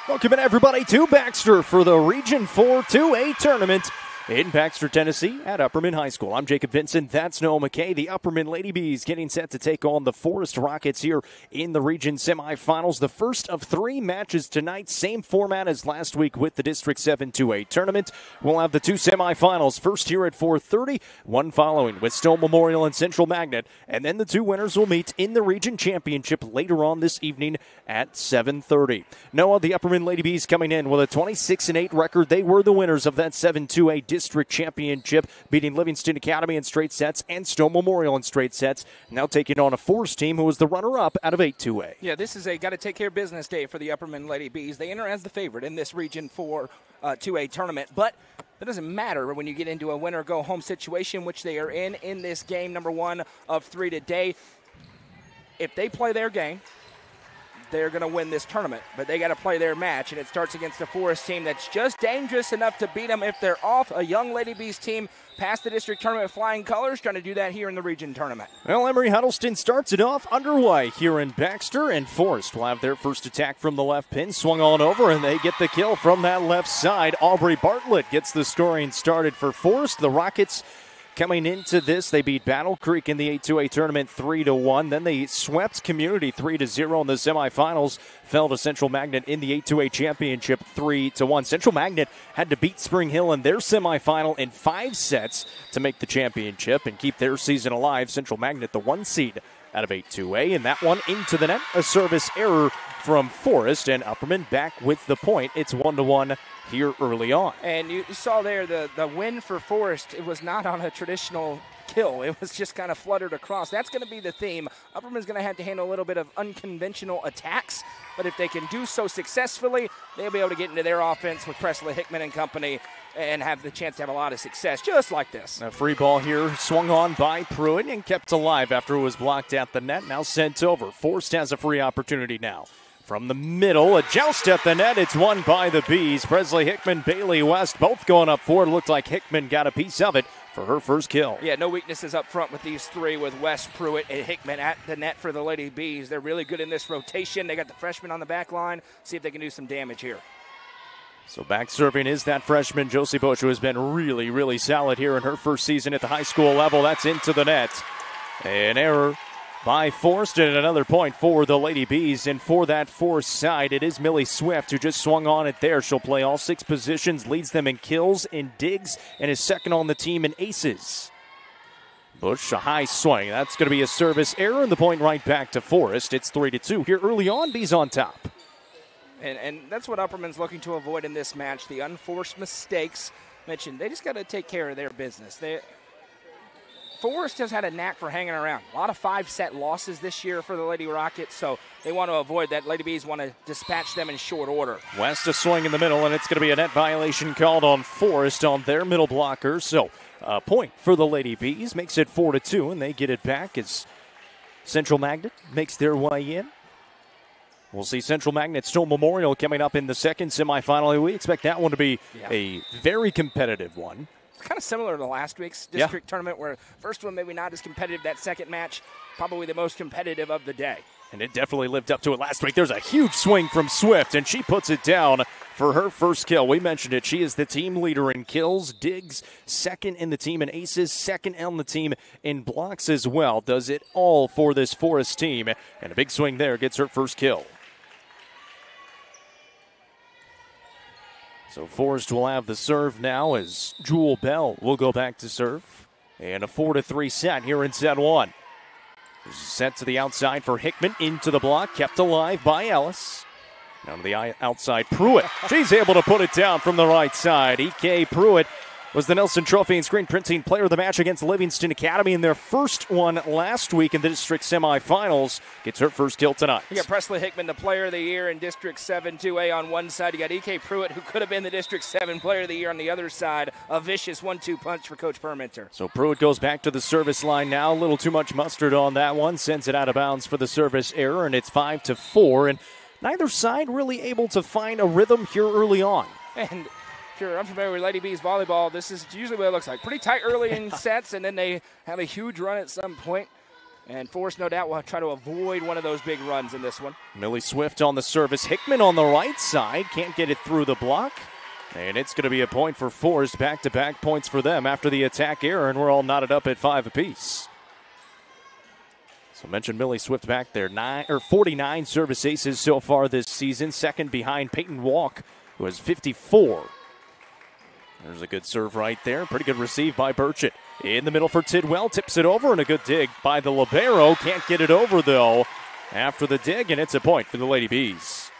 Welcome in, everybody, to Baxter for the Region 4 2A tournament in Baxter, Tennessee at Upperman High School. I'm Jacob Vincent. That's Noah McKay. The Upperman Lady Bees getting set to take on the Forrest Rockets here in the region semifinals. The first of three matches tonight. Same format as last week with the District 7 2A tournament. We'll have the two semifinals. First here at 4:30, one following with Stone Memorial and Central Magnet. And then the two winners will meet in the region championship later on this evening at 7:30. Noah, the Upperman Lady Bees coming in with a 26-8 record. They were the winners of that 7 2A District Championship, beating Livingston Academy in straight sets and Stone Memorial in straight sets. Now taking on a Forrest team who was the runner-up out of 8 2A. Yeah, this is a got-to-take-care-of-business day for the Upperman Lady Bees. They enter as the favorite in this Region 4 2A tournament, but that doesn't matter when you get into a winner-go-home situation, which they are in this game, number 1 of 3 today. If they play their game, they're going to win this tournament, but they got to play their match, and it starts against a Forrest team that's just dangerous enough to beat them if they're off. A young Lady Bees team past the district tournament with flying colors, trying to do that here in the region tournament. Well, Emory Huddleston starts it off underway here in Baxter, and Forrest will have their first attack from the left pin, swung on over, and they get the kill from that left side. Aubrey Bartlett gets the scoring started for Forrest. The Rockets coming into this, they beat Battle Creek in the 8 2A tournament 3-1. Then they swept Community 3-0 in the semifinals. Fell to Central Magnet in the 8 2A championship 3-1. Central Magnet had to beat Spring Hill in their semifinal in 5 sets to make the championship and keep their season alive. Central Magnet, the 1 seed out of 8 2A, and that one into the net. A service error from Forrest, and Upperman back with the point. It's 1-1 here early on. And you saw there the win for Forrest. It was not on a traditional kill. It was just kind of fluttered across. That's going to be the theme. Upperman's going to have to handle a little bit of unconventional attacks, but if they can do so successfully, they'll be able to get into their offense with Presley Hickman and company and have the chance to have a lot of success, just like this. A free ball here, swung on by Pruitt and kept alive after it was blocked at the net. Now sent over. Forrest has a free opportunity now. From the middle, a joust at the net. It's won by the Bees. Presley Hickman, Bailey West, both going up forward. Looked like Hickman got a piece of it for her first kill. Yeah, no weaknesses up front with these three, with West, Pruitt, and Hickman at the net for the Lady Bees. They're really good in this rotation. They got the freshman on the back line. See if they can do some damage here. So back serving is that freshman, Josie Bush, who has been really, really solid here in her first season at the high school level. That's into the net. An error by Forrest, and another point for the Lady Bees. And for that Forrest side, it is Millie Swift who just swung on it there. She'll play all 6 positions, leads them in kills, in digs, and is second on the team in aces. Bush, a high swing. That's going to be a service error, and the point right back to Forrest. It's 3-2 here early on. Bees on top. And that's what Upperman's looking to avoid in this match. The unforced mistakes mentioned. They just got to take care of their business. Forrest has had a knack for hanging around. A lot of 5-set losses this year for the Lady Rockets, so they want to avoid that. Lady Bees want to dispatch them in short order. West a swing in the middle, and it's going to be a net violation called on Forrest on their middle blocker. So a point for the Lady Bees makes it 4-2, and they get it back as Central Magnet makes their way in. We'll see Central Magnet Stone Memorial coming up in the second semifinal. We expect that one to be a very competitive one. It's kind of similar to last week's district tournament, where first one maybe not as competitive. That second match, probably the most competitive of the day. And it definitely lived up to it last week. There's a huge swing from Swift, and she puts it down for her first kill. We mentioned it. She is the team leader in kills, digs, second in the team in aces, second on the team in blocks as well. Does it all for this Forrest team. And a big swing there gets her first kill. So Forrest will have the serve now as Jewel Bell will go back to serve. And a 4-3 set here in set 1. Set to the outside for Hickman, into the block, kept alive by Ellis. Down to the outside, Pruitt. She's able to put it down from the right side. E.K. Pruitt was the Nelson Trophy and Screen Printing Player of the Match against Livingston Academy in their first one last week in the district semifinals. Gets her first kill tonight. You got Presley Hickman, the Player of the Year in District 7 2A on one side. You got E.K. Pruitt, who could have been the District 7 Player of the Year on the other side. A vicious 1-2 punch for Coach Permenter. So Pruitt goes back to the service line now. A little too much mustard on that one. Sends it out of bounds for the service error, and it's 5-4. And neither side really able to find a rhythm here early on. And if you're unfamiliar with Lady Bees volleyball, this is usually what it looks like. Pretty tight early in sets, and then they have a huge run at some point. And Forrest, no doubt, will try to avoid one of those big runs in this one. Millie Swift on the service. Hickman on the right side. Can't get it through the block. And it's going to be a point for Forrest. Back-to-back points for them after the attack error, and we're all knotted up at 5 apiece. So mentioned Millie Swift back there. 49 service aces so far this season. Second behind Peyton Walk, who has 54. There's a good serve right there. Pretty good receive by Burchett. In the middle for Tidwell. Tips it over, and a good dig by the libero. Can't get it over, though, after the dig, and it's a point for the Lady Bees.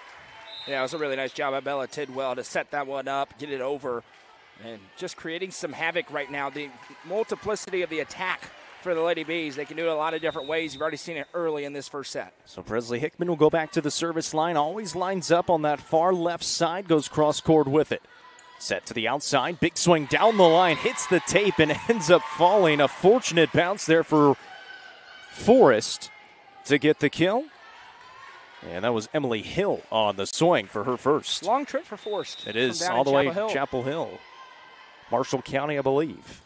Yeah, it was a really nice job by Bella Tidwell to set that one up, get it over, and just creating some havoc right now. The multiplicity of the attack for the Lady Bees. They can do it a lot of different ways. You've already seen it early in this first set. So Presley Hickman will go back to the service line. Always lines up on that far left side. Goes cross-court with it. Set to the outside. Big swing down the line. Hits the tape and ends up falling. A fortunate bounce there for Forrest to get the kill. And that was Emily Hill on the swing for her first. Long trip for Forrest. It is all the way Chapel Hill. Marshall County, I believe.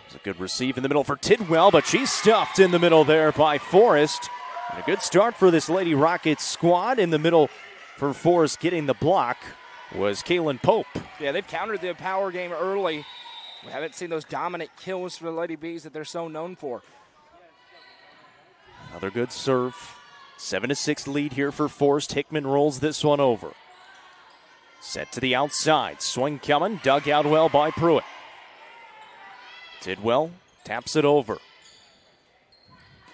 It's a good receive in the middle for Tidwell, but she's stuffed in the middle there by Forrest. And a good start for this Lady Rockets squad. In the middle for Forrest getting the block was Kaylin Pope. Yeah, they've countered the power game early. We haven't seen those dominant kills for the Lady Bees that they're so known for. Another good serve. 7-6 lead here for Forrest. Hickman rolls this one over. Set to the outside. Swing coming. Dug out well by Pruitt. Tidwell taps it over.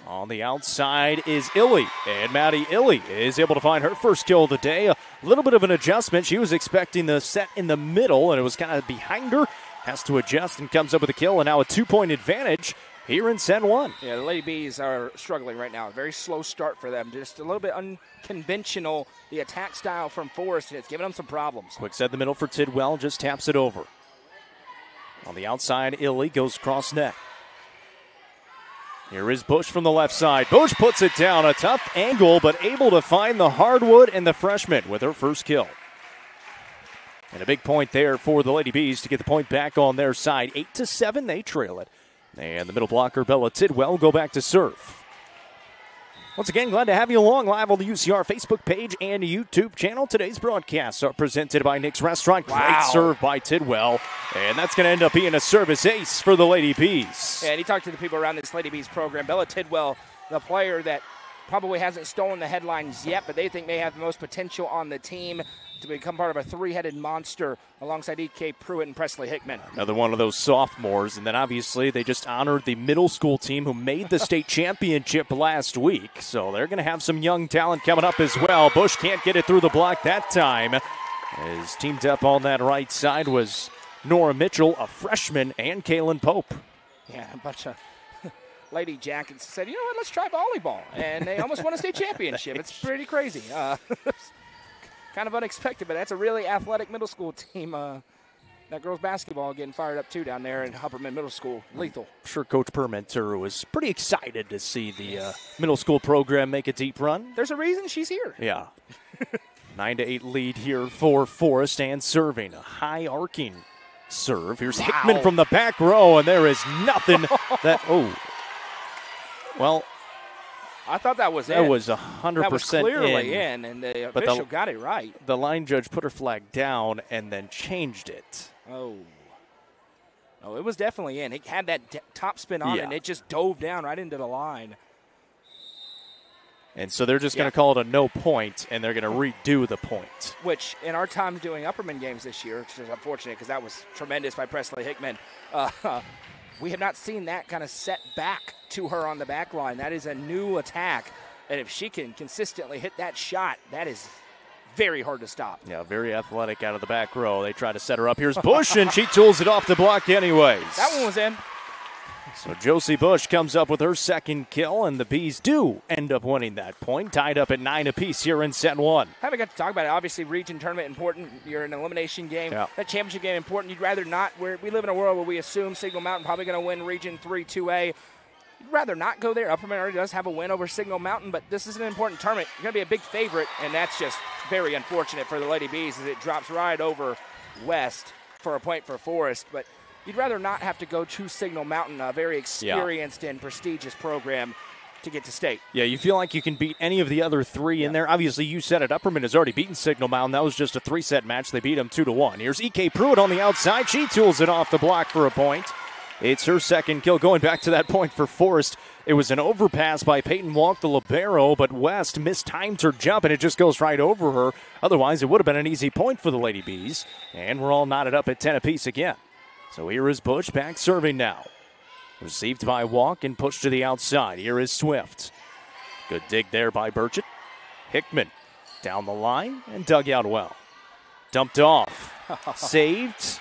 On the outside is Illy, and Maddie Illy is able to find her first kill of the day. A little bit of an adjustment. She was expecting the set in the middle, and it was kind of behind her. Has to adjust and comes up with a kill, and now a 2-point advantage here in set one. Yeah, the Lady Bees are struggling right now. A very slow start for them. Just a little bit unconventional, the attack style from Forrest, and it's giving them some problems. Quick set in the middle for Tidwell, just taps it over. On the outside, Illy goes cross net. Here is Bush from the left side. Bush puts it down. A tough angle, but able to find the hardwood and the freshman with her first kill. And a big point there for the Lady Bees to get the point back on their side. 8-7, they trail it. And the middle blocker, Bella Tidwell, will go back to serve. Once again, glad to have you along live on the UCR Facebook page and YouTube channel. Today's broadcasts are presented by Nick's Restaurant. Great serve by Tidwell. And that's going to end up being a service ace for the Lady Bees. Yeah, and he talked to the people around this Lady Bees program. Bella Tidwell, the player that probably hasn't stolen the headlines yet, but they think may have the most potential on the team to become part of a three-headed monster alongside E.K. Pruitt and Presley Hickman. Another one of those sophomores, and then obviously they just honored the middle school team who made the state championship last week, so they're going to have some young talent coming up as well. Bush can't get it through the block that time. As teamed up on that right side was Nora Mitchell, a freshman, and Kaylin Pope. Yeah, a bunch of Lady Jackets said, you know what, let's try volleyball. And they almost won a state championship. It's pretty crazy. Kind of unexpected, but that's a really athletic middle school team. That girls basketball getting fired up, too, down there in Upperman Middle School. Lethal. I'm sure Coach Permenter was pretty excited to see the middle school program make a deep run. There's a reason she's here. Yeah. 9-8 lead here for Forrest, and serving a high arcing serve. Here's Hickman from the back row, and there is nothing that, well, I thought that was that in. Was 100% that was clearly in, and the official got it right. The line judge put her flag down and then changed it. Oh, it was definitely in. It had that top spin on it, and it just dove down right into the line. And so they're just going to call it a no point, and they're going to redo the point. Which, in our time doing Upperman games this year, which is unfortunate because that was tremendous by Presley Hickman, we have not seen that kind of set back to her on the back line. That is a new attack. And if she can consistently hit that shot, that is very hard to stop. Yeah, very athletic out of the back row. They try to set her up. Here's Bush, and she tools it off the block anyways. That one was in. So Josie Bush comes up with her second kill, and the Bees do end up winning that point. Tied up at 9 apiece here in set one. Haven't got to talk about it. Obviously, region tournament important. You're in an elimination game. Yeah. That championship game important. You'd rather not. We live in a world where we assume Signal Mountain probably going to win Region 3 2A. You'd rather not go there. Upperman already does have a win over Signal Mountain, but this is an important tournament. You're going to be a big favorite, and that's just very unfortunate for the Lady Bees as it drops right over West for a point for Forrest. But you'd rather not have to go to Signal Mountain, a very experienced and prestigious program, to get to state. Yeah, you feel like you can beat any of the other three in there. Obviously, you said it. Upperman has already beaten Signal Mountain. That was just a 3-set match. They beat them 2-1. Here's E.K. Pruitt on the outside. She tools it off the block for a point. It's her second kill. Going back to that point for Forrest, it was an overpass by Peyton Walk, the libero, but West mistimed her jump, and it just goes right over her. Otherwise, it would have been an easy point for the Lady Bees. And we're all knotted up at 10 apiece again. So here is Bush back serving now. Received by Walk and pushed to the outside. Here is Swift. Good dig there by Burchett. Hickman down the line and dug out well. Dumped off. Saved.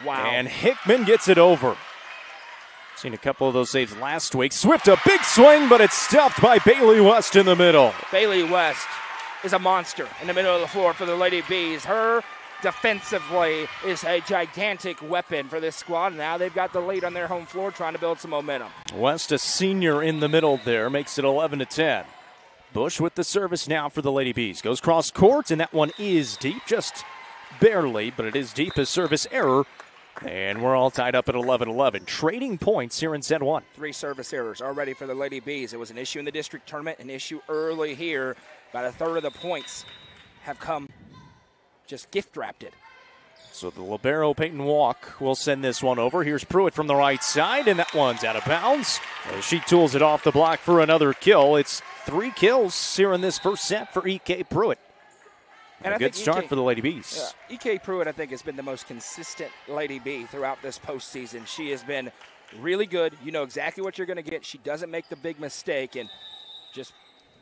Wow. And Hickman gets it over. Seen a couple of those saves last week. Swift a big swing, but it's stuffed by Bailey West in the middle. Bailey West is a monster in the middle of the floor for the Lady Bees. Her defensively is a gigantic weapon for this squad. Now they've got the lead on their home floor trying to build some momentum. West, a senior in the middle there, makes it 11-10. Bush with the service now for the Lady Bees. Goes cross court, and that one is deep, just barely, but it is deep as service error. And we're all tied up at 11-11. Trading points here in set one. 3 service errors already for the Lady Bees. It was an issue in the district tournament, an issue early here. About a third of the points have come just gift-wrapped it. So the libero, Peyton Walk, will send this one over. Here's Pruitt from the right side, and that one's out of bounds. As she tools it off the block for another kill. It's 3 kills here in this first set for E.K. Pruitt. And a good start for the Lady Bees. E.K. Pruitt, I think, has been the most consistent Lady Bee throughout this postseason. She has been really good. You know exactly what you're going to get. She doesn't make the big mistake, and just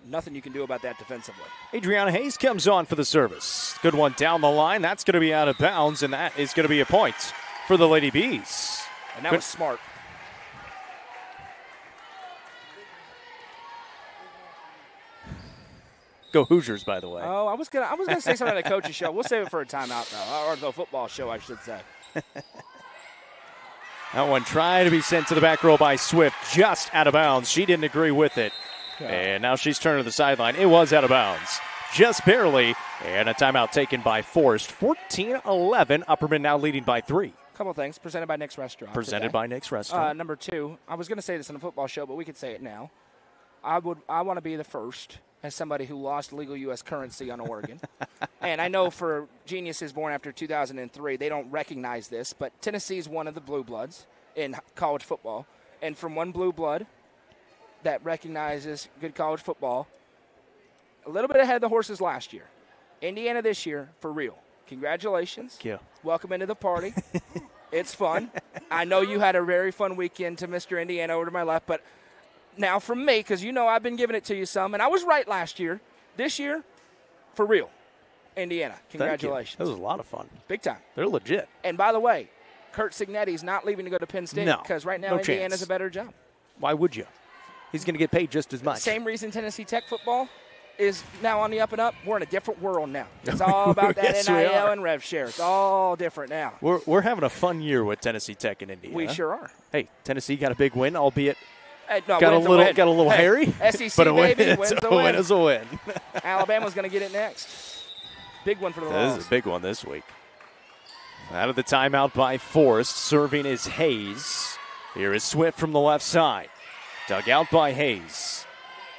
nothing you can do about that defensively. Adriana Hayes comes on for the service. Good one down the line. That's going to be out of bounds, and that is going to be a point for the Lady Bees. And that was smart. Go Hoosiers, by the way. Oh, I was gonna say something on the coach's show. We'll save it for a timeout, though, or the football show, I should say. That one trying to be sent to the back row by Swift, just out of bounds. She didn't agree with it. Yeah. And now she's turned to the sideline. It was out of bounds, just barely. And a timeout taken by Forrest. 14-11. Upperman now leading by 3. Couple things. Presented by Nick's Restaurant. Presented by Nick's Restaurant. Number 2, I was going to say this on the football show, but we could say it now. I want to be the first as somebody who lost legal U.S. currency on Oregon. And I know for geniuses born after 2003, they don't recognize this, but Tennessee is one of the blue bloods in college football. And from one blue blood that recognizes good college football, a little bit ahead of the horses last year. Indiana this year, for real. Congratulations. Thank you. Welcome into the party. It's fun. I know you had a very fun weekend to Mr. Indiana over to my left, but now from me, because you know I've been giving it to you some, and I was right last year. This year, for real, Indiana. Congratulations. That was a lot of fun. Big time. They're legit. And by the way, Kurt Signetti's not leaving to go to Penn State because right now Indiana's a better job. Why would you? He's going to get paid just as much. Same reason Tennessee Tech football is now on the up and up. We're in a different world now. It's all about that yes, NIL and rev share. It's all different now. We're having a fun year with Tennessee Tech and Indiana. We sure are. Hey, Tennessee got a big win, albeit no, got a little hairy. SEC but a win, baby, wins a win. Win is a win. Alabama's going to get it next. Big one for the Vols. This is a big one this week. Out of the timeout by Forrest, serving is Hayes. Here is Swift from the left side. Dug out by Hayes.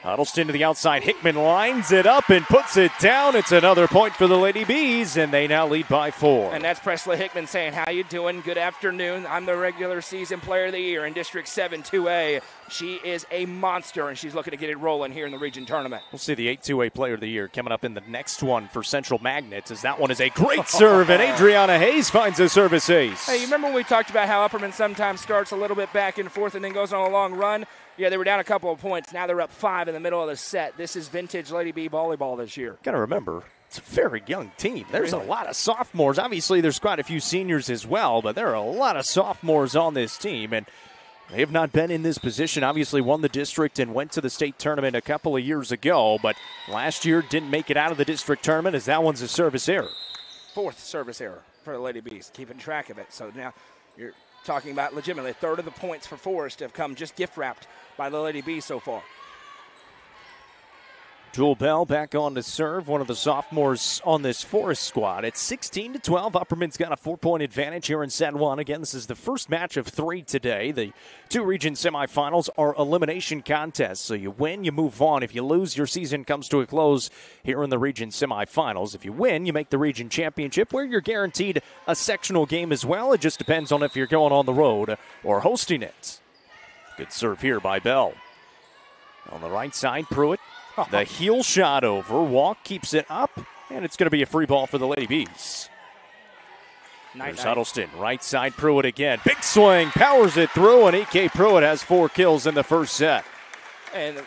Huddleston to the outside. Hickman lines it up and puts it down. It's another point for the Lady Bees, and they now lead by 4. And that's Presley Hickman saying, how you doing? Good afternoon. I'm the regular season player of the year in District 7 2A. She is a monster, and she's looking to get it rolling here in the region tournament. We'll see the 8-2A player of the year coming up in the next one for Central Magnets, as that one is a great serve, and Adriana Hayes finds a service ace. Hey, you remember when we talked about how Upperman sometimes starts a little bit back and forth and then goes on a long run? Yeah, they were down a couple of points. Now they're up 5 in the middle of the set. This is vintage Lady B volleyball this year. Got to remember, It's a very young team. There's a lot of sophomores. Obviously, there's quite a few seniors as well, but there are a lot of sophomores on this team, and they have not been in this position. Obviously, won the district and went to the state tournament a couple of years ago, but last year didn't make it out of the district tournament as that one's a service error. 4th service error for the Lady Bees, keeping track of it. So now you're talking about legitimately a third of the points for Forrest have come just gift-wrapped by the Lady Bees so far. Jewel Bell back on to serve, one of the sophomores on this Forrest squad. It's 16-12. Upperman's got a 4-point advantage here in set 1. Again, this is the first match of 3 today. The 2 region semifinals are elimination contests. So you win, you move on. If you lose, your season comes to a close here in the region semifinals. If you win, you make the region championship, where you're guaranteed a sectional game as well. It just depends on if you're going on the road or hosting it. Good serve here by Bell. On the right side, Pruitt. The heel shot over. Walk keeps it up, and it's going to be a free ball for the Lady Bees. There's Huddleston. Right side, Pruitt again. Big swing, powers it through, and E.K. Pruitt has 4 kills in the first set. And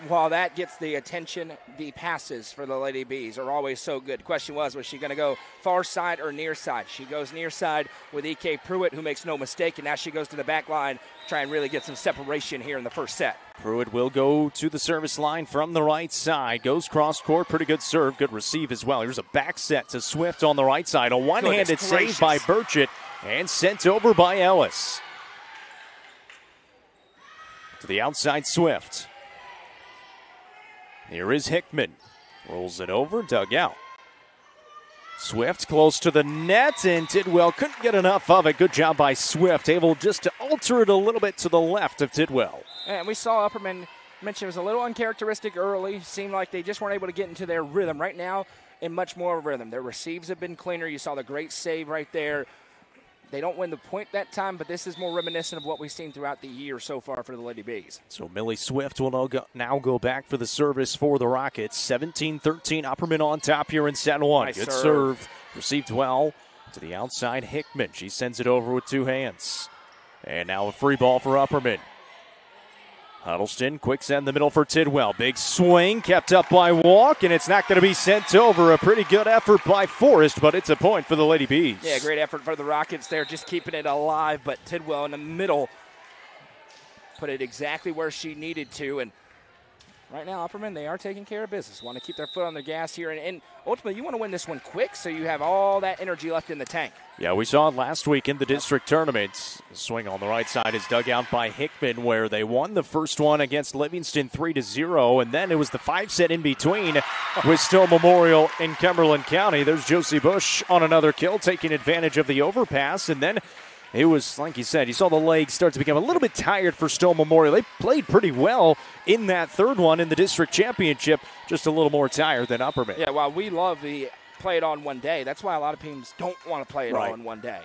while that gets the attention, the passes for the Lady Bees are always so good. Question was she going to go far side or near side? She goes near side with E.K. Pruitt, who makes no mistake, and now she goes to the back line, try and really get some separation here in the first set. Pruitt will go to the service line from the right side. Goes cross court. Pretty good serve. Good receive as well. Here's a back set to Swift on the right side. A one-handed save by Burchett and sent over by Ellis. To the outside, Swift. Here is Hickman. Rolls it over. Dug out. Swift close to the net, and Tidwell couldn't get enough of it. Good job by Swift, able just to alter it a little bit to the left of Tidwell. And we saw Upperman mention it was a little uncharacteristic early. Seemed like they just weren't able to get into their rhythm. Right now, in much more rhythm. Their receives have been cleaner. You saw the great save right there. They don't win the point that time, but this is more reminiscent of what we've seen throughout the year so far for the Lady Bees. So Millie Swift will now go back for the service for the Rockets. 17-13, Upperman on top here in set 1. Nice Good serve. Received well to the outside, Hickman. She sends it over with 2 hands. And now a free ball for Upperman. Huddleston, quick send in the middle for Tidwell. Big swing, kept up by Walk, and it's not going to be sent over. A pretty good effort by Forrest, but it's a point for the Lady Bees. Yeah, great effort for the Rockets there, just keeping it alive, but Tidwell in the middle put it exactly where she needed to, and right now, Upperman, they are taking care of business. Want to keep their foot on the gas here, and ultimately, you want to win this one quick so you have all that energy left in the tank. Yeah, we saw it last week in the district tournament. The swing on the right side is dug out by Hickman, where they won the first one against Livingston 3-0, and then it was the 5-set in between with Stowe Memorial in Cumberland County. There's Josie Bush on another kill, taking advantage of the overpass, and then it was, like you said, you saw the legs start to become a little bit tired for Stowe Memorial. They played pretty well in that third one in the district championship, just a little more tired than Upperman. Yeah, while we love the play it on one day, that's why a lot of teams don't want to play it all in one day.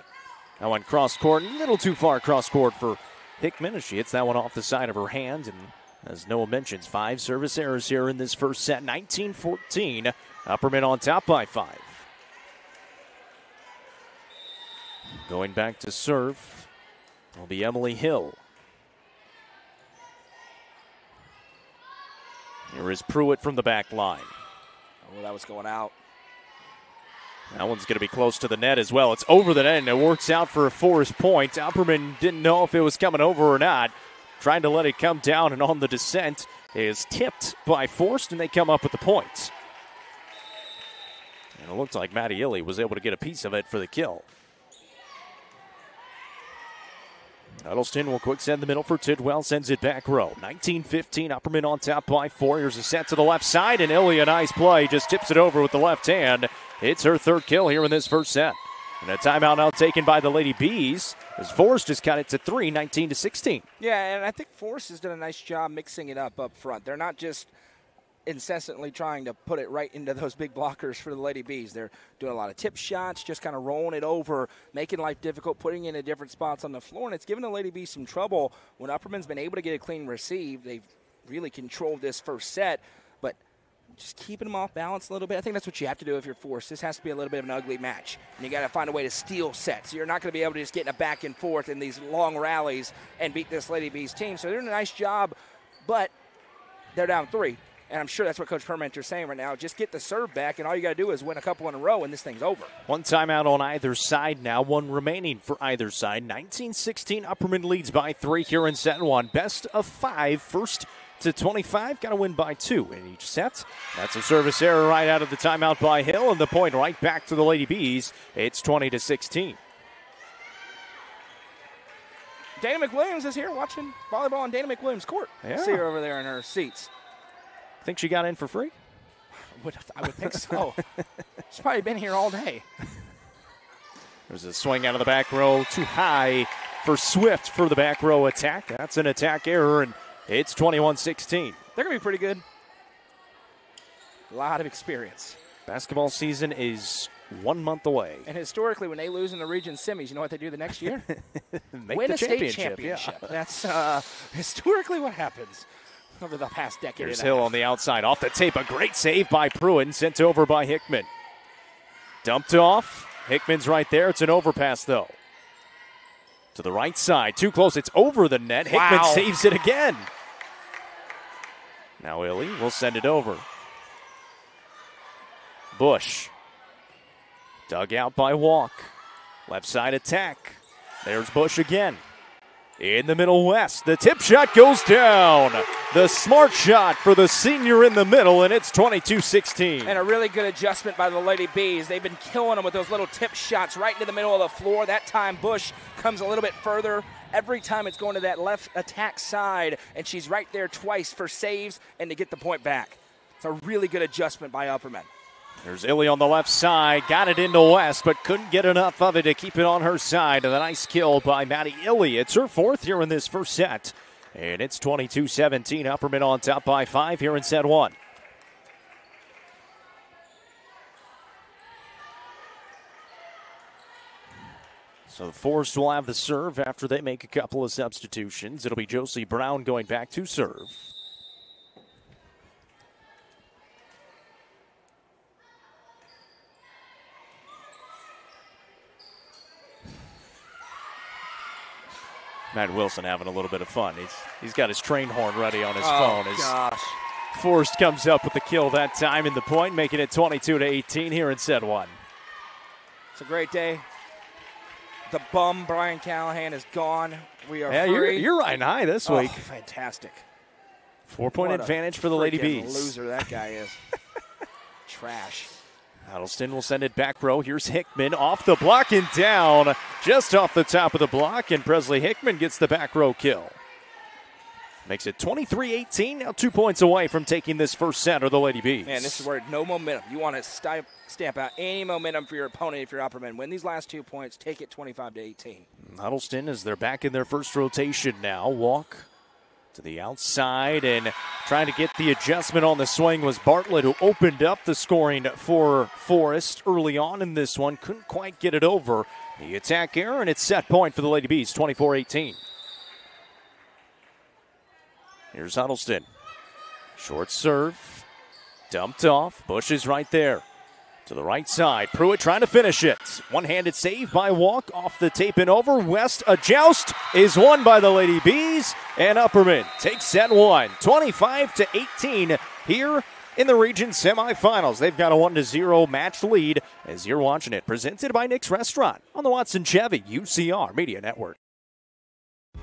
That one cross court, a little too far cross court for Hickman as she hits that one off the side of her hand. And as Noah mentions, 5 service errors here in this first set, 19-14. Upperman on top by 5. Going back to serve will be Emily Hill. Here is Pruitt from the back line. Oh, that was going out. That one's going to be close to the net as well. It's over the net, and it works out for a Forrest point. Upperman didn't know if it was coming over or not. Trying to let it come down, and on the descent is tipped by Forrest, and they come up with the point. And it looks like Maddie Illy was able to get a piece of it for the kill. Huddleston will quick send the middle for Tidwell, sends it back row. 19-15, Upperman on top by 4. Here's a set to the left side, and Illy, a nice play, just tips it over with the left hand. It's her third kill here in this first set. And a timeout now taken by the Lady Bees, as Forrest just cut it to 3, 19-16. Yeah, and I think Forrest has done a nice job mixing it up front. They're not just incessantly trying to put it right into those big blockers for the Lady Bees. They're doing a lot of tip shots, just kind of rolling it over, making life difficult, putting it in different spots on the floor, and it's given the Lady Bees some trouble. When Upperman's been able to get a clean receive, they've really controlled this first set, but just keeping them off balance a little bit. I think that's what you have to do if you're Forrest. This has to be a little bit of an ugly match, and you got to find a way to steal sets. You're not going to be able to just get in a back and forth in these long rallies and beat this Lady Bees team. So they're doing a nice job, but they're down 3. And I'm sure that's what Coach Permenter's saying right now. Just get the serve back, and all you got to do is win a couple in a row, and this thing's over. One timeout on either side now, one remaining for either side. 19-16, Upperman leads by 3 here in set 1. Best of 5, first to 25. Got to win by 2 in each set. That's a service error right out of the timeout by Hill, and the point right back to the Lady Bees. It's 20-16. Dana McWilliams is here watching volleyball on Dana McWilliams' court. Yeah. See her over there in her seats. Think she got in for free? I would think so. She's probably been here all day. There's a swing out of the back row, too high for Swift for the back row attack. That's an attack error, and it's 21-16. They're going to be pretty good. A lot of experience. Basketball season is 1 month away. And historically, when they lose in the region semis, you know what they do the next year? Win a state championship. Yeah. That's historically what happens over the past decade. Here's Hill on the outside. Off the tape, a great save by Pruitt, sent over by Hickman. Dumped off. Hickman's right there. It's an overpass, though. To the right side. Too close. It's over the net. Wow. Hickman saves it again. Now Illy will send it over. Bush. Dug out by Walk. Left side attack. There's Bush again. In the middle west, the tip shot goes down. The smart shot for the senior in the middle, and it's 22-16. And a really good adjustment by the Lady Bees. They've been killing them with those little tip shots right into the middle of the floor. That time Bush comes a little bit further. Every time it's going to that left attack side, and she's right there twice for saves and to get the point back. It's a really good adjustment by Upperman. There's Illy on the left side. Got it into West, but couldn't get enough of it to keep it on her side. And a nice kill by Maddie Illy. It's her 4th here in this first set. And it's 22-17. Upperman on top by 5 here in set 1. So Forrest will have the serve after they make a couple of substitutions. It'll be Josie Brown going back to serve. Matt Wilson having a little bit of fun. He's got his train horn ready on his phone. Gosh. Forrest comes up with the kill that time in the point, making it 22-18 here in set 1. It's a great day. The bum, Brian Callahan, is gone. We are free. You're riding high this week. Fantastic. 4-point advantage for the Lady Bees. Loser that guy is. Trash. Huddleston will send it back row. Here's Hickman off the block and down. Just off the top of the block, and Presley Hickman gets the back row kill. Makes it 23-18, now 2 points away from taking this first set of the Lady Bees. Man, this is where no momentum. You want to stamp out any momentum for your opponent if you're Upperman. Win these last 2 points, take it 25-18. Huddleston, as they're back in their first rotation now, walk to the outside, and trying to get the adjustment on the swing was Bartlett, who opened up the scoring for Forrest early on in this one. Couldn't quite get it over. The attack error, and it's set point for the Lady Bees, 24-18. Here's Huddleston. Short serve. Dumped off. Bush is right there. To the right side. Pruitt trying to finish it. One-handed save by Walk. Off the tape and over. West, a joust is won by the Lady Bees. And Upperman takes set 1. 25-18 here in the region semifinals. They've got a 1-0 match lead as you're watching it. Presented by Nick's Restaurant on the Watson Chevy UCR Media Network.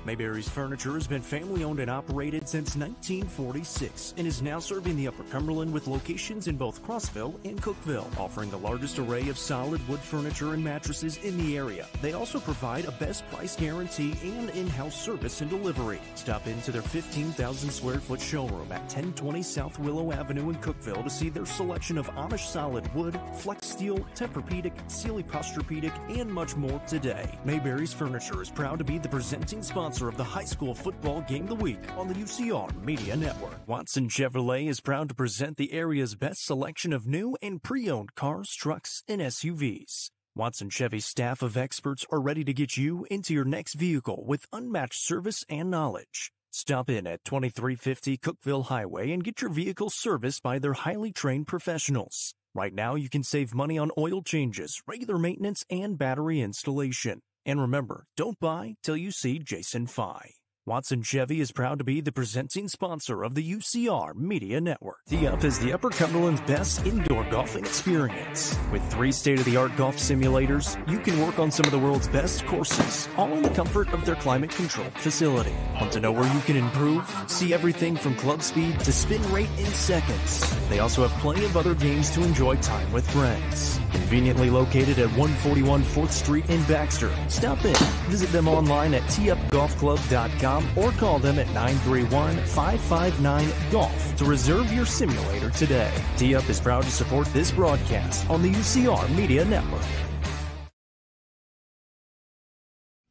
Mayberry's Furniture has been family-owned and operated since 1946 and is now serving the Upper Cumberland with locations in both Crossville and Cookville, offering the largest array of solid wood furniture and mattresses in the area. They also provide a best price guarantee and in-house service and delivery. Stop into their 15,000 square foot showroom at 1020 South Willow Avenue in Cookville to see their selection of Amish solid wood, flex steel, Tempur-Pedic, Sealy Posturepedic, and much more today. Mayberry's Furniture is proud to be the presenting sponsor of the high school football game of the week on the UCR Media Network. Watson Chevrolet is proud to present the area's best selection of new and pre-owned cars, trucks, and SUVs. Watson Chevy's staff of experts are ready to get you into your next vehicle with unmatched service and knowledge. Stop in at 2350 Cookville Highway and get your vehicle serviced by their highly trained professionals. Right now, you can save money on oil changes, regular maintenance, and battery installation. And remember, don't buy till you see Jason Fye. Watson Chevy is proud to be the presenting sponsor of the UCR Media Network. Tee Up is the Upper Cumberland's best indoor golfing experience. With 3 state-of-the-art golf simulators, you can work on some of the world's best courses, all in the comfort of their climate-controlled facility. Want to know where you can improve? See everything from club speed to spin rate in seconds. They also have plenty of other games to enjoy time with friends. Conveniently located at 141 4th Street in Baxter. Stop in. Visit them online at teupgolfclub.com or call them at 931-559-GOLF to reserve your simulator today. Tee Up is proud to support this broadcast on the UCR Media Network.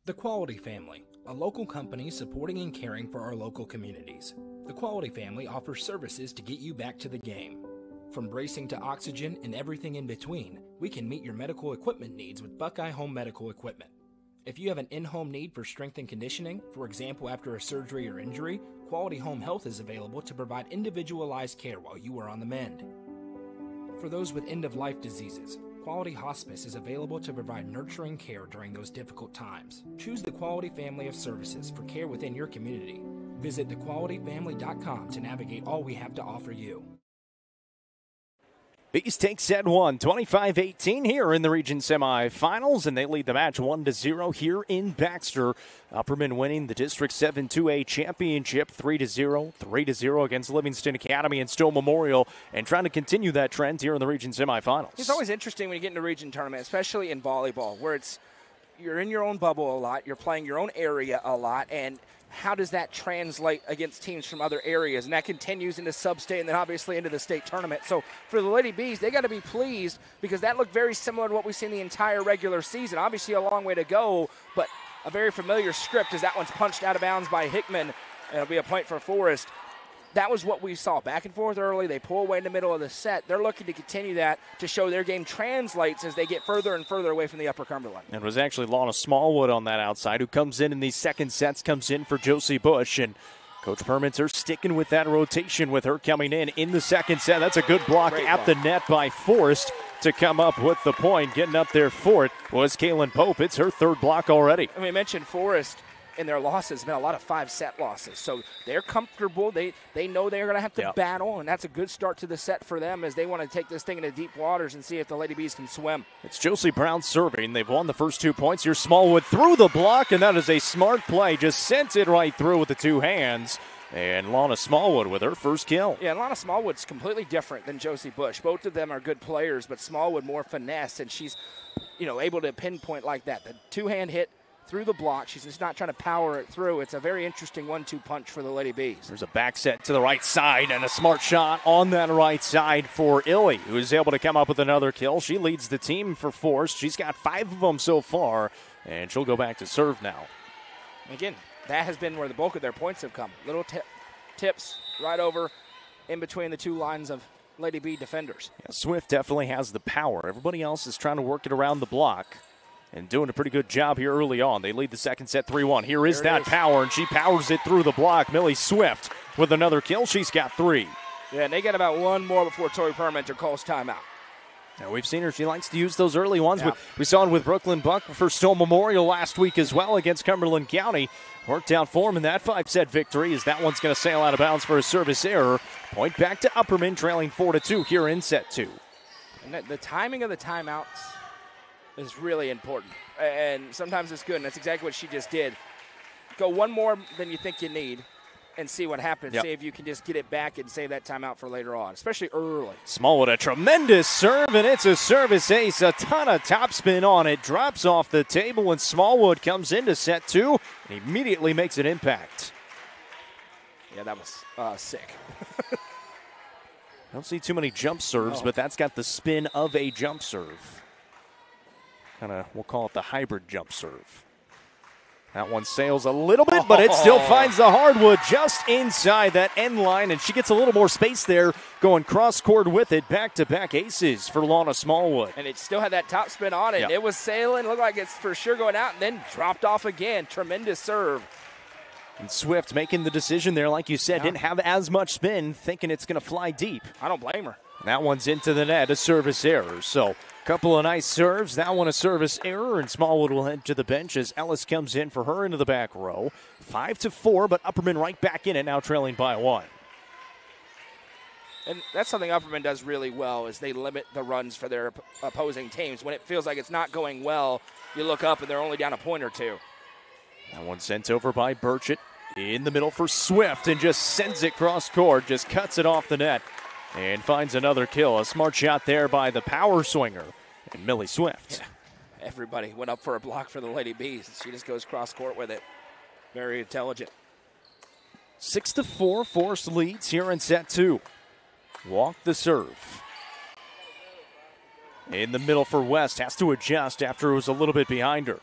The Quality Family, a local company supporting and caring for our local communities. The Quality Family offers services to get you back to the game. From bracing to oxygen and everything in between, we can meet your medical equipment needs with Buckeye Home Medical Equipment. If you have an in-home need for strength and conditioning, for example after a surgery or injury, Quality Home Health is available to provide individualized care while you are on the mend. For those with end-of-life diseases, Quality Hospice is available to provide nurturing care during those difficult times. Choose the Quality family of services for care within your community. Visit thequalityfamily.com to navigate all we have to offer you. Bees take set 1, 25-18 here in the region semifinals, and they lead the match 1-0 here in Baxter. Upperman winning the District 7 2A championship 3-0, 3-0 against Livingston Academy and Stowe Memorial, and trying to continue that trend here in the region semifinals. It's always interesting when you get into region tournament, especially in volleyball, where you're in your own bubble a lot, you're playing your own area a lot, and how does that translate against teams from other areas? And that continues into sub-state and then obviously into the state tournament. So for the Lady Bees, they got to be pleased because that looked very similar to what we've seen the entire regular season. Obviously a long way to go, but a very familiar script as that one's punched out of bounds by Hickman. And it'll be a point for Forrest. That was what we saw. Back and forth early. They pull away in the middle of the set. They're looking to continue that to show their game translates as they get further and further away from the Upper Cumberland. And it was actually Lana Smallwood on that outside who comes in these second sets, comes in for Josie Bush. And Coach Permenter sticking with that rotation with her coming in the second set. That's a good block at the net by Forrest to come up with the point. Getting up there for it was Kaylin Pope. It's her third block already. And we mentioned Forrest. In their losses, been a lot of 5-set losses. So they're comfortable. They know they're going to have to battle, and that's a good start to the set for them as they want to take this thing into deep waters and see if the Lady Bees can swim. It's Josie Brown serving. They've won the first 2 points. Here's Smallwood through the block, and that is a smart play. Just sent it right through with the 2 hands. And Lana Smallwood with her first kill. Yeah, and Lana Smallwood's completely different than Josie Bush. Both of them are good players, but Smallwood more finesse, and she's able to pinpoint like that. The 2-hand hit through the block. She's just not trying to power it through. It's a very interesting 1-2 punch for the Lady Bees. There's a back set to the right side and a smart shot on that right side for Illy, who is able to come up with another kill. She leads the team for Forrest. She's got 5 of them so far, and she'll go back to serve now. Again, that has been where the bulk of their points have come. Little tips right over in between the 2 lines of Lady Bee defenders. Yeah, Swift definitely has the power. Everybody else is trying to work it around the block. And doing a pretty good job here early on. They lead the second set 3-1. Here is that power, and she powers it through the block. Millie Swift with another kill. She's got 3. Yeah, and they got about 1 more before Tori Permenter calls timeout. Now, we've seen her. She likes to use those early ones. Yeah. We saw it with Brooklyn Buck for Stowe Memorial last week as well against Cumberland County. Worked out for them in that 5-set victory as that one's going to sail out of bounds for a service error. Point back to Upperman, trailing 4-2 here in set 2. And the timing of the timeouts is really important, and sometimes it's good, and that's exactly what she just did. Go 1 more than you think you need and see what happens. See if you can just get it back and save that timeout for later on, especially early. Smallwood, a tremendous serve, and it's a service ace. A ton of topspin on it. Drops off the table, and Smallwood comes into set 2 and immediately makes an impact. Yeah, that was sick. Don't see too many jump serves, but that's got the spin of a jump serve. We'll call it the hybrid jump serve. That one sails a little bit, but it still finds the hardwood just inside that end line, and she gets a little more space there, going cross-court with it. Back-to-back aces for Lana Smallwood. And it still had that top spin on it. It was sailing, looked like it's for sure going out, and then dropped off again. Tremendous serve. And Swift making the decision there, like you said, didn't have as much spin, thinking it's going to fly deep. I don't blame her. That one's into the net, a service error. So Couple of nice serves. That one a service error, and Smallwood will head to the bench as Ellis comes in for her into the back row. 5-4, but Upperman right back in it, now trailing by 1. And that's something Upperman does really well, is they limit the runs for their opposing teams. When it feels like it's not going well, you look up and they're only down a point or two. That one sent over by Burchett in the middle for Swift and just sends it cross court, just cuts it off the net and finds another kill. A smart shot there by the power swinger and Millie Swift. Yeah. Everybody went up for a block for the Lady Bees. She just goes cross court with it. Very intelligent. 6-4, Forrest leads here in set 2. Walk the serve. In the middle for West. Has to adjust after it was a little bit behind her.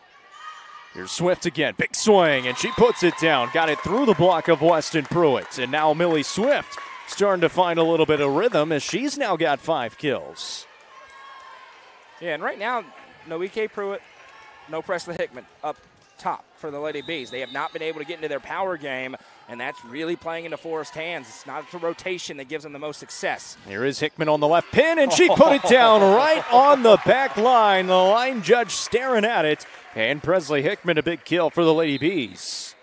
Here's Swift again. Big swing, and she puts it down. Got it through the block of Weston Pruitt. And now Millie Swift starting to find a little bit of rhythm as she's now got 5 kills. Yeah, and right now, no E.K. Pruitt, no Presley Hickman up top for the Lady Bees. They have not been able to get into their power game, and that's really playing into Forrest's hands. It's not the rotation that gives them the most success. Here is Hickman on the left pin, and she put it down right on the back line. The line judge staring at it, and Presley Hickman a big kill for the Lady Bees.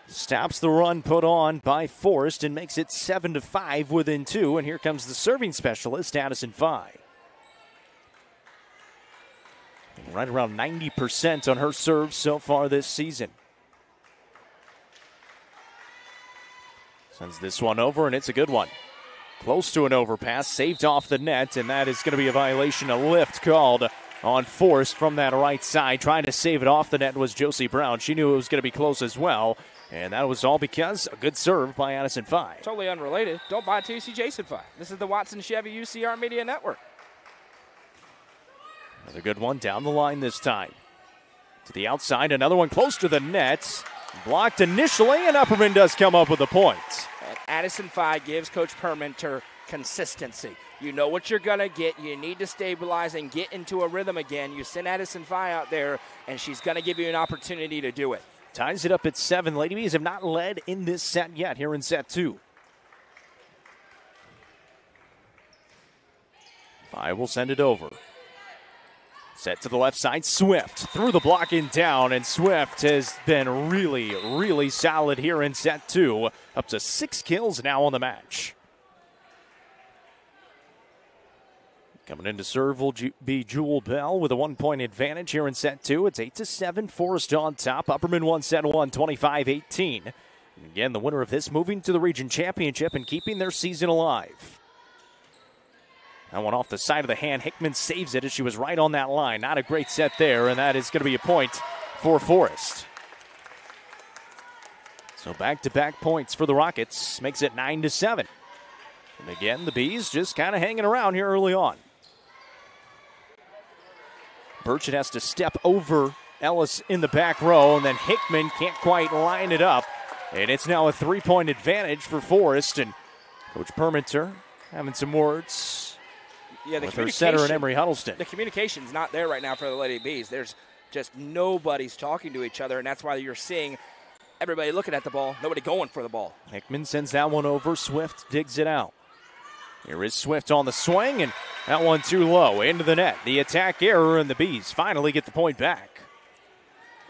Stops the run put on by Forrest and makes it 7-5 within 2, and here comes the serving specialist, Addison Fye. Right around 90% on her serves so far this season. Sends this one over, and it's a good one. Close to an overpass, saved off the net, and that is going to be a violation. A lift called on Forrest from that right side. Trying to save it off the net was Josie Brown. She knew it was going to be close as well, and that was all because a good serve by Addison Fye. Totally unrelated. Don't buy TC Jason Fye. This is the Watson Chevy UCR Media Network. Another good one down the line this time. To the outside, another one close to the net. Blocked initially, and Upperman does come up with a point. And Addison Fye gives Coach Perminter consistency. You know what you're going to get. You need to stabilize and get into a rhythm again. You send Addison Fye out there, and she's going to give you an opportunity to do it. Ties it up at 7. Lady Bees have not led in this set yet here in set 2. Fye will send it over. Set to the left side, Swift through the block and down, and Swift has been really, really solid here in set 2. Up to 6 kills now on the match. Coming in to serve will be Jewel Bell with a 1-point advantage here in set 2. It's 8-7, Forrest on top. Upperman won set 1, 25-18. And again, the winner of this moving to the region championship and keeping their season alive. That one off the side of the hand. Hickman saves it as she was right on that line. Not a great set there, and that is going to be a point for Forrest. So back-to-back points for the Rockets. Makes it 9-7. And again, the Bees just kind of hanging around here early on. Burchett has to step over Ellis in the back row, and then Hickman can't quite line it up. And it's now a 3-point advantage for Forrest, and Coach Perminter having some words. Yeah, with her setter and Emery Huddleston. The communication's not there right now for the Lady Bees. There's just nobody's talking to each other, and that's why you're seeing everybody looking at the ball, nobody going for the ball. Hickman sends that one over. Swift digs it out. Here is Swift on the swing, and that one too low. Into the net. The attack error, and the Bees finally get the point back.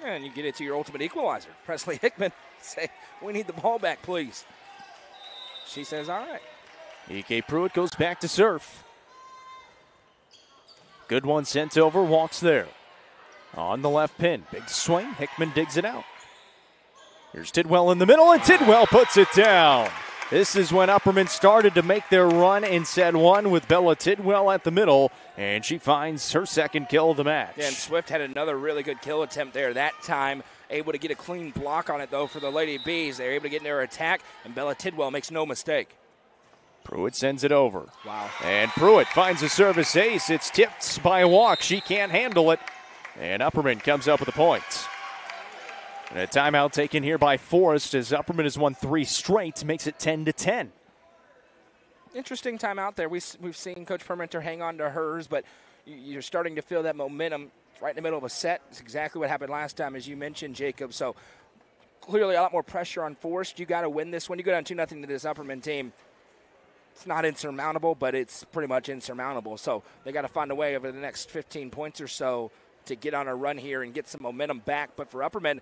And you get it to your ultimate equalizer. Presley Hickman say, we need the ball back, please. She says, all right. E.K. Pruitt goes back to serve. Good one sent over, walks there. On the left pin, big swing, Hickman digs it out. Here's Tidwell in the middle, and Tidwell puts it down. This is when Upperman started to make their run in set 1 with Bella Tidwell at the middle, and she finds her second kill of the match. Yeah, and Swift had another really good kill attempt there that time. Able to get a clean block on it, though, for the Lady Bees. They're able to get in their attack, and Bella Tidwell makes no mistake. Pruitt sends it over. Wow. And Pruitt finds a service ace. It's tipped by a walk. She can't handle it. And Upperman comes up with a point. And a timeout taken here by Forrest as Upperman has won 3 straight. Makes it 10-10. Interesting timeout there. We've seen Coach Perminter hang on to hers, but you're starting to feel that momentum right in the middle of a set. It's exactly what happened last time, as you mentioned, Jacob. So clearly a lot more pressure on Forrest. You got to win this one. You go down 2-0 to this Upperman team. It's not insurmountable, but it's pretty much insurmountable. So they got to find a way over the next 15 points or so to get on a run here and get some momentum back. But for Upperman,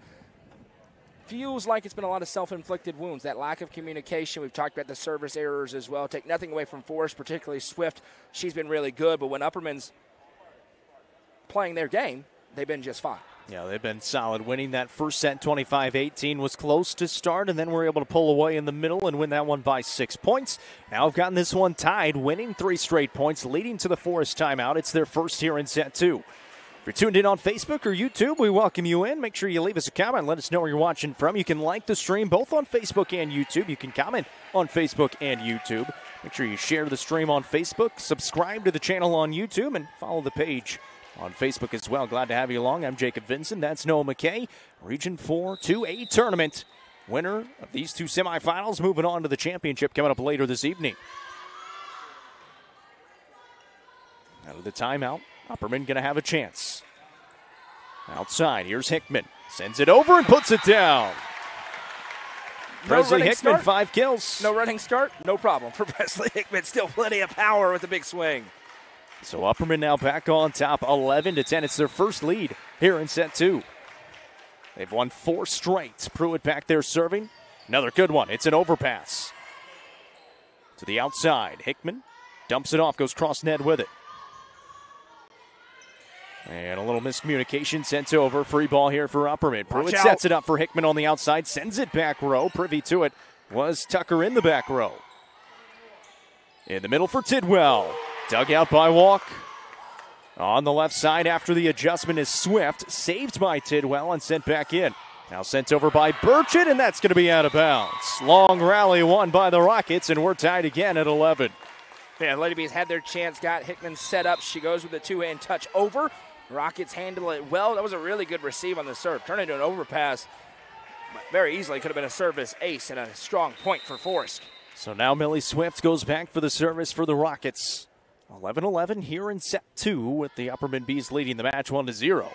feels like it's been a lot of self-inflicted wounds, that lack of communication. We've talked about the service errors as well. Take nothing away from Forrest, particularly Swift. She's been really good, but when Upperman's playing their game, they've been just fine. Yeah, they've been solid. Winning that first set 25-18 was close to start, and then were able to pull away in the middle and win that one by 6 points. Now have gotten this one tied, winning 3 straight points, leading to the Forrest timeout. It's their first here in set 2. If you're tuned in on Facebook or YouTube, we welcome you in. Make sure you leave us a comment. Let us know where you're watching from. You can like the stream both on Facebook and YouTube. You can comment on Facebook and YouTube. Make sure you share the stream on Facebook, subscribe to the channel on YouTube, and follow the page on Facebook as well. Glad to have you along. I'm Jacob Vincent. That's Noah McKay. Region 4 2A tournament. Winner of these 2 semifinals moving on to the championship coming up later this evening. Out of the timeout, Upperman going to have a chance. Outside, here's Hickman. Sends it over and puts it down. Presley Hickman, start. 5 kills. No running start, no problem for Presley Hickman. Still plenty of power with the big swing. So Upperman now back on top, 11-10. It's their first lead here in set 2. They've won 4 straight. Pruitt back there serving. Another good one. It's an overpass. To the outside. Hickman dumps it off, goes cross net with it. And a little miscommunication sent over. Free ball here for Upperman. Pruitt sets it up for Hickman on the outside. Sends it back row. Privy to it was Tucker in the back row. In the middle for Tidwell. Dug out by Walk. On the left side after the adjustment is Swift. Saved by Tidwell and sent back in. Now sent over by Burchett, and that's going to be out of bounds. Long rally won by the Rockets, and we're tied again at 11. Yeah, Lady Bees had their chance, got Hickman set up. She goes with a 2-hand touch over. Rockets handle it well. That was a really good receive on the serve. Turned into an overpass. Very easily could have been a service ace and a strong point for Forrest. So now Millie Swift goes back for the service for the Rockets. 11-11 here in set 2 with the Upperman Bees leading the match 1-0.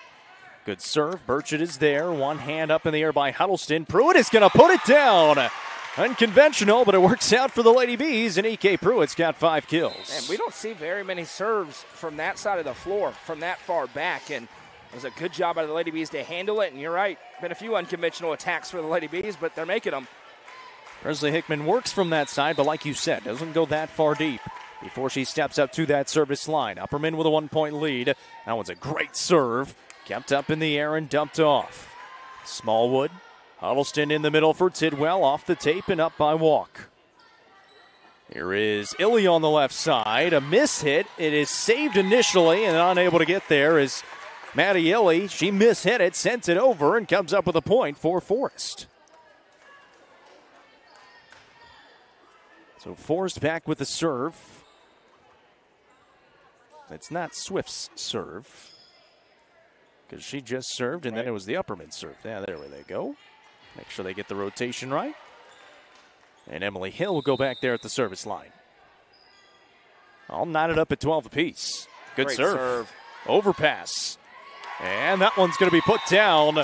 Good serve. Burchett is there. One hand up in the air by Huddleston. Pruitt is going to put it down. Unconventional, but it works out for the Lady Bees, and E.K. Pruitt's got 5 kills. And we don't see very many serves from that side of the floor, from that far back, and it was a good job by the Lady Bees to handle it, and you're right, been a few unconventional attacks for the Lady Bees, but they're making them. Presley Hickman works from that side, but like you said, doesn't go that far deep before she steps up to that service line. Upperman with a 1-point lead. That one's a great serve. Kept up in the air and dumped off. Smallwood. Huddleston in the middle for Tidwell. Off the tape and up by Walk. Here is Illy on the left side. A miss hit. It is saved initially and unable to get there is Maddie Illy. She mishit it, sent it over, and comes up with a point for Forrest. So Forrest back with the serve. It's not Swift's serve, because she just served, and then it was the Upperman serve. Yeah, there they go. Make sure they get the rotation right. And Emily Hill will go back there at the service line. All knotted up at 12 apiece. Good serve. Overpass. And that one's going to be put down.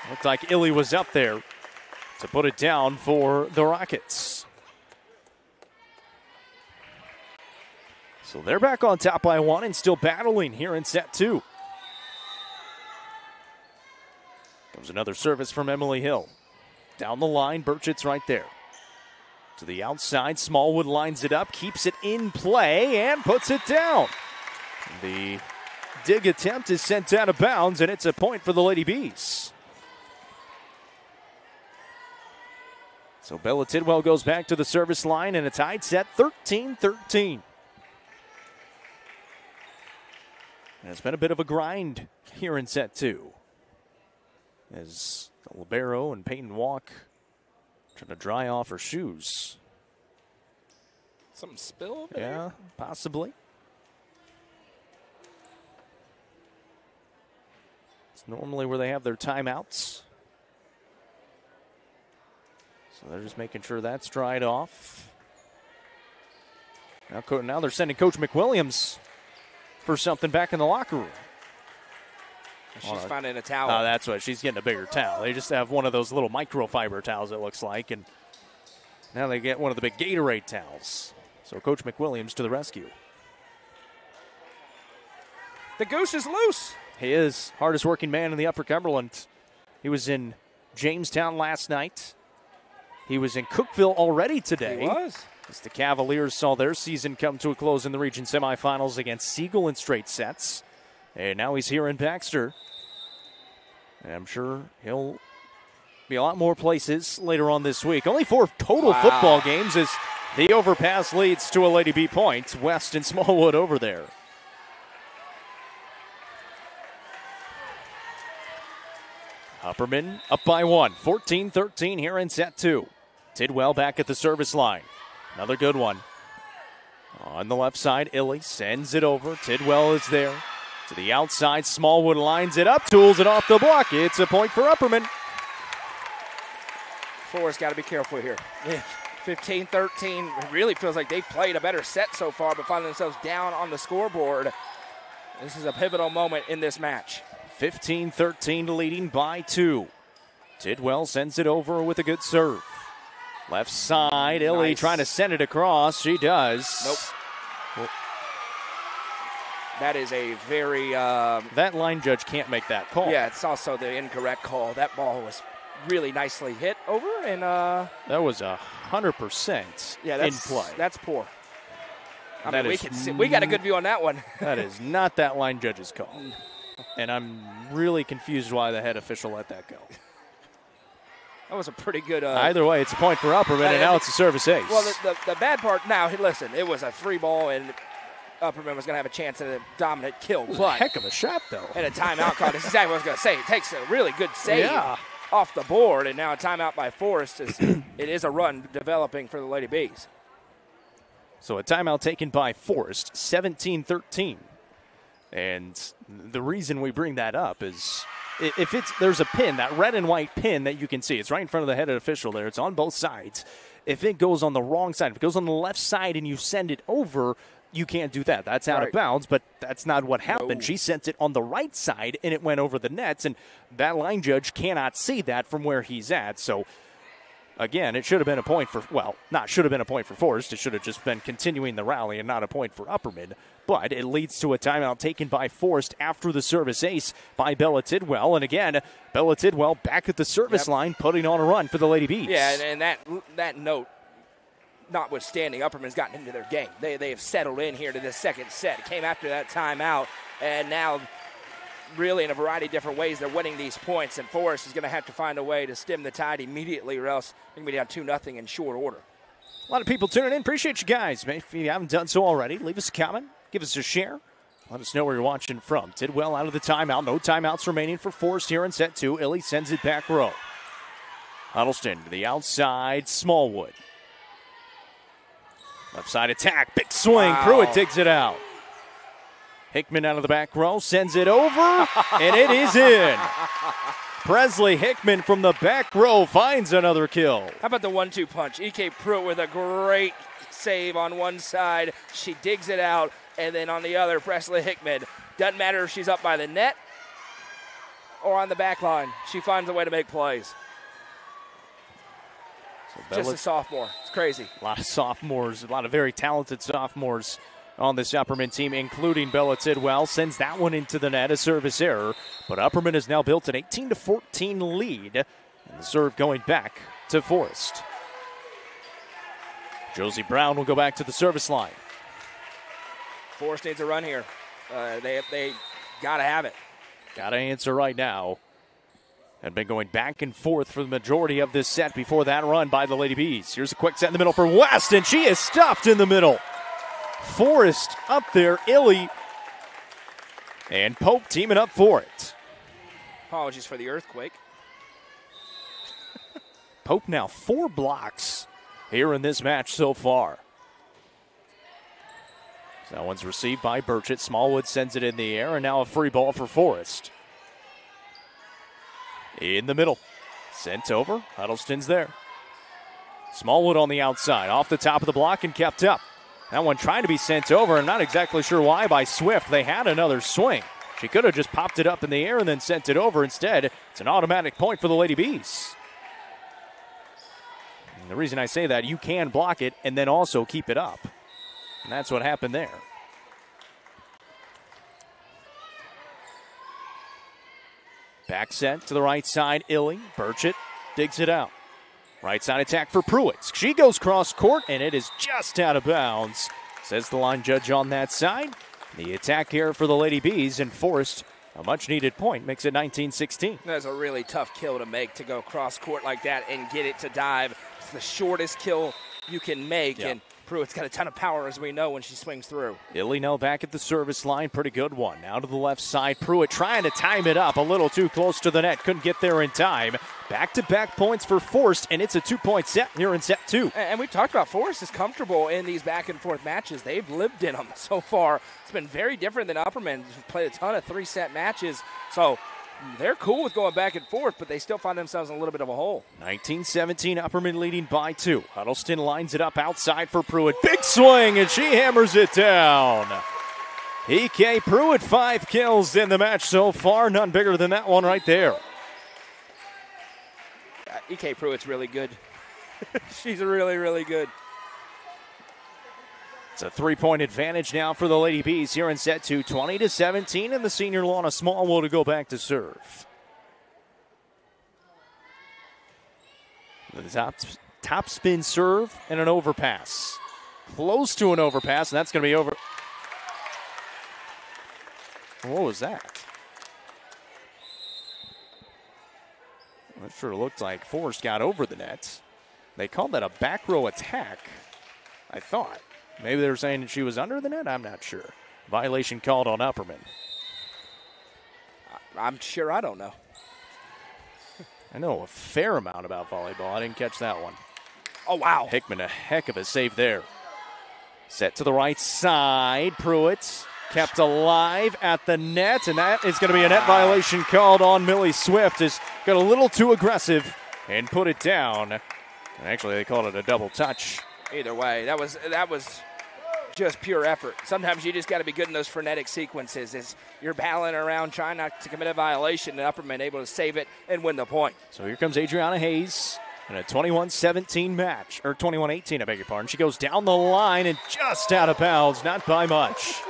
Looked like Illy was up there to put it down for the Rockets. So they're back on top by 1 and still battling here in set 2. Comes another service from Emily Hill. Down the line, Burchett's right there. To the outside, Smallwood lines it up, keeps it in play, and puts it down. The dig attempt is sent out of bounds, and it's a point for the Lady Bees. So Bella Tidwell goes back to the service line, and a tied set 13-13. And it's been a bit of a grind here in set 2. As Libero and Peyton Walk trying to dry off her shoes. Something spill over there? Yeah, possibly. It's normally where they have their timeouts. So they're just making sure that's dried off. Now they're sending Coach McWilliams for something back in the locker room. She's finding a towel. That's what. She's getting a bigger towel. They just have one of those little microfiber towels, it looks like. And Now they get one of the big Gatorade towels. So Coach McWilliams to the rescue. The goose is loose. He is hardest working man in the Upper Cumberland. He was in Jamestown last night. He was in Cookeville already today. He was. As the Cavaliers saw their season come to a close in the region semifinals against Siegel in straight sets. And now he's here in Baxter. And I'm sure he'll be a lot more places later on this week. Only 4 total football games as the overpass leads to a Lady B point. West and Smallwood over there. Upperman up by 1. 14-13 here in set 2. Tidwell back at the service line. Another good one. On the left side, Illy sends it over. Tidwell is there. To the outside, Smallwood lines it up, tools it off the block. It's a point for Upperman. Forrest got to be careful here. 15-13. It really feels like they've played a better set so far, but find themselves down on the scoreboard. This is a pivotal moment in this match. 15-13 leading by 2. Tidwell sends it over with a good serve. Left side, Illy trying to send it across. She does. Nope. Well, that is a very... that line judge can't make that call. Yeah, it's also the incorrect call. That ball was really nicely hit over, and... that was 100% in play. That's poor. I mean, we got a good view on that one. That is not that line judge's call. And I'm really confused why the head official let that go. That was a pretty good... Either way, it's a point for Upperman, and now it's a service ace. Well, the bad part... Now, listen, it was a free ball, and Upperman was going to have a chance at a dominant kill. But heck of a shot, though. And a timeout call. This is exactly what I was going to say. It takes a really good save off the board, and now a timeout by Forrest. It is a run developing for the Lady Bees. So a timeout taken by Forrest, 17-13. And the reason we bring that up is if there's a pin, that red and white pin that you can see, it's right in front of the head official there. It's on both sides. If it goes on the wrong side, if it goes on the left side and you send it over, you can't do that. That's out of bounds, but that's not what happened. No. She sent it on the right side, and it went over the nets, and that line judge cannot see that from where he's at. So, again, it should have been a point for, well, not should have been a point for Forrest. It should have just been continuing the rally and not a point for Upperman. But it leads to a timeout taken by Forrest after the service ace by Bella Tidwell. And again, Bella Tidwell back at the service line, putting on a run for the Lady Bees. Yeah, and that note, notwithstanding, Upperman's gotten into their game. They have settled in here to this second set. It came after that timeout, and now really in a variety of different ways they're winning these points, and Forrest is going to have to find a way to stem the tide immediately, or else they're going to be down 2-0 in short order. A lot of people tuning in. Appreciate you guys. If you haven't done so already, leave us a comment, give us a share. Let us know where you're watching from. Tidwell out of the timeout. No timeouts remaining for Forrest here in set 2. Illy sends it back row. Huddleston to the outside. Smallwood. Left side attack. Big swing. Wow. Pruitt digs it out. Hickman out of the back row. Sends it over. And it is in. Presley Hickman from the back row finds another kill. How about the 1-2 punch? E.K. Pruitt with a great save on one side. She digs it out. And then on the other, Presley Hickman. Doesn't matter if she's up by the net or on the back line. She finds a way to make plays. So just a sophomore. It's crazy. A lot of sophomores, a lot of very talented sophomores on this Upperman team, including Bella Tidwell. Sends that one into the net, a service error. But Upperman has now built an 18-14 lead. And the serve going back to Forrest. Josie Brown will go back to the service line. Forrest needs a run here. They got to have it. Got to answer right now. Had been going back and forth for the majority of this set before that run by the Lady Bees. Here's a quick set in the middle for West, and she is stuffed in the middle. Forrest up there, Illy and Pope teaming up for it. Apologies for the earthquake. Pope now 4 blocks here in this match so far. So that one's received by Burchett. Smallwood sends it in the air, and now a free ball for Forrest. In the middle. Sent over. Huddleston's there. Smallwood on the outside. Off the top of the block and kept up. That one trying to be sent over. I'm not exactly sure why by Swift. They had another swing. She could have just popped it up in the air and then sent it over. Instead, it's an automatic point for the Lady Bees. And the reason I say that, you can block it and then also keep it up. And that's what happened there. Back set to the right side, Illy. Burchett digs it out. Right side attack for Pruitt. She goes cross court, and it is just out of bounds, says the line judge on that side. The attack here for the Lady Bees, and Forrest, a much-needed point, makes it 19-16. That's a really tough kill to make, to go cross court like that and get it to dive. It's the shortest kill you can make, and Pruitt's got a ton of power, as we know, when she swings through. Illy now back at the service line. Pretty good one. Now to the left side. Pruitt trying to time it up a little too close to the net. Couldn't get there in time. Back-to-back points for Forrest, and it's a 2-point set here in set 2. And we've talked about Forrest is comfortable in these back-and-forth matches. They've lived in them so far. It's been very different than Upperman. They've played a ton of 3-set matches. So they're cool with going back and forth, but they still find themselves in a little bit of a hole. 19-17, Upperman leading by 2. Huddleston lines it up outside for Pruitt. Big swing, and she hammers it down. E.K. Pruitt, 5 kills in the match so far. None bigger than that one right there. E.K. Pruitt's really good. She's really, really good. It's a 3-point advantage now for the Lady Bees here in set 2, 20-17, and the senior Lana Smallwood to go back to serve. The top spin serve and an overpass. Close to an overpass, and that's going to be over. What was that? That sure looked like Forrest got over the net. They called that a back row attack, I thought. Maybe they were saying that she was under the net? I'm not sure. Violation called on Upperman. I'm sure I don't know. I know a fair amount about volleyball. I didn't catch that one. Oh, wow. Hickman, a heck of a save there. Set to the right side. Pruitt kept alive at the net, and that is going to be a net violation called on Millie Swift. Has got a little too aggressive and put it down. And actually, they called it a double touch. Either way, that was just pure effort. Sometimes you just got to be good in those frenetic sequences as you're battling around trying not to commit a violation, and Upperman able to save it and win the point. So here comes Adriana Hayes in a 21-17 match, or 21-18, I beg your pardon. She goes down the line and just out of bounds, not by much.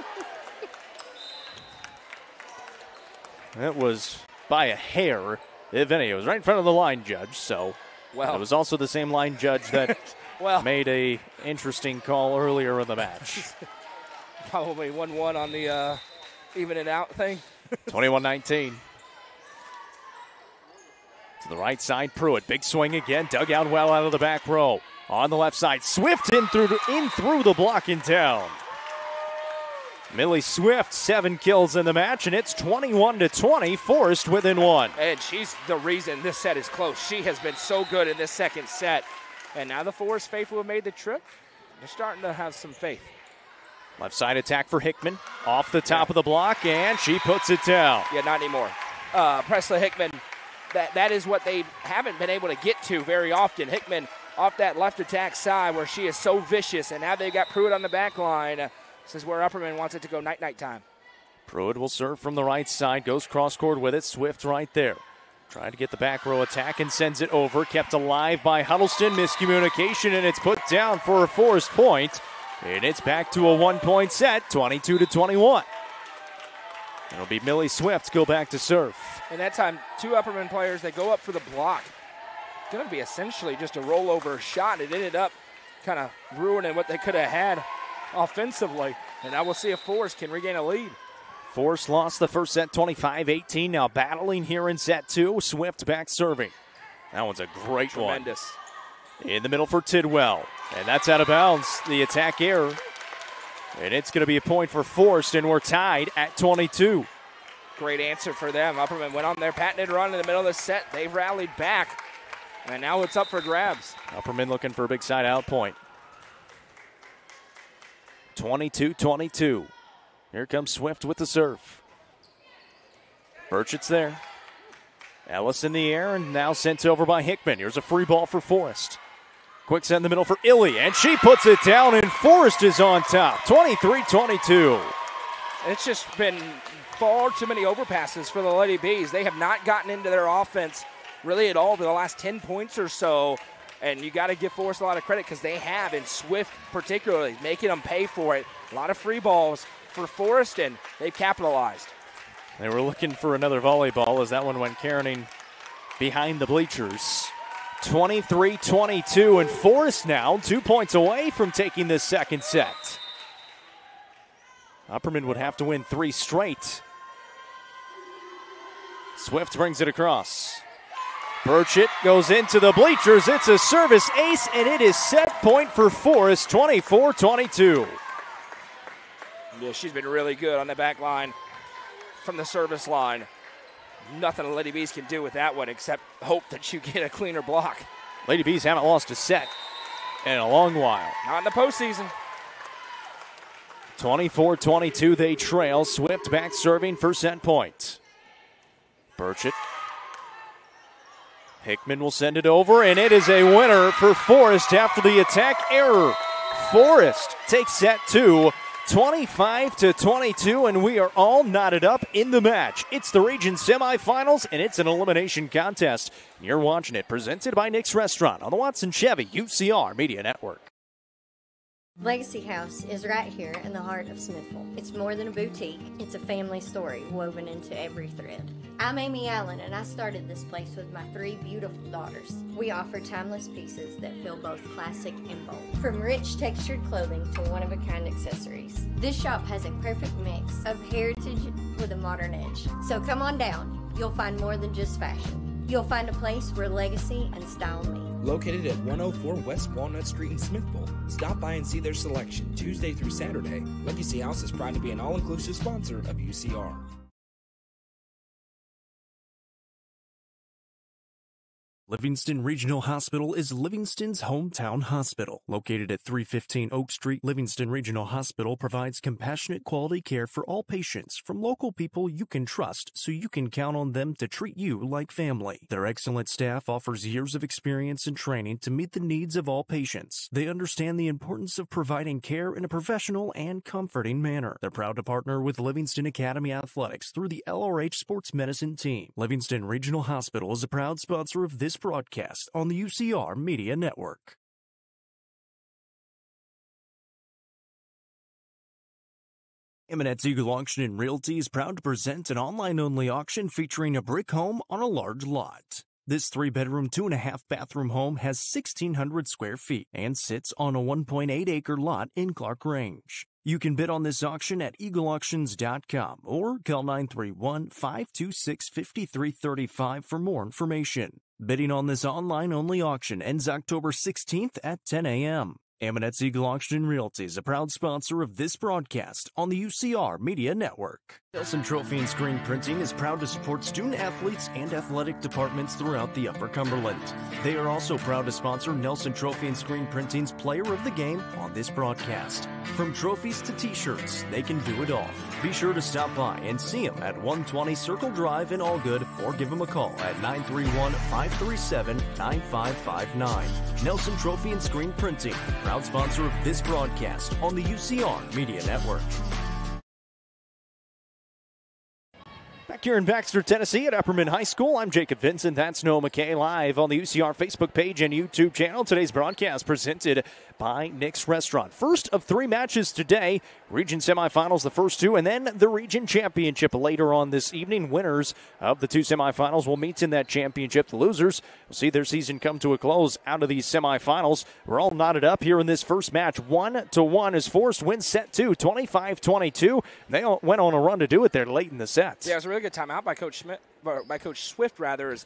That was by a hair, if any. It was right in front of the line judge, so it was also the same line judge that made a interesting call earlier in the match. Probably 1-1 on the even it out thing. 21-19. To the right side, Pruitt. Big swing again. Dug out well out of the back row. On the left side, Swift in through the block and down. Millie Swift, 7 kills in the match, and it's 21-20. Forrest within 1. And she's the reason this set is close. She has been so good in this second set. And now the Forrest faithful have made the trip. They're starting to have some faith. Left side attack for Hickman. Off the top of the block, and she puts it down. Yeah, not anymore. Presley Hickman, that is what they haven't been able to get to very often. Hickman off that left attack side where she is so vicious, and now they've got Pruitt on the back line. This is where Upperman wants it to go night time. Pruitt will serve from the right side, goes cross court with it. Swift right there. Trying to get the back row attack and sends it over. Kept alive by Huddleston. Miscommunication, and it's put down for a Forrest point. And it's back to a 1-point set, 22-21. It'll be Millie Swift go back to serve. And that time, 2 Upperman players, they go up for the block. It's going to be essentially just a rollover shot. It ended up kind of ruining what they could have had offensively. And now we'll see if Forrest can regain a lead. Forrest lost the first set 25-18. Now battling here in set 2. Swift back serving. That one's a great Tremendous. one. In the middle for Tidwell. And that's out of bounds. The attack error. And it's going to be a point for Forrest, and we're tied at 22. Great answer for them. Upperman went on their patented run in the middle of the set. They've rallied back. And now it's up for grabs. Upperman looking for a big side out point. 22-22. Here comes Swift with the serve. Burchett's there. Ellis in the air, and now sent over by Hickman. Here's a free ball for Forrest. Quick set in the middle for Illy, and she puts it down, and Forrest is on top. 23-22. It's just been far too many overpasses for the Lady Bees. They have not gotten into their offense really at all for the last 10 points or so. And you got to give Forrest a lot of credit because they have, and Swift particularly, making them pay for it. A lot of free balls for Forrest, and they've capitalized. They were looking for another volleyball as that one went carrying behind the bleachers. 23-22, and Forrest now 2 points away from taking this second set. Upperman would have to win 3 straight. Swift brings it across. Burchett goes into the bleachers. It's a service ace, and it is set point for Forrest, 24-22. Yeah, she's been really good on the back line from the service line. Nothing the Lady Bees can do with that one except hope that you get a cleaner block. Lady Bees haven't lost a set in a long while. Not in the postseason. 24-22, they trail. Swift back serving for set point. Burchett. Hickman will send it over, and it is a winner for Forrest after the attack error. Forrest takes set 2, 25-22, and we are all knotted up in the match. It's the region semifinals, and it's an elimination contest. You're watching it, presented by Nick's Restaurant on the Watson Chevy UCR Media Network. Legacy House is right here in the heart of Smithville. It's more than a boutique, it's a family story woven into every thread. I'm Amy Allen, and I started this place with my 3 beautiful daughters. We offer timeless pieces that feel both classic and bold. From rich textured clothing to one-of-a-kind accessories. This shop has a perfect mix of heritage with a modern edge. So come on down. You'll find more than just fashion. You'll find a place where legacy and style meet. Located at 104 West Walnut Street in Smithville. Stop by and see their selection Tuesday through Saturday. Legacy House is proud to be an all-inclusive sponsor of UCR. Livingston Regional Hospital is Livingston's hometown hospital. Located at 315 Oak Street, Livingston Regional Hospital provides compassionate quality care for all patients from local people you can trust, so you can count on them to treat you like family. Their excellent staff offers years of experience and training to meet the needs of all patients. They understand the importance of providing care in a professional and comforting manner. They're proud to partner with Livingston Academy Athletics through the LRH Sports Medicine team. Livingston Regional Hospital is a proud sponsor of this broadcast on the UCR Media Network. Eminette's Eagle Auction and Realty is proud to present an online-only auction featuring a brick home on a large lot. This 3-bedroom, 2.5-bathroom home has 1,600 square feet and sits on a 1.8-acre lot in Clark Range. You can bid on this auction at eagleauctions.com or call 931-526-5335 for more information. Bidding on this online-only auction ends October 16th at 10 a.m. Eminette's Eagle Auction and Realty is a proud sponsor of this broadcast on the UCR Media Network. Nelson Trophy and Screen Printing is proud to support student athletes and athletic departments throughout the Upper Cumberland. They are also proud to sponsor Nelson Trophy and Screen Printing's Player of the Game on this broadcast. From trophies to t-shirts, they can do it all. Be sure to stop by and see them at 120 Circle Drive in Allgood or give them a call at 931-537-9559. Nelson Trophy and Screen Printing, proud sponsor of this broadcast on the UCR Media Network. Back here in Baxter, Tennessee at Upperman High School, I'm Jacob Vincent. That's Noah McKay live on the UCR Facebook page and YouTube channel. Today's broadcast presented by Nick's Restaurant. First of 3 matches today, region semifinals, the first 2, and then the region championship later on this evening. Winners of the 2 semifinals will meet in that championship. The losers will see their season come to a close out of these semifinals. We're all knotted up here in this first match, 1-1 as Forrest wins set 2, 25-22. They went on a run to do it there late in the set. Yeah, it was a really good timeout by Coach Swift, as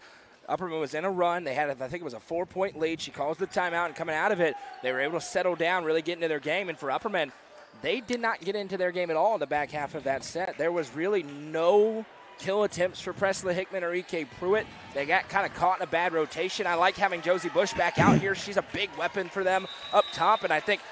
Upperman was in a run. They had, I think it was a 4-point lead. She calls the timeout, and coming out of it, they were able to settle down, really get into their game. And for Upperman, they did not get into their game at all in the back half of that set. There was really no kill attempts for Presley Hickman or E.K. Pruitt. They got kind of caught in a bad rotation. I like having Josie Bush back out here. She's a big weapon for them up top, and I think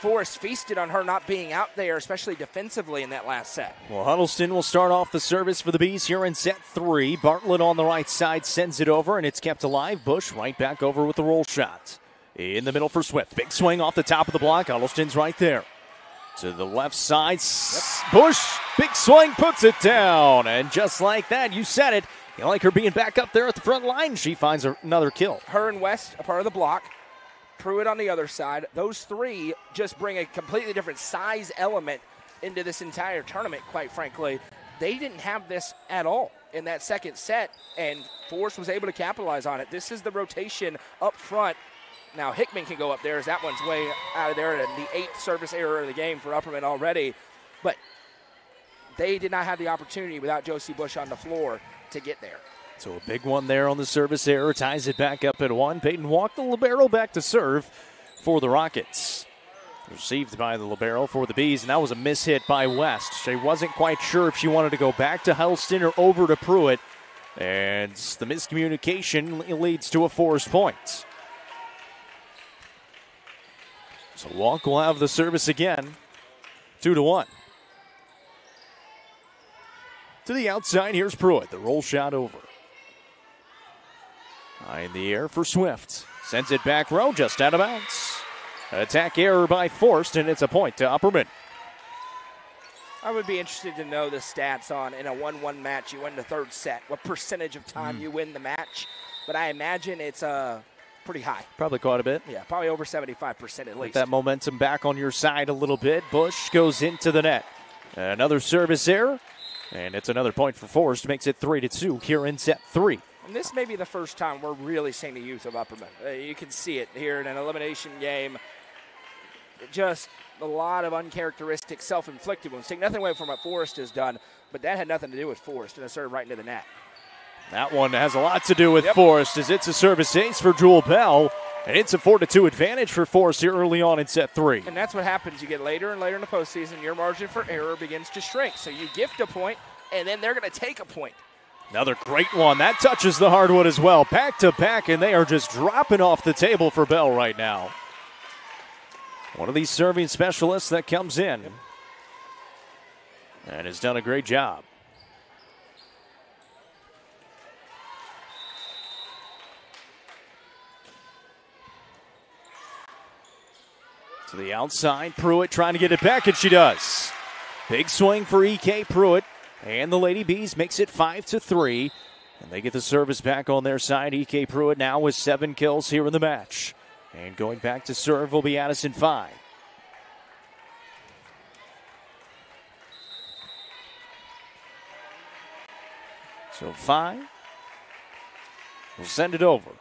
Forrest feasted on her not being out there, especially defensively in that last set. Well, Huddleston will start off the service for the Bees here in set 3. Bartlett on the right side sends it over, and it's kept alive. Bush right back over with the roll shot. In the middle for Swift. Big swing off the top of the block. Huddleston's right there. To the left side. Yep. Bush, big swing, puts it down. And just like that, you said it. You like her being back up there at the front line. She finds another kill. Her and West, a part of the block. Pruitt on the other side. Those three just bring a completely different size element into this entire tournament, quite frankly. They didn't have this at all in that second set, and Forrest was able to capitalize on it. This is the rotation up front. Now Hickman can go up there as that one's way out of there, and the 8th service error of the game for Upperman already. But they did not have the opportunity without Josie Bush on the floor to get there. So a big one there on the service error, ties it back up at 1. Peyton walked the libero back to serve for the Rockets. Received by the libero for the Bees, and that was a mishit by West. She wasn't quite sure if she wanted to go back to Helston or over to Pruitt, and the miscommunication leads to a Forrest point. So Walk will have the service again, 2-1. To the outside, here's Pruitt. The roll shot over. High in the air for Swift. Sends it back row, just out of bounds. Attack error by Forrest, and it's a point to Upperman. I would be interested to know the stats on in a 1-1 match, you win the third set, what percentage of time you win the match. But I imagine it's pretty high. Probably quite a bit. Yeah, probably over 75% at least. With that momentum back on your side a little bit. Bush goes into the net. Another service error, and it's another point for Forrest. Makes it 3-2 here in set 3. And this may be the first time we're really seeing the youth of Upperman. You can see it here in an elimination game. Just a lot of uncharacteristic, self-inflicted ones. Take nothing away from what Forrest has done, but that had nothing to do with Forrest, and it served right into the net. That one has a lot to do with Forrest, as it's a service ace for Jewel Bell, and it's a 4-2 advantage for Forrest here early on in set 3. And that's what happens. You get later and later in the postseason, your margin for error begins to shrink. So you gift a point, and then they're going to take a point. Another great one. That touches the hardwood as well. Back to back, and they are just dropping off the table for Bell right now. One of these serving specialists that comes in and has done a great job. To the outside, Pruitt trying to get it back, and she does. Big swing for E.K. Pruitt, and the Lady Bees makes it 5-3, and they get the service back on their side. E.K. Pruitt now with 7 kills here in the match. And going back to serve will be Addison Fye. So Fye will send it over.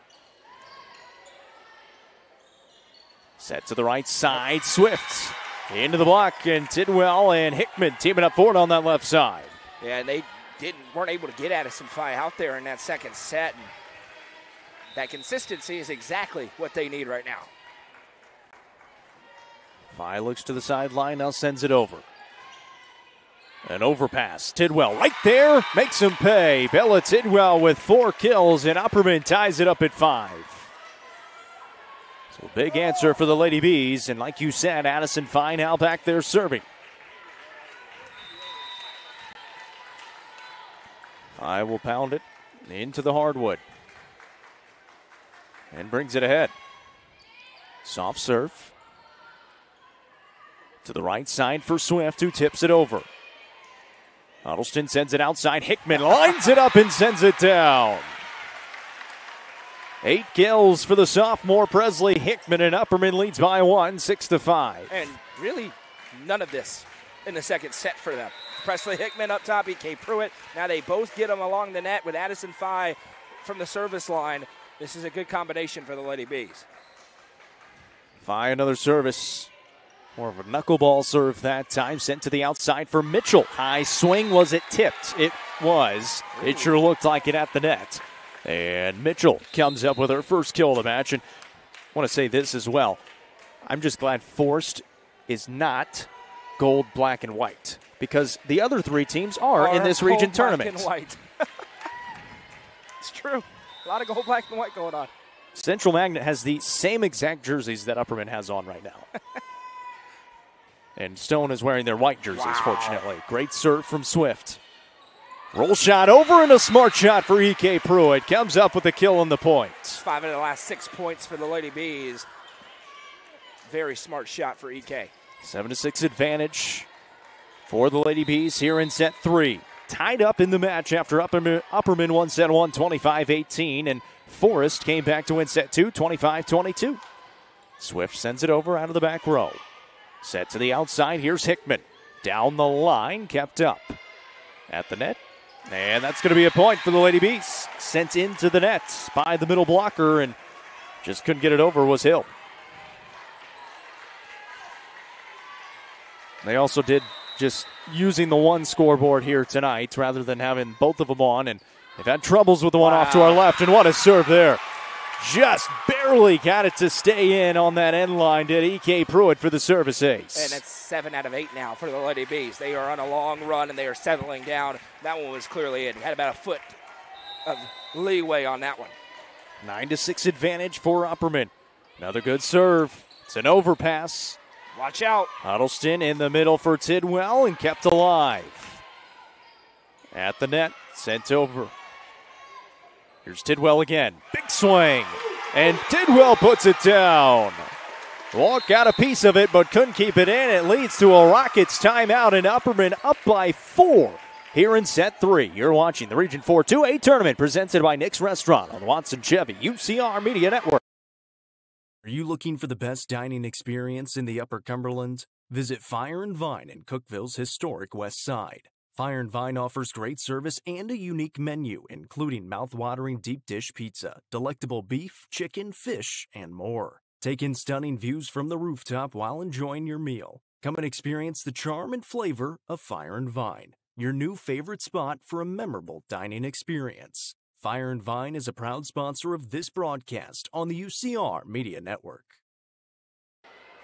Set to the right side, Swift into the block, and Tidwell and Hickman teaming up for it on that left side. Yeah, and they weren't able to get Addison Fye out there in that second set. And that consistency is exactly what they need right now. Fye looks to the sideline, now sends it over. An overpass. Tidwell right there, makes him pay. Bella Tidwell with 4 kills, and Upperman ties it up at 5. So big answer for the Lady Bees, and like you said, Addison Fye now back there serving. Fye will pound it into the hardwood. And brings it ahead. Soft serve. To the right side for Swift, who tips it over. Huddleston sends it outside. Hickman lines it up and sends it down. 8 kills for the sophomore Presley Hickman, and Upperman leads by 1, 6-5. And really none of this in the second set for them. Presley Hickman up top, E.K. Pruitt. Now they both get them along the net with Addison Fye from the service line. This is a good combination for the Lady Bees. Fye another service. More of a knuckleball serve that time. Sent to the outside for Mitchell. High swing. Was it tipped? It was. Ooh. It sure looked like it at the net. And Mitchell comes up with her first kill of the match. And I want to say this as well. I'm just glad Forrest is not gold, black, and white, because the other 3 teams are in this region tournament. Gold, black, and white. It's true. A lot of gold, black, and white going on. Central Magnet has the same exact jerseys that Upperman has on right now. And Stone is wearing their white jerseys, fortunately. Great serve from Swift. Roll shot over, and a smart shot for E.K. Pruitt. Comes up with the kill on the point. 5 of the last 6 points for the Lady Bees. Very smart shot for E.K. 7-6 advantage for the Lady Bees here in set 3. Tied up in the match after Upperman won set 1, 25-18, and Forrest came back to win set 2, 25-22. Swift sends it over out of the back row. Set to the outside. Here's Hickman. Down the line, kept up. At the net. And that's going to be a point for the Lady Bees. Sent into the net by the middle blocker, and just couldn't get it over was Hill. They also did just using the one scoreboard here tonight rather than having both of them on, and they've had troubles with the one off to our left, and what a serve there. Just barely got it to stay in on that end line, did E.K. Pruitt for the service ace. And it's 7 out of 8 now for the Lady Bees. They are on a long run, and they are settling down. That one was clearly in. Had about a foot of leeway on that one. 9-6 advantage for Upperman. Another good serve. It's an overpass. Watch out. Huddleston in the middle for Tidwell and kept alive. At the net, sent over. Here's Tidwell again. Big swing. And Tidwell puts it down. Walk got a piece of it, but couldn't keep it in. It leads to a Rockets timeout, and Upperman up by 4 here in set 3. You're watching the Region 4 2A tournament presented by Nick's Restaurant on Watson Chevy UCR Media Network. Are you looking for the best dining experience in the Upper Cumberland? Visit Fire and Vine in Cookeville's historic West Side. Fire and Vine offers great service and a unique menu, including mouth-watering deep dish pizza, delectable beef, chicken, fish, and more. Take in stunning views from the rooftop while enjoying your meal. Come and experience the charm and flavor of Fire and Vine, your new favorite spot for a memorable dining experience. Fire and Vine is a proud sponsor of this broadcast on the UCR Media Network.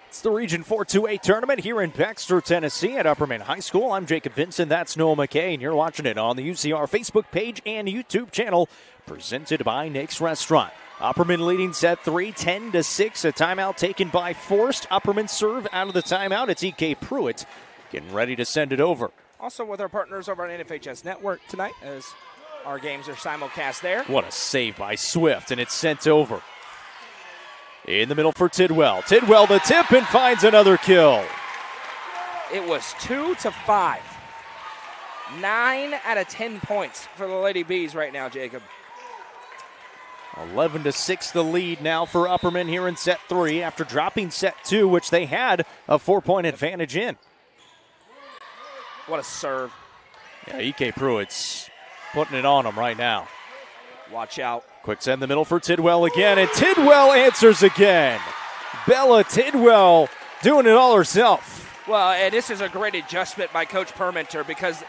It's the Region 4 2A tournament here in Baxter, Tennessee at Upperman High School. I'm Jacob Vincent. That's Noah McKay, and you're watching it on the UCR Facebook page and YouTube channel presented by Nick's Restaurant. Upperman leading set 3, 10-6. A timeout taken by Forrest. Upperman serve out of the timeout. It's E.K. Pruitt getting ready to send it over. Also with our partners over on NFHS Network tonight as our games are simulcast there. What a save by Swift, and it's sent over. In the middle for Tidwell. Tidwell the tip and finds another kill. It was 2-5. 9 out of 10 points for the Lady Bees right now, Jacob. 11-6 the lead now for Upperman here in set 3 after dropping set 2, which they had a 4-point advantage in. What a serve. Yeah, E.K. Pruitt's putting it on them right now. Watch out. Quick send in the middle for Tidwell again, and Tidwell answers again. Bella Tidwell doing it all herself. Well, and this is a great adjustment by Coach Permenter because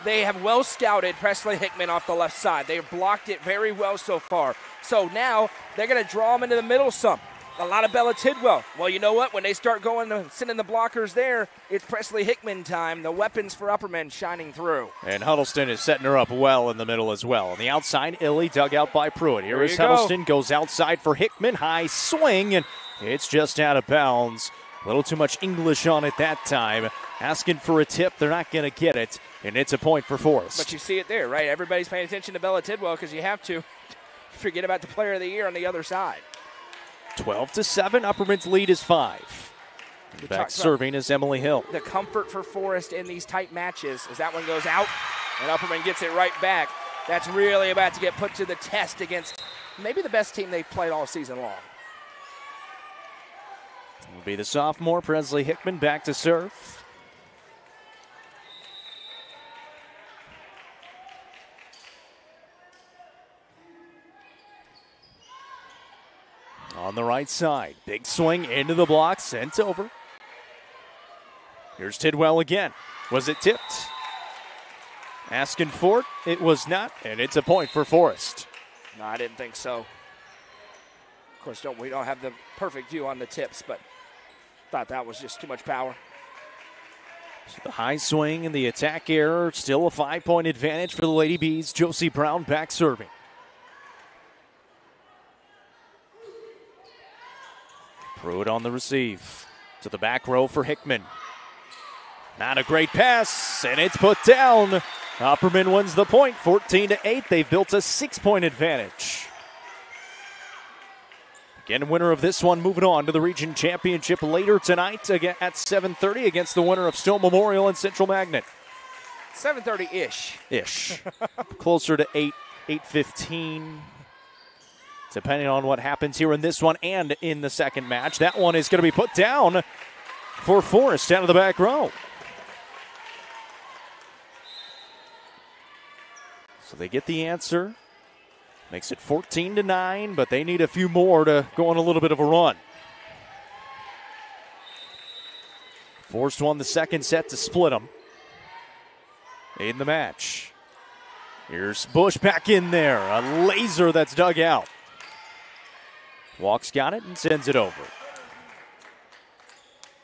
they have well scouted Presley Hickman off the left side. They've blocked it very well so far. So now they're going to draw him into the middle some. A lot of Bella Tidwell. Well, you know what? When they start going and sending the blockers there, it's Presley Hickman time. The weapons for Upperman shining through. And Huddleston is setting her up well in the middle as well. On the outside, Illy dug out by Pruitt. Here is Huddleston, goes outside for Hickman. High swing, and it's just out of bounds. A little too much English on it that time. Asking for a tip, they're not going to get it, and it's a point for Forrest. But you see it there, right? Everybody's paying attention to Bella Tidwell because you have to. Forget about the player of the year on the other side. 12-7, Upperman's lead is 5. Back serving is Emily Hill. The comfort for Forrest in these tight matches as that one goes out, and Upperman gets it right back. That's really about to get put to the test against maybe the best team they've played all season long. Will be the sophomore, Presley Hickman, back to serve. On the right side, big swing into the block, sent over. Here's Tidwell again. Was it tipped? Asking for it. It was not, and it's a point for Forrest. No, I didn't think so. Of course, we don't have the perfect view on the tips, but thought that was just too much power. So the high swing and the attack error, still a 5-point advantage for the Lady Bees. Josie Brown back serving. Pruitt on the receive. To the back row for Hickman. Not a great pass, and it's put down. Upperman wins the point, 14-8. They've built a 6-point advantage. Again, winner of this one moving on to the region championship later tonight at 7:30 against the winner of Stone Memorial and Central Magnet. 7:30-ish. Closer to 8:15. depending on what happens here in this one and in the second match. That one is going to be put down for Forrest out of the back row. So they get the answer. Makes it 14-9, but they need a few more to go on a little bit of a run. Forrest won the second set to split them in the match. Here's Bush back in there. A laser that's dug out. Walks got it and sends it over.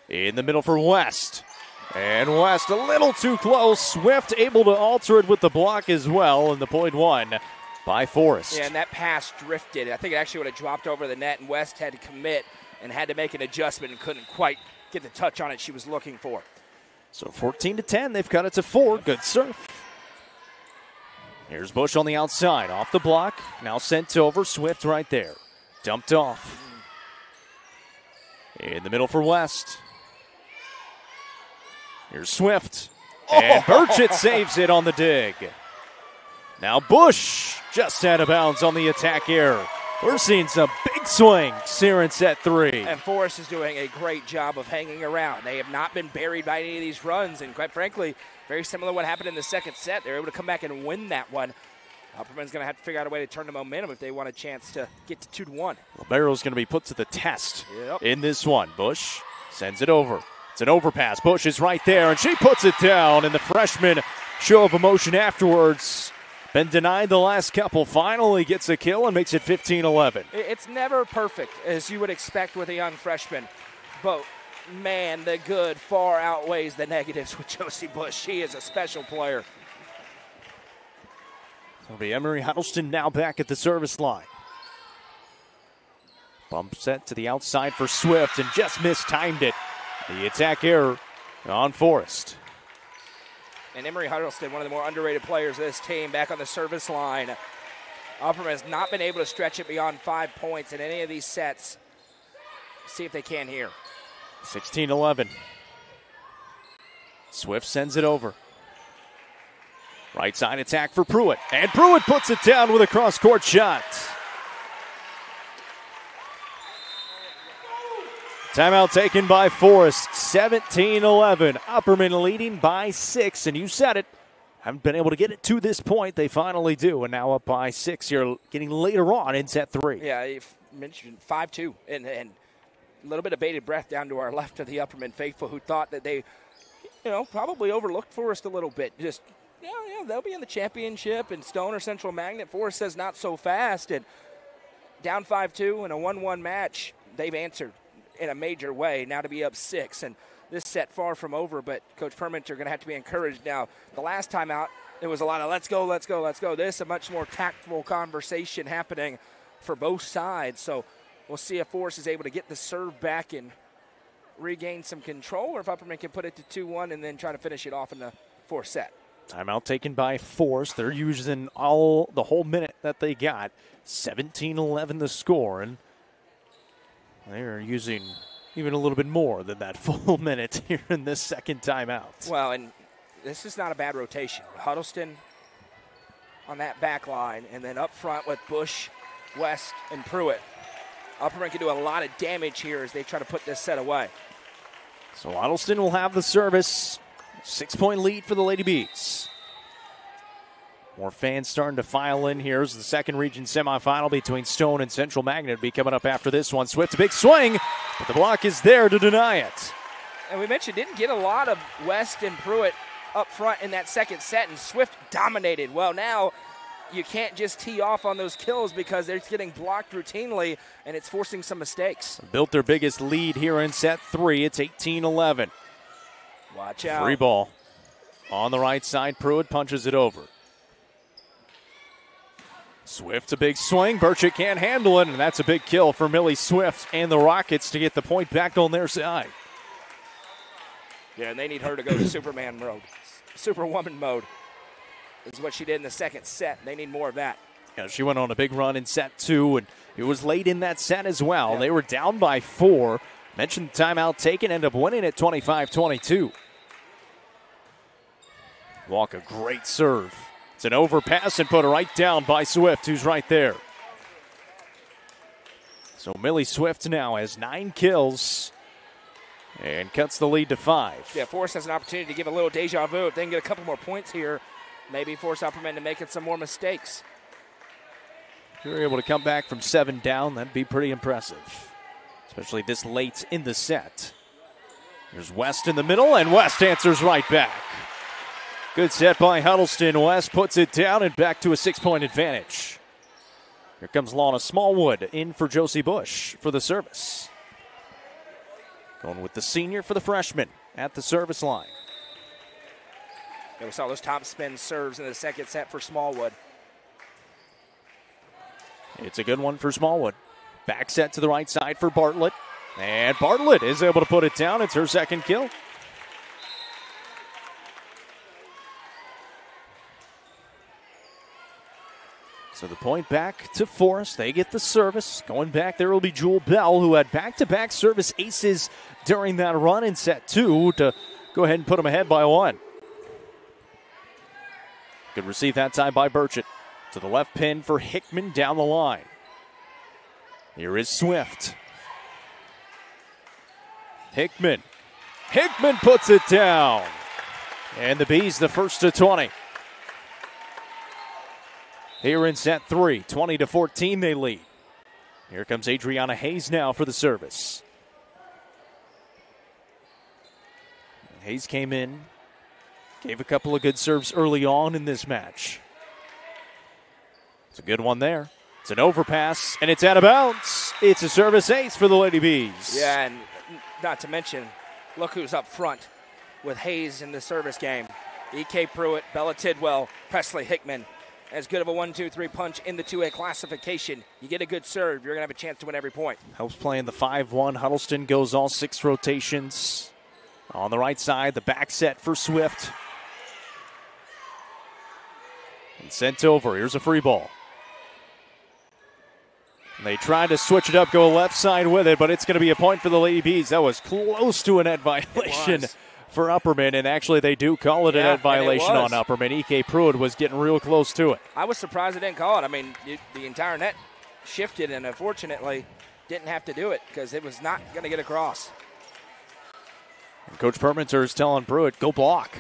In the middle for West. And West a little too close. Swift able to alter it with the block as well. And the point won by Forrest. Yeah, and that pass drifted. I think it actually would have dropped over the net, and West had to commit and had to make an adjustment and couldn't quite get the touch on it she was looking for. So 14-10, they've cut it to 4. Good serve. Here's Bush on the outside, off the block. Now sent over, Swift right there. Dumped off. In the middle for West. Here's Swift. And Burchett saves it on the dig. Now Bush just out of bounds on the attack error. We're seeing some big swings here in set 3. And Forrest is doing a great job of hanging around. They have not been buried by any of these runs, and quite frankly, very similar to what happened in the second set. They're able to come back and win that one. Upperman's going to have to figure out a way to turn the momentum if they want a chance to get to 2-1. Libero's going to be put to the test in this one. Bush sends it over. It's an overpass. Bush is right there, and she puts it down, and the freshman show of emotion afterwards. Been denied the last couple. Finally gets a kill and makes it 15-11. It's never perfect, as you would expect with a young freshman. But, man, the good far outweighs the negatives with Josie Bush. She is a special player. It'll be Emery Huddleston now back at the service line. Bump set to the outside for Swift and just mistimed it. The attack error on Forrest. And Emery Huddleston, one of the more underrated players of this team, back on the service line. Upperman has not been able to stretch it beyond 5 points in any of these sets. See if they can here. 16-11. Swift sends it over. Right side attack for Pruitt. And Pruitt puts it down with a cross-court shot. Timeout taken by Forrest. 17-11. Upperman leading by 6. And you said it. Haven't been able to get it to this point. They finally do. And now up by 6 here, getting later on in set 3. Yeah, you've mentioned 5-2. And a little bit of bated breath down to our left of the Upperman faithful who thought that they, probably overlooked Forrest a little bit. Just, they'll be in the championship. And Stone or Central Magnet. Forrest says not so fast. And down 5-2 in a 1-1 match, they've answered in a major way, now to be up 6. And this set far from over, but Coach Permenter are going to have to be encouraged now. The last time out, there was a lot of let's go, let's go, let's go. This is a much more tactful conversation happening for both sides. So we'll see if Forrest is able to get the serve back and regain some control, or if Upperman can put it to 2-1 and then try to finish it off in the fourth set. Timeout taken by Forrest. They're using the whole minute that they got. 17-11 the score, and they're using even a little bit more than that full minute here in this second timeout. Well, and this is not a bad rotation. Huddleston on that back line, and then up front with Bush, West, and Pruitt. Upperman can do a lot of damage here as they try to put this set away. So Huddleston will have the service. 6-point lead for the Lady Bees. More fans starting to file in here as the second region semifinal between Stone and Central Magnet will be coming up after this one. Swift, a big swing, but the block is there to deny it. And we mentioned didn't get a lot of West and Pruitt up front in that second set, and Swift dominated. Well, now you can't just tee off on those kills because they're getting blocked routinely, and it's forcing some mistakes. Built their biggest lead here in set 3. It's 18-11. Watch out. Free ball on the right side. Pruitt punches it over. Swift, a big swing. Burchett can't handle it, and that's a big kill for Millie Swift and the Rockets to get the point back on their side. Yeah, and they need her to go to Superman mode. Superwoman mode is what she did in the second set. They need more of that. Yeah, she went on a big run in set 2, and it was late in that set as well. Yeah. They were down by 4. Mentioned the timeout taken, end up winning at 25-22. Walk, a great serve. It's an overpass and put it right down by Swift, who's right there. So Millie Swift now has 9 kills and cuts the lead to 5. Yeah, Forrest has an opportunity to give a little deja vu. If they can get a couple more points here, maybe force Upperman to make it some more mistakes. If you're able to come back from 7 down, that'd be pretty impressive, especially this late in the set. There's West in the middle, and West answers right back. Good set by Huddleston. West puts it down and back to a 6-point advantage. Here comes Lana Smallwood in for Josie Bush for the service. Going with the senior for the freshman at the service line. Yeah, we saw those top spin serves in the second set for Smallwood. It's a good one for Smallwood. Back set to the right side for Bartlett. And Bartlett is able to put it down. It's her second kill. So the point back to Forrest. They get the service. Going back, there will be Jewel Bell, who had back-to-back service aces during that run in set 2 to go ahead and put them ahead by 1. Good receive that time by Burchett. To the left pin for Hickman down the line. Here is Swift. Hickman. Hickman puts it down. And the Bees the first to 20. Here in set 3, 20-14 they lead. Here comes Adriana Hayes now for the service. Hayes came in, gave a couple of good serves early on in this match. It's a good one there. It's an overpass, and it's out of bounds. It's a service ace for the Lady Bees. Yeah, and not to mention, look who's up front with Hayes in the service game. E.K. Pruitt, Bella Tidwell, Presley Hickman. As good of a 1-2-3 punch in the 2A classification. You get a good serve, you're going to have a chance to win every point. Helps playing the 5-1. Huddleston goes all 6 rotations. On the right side, the back set for Swift. And sent over. Here's a free ball. And they tried to switch it up, go left side with it, but it's going to be a point for the Lady Bees. That was close to a net violation for Upperman, and actually they do call it a net violation on Upperman. E.K. Pruitt was getting real close to it. I was surprised they didn't call it. I mean, the entire net shifted, and unfortunately didn't have to do it because it was not going to get across. And Coach Permenter is telling Pruitt, go block.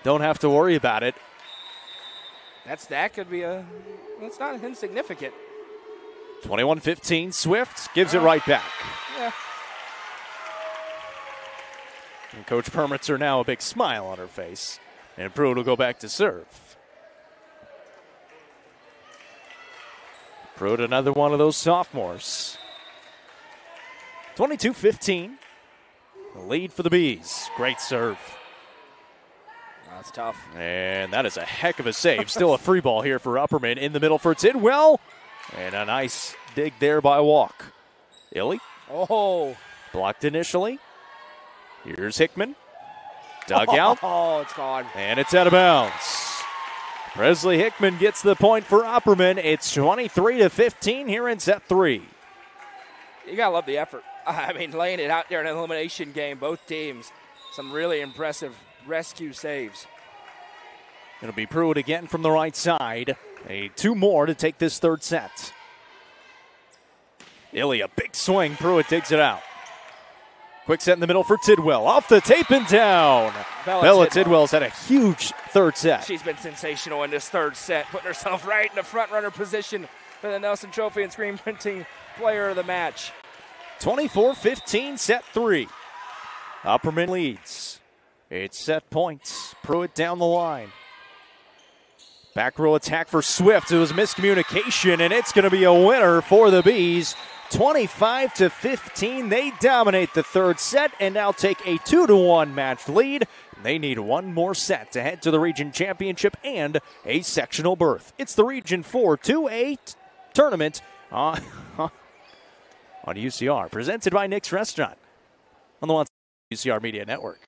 Don't have to worry about it. That could be that's not insignificant. 21-15, Swift gives it right back. Yeah. And Coach Permiter now a big smile on her face. And Pruitt will go back to serve. Pruitt, another one of those sophomores. 22-15. The lead for the Bees. Great serve. That's tough. And that is a heck of a save. Still a free ball here for Upperman. In the middle for Tidwell. And a nice dig there by Walk. Illy. Oh. Blocked initially. Here's Hickman. Dug out. Oh, it's gone. And it's out of bounds. Presley Hickman gets the point for Upperman. It's 23-15 here in set 3. You got to love the effort. I mean, laying it out there in an elimination game, both teams, some really impressive rescue saves. It'll be Pruitt again from the right side. They need 2 more to take this third set. Illy, a big swing. Pruitt digs it out. Quick set in the middle for Tidwell. Off the tape and down. Bella Tidwell's had a huge third set. She's been sensational in this third set, putting herself right in the front runner position for the Nelson Trophy and Screen Printing Player of the Match. 24-15, set 3. Upperman leads. It's set points. Pruitt down the line. Back row attack for Swift. It was miscommunication, and it's going to be a winner for the Bees. 25-15. They dominate the third set and now take a 2-1 match lead. They need 1 more set to head to the region championship and a sectional berth. It's the Region 4 2A tournament on UCR, presented by Nick's Restaurant on the UCR Media Network.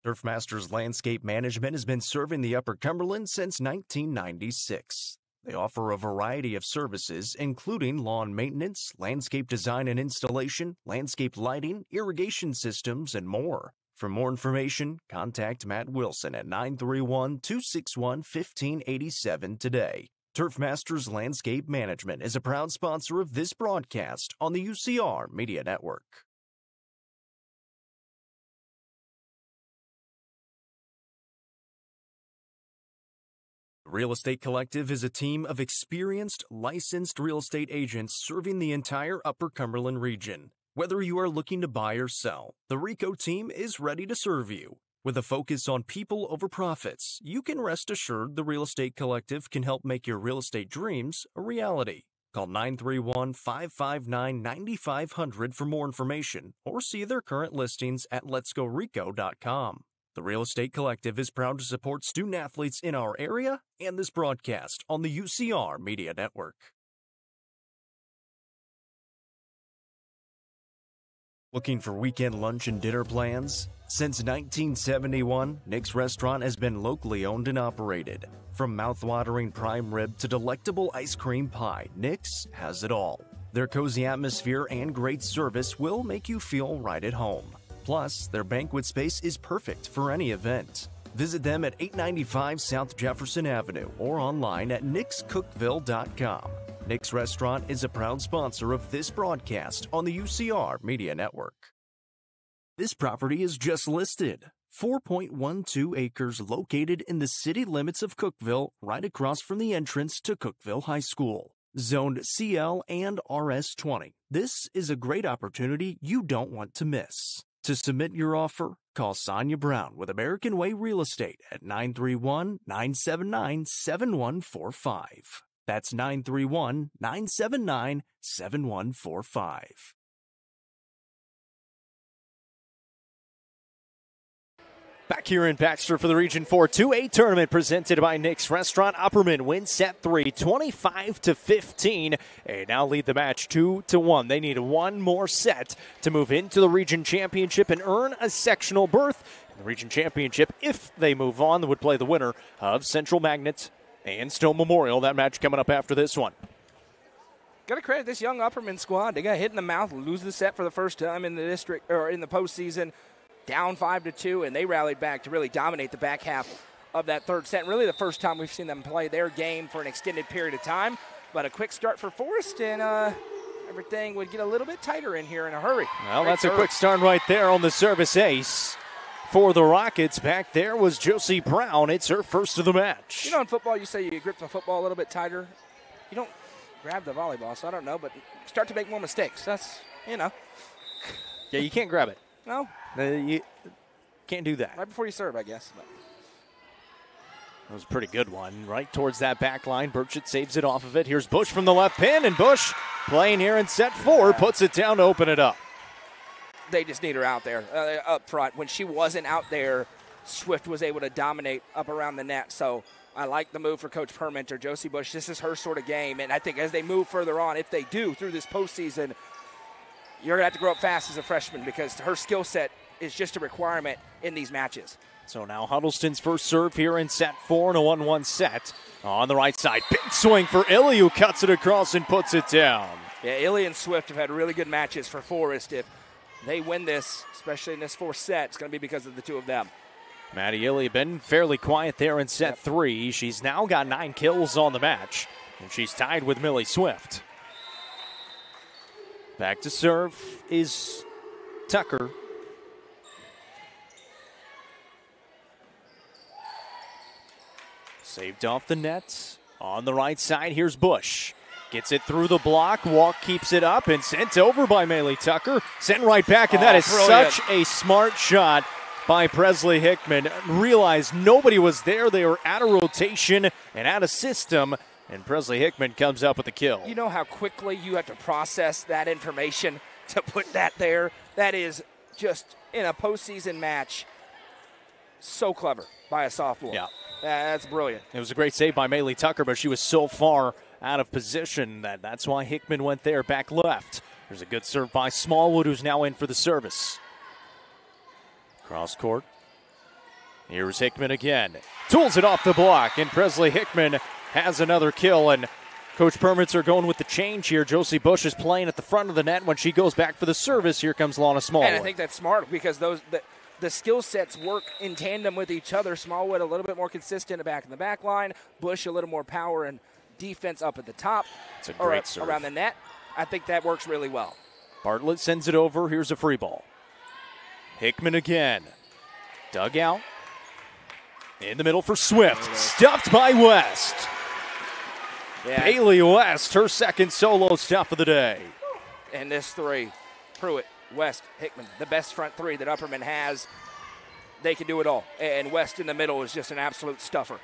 Surfmasters Landscape Management has been serving the Upper Cumberland since 1996. They offer a variety of services, including lawn maintenance, landscape design and installation, landscape lighting, irrigation systems, and more. For more information, contact Matt Wilson at 931-261-1587 today. Turf Masters Landscape Management is a proud sponsor of this broadcast on the UCR Media Network. Real Estate Collective is a team of experienced, licensed real estate agents serving the entire Upper Cumberland region. Whether you are looking to buy or sell, the RICO team is ready to serve you. With a focus on people over profits, you can rest assured the Real Estate Collective can help make your real estate dreams a reality. Call 931-559-9500 for more information or see their current listings at letsgorico.com. The Real Estate Collective is proud to support student athletes in our area and this broadcast on the UCR Media Network. Looking for weekend lunch and dinner plans? Since 1971, Nick's Restaurant has been locally owned and operated. From mouth-watering prime rib to delectable ice cream pie, Nick's has it all. Their cozy atmosphere and great service will make you feel right at home. Plus, their banquet space is perfect for any event. Visit them at 895 South Jefferson Avenue or online at nickscookville.com. Nick's Restaurant is a proud sponsor of this broadcast on the UCR Media Network. This property is just listed. 4.12 acres located in the city limits of Cookeville, right across from the entrance to Cookeville High School. Zoned CL and RS20. This is a great opportunity you don't want to miss. To submit your offer, call Sonia Brown with American Way Real Estate at 931-979-7145. That's 931-979-7145. Back here in Baxter for the Region 4 2A tournament presented by Nick's Restaurant. Upperman wins set 3, 25-15. They now lead the match 2-1. They need one more set to move into the region championship and earn a sectional berth. In the region championship, if they move on, they would play the winner of Central Magnet and Stone Memorial. That match coming up after this one. Got to credit this young Upperman squad. They got hit in the mouth, lose the set for the first time in the district or in the postseason. Down 5-2, and they rallied back to really dominate the back half of that third set. Really the first time we've seen them play their game for an extended period of time. But a quick start for Forrest, and everything would get a little bit tighter in here in a hurry. Well, that's a quick start right there on the service ace. For the Rockets, back there was Josie Brown. It's her first of the match. You know, in football, you say you grip the football a little bit tighter. You don't grab the volleyball, so I don't know, but start to make more mistakes. That's, you know. Yeah, you can't grab it. No. You can't do that. Right before you serve, I guess. But. That was a pretty good one. Right towards that back line. Burchett saves it off of it. Here's Bush from the left pin, and Bush playing here in set 4, puts it down to open it up. They just need her out there, up front. When she wasn't out there, Swift was able to dominate up around the net. So I like the move for Coach Permenter. Josie Bush, this is her sort of game. And I think as they move further on, if they do through this postseason, you're going to have to grow up fast as a freshman because her skill set is just a requirement in these matches. So now Huddleston's first serve here in set 4 in a 1-1 set. On the right side, big swing for Illy, who cuts it across and puts it down. Yeah, Illy and Swift have had really good matches for Forrest. If they win this, especially in this fourth set, it's going to be because of the two of them. Maddie Illy been fairly quiet there in set 3. She's now got 9 kills on the match, and she's tied with Millie Swift. Back to serve is Tucker. Saved off the net. On the right side, here's Bush. Gets it through the block. Walk keeps it up and sent over by Maylee Tucker. Sent right back, and that is brilliant. such a smart shot by Presley Hickman. Realized nobody was there. They were out of rotation and out of system, and Presley Hickman comes up with the kill. You know how quickly you have to process that information to put that there? That is just, in a postseason match, so clever by a sophomore. Yeah. That's brilliant. It was a great save by Maylee Tucker, but she was so far out of position that's why Hickman went there back left. There's a good serve by Smallwood, who's now in for the service. Cross court. Here's Hickman again. Tools it off the block, and Presley Hickman has another kill. And Coach Permits going with the change here. Josie Bush is playing at the front of the net. When she goes back for the service, here comes Lana Smallwood. And I think that's smart because the skill sets work in tandem with each other. Smallwood a little bit more consistent back in the back line. Bush a little more power and defense up at the top It's a or great serve. around the net, I think that works really well. Bartlett sends it over. Here's a free ball. Hickman again. Dug out. In the middle for Swift. Stuffed by West. Yeah. Bailey West, her second solo stuff of the day. And this three, Pruitt, West, Hickman, the best front three that Upperman has. They can do it all. And West in the middle is just an absolute stuffer.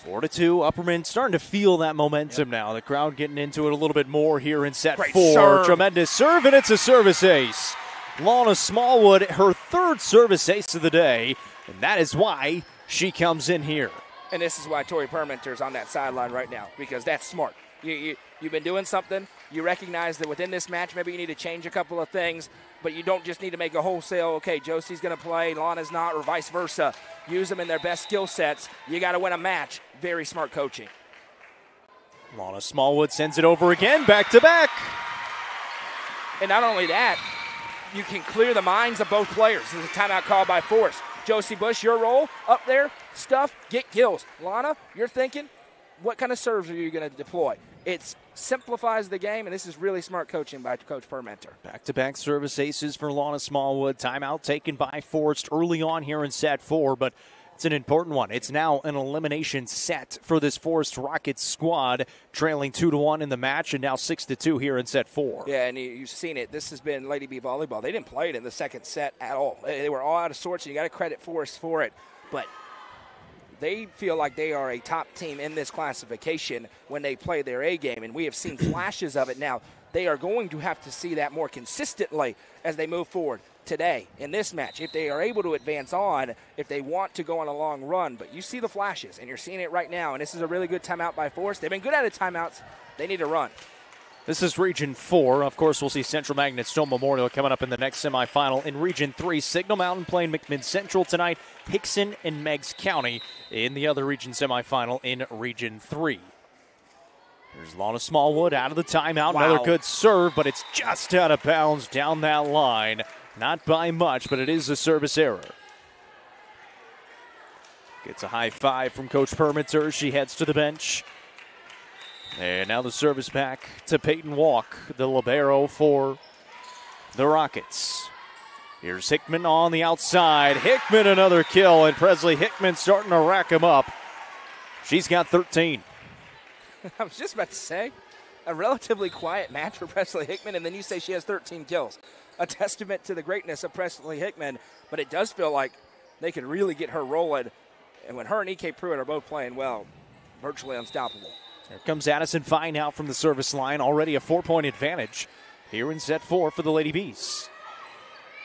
4-2. Upperman starting to feel that momentum now. The crowd getting into it a little bit more here in set Great 4. serve. Tremendous serve, and it's a service ace. Lana Smallwood, her third service ace of the day, and that is why she comes in here. And this is why Tori Perminter's on that sideline right now, because that's smart. You've been doing something. You recognize that within this match, maybe you need to change a couple of things, but you don't just need to make a wholesale, okay, Josie's going to play, Lana's not, or vice versa. Use them in their best skill sets. You got to win a match. Very smart coaching. Lana Smallwood sends it over again, back to back. And not only that, you can clear the minds of both players. There's a timeout called by Forrest. Josie Bush, your role up there, stuff, get kills. Lana, you're thinking, what kind of serves are you going to deploy? It simplifies the game, and this is really smart coaching by Coach Perminter. Back-to-back service aces for Lana Smallwood. Timeout taken by Forrest early on here in set 4, but it's an important one. It's now an elimination set for this Forrest Rockets squad, trailing 2-1 in the match, and now 6-2 here in set 4. Yeah, and you've seen it. This has been Lady B volleyball. They didn't play it in the second set at all. They were all out of sorts, and you got to credit Forrest for it. But they feel like they are a top team in this classification when they play their A game, and we have seen flashes of it now. They are going to have to see that more consistently as they move forward today in this match, if they are able to advance on, if they want to go on a long run. But you see the flashes, and you're seeing it right now, and this is a really good timeout by Forrest. They've been good at it timeouts. They need to run. This is Region 4. Of course, we'll see Central Magnet Stone Memorial coming up in the next semifinal. In Region 3, Signal Mountain playing McMinn Central tonight. Hickson and Meigs County in the other region semifinal in Region 3. Here's Lana Smallwood out of the timeout. Wow. Another good serve, but it's just out of bounds down that line. Not by much, but it is a service error. Gets a high five from Coach Perminter. She heads to the bench. And now the service back to Peyton Walk, the libero for the Rockets. Here's Hickman on the outside. Hickman another kill, and Presley Hickman starting to rack him up. She's got 13. I was just about to say, a relatively quiet match for Presley Hickman, and then you say she has 13 kills. A testament to the greatness of Presley Hickman, but it does feel like they could really get her rolling. And when her and E.K. Pruitt are both playing well, virtually unstoppable. Here comes Addison Fine out from the service line. Already a 4-point advantage here in set 4 for the Lady Bees.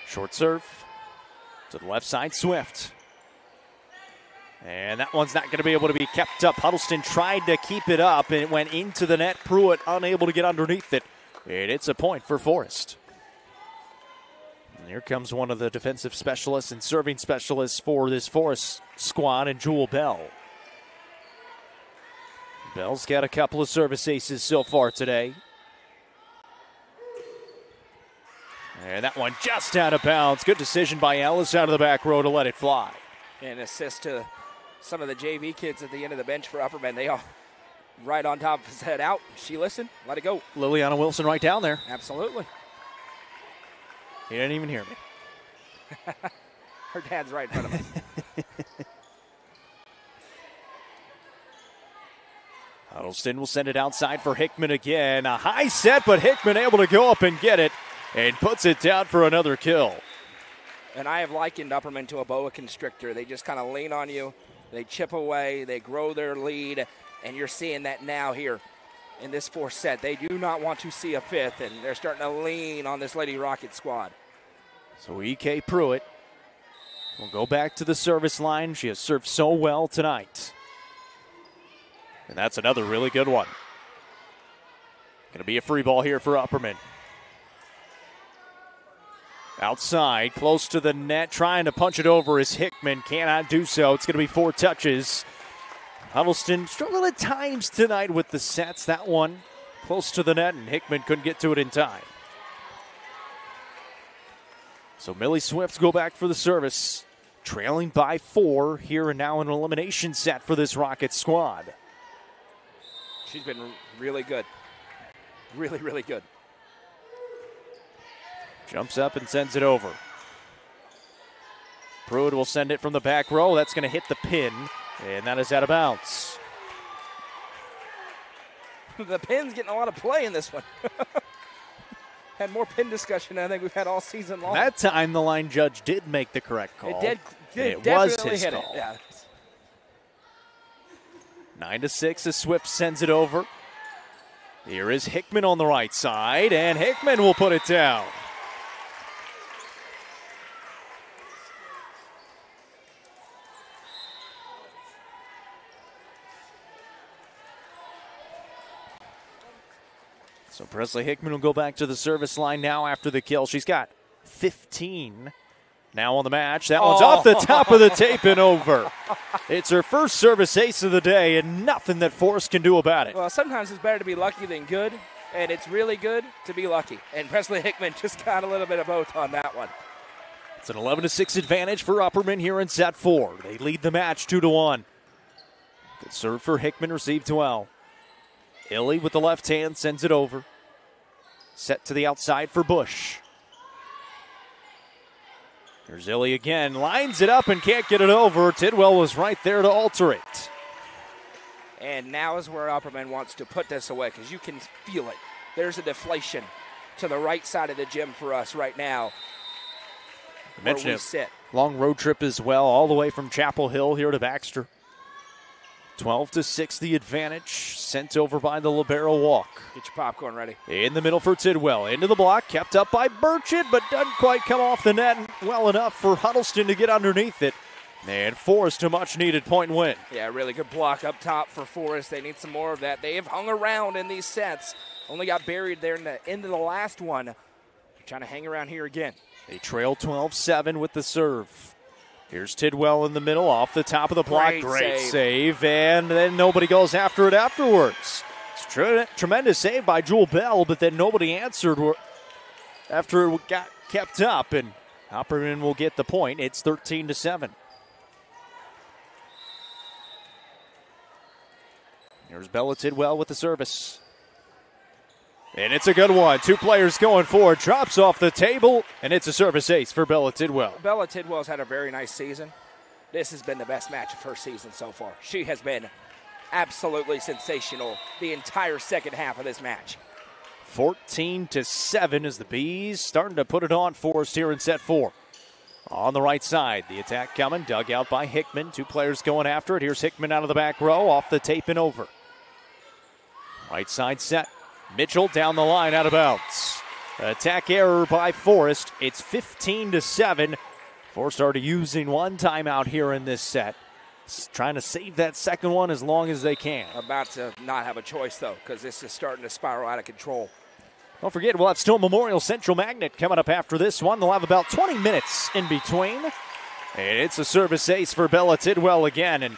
Short serve to the left side, Swift. And that one's not going to be able to be kept up. Huddleston tried to keep it up, and it went into the net. Pruitt unable to get underneath it. And it's a point for Forrest. And here comes one of the defensive specialists and serving specialists for this Forrest squad, and Jewel Bell. Bell's got a couple of service aces so far today. And that one just out of bounds. Good decision by Ellis out of the back row to let it fly. And assist to some of the JV kids at the end of the bench for Upperman. They all right on top of his head out. She listened, let it go. Liliana Wilson right down there. Absolutely. He didn't even hear me. Her dad's right in front of us. Huddleston will send it outside for Hickman again. A high set, but Hickman able to go up and get it and puts it down for another kill. And I have likened Upperman to a boa constrictor. They just kind of lean on you. They chip away. They grow their lead. And you're seeing that now here in this fourth set. They do not want to see a fifth, and they're starting to lean on this Lady Rocket squad. So E.K. Pruitt will go back to the service line. She has served so well tonight. And that's another really good one. Going to be a free ball here for Upperman. Outside, close to the net, trying to punch it over is Hickman. Cannot do so. It's going to be 4 touches. Huddleston struggling at times tonight with the sets. That one close to the net, and Hickman couldn't get to it in time. So Millie Swift go back for the service. Trailing by 4 here and now an elimination set for this Rocket squad. She's been really good. Really, really good. Jumps up and sends it over. Pruitt will send it from the back row. That's going to hit the pin, and that is out of bounds. The pin's getting a lot of play in this one. Had more pin discussion than I think we've had all season long. That time the line judge did make the correct call. It It definitely was his hit call. it. Yeah. 9-6 as Swift sends it over. Here is Hickman on the right side, and Hickman will put it down. So Presley Hickman will go back to the service line now after the kill. She's got 15 now on the match. That one's off the top of the tape and over. It's her first service ace of the day, and nothing that Forrest can do about it. Well, sometimes it's better to be lucky than good, and it's really good to be lucky. And Presley Hickman just got a little bit of both on that one. It's an 11-6 advantage for Upperman here in set 4. They lead the match 2-1. Good serve for Hickman, received well. Illy with the left hand sends it over. Set to the outside for Bush. Here's Illy again, lines it up and can't get it over. Tidwell was right there to alter it. And now is where Upperman wants to put this away because you can feel it. There's a deflation to the right side of the gym for us right now. Where we sit. Long road trip as well, all the way from Chapel Hill here to Baxter. 12-6 the advantage, sent over by the libero walk. Get your popcorn ready. In the middle for Tidwell, into the block, kept up by Burchett, but doesn't quite come off the net well enough for Huddleston to get underneath it. And Forrest a much-needed point win. Yeah, really good block up top for Forrest. They need some more of that. They have hung around in these sets. Only got buried there in the end of the last one. They're trying to hang around here again. They trail 12-7 with the serve. Here's Tidwell in the middle, off the top of the block. Great save. And then nobody goes after it afterwards. It's tremendous save by Jewel Bell, but then nobody answered after it got kept up. And Upperman will get the point. It's 13-7. Here's Bella Tidwell with the service. And it's a good one. Two players going forward. Drops off the table, and it's a service ace for Bella Tidwell. Bella Tidwell's had a very nice season. This has been the best match of her season so far. She has been absolutely sensational the entire second half of this match. 14-7 as the Bees starting to put it on Forrest here in set 4. On the right side, the attack coming, dug out by Hickman. Two players going after it. Here's Hickman out of the back row, off the tape and over. Right side set. Mitchell down the line, out of bounds. Attack error by Forrest. It's 15-7. Forrest already using one timeout here in this set. Trying to save that second one as long as they can. About to not have a choice, though, because this is starting to spiral out of control. Don't forget, we'll have Stone Memorial Central Magnet coming up after this one. They'll have about 20 minutes in between. And it's a service ace for Bella Tidwell again. And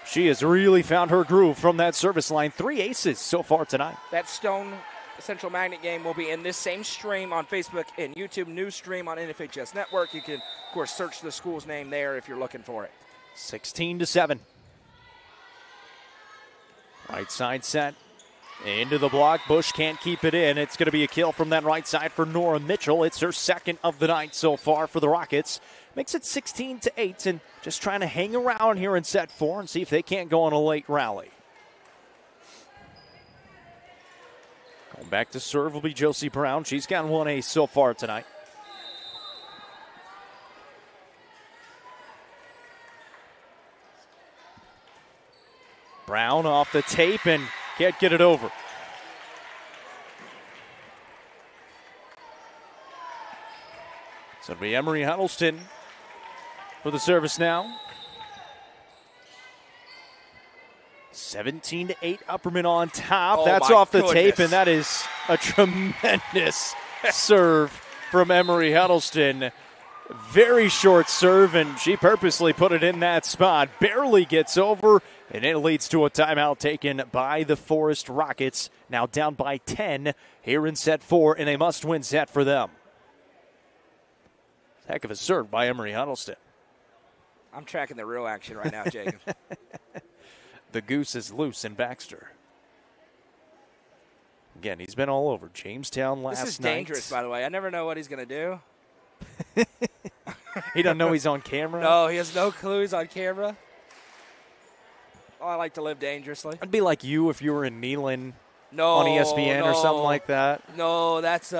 she has really found her groove from that service line. 3 aces so far tonight. That Stone Central Magnet game will be in this same stream on Facebook and YouTube, new stream on NFHS Network. You can, of course, search the school's name there if you're looking for it. 16-7. Right side set. Into the block. Bush can't keep it in. It's going to be a kill from that right side for Nora Mitchell. It's her second of the night so far for the Rockets. Makes it 16-8, and just trying to hang around here in set 4 and see if they can't go on a late rally. Going back to serve will be Josie Brown. She's gotten 1 ace so far tonight. Brown off the tape and can't get it over. So it'll be Emery Huddleston for the service now. 17-8, Upperman on top. That's off the tape, and that is a tremendous serve from Emery Huddleston. Very short serve, and she purposely put it in that spot. Barely gets over, and it leads to a timeout taken by the Forrest Rockets. Now down by 10 here in set 4, and a must-win set for them. Heck of a serve by Emery Huddleston. I'm tracking the real action right now, Jacob. The goose is loose in Baxter. Again, he's been all over. Jamestown last night. This is dangerous, by the way. I never know what he's going to do. He doesn't know he's on camera? No, he has no clue he's on camera. Oh, I like to live dangerously. It'd be like you if you were in Neyland No, on ESPN or something like that. No, that's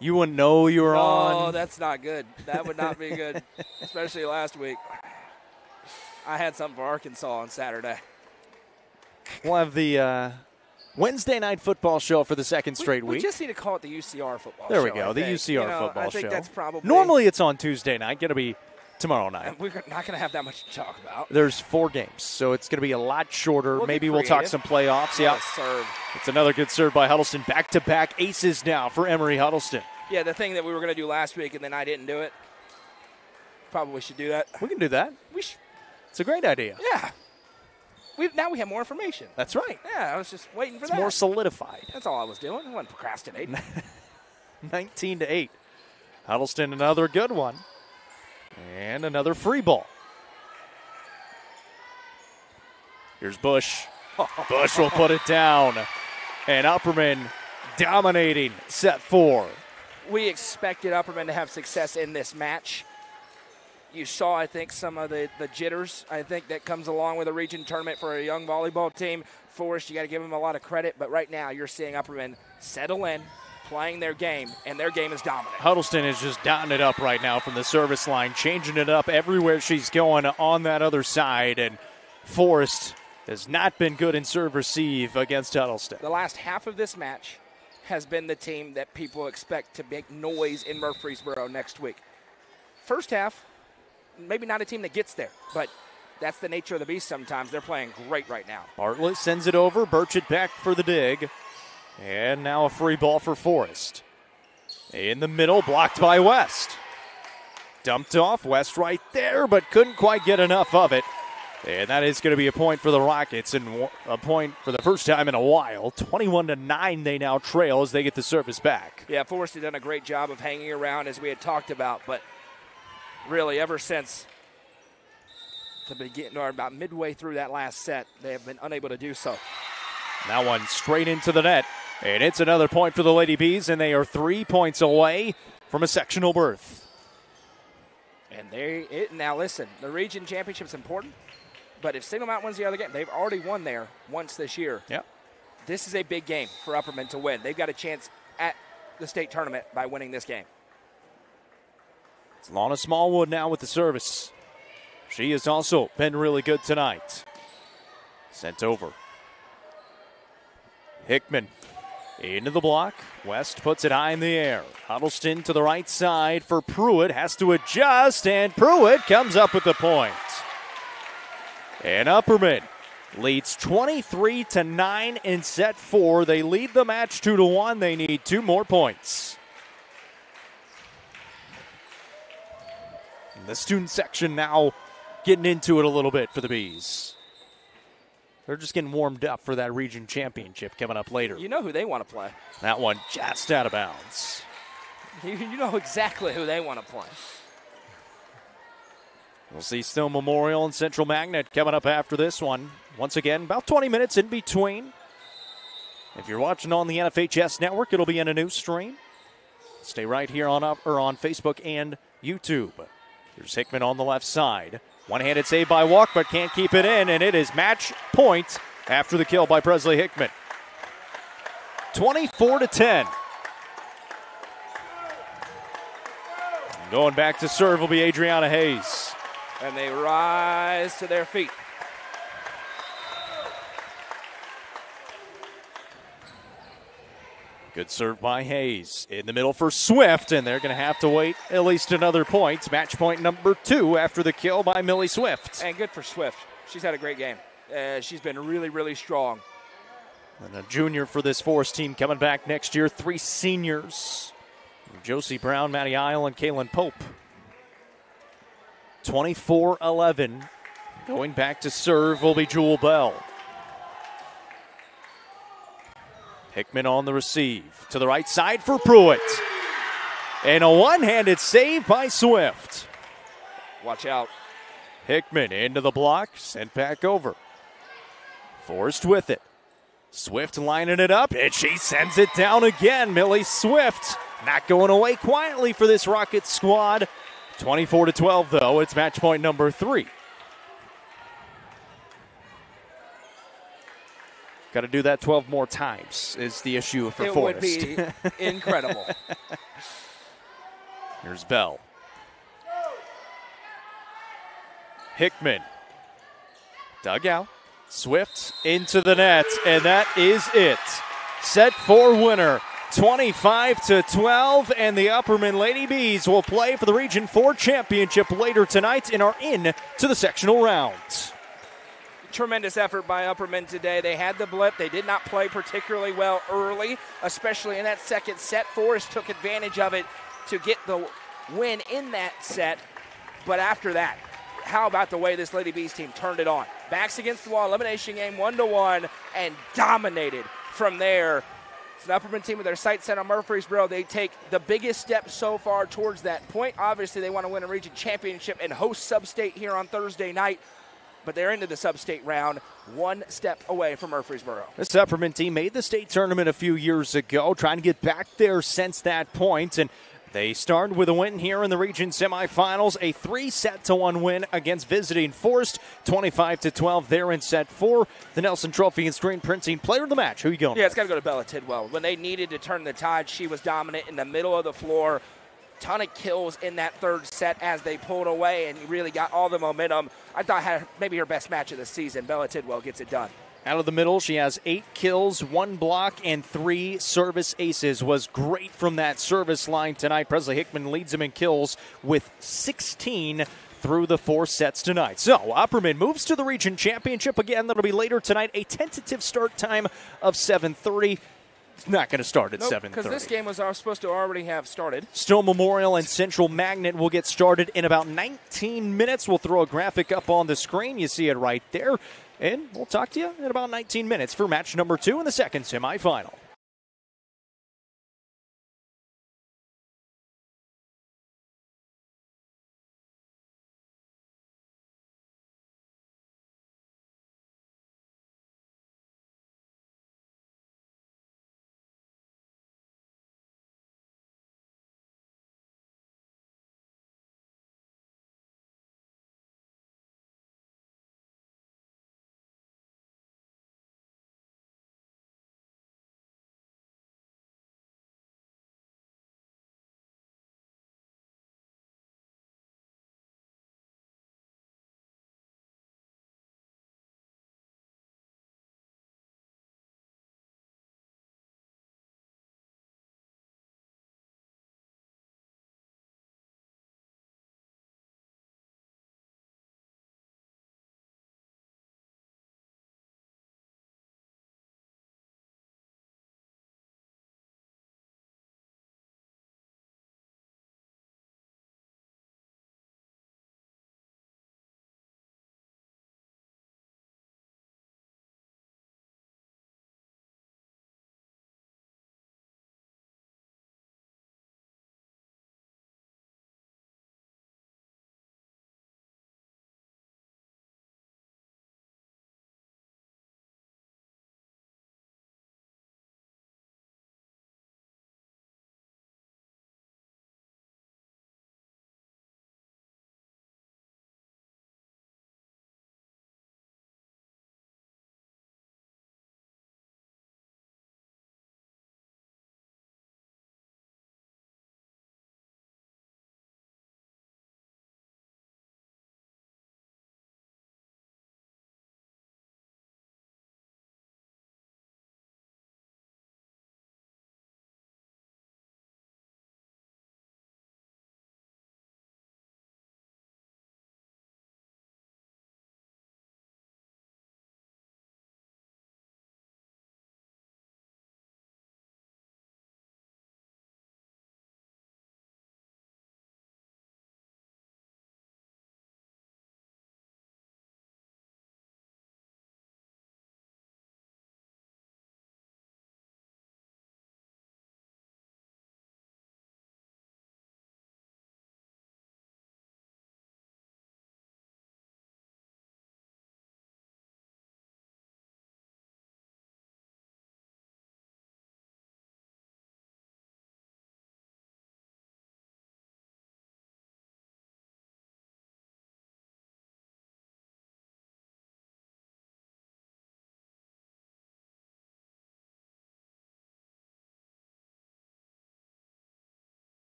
You wouldn't know you were on. No, that's not good. That would not be good, especially last week. I had something for Arkansas on Saturday. We'll have the Wednesday night football show for the second straight week. We just need to call it the UCR football show. There we go, the UCR football show. I think that's probably. Normally it's on Tuesday night. Going to be tomorrow night. And we're not going to have that much to talk about. There's 4 games, so it's going to be a lot shorter. We'll Maybe we'll talk some playoffs. Yeah, serve. It's another good serve by Huddleston. Back-to-back aces now for Emory Huddleston. Yeah, the thing that we were going to do last week and then I didn't do it. Probably should do that. We can do that. It's a great idea. Yeah. Now we have more information. That's right. Yeah, I was just waiting for It's that. more solidified. That's all I was doing. I wasn't procrastinating. 19-8. Huddleston, another good one. And another free ball. Here's Bush. Bush will put it down. And Upperman dominating set 4. We expected Upperman to have success in this match. You saw, I think, some of the jitters, I think, that comes along with a region tournament for a young volleyball team. Forrest, you got to give them a lot of credit, but right now you're seeing Upperman settle in, playing their game, and their game is dominant. Huddleston is just dotting it up right now from the service line, changing it up everywhere she's going on that other side, and Forrest has not been good in serve receive against Huddleston. The last half of this match has been the team that people expect to make noise in Murfreesboro next week. First half, maybe not a team that gets there, but that's the nature of the beast sometimes. They're playing great right now. Bartlett sends it over, Burchett back for the dig, and now a free ball for Forrest. In the middle, blocked by West. Dumped off, West right there, but couldn't quite get enough of it. And that is going to be a point for the Rockets, and a point for the first time in a while. 21-9 they now trail as they get the service back. Yeah, Forrest had done a great job of hanging around as we had talked about, but really ever since the beginning, or about midway through that last set, they have been unable to do so. That one straight into the net, and it's another point for the Lady Bees, and they are 3 points away from a sectional berth. And now listen, the region championship is important. But if Signal Mountain wins the other game, they've already won there once this year. Yep. This is a big game for Upperman to win. They've got a chance at the state tournament by winning this game. It's Lana Smallwood now with the service. She has also been really good tonight. Sent over. Hickman into the block. West puts it high in the air. Huddleston to the right side for Pruitt. Has to adjust, and Pruitt comes up with the point. And Upperman leads 23-9 in set 4. They lead the match 2-1. They need 2 more points. And the student section now getting into it a little bit for the Bees. They're just getting warmed up for that region championship coming up later. You know who they want to play. That one just out of bounds. You know exactly who they want to play. We'll see Stone Memorial and Central Magnet coming up after this one. Once again, about 20 minutes in between. If you're watching on the NFHS network, it'll be in a new stream. Stay right here on Facebook and YouTube. Here's Hickman on the left side. One-handed save by Walk, but can't keep it in, and it is match point after the kill by Presley Hickman. 24-10. Going back to serve will be Adriana Hayes. And they rise to their feet. Good serve by Hayes. In the middle for Swift, and they're going to have to wait at least another point. Match point number 2 after the kill by Millie Swift. And good for Swift. She's had a great game. She's been really, really strong. And a junior for this Forrest team coming back next year. 3 seniors. Josie Brown, Maddie Isle, and Kaylin Pope. 24-11. Going back to serve will be Jewel Bell. Hickman on the receive. To the right side for Pruitt. And a one-handed save by Swift. Watch out. Hickman into the block. Sent back over. Forrest with it. Swift lining it up, and she sends it down again. Millie Swift not going away quietly for this Rocket squad. 24-12, though. It's match point number 3. Got to do that 12 more times is the issue for Forrest. It would be incredible. Here's Bell. Hickman. Dug out. Swift into the net, and that is it. Set 4 winner, 25-12, and the Upperman Lady Bees will play for the Region 4 championship later tonight and are in to the sectional rounds. Tremendous effort by Upperman today. They had the blip. They did not play particularly well early, especially in that second set. Forrest took advantage of it to get the win in that set, but after that, how about the way this Lady Bees team turned it on? Backs against the wall, elimination game 1-1, and dominated from there. It's an Upperman team with their sights set on Murfreesboro. They take the biggest step so far towards that point. Obviously, they want to win a region championship and host Sub-State here on Thursday night, but they're into the Sub-State round, one step away from Murfreesboro. This Upperman team made the state tournament a few years ago, trying to get back there since that point, and they started with a win here in the region semifinals, a 3-1 win against visiting Forrest, 25-12 there in set 4. The Nelson Trophy and Screen Printing Player of the Match. Who are you going Yeah, with? it's got to go to Bella Tidwell. When they needed to turn the tide, she was dominant in the middle of the floor. Ton of kills in that third set as they pulled away and really got all the momentum. I thought had maybe her best match of the season. Bella Tidwell gets it done. Out of the middle, she has 8 kills, 1 block, and 3 service aces. Was great from that service line tonight. Presley Hickman leads them in kills with 16 through the 4 sets tonight. So, Upperman moves to the region championship again. That'll be later tonight. A tentative start time of 7:30. It's not going to start at 7:30. Because this game was supposed to already have started. Stone Memorial and Central Magnet will get started in about 19 minutes. We'll throw a graphic up on the screen. You see it right there. And we'll talk to you in about 19 minutes for match number 2 in the second semifinal.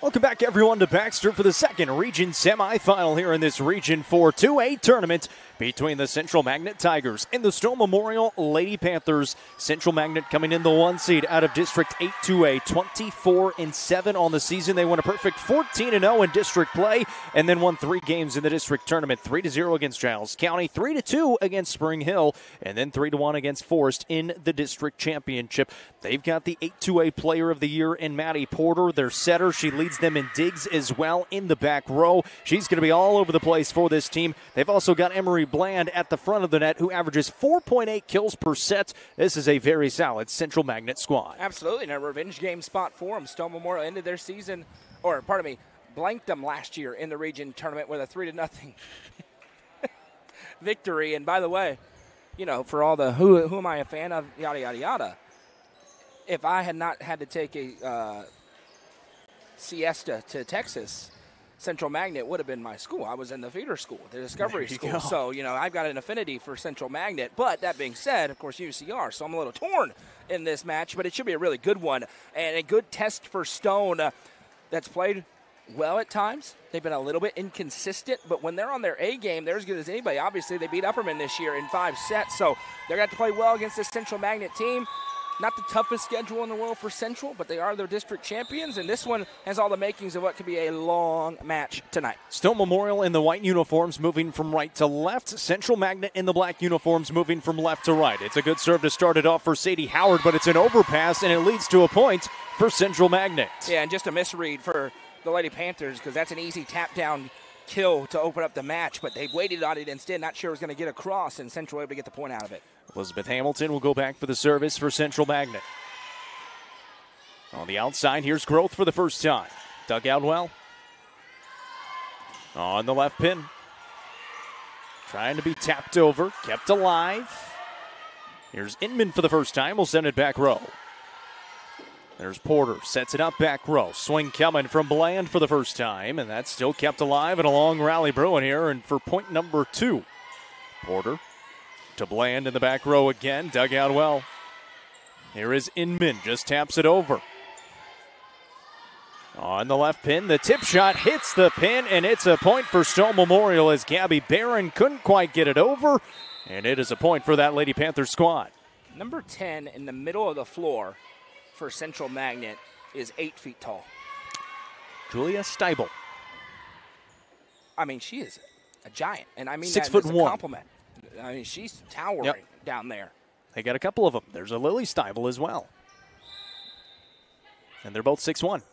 Welcome back, everyone, to Baxter for the second region semifinal here in this Region 4 2A tournament between the Central Magnet Tigers and the Stowe Memorial Lady Panthers. Central Magnet coming in the 1 seed out of District 8 2A, 24-7 on the season. They won a perfect 14-0 in district play and then won 3 games in the district tournament, 3-0 against Giles County, 3-2 against Spring Hill, and then 3-1 against Forrest in the district championship. They've got the 8 2A Player of the Year in Maddie Porter, their setter. She leads them in digs as well in the back row. She's going to be all over the place for this team. They've also got Emery Bland at the front of the net, who averages 4.8 kills per set. This is a very solid Central Magnet squad. Absolutely, and a revenge game spot for them. Stowe Memorial ended their season, or pardon me, blanked them last year in the region tournament with a 3-0 victory. And by the way, you know, for all the who am I a fan of, yada, yada, yada, if I had not had to take a siesta to Texas, Central Magnet would have been my school. I was in the feeder school, the Discovery School. Go. So, you know, I've got an affinity for Central Magnet. But that being said, of course, UCR. So I'm a little torn in this match, but it should be a really good one and a good test for Stone that's played well at times. They've been a little bit inconsistent, but when they're on their A game, they're as good as anybody. Obviously, they beat Upperman this year in 5 sets, so they're going to have to play well against this Central Magnet team. Not the toughest schedule in the world for Central, but they are their district champions, and this one has all the makings of what could be a long match tonight. Stowe Memorial in the white uniforms moving from right to left. Central Magnet in the black uniforms moving from left to right. It's a good serve to start it off for Sadie Howard, but it's an overpass, and it leads to a point for Central Magnet. Yeah, and just a misread for the Lady Panthers, because that's an easy tap-down kill to open up the match, but they waited on it instead, not sure it was going to get across, and Central able to get the point out of it. Elizabeth Hamilton will go back for the service for Central Magnet. On the outside, here's Growth for the first time. Dug out well. On the left pin. Trying to be tapped over, kept alive. Here's Inman for the first time. We'll send it back row. There's Porter, sets it up back row. Swing coming from Bland for the first time, and that's still kept alive, and a long rally brewing here, and for point number 2. Porter to Bland in the back row again, dug out well. Here is Inman, just taps it over. On the left pin, the tip shot hits the pin, and it's a point for Stowe Memorial as Gabby Barron couldn't quite get it over, and it is a point for that Lady Panther squad. Number 10 in the middle of the floor for Central Magnet is 8 feet tall. Julia Steibel. I mean, she is a giant, and I mean 6'1" that as a compliment. I mean, she's towering down there. They got a couple of them. There's a Lily Steibel as well. And they're both 6'1".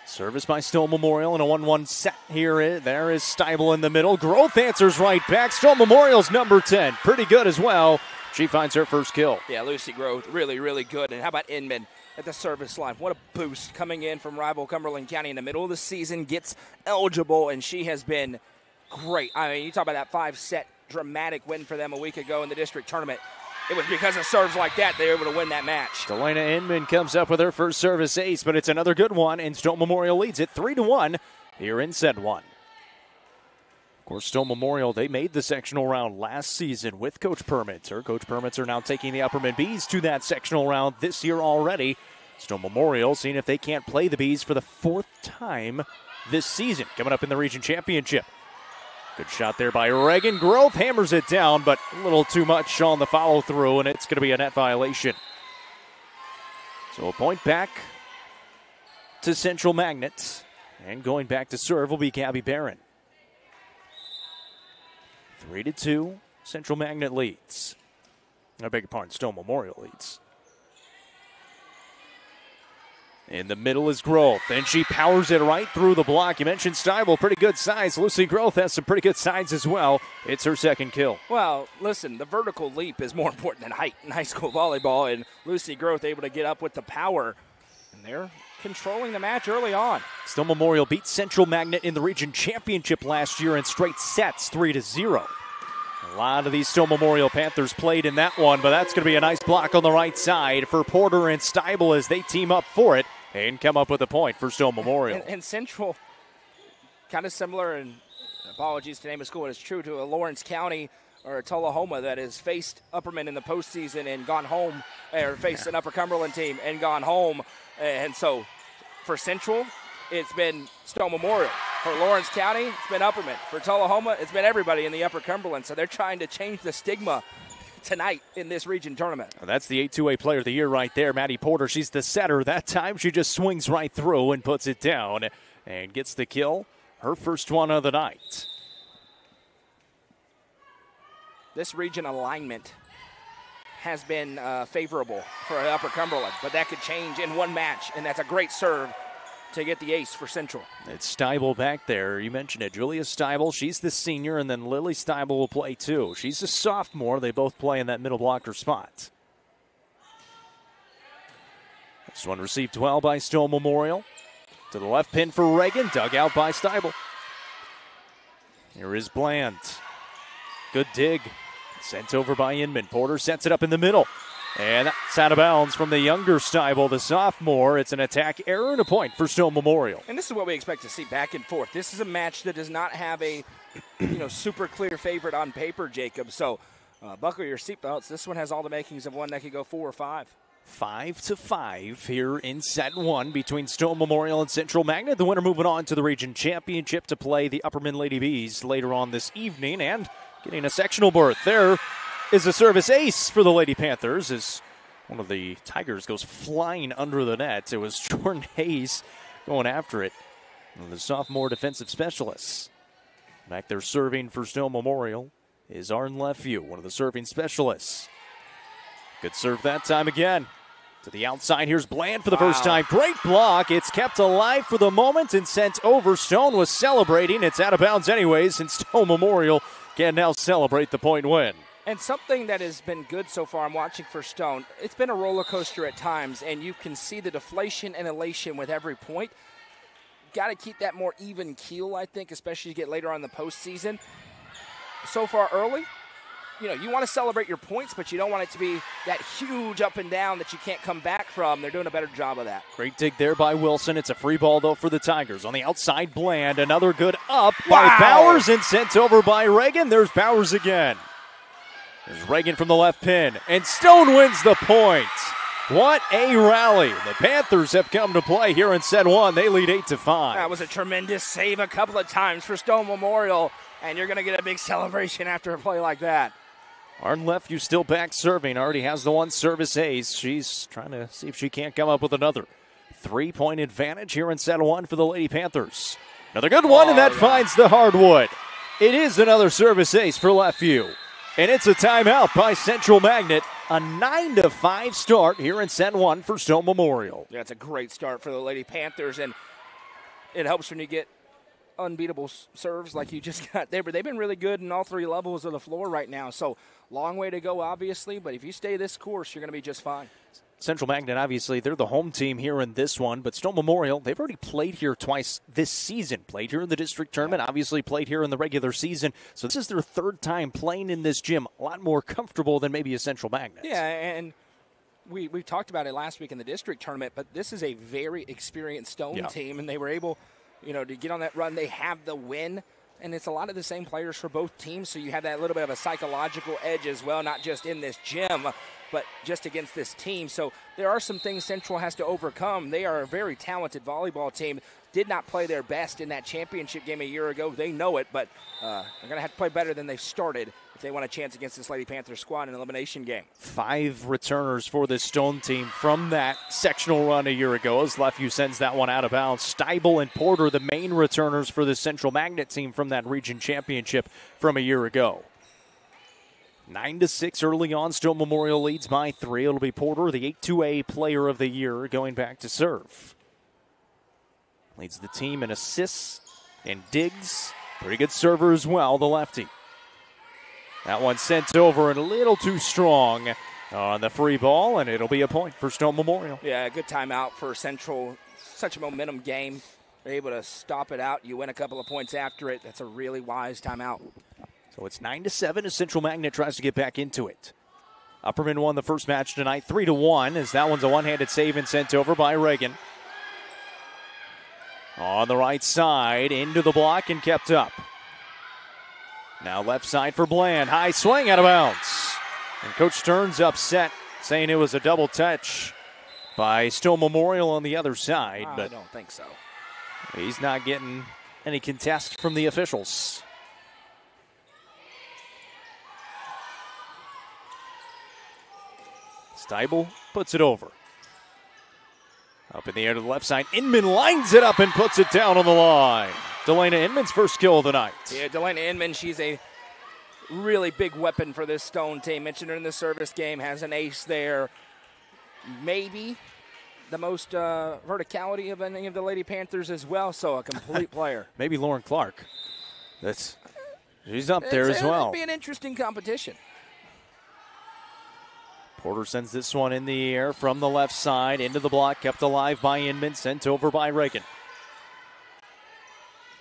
Service by Stowe Memorial in a 1-1 set here. There is Steibel in the middle. Growth answers right back. Stowe Memorial's number 10. Pretty good as well. She finds her first kill. Yeah, Lucy Growth, really, really good. And how about Inman at the service line? What a boost coming in from rival Cumberland County in the middle of the season. Gets eligible, and she has been great. I mean, you talk about that 5-set dramatic win for them a week ago in the district tournament. It was because of serves like that they were able to win that match. Delana Inman comes up with her first service ace, but it's another good one, and Stowe Memorial leads it 3-1 here in set 1. Of course, Stowe Memorial, they made the sectional round last season with Coach Permiter. Coach Permiter now taking the Upperman Bees to that sectional round this year already. Stowe Memorial seeing if they can't play the Bees for the 4th time this season, coming up in the region championship. Good shot there by Reagan. Grove hammers it down, but a little too much on the follow-through, and it's going to be a net violation. So a point back to Central Magnet, and going back to serve will be Gabby Barron. 3-2, Central Magnet leads. I beg your pardon, Stowe Memorial leads. In the middle is Growth, and she powers it right through the block. You mentioned Steibel, pretty good size. Lucy Growth has some pretty good size as well. It's her second kill. Well, listen, the vertical leap is more important than height in high school volleyball, and Lucy Growth able to get up with the power, and they're controlling the match early on. Stowe Memorial beat Central Magnet in the region championship last year in straight sets, 3-0. A lot of these Stowe Memorial Panthers played in that one, but that's going to be a nice block on the right side for Porter and Steibel as they team up for it and come up with a point for Stowe Memorial. And Central, kind of similar, and apologies to name a school, it's true, to a Lawrence County or a Tullahoma that has faced Upperman in the postseason and gone home, or faced an Upper Cumberland team and gone home. And so For Central, it's been Stone Memorial. For Lawrence County, it's been Upperman. For Tullahoma, it's been everybody in the Upper Cumberland. So they're trying to change the stigma tonight in this region tournament. Well, that's the 8-2A player of the year right there, Maddie Porter. She's the setter. That time she just swings right through and puts it down and gets the kill. Her first one of the night. This region alignment has been favorable for Upper Cumberland, but that could change in one match, and that's a great serve to get the ace for Central. It's Steibel back there. You mentioned it. Julia Steibel, she's the senior, and then Lily Steibel will play too. She's a sophomore. They both play in that middle blocker spot. This one received well by Stone Memorial. To the left pin for Reagan, dug out by Steibel. Here is Bland. Good dig. Sent over by Inman. Porter sets it up in the middle. And that's out of bounds from the younger Steibel, the sophomore. It's an attack error and a point for Stone Memorial. And this is what we expect to see back and forth. This is a match that does not have a super clear favorite on paper, Jacob. So buckle your seatbelts. This one has all the makings of one that could go 4 or 5. 5-5 here in set one between Stone Memorial and Central Magnet. The winner moving on to the region championship to play the Upperman Lady Bees later on this evening and getting a sectional berth. There is a service ace for the Lady Panthers as one of the Tigers goes flying under the net. It was Jordan Hayes going after it. One of the sophomore defensive specialists. Back there serving for Stone Memorial is Arn Lefeview, one of the serving specialists. Good serve that time again. To the outside, here's Bland for the first time. Great block. It's kept alive for the moment and sent over. Stone was celebrating. It's out of bounds anyways, and Stone Memorial can now celebrate the point win. And something that has been good so far, I'm watching for Stone, it's been a roller coaster at times, and you can see the deflation and elation with every point. Got to keep that more even keel, I think, especially as you get later on in the postseason. So far early, you want to celebrate your points, but you don't want it to be that huge up and down that you can't come back from. They're doing a better job of that. Great dig there by Wilson. It's a free ball, though, for the Tigers. On the outside, Bland. Another good up by Bowers and sent over by Reagan. There's Bowers again. There's Reagan from the left pin, and Stone wins the point. What a rally. The Panthers have come to play here in set one. They lead 8-5. That was a tremendous save a couple of times for Stone Memorial, and you're going to get a big celebration after a play like that. Arn Lefeview still back serving. Already has the one service ace. She's trying to see if she can't come up with another. 3-point advantage here in set one for the Lady Panthers. Another good one, and that finds the hardwood. It is another service ace for Lefeview. And it's a timeout by Central Magnet. A 9-5 start here in set one for Stone Memorial. Yeah, it's a great start for the Lady Panthers, and it helps when you get unbeatable serves like you just got there. But they've been really good in all three levels of the floor right now. So long way to go, obviously. But if you stay this course, you're going to be just fine. Central Magnet, obviously, they're the home team here in this one. But Stone Memorial, they've already played here twice this season. Played here in the district tournament, obviously played here in the regular season. So this is their third time playing in this gym. A lot more comfortable than maybe a Central Magnet. Yeah, and we talked about it last week in the district tournament, but this is a very experienced Stone team, and they were able, to get on that run. They have the win, and it's a lot of the same players for both teams, so you have that little bit of a psychological edge as well, not just in this gym, but just against this team. So there are some things Central has to overcome. They are a very talented volleyball team. Did not play their best in that championship game a year ago. They know it, but they're going to have to play better than they've started if they want a chance against this Lady Panthers squad in an elimination game. 5 returners for this Stone team from that sectional run a year ago as Lefeview sends that one out of bounds. Steibel and Porter, the main returners for the Central Magnet team from that region championship from a year ago. 9-6 early on. Stone Memorial leads by 3. It'll be Porter, the 8-2A player of the year, going back to serve. Leads the team in assists and digs. Pretty good server as well, the lefty. That one sent over and a little too strong on the free ball, and it'll be a point for Stone Memorial. Yeah, good timeout for Central. Such a momentum game. They're able to stop it out. You win a couple of points after it. That's a really wise timeout. So it's 9-7 as Central Magnet tries to get back into it. Upperman won the first match tonight 3-1 as that one's a one-handed save and sent over by Reagan. On the right side, into the block and kept up. Now left side for Bland. High swing out of bounds. And Coach Stern's upset, saying it was a double touch. by Stone Memorial on the other side. I But don't think so. he's not getting any contest from the officials. Steibel puts it over. Up in the air to the left side. Inman lines it up and puts it down on the line. Delana Inman's first kill of the night. Yeah, Delana Inman, she's a really big weapon for this Stone team. Mentioned her in the service game, has an ace there. Maybe the most verticality of any of the Lady Panthers as well, so a complete player. Maybe Lauren Clark. She's up there as well. It'll be an interesting competition. Porter sends this one in the air from the left side into the block, kept alive by Inman, sent over by Reagan.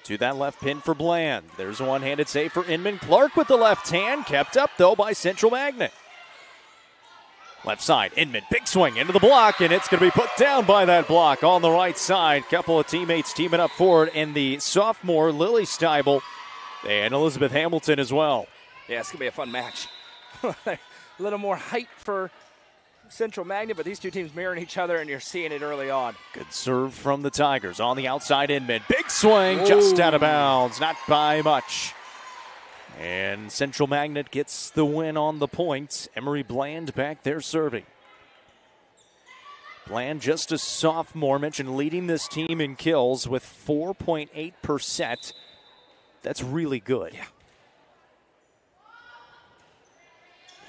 To that left pin for Bland. There's a one-handed save for Inman. Clark with the left hand, kept up though by Central Magnet. Left side, Inman, big swing into the block, and it's going to be put down by that block on the right side. Couple of teammates teaming up for it, and the sophomore Lily Steibel and Elizabeth Hamilton as well. Yeah, it's going to be a fun match. A little more height for Central Magnet, but these two teams mirroring each other, and you're seeing it early on. Good serve from the Tigers on the outside Inman. Big swing, just out of bounds, not by much. And Central Magnet gets the win on the points. Emery Bland back there serving. Bland, just a sophomore, mentioned leading this team in kills with 4.8%. That's really good. Yeah.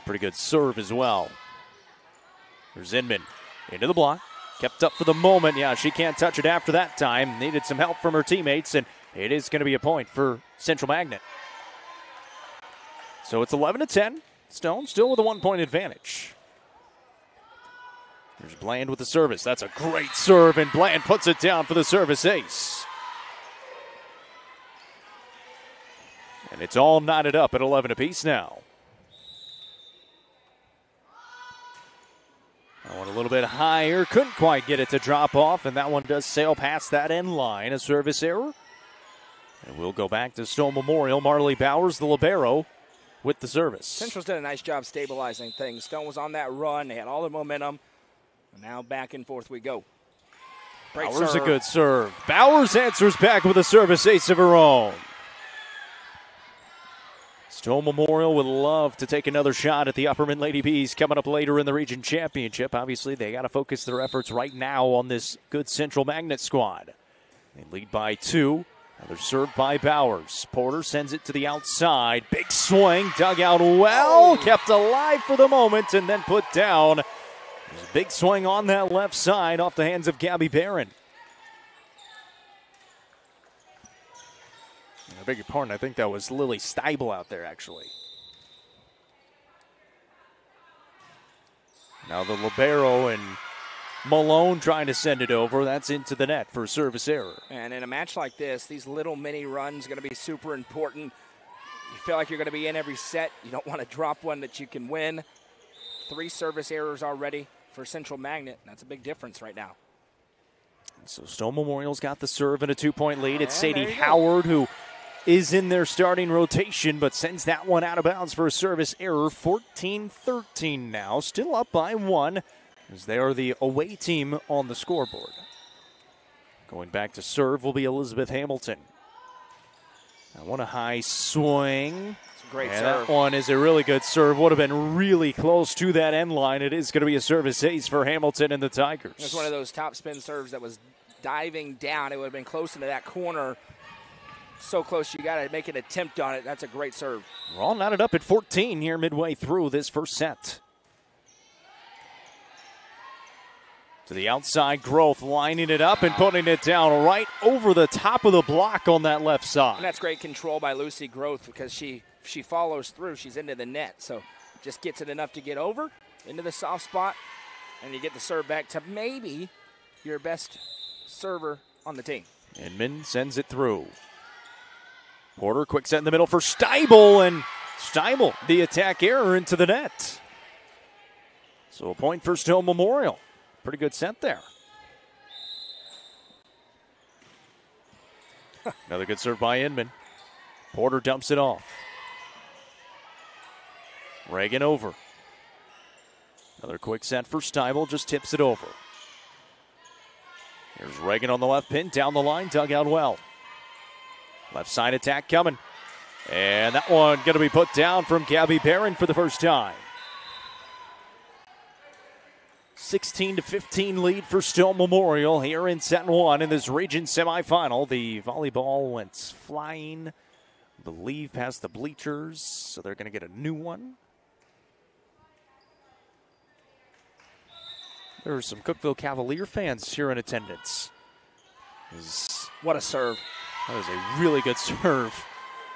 Pretty good serve as well. There's Inman into the block. Kept up for the moment. Yeah, she can't touch it after that time. Needed some help from her teammates, and it is going to be a point for Central Magnet. So it's 11-10. Stone still with a 1-point advantage. There's Bland with the service. That's a great serve, and Bland puts it down for the service ace. And it's all knotted up at 11 apiece now. That one a little bit higher. Couldn't quite get it to drop off, and that one does sail past that end line. A service error. And we'll go back to Stone Memorial. Marley Bowers, the libero, with the service. Central's done a nice job stabilizing things. Stone was on that run. They had all the momentum. And now back and forth we go. Great Bowers serve. a good serve. Bowers answers back with a service ace of her own. Stone Memorial would love to take another shot at the Upperman Lady Bees coming up later in the region championship. Obviously, they got to focus their efforts right now on this good Central Magnet squad. They lead by 2. Another serve by Bowers. Porter sends it to the outside. Big swing, dug out well, kept alive for the moment, and then put down. There's a big swing on that left side off the hands of Gabby Barron. I beg your pardon, I think that was Lily Steibel out there, actually. Now the libero and Malone trying to send it over. That's into the net for a service error. And in a match like this, these little mini runs are going to be super important. You feel like you're going to be in every set. You don't want to drop one that you can win. 3 service errors already for Central Magnet. That's a big difference right now. So Stone Memorial's got the serve and a 2-point lead. It's Sadie Howard who is in their starting rotation, but sends that one out of bounds for a service error. 14-13 now, still up by 1, as they are the away team on the scoreboard. Going back to serve will be Elizabeth Hamilton. That one a high swing. It's a great and serve. That one is a really good serve. Would have been really close to that end line. It is going to be a service ace for Hamilton and the Tigers. It's one of those top spin serves that was diving down. It would have been close into that corner. So close, you got to make an attempt on it. That's a great serve. We're all knotted up at 14 here midway through this first set. To the outside, Growth lining it up and putting it down right over the top of the block on that left side. And that's great control by Lucy Growth because she follows through. She's into the net, so just gets it enough to get over into the soft spot, and you get the serve back to maybe your best server on the team. Inman sends it through. Porter, quick set in the middle for Steibel, and Steibel, the attack error into the net. So a point for Stone Memorial. Pretty good set there. Another good serve by Inman. Porter dumps it off. Reagan over. Another quick set for Steibel, just tips it over. Here's Reagan on the left pin, down the line, dug out well. Left side attack coming. And that one going to be put down from Gabby Barron for the first time. 16-15 lead for Stowe Memorial here in set one in this region semifinal. The volleyball went flying, I believe, past the bleachers, so they're going to get a new one. There are some Cookeville Cavalier fans here in attendance. What a serve. That was a really good serve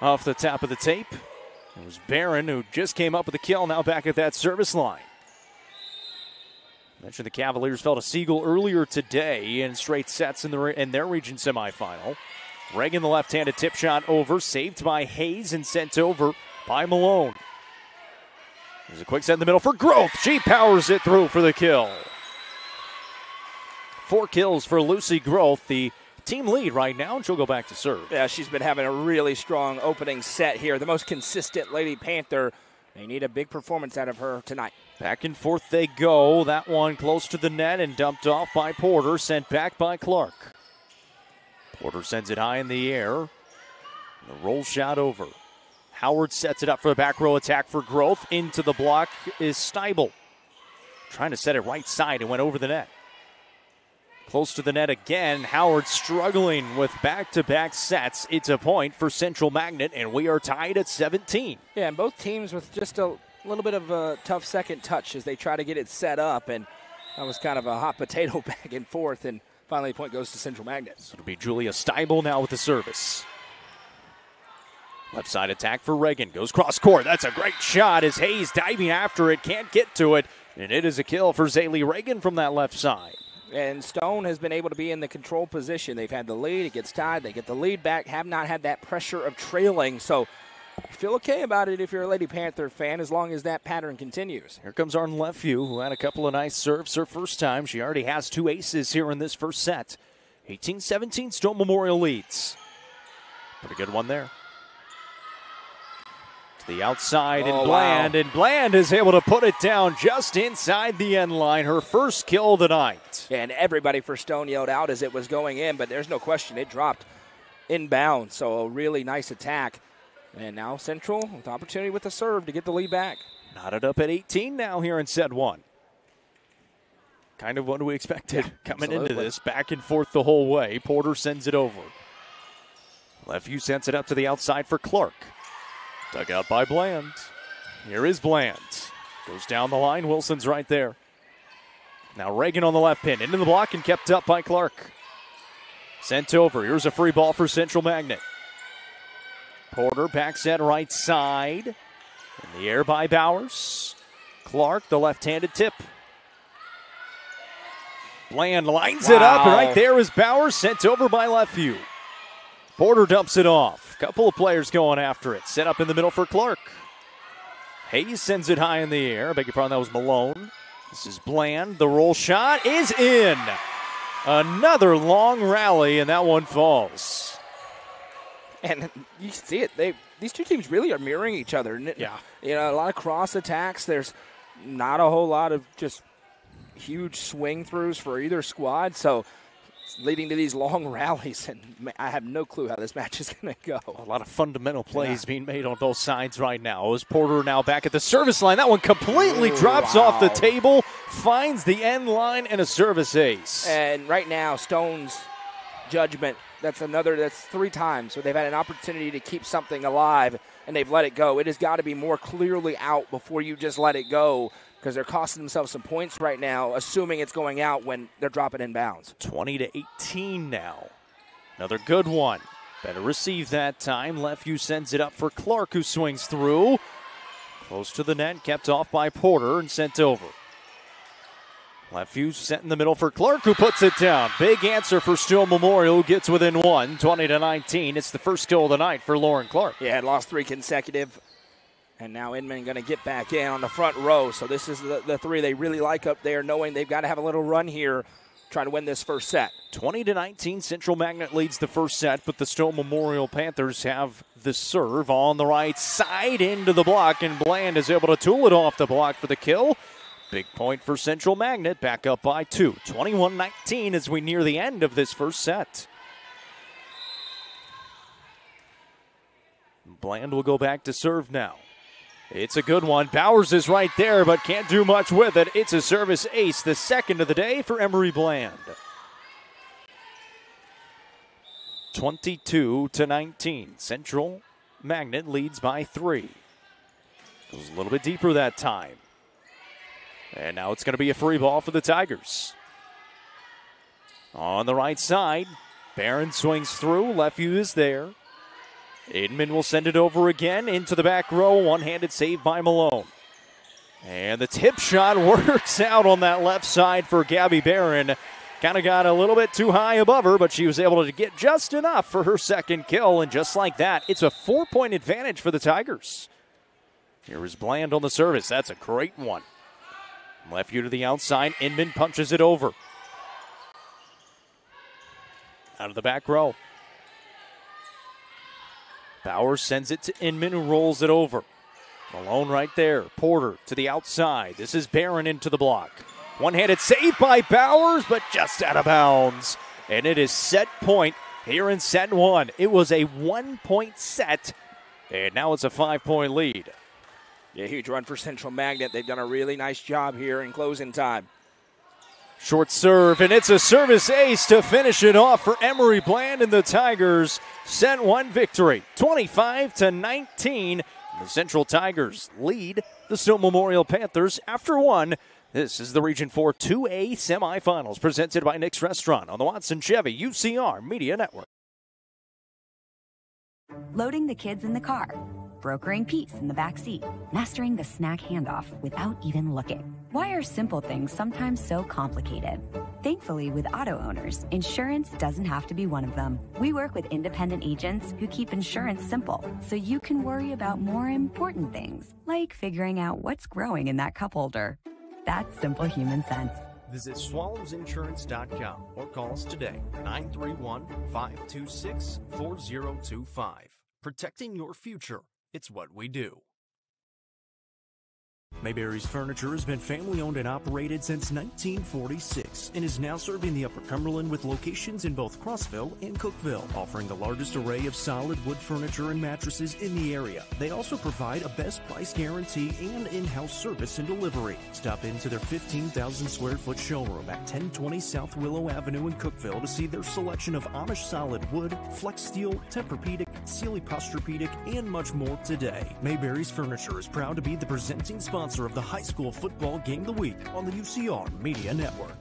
off the top of the tape. It was Barron who just came up with the kill, now back at that service line. I mentioned the Cavaliers fell to Siegel earlier today in straight sets in their region semifinal. Reagan, the left-handed tip shot over, saved by Hayes and sent over by Malone. There's a quick set in the middle for Groth. She powers it through for the kill. 4 kills for Lucy Groth, the team lead right now, and she'll go back to serve. Yeah, she's been having a really strong opening set here. The most consistent Lady Panther. They need a big performance out of her tonight. Back and forth they go. That one close to the net and dumped off by Porter, sent back by Clark. Porter sends it high in the air. The roll shot over. Howard sets it up for the back row attack for Groth. Into the block is Steibel. Trying to set it right side and went over the net. Close to the net again. Howard struggling with back-to-back sets. It's a point for Central Magnet, and we are tied at 17. Yeah, and both teams with just a little bit of a tough second touch as they try to get it set up, and that was kind of a hot potato back and forth, and finally the point goes to Central Magnet. So it'll be Julia Steibel now with the service. Left side attack for Reagan. Goes cross court. That's a great shot as Hayes diving after it. Can't get to it, and it is a kill for Zaylee Reagan from that left side. And Stone has been able to be in the control position. They've had the lead. It gets tied. They get the lead back. Have not had that pressure of trailing. So you feel okay about it if you're a Lady Panther fan as long as that pattern continues. Here comes Arden Lefevue, who had a couple of nice serves her first time. She already has 2 aces here in this first set. 18-17, Stowe Memorial leads. Pretty good one there. To the outside and Bland, and Bland is able to put it down just inside the end line. Her first kill of the night. And everybody for Stone yelled out as it was going in, but there's no question it dropped inbound. So a really nice attack. And now Central with opportunity with the serve to get the lead back. Knotted up at 18 now here in set one. Kind of what we expected coming into this. Back and forth the whole way. Porter sends it over. Lefevue sends it up to the outside for Clark. Dug out by Bland. Here is Bland. Goes down the line. Wilson's right there. Now Reagan on the left pin. Into the block and kept up by Clark. Sent over. Here's a free ball for Central Magnet. Porter back set right side. In the air by Bowers. Clark, the left-handed tip. Bland lines it up. And right there is Bowers, sent over by Lefevue. Porter dumps it off. Couple of players going after it. Set up in the middle for Clark. Hayes sends it high in the air. I beg your pardon, that was Malone. This is Bland. The roll shot is in. Another long rally, and that one falls. And you see it. These two teams really are mirroring each other. Yeah. You know, a lot of cross attacks. There's not a whole lot of just huge swing throughs for either squad. So it's leading to these long rallies, and I have no clue how this match is going to go. A lot of fundamental plays being made on both sides right now. As Porter now back at the service line. That one completely drops off the table, finds the end line, and a service ace. And right now, Stone's judgment, that's 3 times where they've had an opportunity to keep something alive, and they've let it go. It has got to be more clearly out before you just let it go, because they're costing themselves some points right now, assuming it's going out when they're dropping in bounds. 20-18 now. Another good one. Better receive that time. Lefevue sends it up for Clark, who swings through. Close to the net, kept off by Porter and sent over. Lefevue set in the middle for Clark, who puts it down. Big answer for Stowe Memorial, who gets within 1, 20-19. It's the first kill of the night for Lauren Clark. Yeah, had lost 3 consecutive. And now Inman going to get back in on the front row. So this is the 3 they really like up there, knowing they've got to have a little run here, trying to win this first set. 20-19, Central Magnet leads the first set, but the Stowe Memorial Panthers have the serve on the right side into the block, and Bland is able to tool it off the block for the kill. Big point for Central Magnet, back up by 2. 21-19 as we near the end of this first set. Bland will go back to serve now. It's a good one. Bowers is right there, but can't do much with it. It's a service ace, the second of the day for Emery Bland. 22-19. Central Magnet leads by 3. Goes a little bit deeper that time. And now it's going to be a free ball for the Tigers. On the right side, Barron swings through. Lefeview is there. Inman will send it over again into the back row. One-handed save by Malone. And the tip shot works out on that left side for Gabby Barron. Kind of got a little bit too high above her, but she was able to get just enough for her second kill. And just like that, it's a 4-point advantage for the Tigers. Here is Bland on the service. That's a great one. Lefeview to the outside. Inman punches it over. Out of the back row. Bowers sends it to Inman, who rolls it over. Malone right there. Porter to the outside. This is Barron into the block. One-handed save by Bowers, but just out of bounds. And it is set point here in set 1. It was a 1-point set, and now it's a 5-point lead. Yeah, huge run for Central Magnet. They've done a really nice job here in closing time. Short serve, and it's a service ace to finish it off for Emery Bland and the Tigers. Set 1 victory, 25-19. The Central Tigers lead the Snow Memorial Panthers after 1. This is the Region 4 2A semifinals presented by Nick's Restaurant on the Watson Chevy UCR Media Network. Loading the kids in the car, brokering peace in the back seat, mastering the snack handoff without even looking. Why are simple things sometimes so complicated? Thankfully, with auto owners, insurance doesn't have to be one of them. We work with independent agents who keep insurance simple, so you can worry about more important things, like figuring out what's growing in that cup holder. That's simple human sense. Visit swallowsinsurance.com or call us today, 931-526-4025. Protecting your future, it's what we do. Mayberry's Furniture has been family-owned and operated since 1946 and is now serving the Upper Cumberland with locations in both Crossville and Cookville, offering the largest array of solid wood furniture and mattresses in the area. They also provide a best price guarantee and in-house service and delivery. Stop into their 15,000 square foot showroom at 1020 South Willow Avenue in Cookville to see their selection of Amish solid wood, flex steel, Tempur-Pedic, Sealy Posturepedic, and much more today. Mayberry's Furniture is proud to be the presenting sponsor of the high school football game of the week on the UCR Media Network.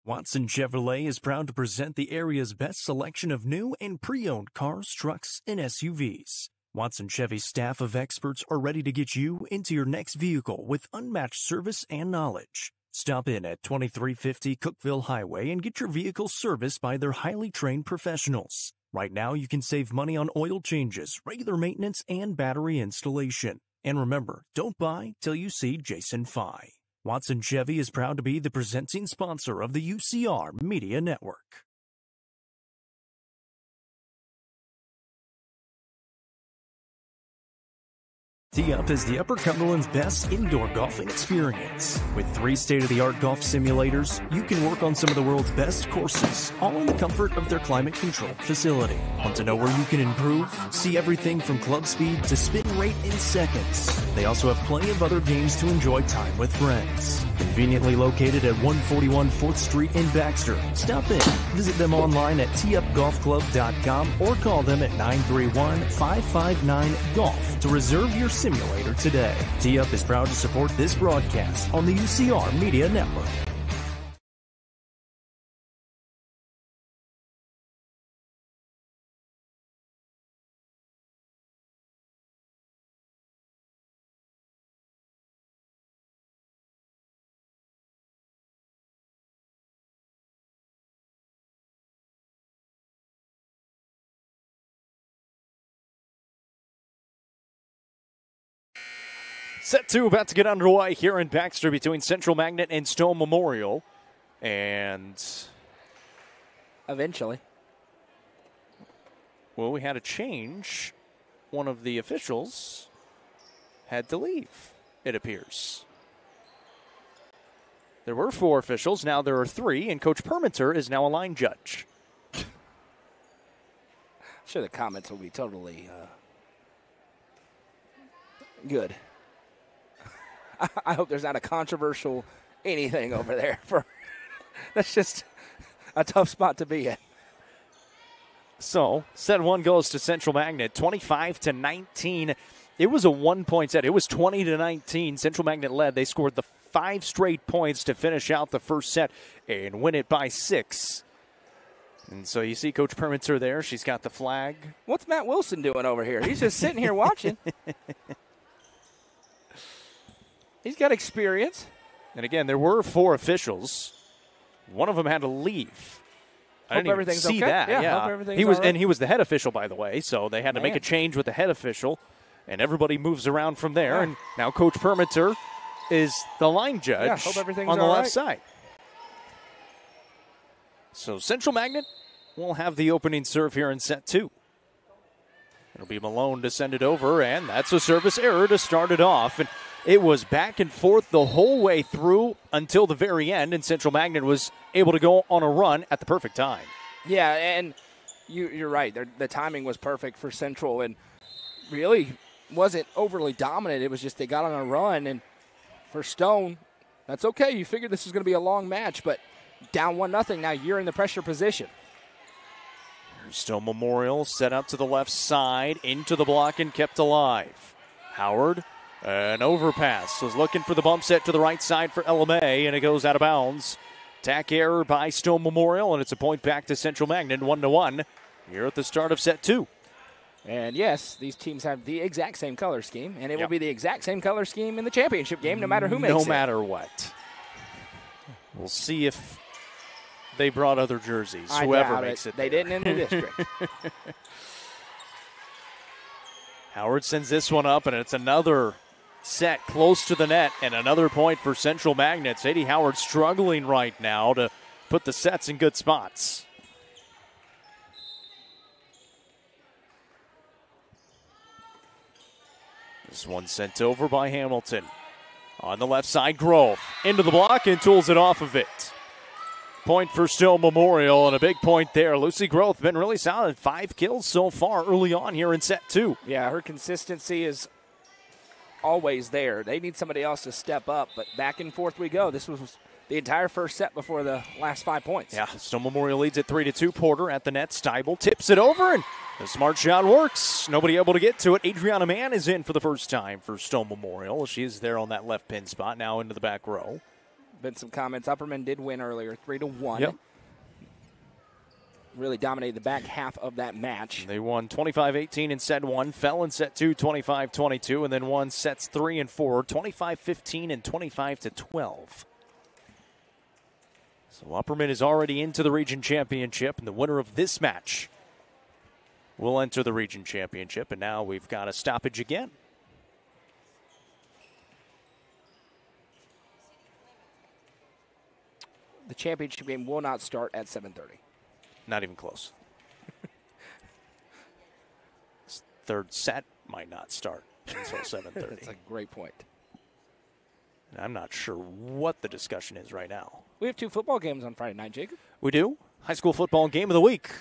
Watson Chevrolet is proud to present the area's best selection of new and pre-owned cars, trucks, and SUVs. Watson Chevy's staff of experts are ready to get you into your next vehicle with unmatched service and knowledge. Stop in at 2350 Cookville Highway and get your vehicle serviced by their highly trained professionals. Right now, you can save money on oil changes, regular maintenance, and battery installation. And remember, don't buy till you see Jason Fye. Watson Chevy is proud to be the presenting sponsor of the UCR Media Network. Tee Up is the Upper Cumberland's best indoor golfing experience. With 3 state-of-the-art golf simulators, you can work on some of the world's best courses, all in the comfort of their climate-controlled facility. Want to know where you can improve? See everything from club speed to spin rate in seconds. They also have plenty of other games to enjoy time with friends. Conveniently located at 141 4th Street in Baxter. Stop in. Visit them online at teupgolfclub.com or call them at 931-559-GOLF to reserve your simulator today. Tee Up is proud to support this broadcast on the UCR Media Network. Set 2 about to get underway here in Baxter between Central Magnet and Stone Memorial. And Eventually. well, we had a change. One of the officials had to leave, it appears. There were 4 officials. Now there are 3, and Coach Permenter is now a line judge. I'm sure the comments will be totally good. I hope there's not a controversial anything over there. That's just a tough spot to be in. So, set 1 goes to Central Magnet, 25-19. It was a 1-point set. It was 20-19. Central Magnet led. They scored the 5 straight points to finish out the first set and win it by 6. And so you see Coach Permenter there. She's got the flag. What's Matt Wilson doing over here? He's just sitting here watching. He's got experience. And again, there were 4 officials. One of them had to leave. I didn't even see okay. that. Yeah. Hope everything's he was, all right. and he was the head official, by the way. So they had to make a change with the head official, and everybody moves around from there. Yeah. And now Coach Permenter is the line judge hope everything's on the all left right. side. So Central Magnet will have the opening serve here in set 2. It'll be Malone to send it over, and that's a service error to start it off. And it was back and forth the whole way through until the very end, and Central Magnet was able to go on a run at the perfect time. Yeah, and you're right. The timing was perfect for Central, and really wasn't overly dominant. It was just they got on a run, and for Stone, that's okay. You figured this was going to be a long match, but down 1-0, now you're in the pressure position. Stone Memorial set up to the left side, into the block and kept alive. Howard, an overpass, was looking for the bump set to the right side for LMA, and it goes out of bounds. Tack error by Stone Memorial, and it's a point back to Central Magnet, 1-1 here at the start of set 2. And yes, these teams have the exact same color scheme, and it will be the exact same color scheme in the championship game no matter who makes it. No matter what. We'll see if they brought other jerseys, whoever makes it. They didn't in the district. Howard sends this one up, and it's another set close to the net, and another point for Central Magnet. Sadie Howard struggling right now to put the sets in good spots. This one sent over by Hamilton. On the left side, Grove into the block and tools it off of it. Point for Stone Memorial, and a big point there. Lucy Grove been really solid. 5 kills so far early on here in set 2. Yeah, her consistency is always there. They need somebody else to step up, but back and forth we go. This was the entire first set before the last 5 points. Yeah, Stone Memorial leads at 3-2. Porter at the net. Steibel tips it over, and the smart shot works. Nobody able to get to it. Adriana Mann is in for the first time for Stone Memorial. She is there on that left pin spot, now into the back row. Been some comments. Upperman did win earlier, 3-1. Yep. Really dominated the back half of that match. They won 25-18 in set 1, fell in set 2, 25-22, and then won sets 3 and 4, 25-15 and 25-12. So Upperman is already into the region championship, and the winner of this match will enter the region championship. And now we've got a stoppage again. The championship game will not start at 7:30. Not even close. Third set might not start until 7:30. That's a great point. And I'm not sure what the discussion is right now. We have 2 football games on Friday night, Jacob. We do. High school football game of the week.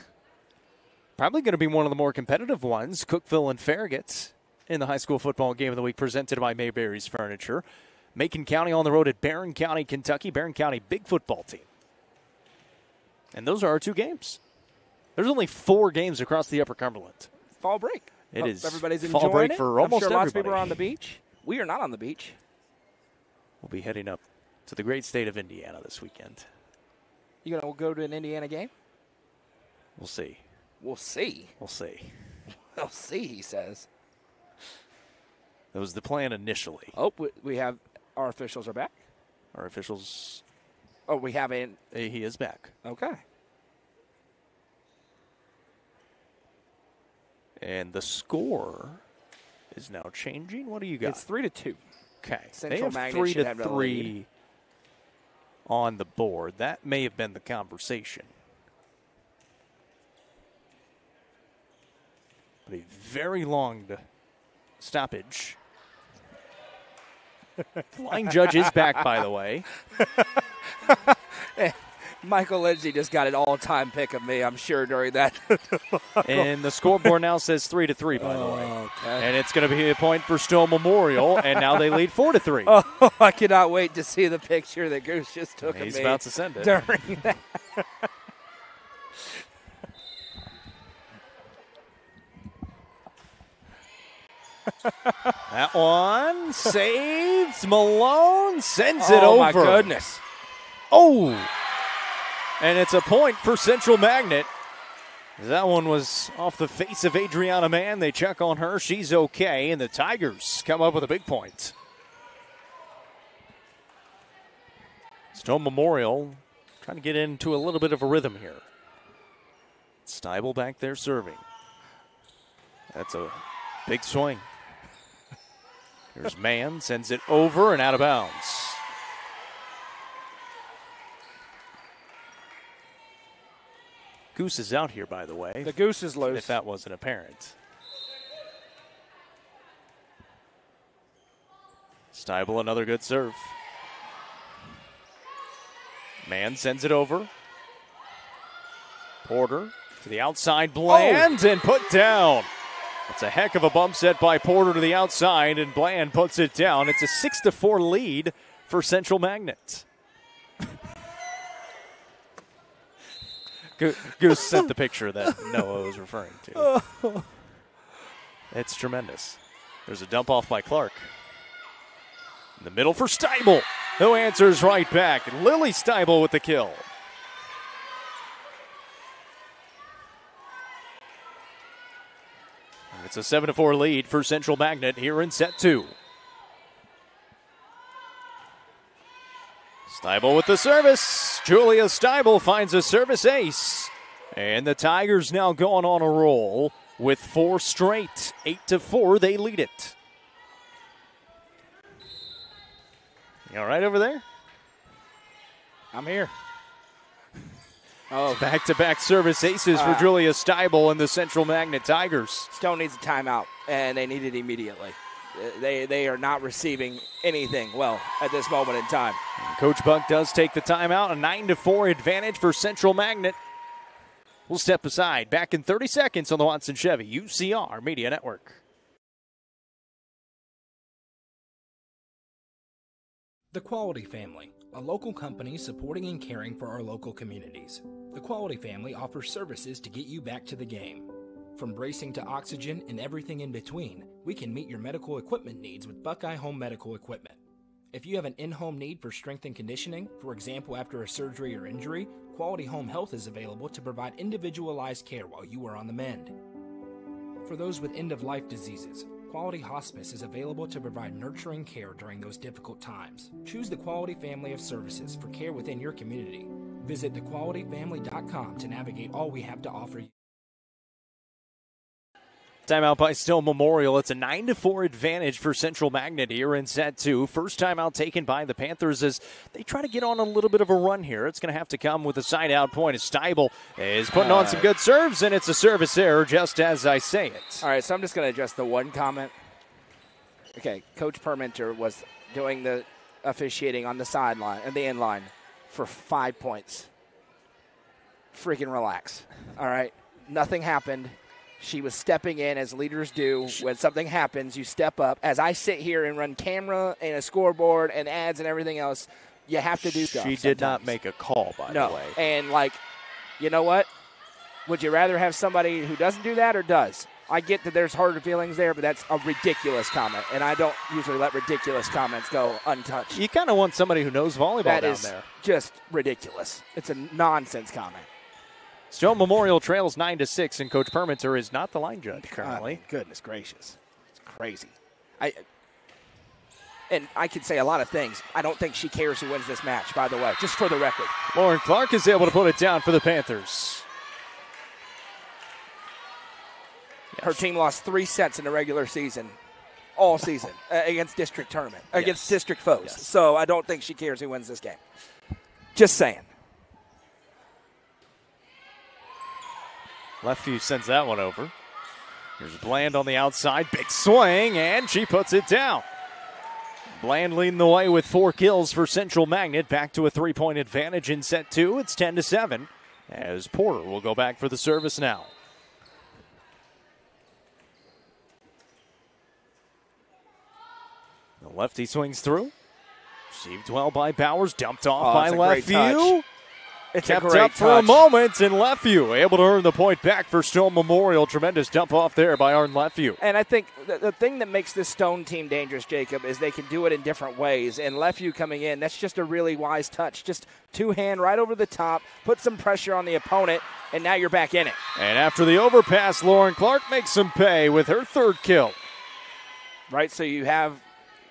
Probably going to be one of the more competitive ones. Cookeville and Farragut in the high school football game of the week, presented by Mayberry's Furniture. Macon County on the road at Barron County, Kentucky. Barron County, big football team. And those are our 2 games. There's only 4 games across the Upper Cumberland. Fall break. It is Everybody's fall enjoying break it. for almost I'm sure lots of everybody. people are on the beach. We are not on the beach. We'll be heading up to the great state of Indiana this weekend. You going to go to an Indiana game? We'll see. We'll see. We'll see. We'll see, he says. That was the plan initially. Oh, we have our officials are back. Our officials. Oh, we haven't. He is back. Okay. And the score is now changing. What do you got? It's 3-2. Okay. Central they have Magnet should have the 3-3 lead. on the board. That may have been the conversation. But a very long stoppage Line judge is back, by the way. Michael Lindsay just got an all-time pick of me, I'm sure, during that. And the scoreboard now says 3-3, by the way. Okay. And it's going to be a point for Stowe Memorial, and now they lead 4-3. Oh, I cannot wait to see the picture that Goose just took of me. He's about to send it. During that. That one saves. Malone sends it over. Oh, my goodness. Oh! And it's a point for Central Magnet. That one was off the face of Adriana Mann. They check on her. She's okay. And the Tigers come up with a big point. Stone Memorial trying to get into a little bit of a rhythm here. Steibel back there serving. That's a big swing. Here's Mann, sends it over and out of bounds. Goose is out here, by the way. The Goose is loose. If that wasn't apparent. Steibel, another good serve. Mann sends it over. Porter to the outside, Bland, and put down. It's a heck of a bump set by Porter to the outside, and Bland puts it down. It's a 6-4 lead for Central Magnet. Goose sent the picture that Noah was referring to. It's tremendous. There's a dump off by Clark. In the middle for Steibel, who answers right back. Lily Steibel with the kill. It's a 7-4 lead for Central Magnet here in set 2. Steibel with the service. Julia Steibel finds a service ace. And the Tigers now going on a roll with 4 straight. 8-4, they lead it. You all right over there? I'm here. Oh, back-to-back service aces for Julia Steibel and the Central Magnet Tigers. Stone needs a timeout, and they need it immediately. They are not receiving anything well at this moment in time. Coach Buck does take the timeout. A 9-4 advantage for Central Magnet. We'll step aside. Back in 30 seconds on the Watson Chevy UCR Media Network. The Quality Family, a local company supporting and caring for our local communities. The Quality Family offers services to get you back to the game. From bracing to oxygen and everything in between, we can meet your medical equipment needs with Buckeye Home Medical Equipment. If you have an in-home need for strength and conditioning, for example after a surgery or injury, Quality Home Health is available to provide individualized care while you are on the mend. For those with end-of-life diseases, Quality Hospice is available to provide nurturing care during those difficult times. Choose the Quality Family of services for care within your community. Visit thequalityfamily.com to navigate all we have to offer you. Timeout by Stowe Memorial. It's a 9-4 advantage for Central Magnet here in set 2. First timeout taken by the Panthers as they try to get on a little bit of a run here. It's going to have to come with a side-out point as Steibel is putting on some good serves, and it's a service error just as I say it. All right, so I'm just going to address the one comment. Okay, Coach Permenter was doing the officiating on the sideline and the end line for 5 points. Freaking relax. All right, nothing happened. She was stepping in as leaders do. When something happens, you step up. As I sit here and run camera and a scoreboard and ads and everything else, you have to do stuff. She did not make a call, by the way. And, you know what? Would you rather have somebody who doesn't do that or does? I get that there's harder feelings there, but that's a ridiculous comment, and I don't usually let ridiculous comments go untouched. You kind of want somebody who knows volleyball that down is there. Just ridiculous. It's a nonsense comment. Stowe Memorial trails 9-6, and Coach Permenter is not the line judge currently. Goodness gracious. It's crazy. And I could say a lot of things. I don't think she cares who wins this match, by the way, just for the record. Lauren Clark is able to put it down for the Panthers. Her team lost 3 sets in the regular season, all season, against district tournament, against district foes. Yes. So I don't think she cares who wins this game. Just saying. Left view sends that one over. Here's Bland on the outside. Big swing, and she puts it down. Bland leading the way with 4 kills for Central Magnet. Back to a 3-point advantage in set 2. It's 10-7 as Porter will go back for the service now. The lefty swings through. Received well by Bowers. Dumped off by Lefeview. It's kept a great up for a moment, and Lefeview able to earn the point back for Stone Memorial. Tremendous dump off there by Arden Lefeview. And I think the thing that makes this Stone team dangerous, Jacob, is they can do it in different ways. And Lefeview coming in, that's just a really wise touch. Just two-hand right over the top, put some pressure on the opponent, and now you're back in it. And after the overpass, Lauren Clark makes some pay with her 3rd kill. Right, so you have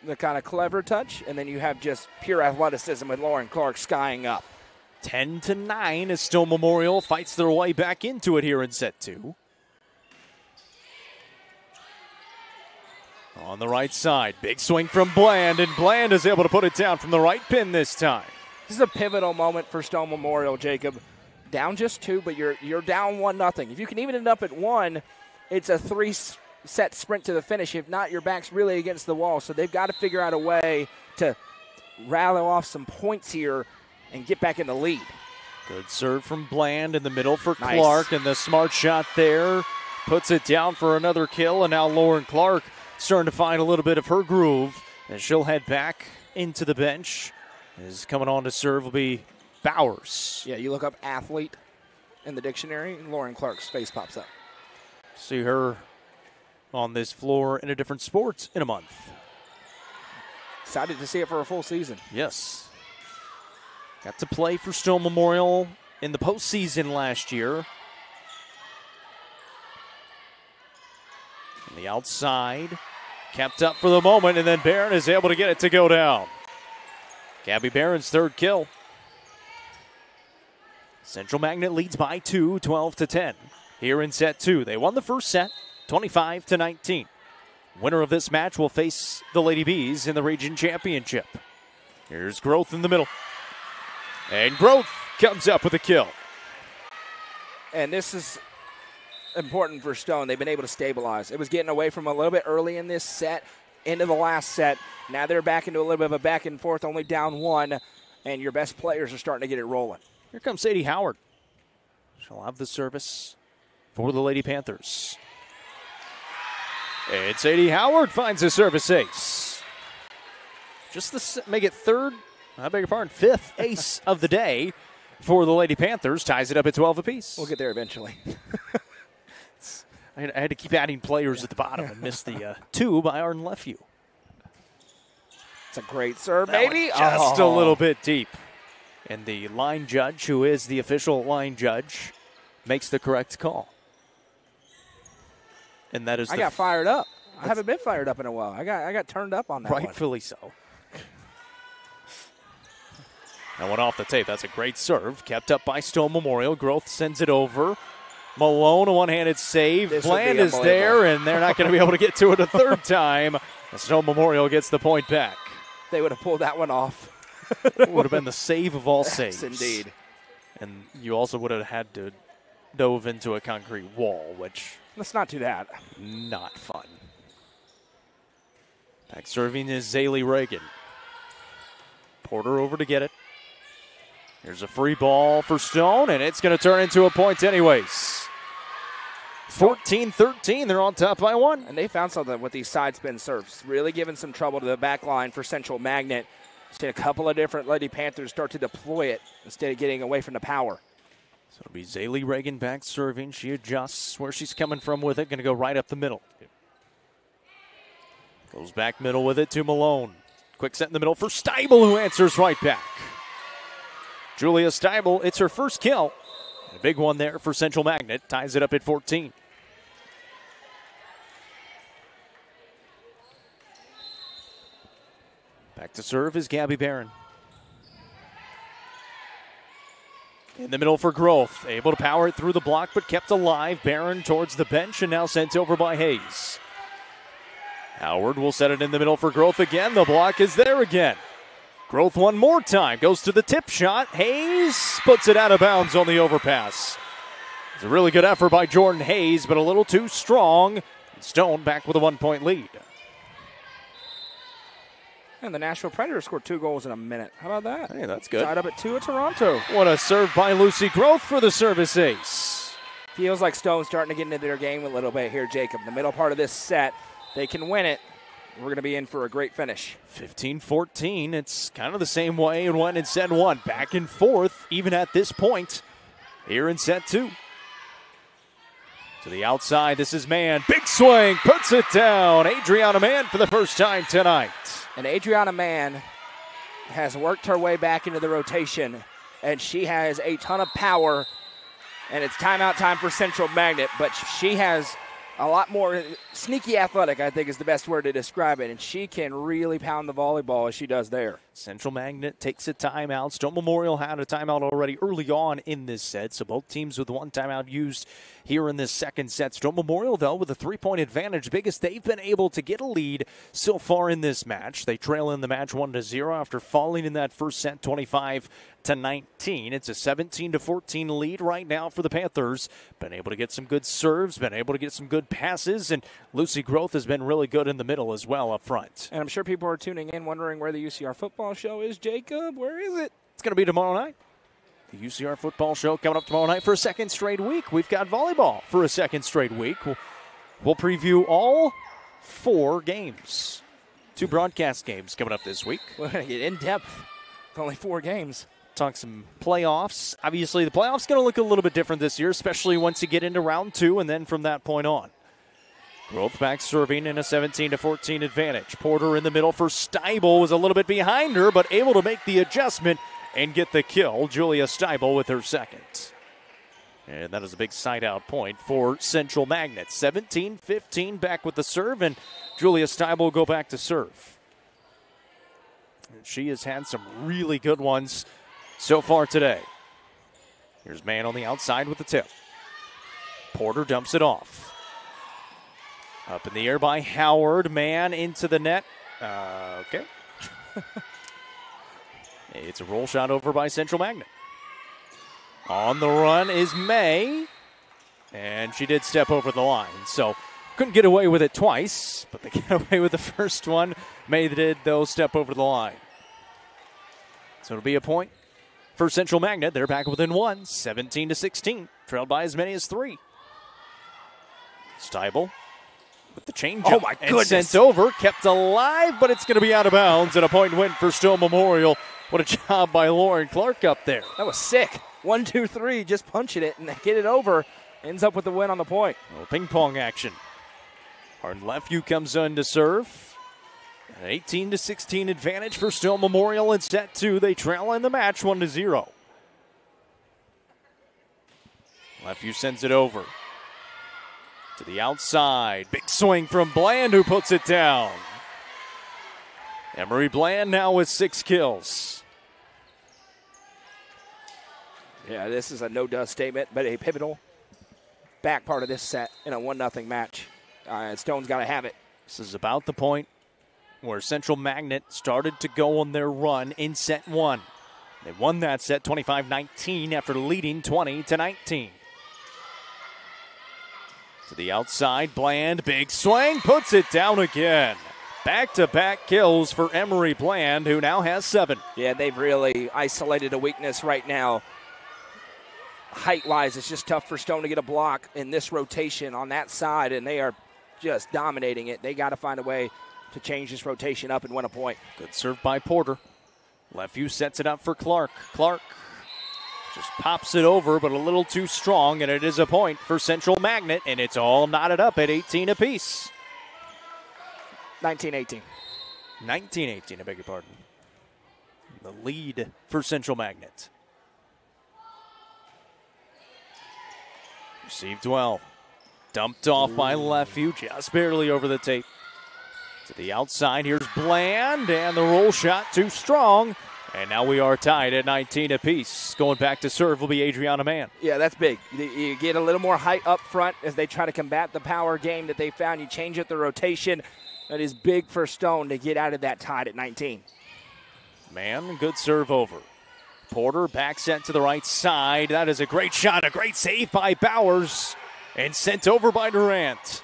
the kind of clever touch, and then you have just pure athleticism with Lauren Clark skying up. 10-9 as Stone Memorial fights their way back into it here in set 2. On the right side, big swing from Bland, and Bland is able to put it down from the right pin this time. This is a pivotal moment for Stone Memorial, Jacob. Down just 2, but you're down 1-0. If you can even end up at 1, it's a 3-set sprint to the finish. If not, your back's really against the wall. So they've got to figure out a way to rattle off some points here and get back in the lead. Good serve from Bland in the middle for Clark, and the smart shot there puts it down for another kill. And now Lauren Clark starting to find a little bit of her groove, and she'll head back into the bench. Is coming on to serve will be Bowers. Yeah, you look up athlete in the dictionary, and Lauren Clark's face pops up. See her on this floor in a different sport in a month. Excited to see it for a full season. Yes. Got to play for Stone Memorial in the postseason last year. On the outside, kept up for the moment, and then Barron is able to get it to go down. Gabby Barron's 3rd kill. Central Magnet leads by 2, 12-10. Here in set 2, they won the first set, 25-19. Winner of this match will face the Lady Bees in the region championship. Here's Growth in the middle. And Growth comes up with a kill. And this is important for Stone. They've been able to stabilize. It was getting away from a little bit early in this set, into the last set. Now they're back into a little bit of a back and forth, only down 1, and your best players are starting to get it rolling. Here comes Sadie Howard. She'll have the service for the Lady Panthers. And Sadie Howard finds a service ace. Just to make it 5th ace of the day for the Lady Panthers. Ties it up at 12 apiece. We'll get there eventually. I had to keep adding players at the bottom and missed the 2 by Arden Lefeview. It's a great serve, baby. Just a little bit deep. And the line judge, who is the official line judge, makes the correct call. And that is I got fired up. I haven't been fired up in a while. I got turned up on that one. Rightfully so. That went off the tape. That's a great serve. Kept up by Stone Memorial. Growth sends it over. Malone, a one-handed save. Bland is there, and they're not going to be able to get to it a 3rd time. Stone Memorial gets the point back. They would have pulled that one off. It would have been the save of all saves. Yes, indeed. And you also would have had to dove into a concrete wall, which... Let's not do that. Not fun. Back serving is Zaylee Reagan. Porter over to get it. Here's a free ball for Stone, and it's going to turn into a point anyways. 14-13, they're on top by 1. And they found something with these side spin serves. Really giving some trouble to the back line for Central Magnet. See a couple of different Lady Panthers start to deploy it instead of getting away from the power. So it'll be Zaylee Reagan back serving. She adjusts where she's coming from with it. Going to go right up the middle. Goes back middle with it to Malone. Quick set in the middle for Steibel, who answers right back. Julia Steibel, it's her 1st kill. A big one there for Central Magnet. Ties it up at 14. Back to serve is Gabby Barron. In the middle for Growth. Able to power it through the block, but kept alive. Barron towards the bench and now sent over by Hayes. Howard will set it in the middle for Growth again. The block is there again. Growth one more time. Goes to the tip shot. Hayes puts it out of bounds on the overpass. It's a really good effort by Jordan Hayes, but a little too strong. Stone back with a 1-point lead. And the Nashville Predators scored 2 goals in a minute. How about that? Hey, that's good. Tied up at 2 at Toronto. What a serve by Lucy Groth for the service ace. Feels like Stone's starting to get into their game a little bit here, Jacob. The middle part of this set, they can win it. We're going to be in for a great finish. 15-14. It's kind of the same way it went in set 1. Back and forth, even at this point, here in set 2. To the outside, this is Mann. Big swing, puts it down. Adriana Mann for the first time tonight. And Adriana Mann has worked her way back into the rotation, and she has a ton of power, and it's timeout time for Central Magnet, but she has a lot more sneaky athletic, I think is the best word to describe it, and she can really pound the volleyball as she does there. Central Magnet takes a timeout. Stone Memorial had a timeout already early on in this set, so both teams with one timeout used here in this second set. Stone Memorial, though, with a 3-point advantage, biggest they've been able to get a lead so far in this match. They trail in the match 1-0 after falling in that first set 25-19. It's a 17-14 lead right now for the Panthers. Been able to get some good serves, been able to get some good passes, and Lucy Groth has been really good in the middle as well up front. And I'm sure people are tuning in wondering where the UCR football show is. Jacob, where is it? It's going to be tomorrow night. The UCR football show coming up tomorrow night for a second straight week. We've got volleyball for a second straight week. We'll preview all 4 games. 2 broadcast games coming up this week. We're going to get in depth with only 4 games. Talk some playoffs. Obviously, the playoffs going to look a little bit different this year, especially once you get into round 2 and then from that point on. Groth back serving in a 17-14 advantage. Porter in the middle for Steibel, was a little bit behind her, but able to make the adjustment and get the kill. Julia Steibel with her second. And that is a big side-out point for Central Magnet. 17-15 back with the serve, and Julia Steibel will go back to serve. And she has had some really good ones so far today. Here's Mann on the outside with the tip. Porter dumps it off. Up in the air by Howard. Mann into the net. Okay. It's a roll shot over by Central Magnet. On the run is May. And she did step over the line. So couldn't get away with it twice, but they got away with the first one. May did, though, step over the line. So it'll be a point for Central Magnet. They're back within 1, 17-16. Trailed by as many as 3. Steibel with the change. Oh, my goodness. And sent over, kept alive, but it's going to be out of bounds, and a point win for Stone Memorial. What a job by Lauren Clark up there. That was sick. 1, 2, 3, just punching it and get it over. Ends up with the win on the point. A little ping pong action. Hard left view comes in to serve. An 18-16 advantage for Stone Memorial in set 2. They trail in the match 1-0. Left view sends it over. To the outside. Big swing from Bland, who puts it down. Emery Bland now with 6 kills. Yeah, this is a no-duh statement, but a pivotal back part of this set in a 1-0 match. Stone's got to have it. This is about the point where Central Magnet started to go on their run in set 1. They won that set 25-19 after leading 20-19. To the outside, Bland, big swing, puts it down again. Back-to-back kills for Emery Bland, who now has 7. Yeah, they've really isolated a weakness right now. Height-wise, it's just tough for Stone to get a block in this rotation on that side, and they are just dominating it. They got to find a way to change this rotation up and win a point. Good serve by Porter. Left view sets it up for Clark. Clark just pops it over, but a little too strong, and it is a point for Central Magnet, and it's all knotted up at 18 apiece. 19-18. 19-18, I beg your pardon. The lead for Central Magnet. Received well. Dumped off by left view, just barely over the tape. To the outside, here's Bland, and the roll shot too strong. And now we are tied at 19 apiece. Going back to serve will be Adriana Mann. Yeah, that's big. You get a little more height up front as they try to combat the power game that they found. You change up the rotation. That is big for Stone to get out of that tied at 19. Mann, good serve over. Porter back set to the right side. That is a great shot, a great save by Bowers. And sent over by Durant.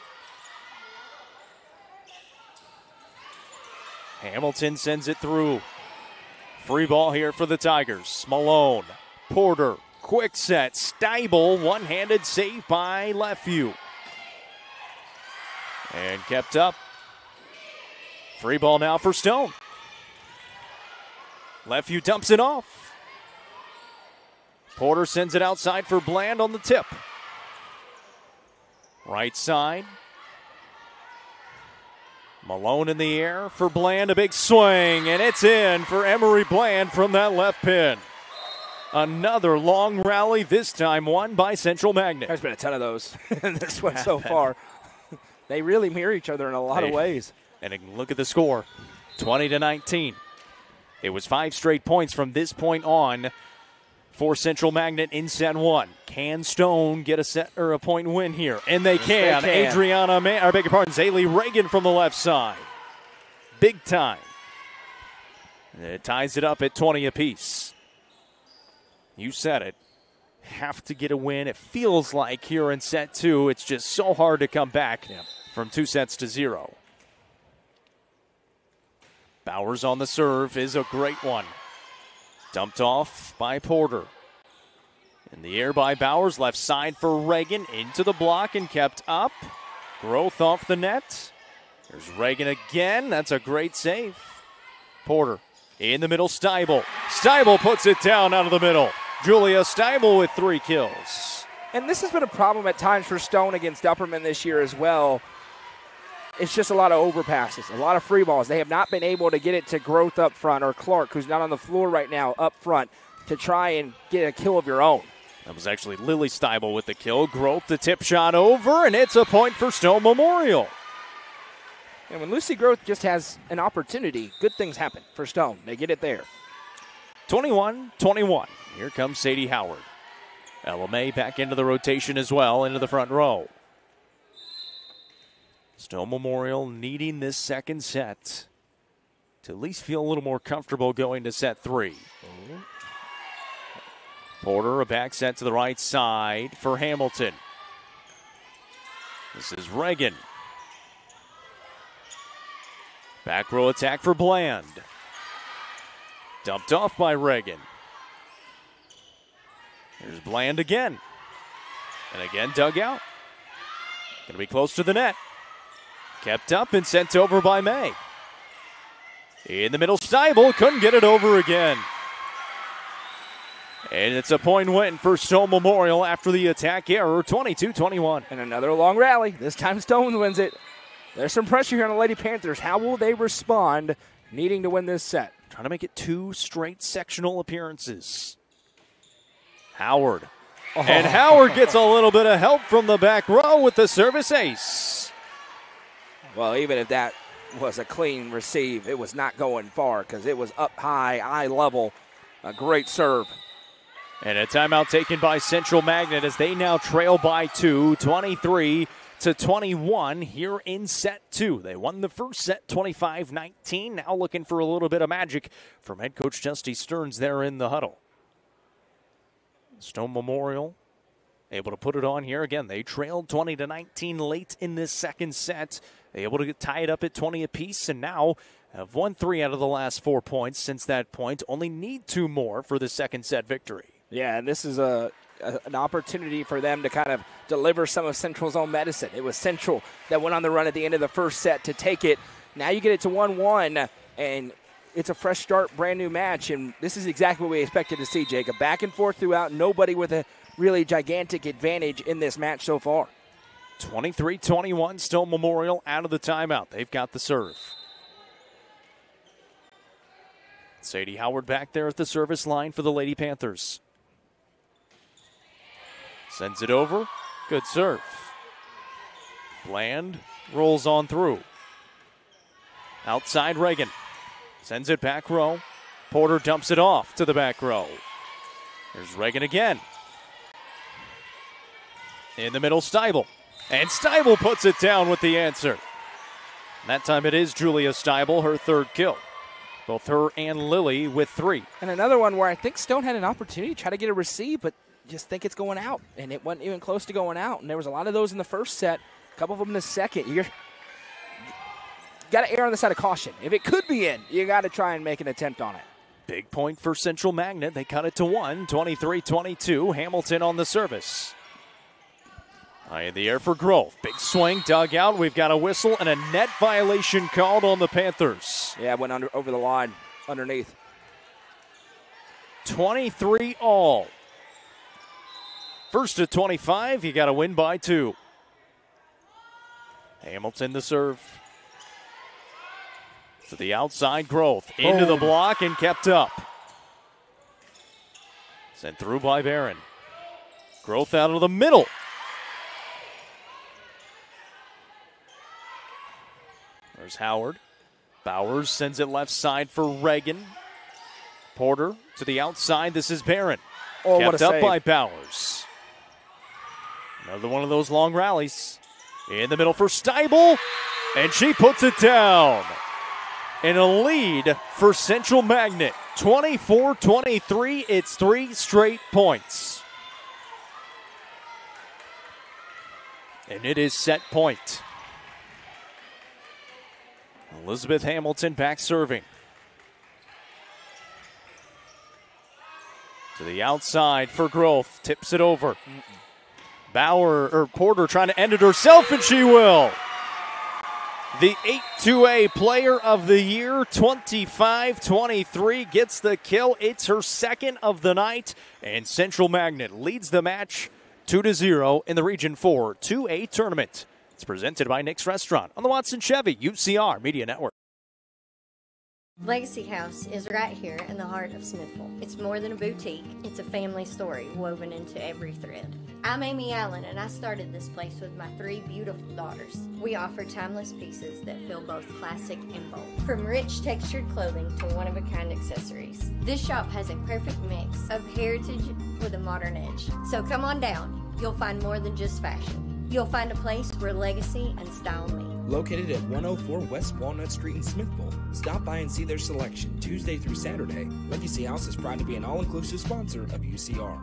Hamilton sends it through. Free ball here for the Tigers. Malone, Porter, quick set. Steibel, one-handed save by Lefeview. And kept up. Free ball now for Stone. Lefeview dumps it off. Porter sends it outside for Bland on the tip. Right side. Malone in the air for Bland, a big swing, and it's in for Emery Bland from that left pin. Another long rally, this time won by Central Magnet. There's been a ton of those in this one so far. They really mirror each other in a lot of ways. And look at the score, 20-19. It was 5 straight points from this point on for Central Magnet in set 1. Can Stone get a set or a point win here? And they can. Zaylee Reagan from the left side. Big time. And it ties it up at 20 apiece. You said it. Have to get a win. It feels like here in set 2, it's just so hard to come back from 2-0. Bowers on the serve is a great one. Dumped off by Porter. In the air by Bowers, left side for Reagan, into the block and kept up. Growth off the net. There's Reagan again. That's a great save. Porter in the middle, Steibel. Steibel puts it down out of the middle. Julia Steibel with 3 kills. And this has been a problem at times for Stone against Upperman this year as well. It's just a lot of overpasses, a lot of free balls. They have not been able to get it to Growth up front or Clark, who's not on the floor right now, up front to try and get a kill of your own. That was actually Lily Steibel with the kill. Growth, the tip shot over, and it's a point for Stone Memorial. And when Lucy Growth just has an opportunity, good things happen for Stone. They get it there. 21-21. Here comes Sadie Howard. Ella May back into the rotation as well, into the front row. Stone Memorial needing this second set to at least feel a little more comfortable going to set 3. Porter, a back set to the right side for Hamilton. This is Reagan. Back row attack for Bland. Dumped off by Reagan. Here's Bland again. And again dug out. Going to be close to the net. Kept up and sent over by May. In the middle, Steibel couldn't get it over again. And it's a point win for Stone Memorial after the attack error, 22-21. And another long rally. This time Stone wins it. There's some pressure here on the Lady Panthers. How will they respond needing to win this set? Trying to make it 2 straight sectional appearances. Howard. And Howard gets a little bit of help from the back row with the service ace. Well, even if that was a clean receive, it was not going far because it was up high, eye level. A great serve. And a timeout taken by Central Magnet as they now trail by 2, 23-21 here in set 2. They won the first set 25-19. Now looking for a little bit of magic from head coach Dusty Stearns there in the huddle. Stone Memorial able to put it on here. Again, they trailed 20-19 late in this second set. They able to tie it up at 20 apiece and now have won 3 out of the last 4 points since that point. Only need 2 more for the second set victory. Yeah, and this is an opportunity for them to kind of deliver some of Central's own medicine. It was Central that went on the run at the end of the first set to take it. Now you get it to 1-1, and it's a fresh start, brand new match, and this is exactly what we expected to see, Jacob. Back and forth throughout, nobody with a really gigantic advantage in this match so far. 23-21, Stone Memorial out of the timeout. They've got the serve. Sadie Howard back there at the service line for the Lady Panthers. Sends it over. Good serve. Bland rolls on through. Outside Reagan. Sends it back row. Porter dumps it off to the back row. There's Reagan again. In the middle, Steibel. And Steibel puts it down with the answer. That time it is Julia Steibel, her 3rd kill. Both her and Lily with 3. And another one where I think Stone had an opportunity to try to get a receive, but just think it's going out. And it wasn't even close to going out. And there was a lot of those in the first set, a couple of them in the second. You got to err on the side of caution. If it could be in, you got to try and make an attempt on it. Big point for Central Magnet. They cut it to 1, 23-22. Hamilton on the service. High in the air for Grove. Big swing, dug out. We've got a whistle and a net violation called on the Panthers. Yeah, went over the line, underneath. 23 all. First to 25, you got to win by 2. Hamilton the serve. To the outside, Grove. Into the block and kept up. Sent through by Barron. Grove out of the middle. There's Howard. Bowers sends it left side for Reagan. Porter to the outside. This is Barron. Oh, kept what a up save by Bowers. Another one of those long rallies. In the middle for Steibel. And she puts it down. And a lead for Central Magnet. 24-23. It's 3 straight points. And it is set point. Elizabeth Hamilton back serving. To the outside for Grove. Tips it over. Porter trying to end it herself, and she will. The 8-2A Player of the Year, 25-23, gets the kill. It's her second of the night, and Central Magnet leads the match 2-0 in the Region 4 2A tournament. It's presented by Nick's Restaurant on the Watson Chevy UCR Media Network. Legacy House is right here in the heart of Smithville. It's more than a boutique, it's a family story woven into every thread. I'm Amy Allen, and I started this place with my 3 beautiful daughters. We offer timeless pieces that feel both classic and bold. From rich textured clothing to one-of-a-kind accessories. This shop has a perfect mix of heritage with a modern edge. So come on down. You'll find more than just fashion. You'll find a place where legacy and style meet. Located at 104 West Walnut Street in Smithville. Stop by and see their selection Tuesday through Saturday. Legacy House is proud to be an all-inclusive sponsor of UCR.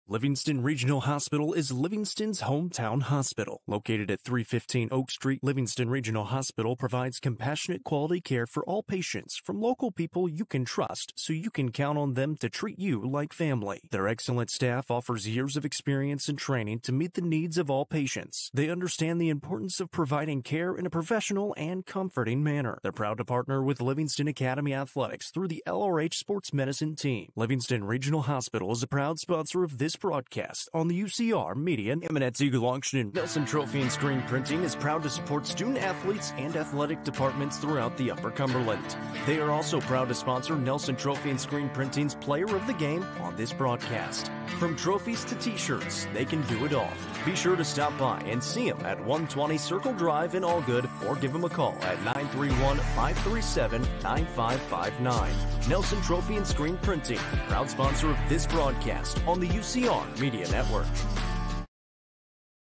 Livingston Regional Hospital is Livingston's hometown hospital. Located at 315 Oak Street, Livingston Regional Hospital provides compassionate quality care for all patients from local people you can trust, so you can count on them to treat you like family. Their excellent staff offers years of experience and training to meet the needs of all patients. They understand the importance of providing care in a professional and comforting manner. They're proud to partner with Livingston Academy Athletics through the LRH Sports Medicine team. Livingston Regional Hospital is a proud sponsor of this broadcast on the UCR Media. Eminet's Eagle Auction and Nelson Trophy and Screen Printing is proud to support student athletes and athletic departments throughout the Upper Cumberland. They are also proud to sponsor Nelson Trophy and Screen Printing's Player of the Game on this broadcast. From trophies to t-shirts, they can do it all. Be sure to stop by and see them at 120 Circle Drive in Allgood, or give them a call at 931-537-9559. Nelson Trophy and Screen Printing, proud sponsor of this broadcast on the UCR Media Network.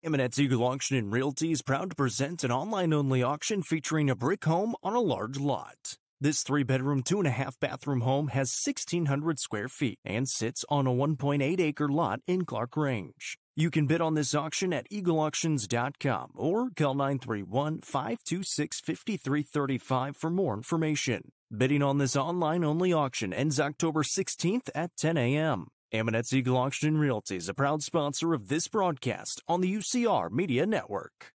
Eminet's Eagle Auction and Realty is proud to present an online-only auction featuring a brick home on a large lot. This 3-bedroom, 2.5-bathroom home has 1,600 square feet and sits on a 1.8-acre lot in Clark Range. You can bid on this auction at eagleauctions.com or call 931-526-5335 for more information. Bidding on this online-only auction ends October 16th at 10 a.m. Eminet's Eagle Auction and Realty is a proud sponsor of this broadcast on the UCR Media Network.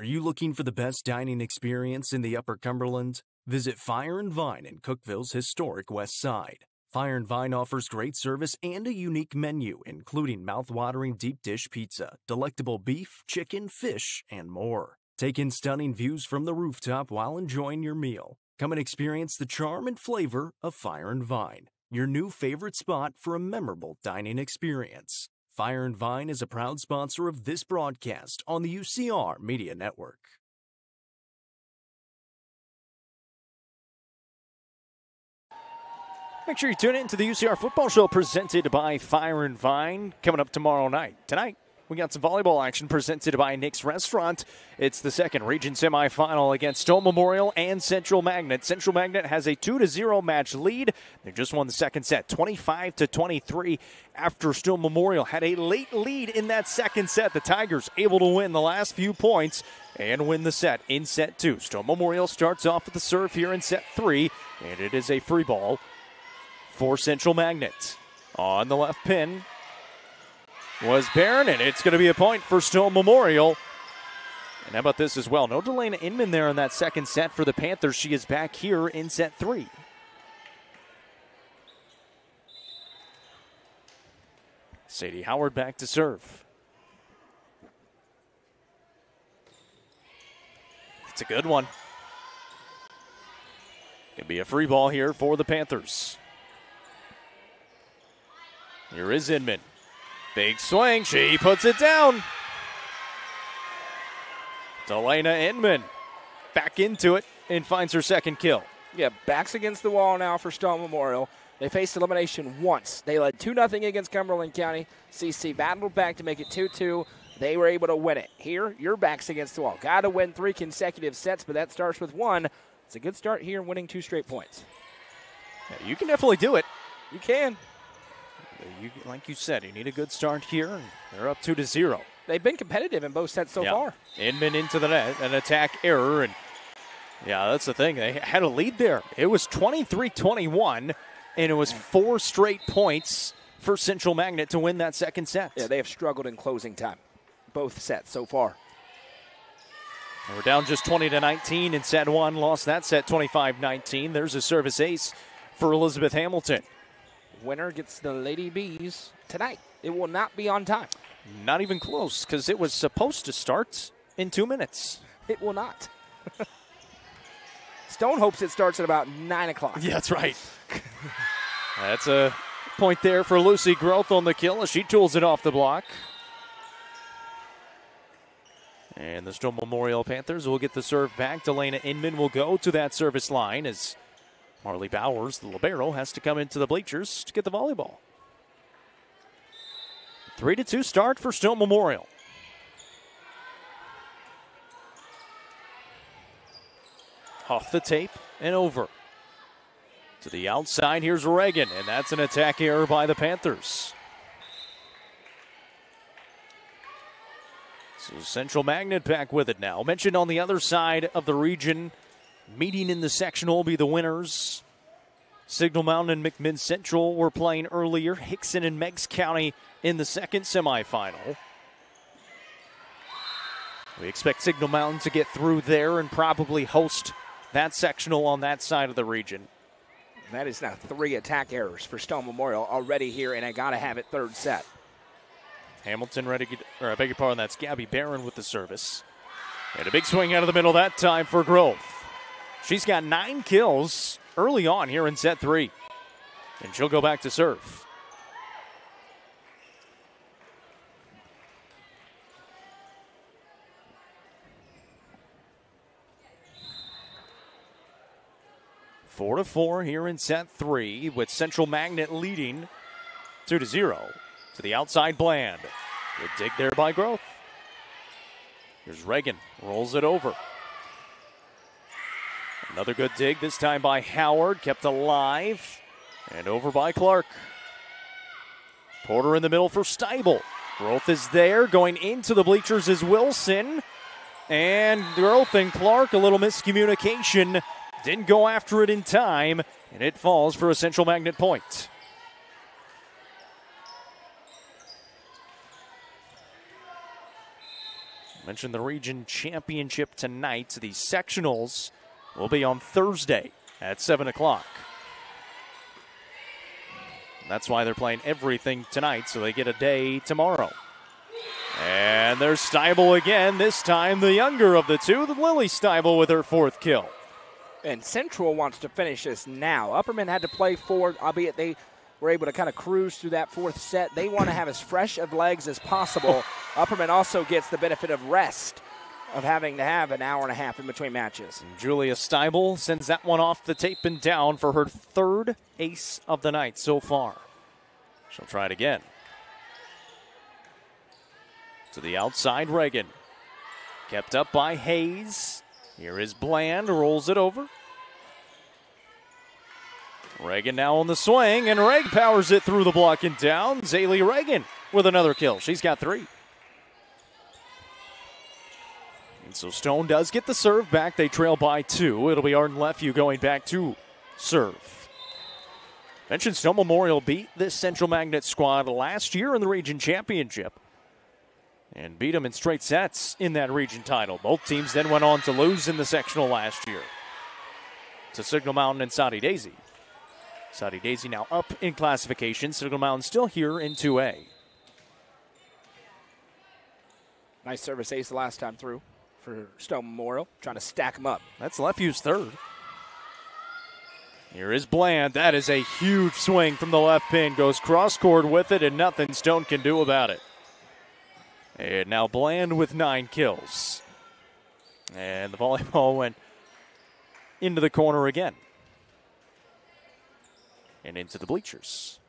Are you looking for the best dining experience in the Upper Cumberland? Visit Fire and Vine in Cookeville's historic West Side. Fire and Vine offers great service and a unique menu, including mouth-watering deep dish pizza, delectable beef, chicken, fish, and more. Take in stunning views from the rooftop while enjoying your meal. Come and experience the charm and flavor of Fire and Vine, your new favorite spot for a memorable dining experience. Fire and Vine is a proud sponsor of this broadcast on the UCR Media Network. Make sure you tune in to the UCR Football Show presented by Fire and Vine, coming up tomorrow night. Tonight, We got some volleyball action presented by Nick's Restaurant. It's the second region semifinal against Stone Memorial and Central Magnet. Central Magnet has a 2-0 match lead. They just won the second set, 25-23, after Stone Memorial had a late lead in that second set. The Tigers able to win the last few points and win the set in set 2. Stone Memorial starts off with the serve here in set 3, and it is a free ball for Central Magnet. On the left pin was Barron, and it's going to be a point for Stone Memorial. And how about this as well? No Delana Inman there in that second set for the Panthers. She is back here in set 3. Sadie Howard back to serve. It's a good one. Could be a free ball here for the Panthers. Here is Inman. Big swing. She puts it down. Delana Inman back into it and finds her second kill. Yeah, backs against the wall now for Stone Memorial. They faced elimination once. They led 2-0 against Cumberland County. CC battled back to make it 2-2. They were able to win it. Here, your back's against the wall. Got to win 3 consecutive sets, but that starts with 1. It's a good start here, winning 2 straight points. Yeah, you can definitely do it. You can. Like you said, you need a good start here. And they're up 2-0. They've been competitive in both sets so far. Inman into the net, an attack error. And yeah, that's the thing. They had a lead there. It was 23-21, and it was 4 straight points for Central Magnet to win that second set. Yeah, they have struggled in closing time, both sets so far. They were down just 20-19 in set 1, lost that set 25-19. There's a service ace for Elizabeth Hamilton. Winner gets the Lady Bees tonight. It will not be on time. Not even close, because it was supposed to start in 2 minutes. It will not. Stone hopes it starts at about 9 o'clock. Yeah, that's right. That's a point there for Lucy Growth on the kill as she tools it off the block. And the Stone Memorial Panthers will get the serve back. Delana Inman will go to that service line as Marley Bowers, the libero, has to come into the bleachers to get the volleyball. 3-2 start for Stone Memorial. Off the tape and over. To the outside, here's Reagan, and that's an attack error by the Panthers. So Central Magnet back with it now. Mentioned on the other side of the region, meeting in the sectional will be the winners. Signal Mountain and McMinn Central were playing earlier. Hickson and Meigs County in the second semifinal. We expect Signal Mountain to get through there and probably host that sectional on that side of the region. That is now 3 attack errors for Stone Memorial already here, and I got to have it third set. Hamilton ready, or I beg your pardon, that's Gabby Barron with the service. And a big swing out of the middle that time for Grove. She's got 9 kills early on here in set 3. And she'll go back to serve. Four to 4 here in set 3 with Central Magnet leading 2-0 to the outside Bland. Good dig there by Grove. Here's Reagan, rolls it over. Another good dig, this time by Howard, kept alive, and over by Clark. Porter in the middle for Steibel. Growth is there, going into the bleachers is Wilson. And Growth and Clark, a little miscommunication. Didn't go after it in time, and it falls for a Central Magnet point. I mentioned the region championship tonight. The sectionals will be on Thursday at 7 o'clock. That's why they're playing everything tonight, so they get a day tomorrow. And there's Steibel again, this time the younger of the two, the Lily Steibel with her 4th kill. And Central wants to finish this now. Upperman had to play 4, albeit they were able to kind of cruise through that 4th set. They want to have as fresh of legs as possible. Upperman also gets the benefit of rest of having to have an hour and a half in between matches. And Julia Steibel sends that one off the tape and down for her 3rd ace of the night so far. She'll try it again. To the outside, Reagan. Kept up by Hayes. Here is Bland, rolls it over. Reagan now on the swing, and Reg powers it through the block and down. Zaylee Reagan with another kill. She's got 3. And so Stone does get the serve back. They trail by 2. It'll be Arden Lefevue going back to serve. Mentioned Stone Memorial beat this Central Magnet squad last year in the region championship and beat them in straight sets in that region title. Both teams then went on to lose in the sectional last year to Signal Mountain and Saudi Daisy. Saudi Daisy now up in classification. Signal Mountain still here in 2A. Nice service ace the last time through for Stone Memorial, trying to stack them up. That's Lefevue's 3rd. Here is Bland. That is a huge swing from the left pin. Goes cross-court with it, and nothing Stone can do about it. And now Bland with 9 kills. And the volleyball went into the corner again. And into the bleachers.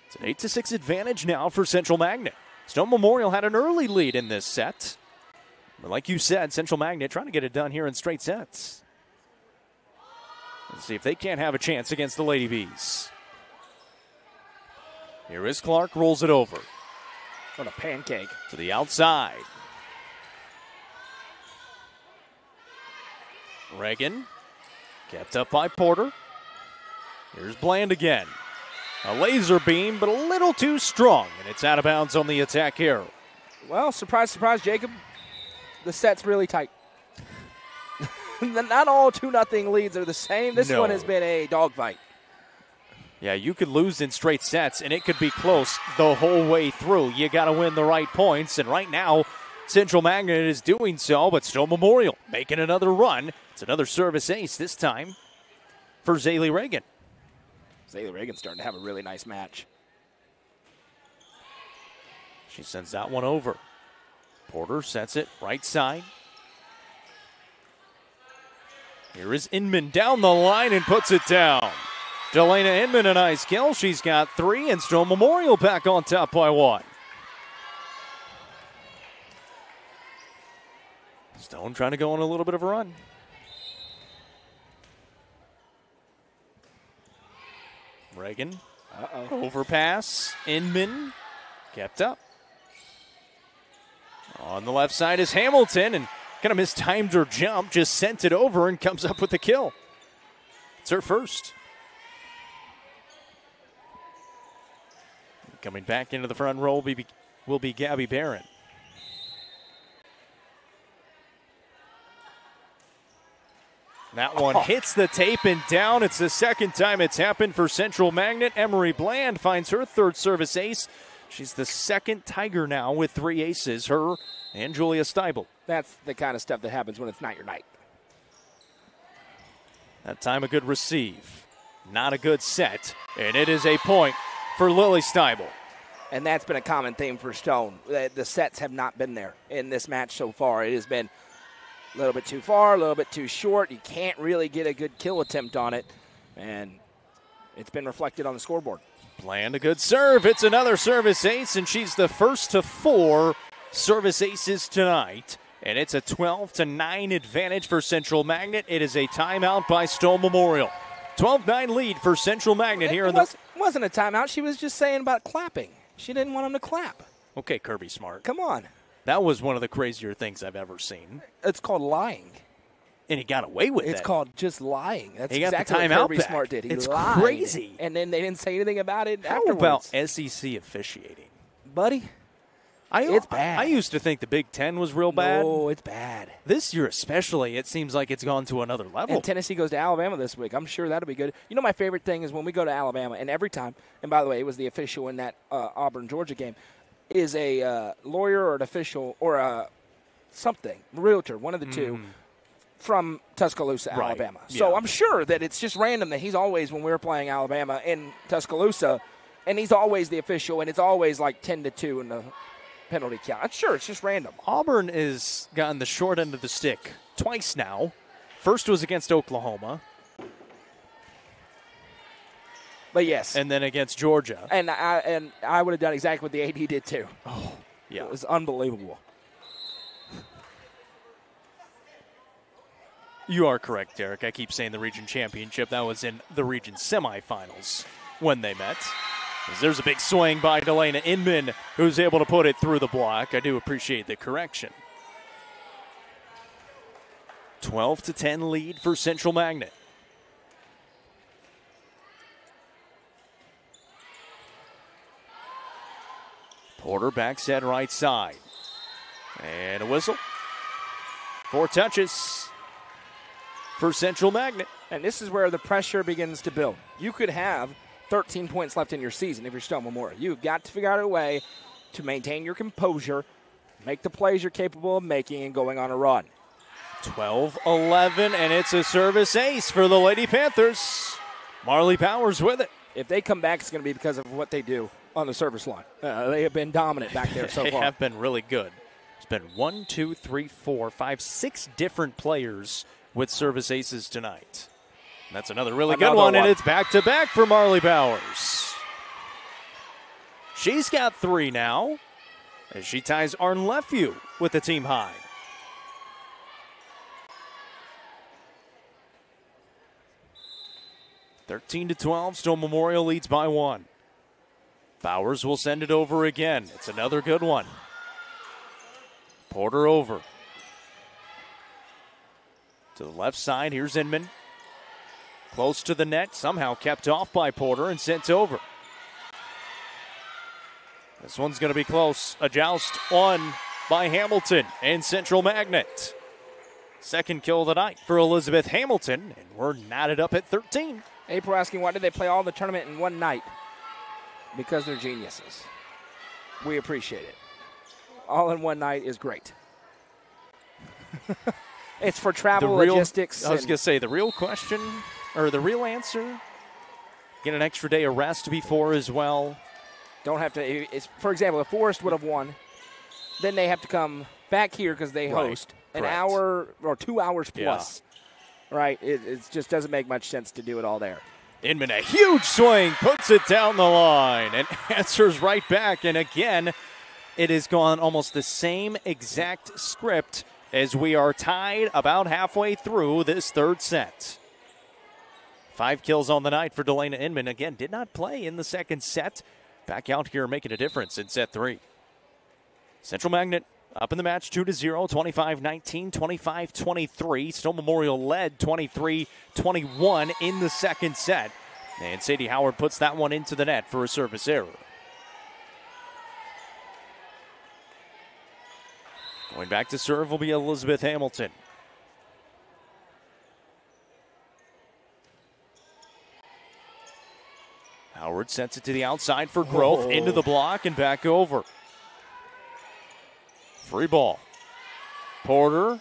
It's an 8-6 advantage now for Central Magnet. Stone Memorial had an early lead in this set. But like you said, Central Magnet trying to get it done here in straight sets. Let's see if they can't have a chance against the Lady Bees. Here is Clark, rolls it over. What a pancake. To the outside. Reagan. Kept up by Porter. Here's Bland again. A laser beam, but a little too strong, and it's out of bounds on the attack here. Well, surprise, surprise, Jacob. The set's really tight. Not all 2-0 leads are the same. This one has been a dogfight. Yeah, you could lose in straight sets, and it could be close the whole way through. You got to win the right points, and right now, Central Magnet is doing so, but Stone Memorial making another run. It's another service ace this time for Zaylee Reagan. Zaylee Reagan's starting to have a really nice match. She sends that one over. Porter sets it right side. Here is Inman down the line and puts it down. Delana Inman, a nice kill. She's got 3, and Stone Memorial back on top by 1. Stone trying to go on a little bit of a run. Reagan. Overpass. Inman. Kept up. On the left side is Hamilton, and kind of mistimed her jump. Just sent it over and comes up with the kill. It's her first. Coming back into the front row will be Gabby Barron. That one hits the tape and down. It's the second time it's happened for Central Magnet. Emery Bland finds her 3rd service ace. She's the 2nd Tiger now with 3 aces, her and Julia Steibel. That's the kind of stuff that happens when it's not your night. That time a good receive. Not a good set, and it is a point for Lily Steibel. And that's been a common theme for Stone. The sets have not been there in this match so far. It has been a little bit too far, a little bit too short. You can't really get a good kill attempt on it, and it's been reflected on the scoreboard. Bland, a good serve. It's another service ace, and she's the first to 4 service aces tonight. And it's a 12-9 advantage for Central Magnet. It is a timeout by Stone Memorial. 12-9 lead for Central Magnet here. It wasn't a timeout. She was just saying about clapping. She didn't want them to clap. Okay, Kirby Smart. Come on. That was one of the crazier things I've ever seen. It's called lying. And he got away with it. It's called just lying. That's he got exactly the what Kirby back. Smart did. He it's lied, crazy. And then they didn't say anything about it How afterwards. about SEC officiating? Buddy, it's bad. I used to think the Big Ten was real bad. No, it's bad. This year especially, it seems like it's gone to another level. And Tennessee goes to Alabama this week. I'm sure that'll be good. You know, my favorite thing is when we go to Alabama, and every time, and by the way, it was the official in that Auburn-Georgia game, is a lawyer or an official or a something, realtor, one of the two, from Tuscaloosa, Right. Alabama. So Yeah. I'm sure that it's just random that he's always, when we're playing Alabama in Tuscaloosa, and he's always the official, and it's always like 10-2 in the penalty count. I'm sure it's just random. Auburn has gotten the short end of the stick twice now. First was against Oklahoma. But yes. And then against Georgia. And I would have done exactly what the AD did too. Oh, yeah. It was unbelievable. You are correct, Derek. I keep saying the region championship. That was in the region semifinals when they met. There's a big swing by Delana Inman, who's able to put it through the block. I do appreciate the correction. 12-10 lead for Central Magnet. Porter back set right side. And a whistle. 4 touches for Central Magnet. And this is where the pressure begins to build. You could have 13 points left in your season if you're Stone Memorial. You've got to figure out a way to maintain your composure, make the plays you're capable of making, and going on a run. 12-11, and it's a service ace for the Lady Panthers. Marley Powers with it. If they come back, it's going to be because of what they do on the service line. They have been dominant back there so far. They have been really good. It's been 1, 2, 3, 4, 5, 6 different players with service aces tonight. And that's another really good one, and it's back-to-back for Marley Powers. She's got 3 now, as she ties Arn Lefew with the team high. (13-12), Stone Memorial leads by 1. Bowers will send it over again. It's another good one. Porter over. To the left side, here's Inman. Close to the net, somehow kept off by Porter and sent over. This one's going to be close. A joust won by Hamilton and Central Magnet. Second kill of the night for Elizabeth Hamilton, and we're knotted up at 13. April asking, why did they play all the tournament in one night? Because they're geniuses. We appreciate it. All in one night is great. It's for travel, logistics. I was going to say, the real question, or the real answer, get an extra day of rest before as well. Don't have to. For example, if Forrest would have won, then they have to come back here because they host an hour or 2 hours plus. Yeah. Right? It just doesn't make much sense to do it all there. Inman, a huge swing, puts it down the line and answers right back. And again, it has gone almost the same exact script as we are tied about halfway through this third set. 5 kills on the night for Delana Inman. Again, did not play in the second set. Back out here making a difference in set 3. Central Magnet up in the match 2-0, 25-19, 25-23. Stone Memorial led 23-21 in the second set. And Sadie Howard puts that one into the net for a service error. Going back to serve will be Elizabeth Hamilton. Howard sets it to the outside for Growth, into the block and back over. Free ball. Porter.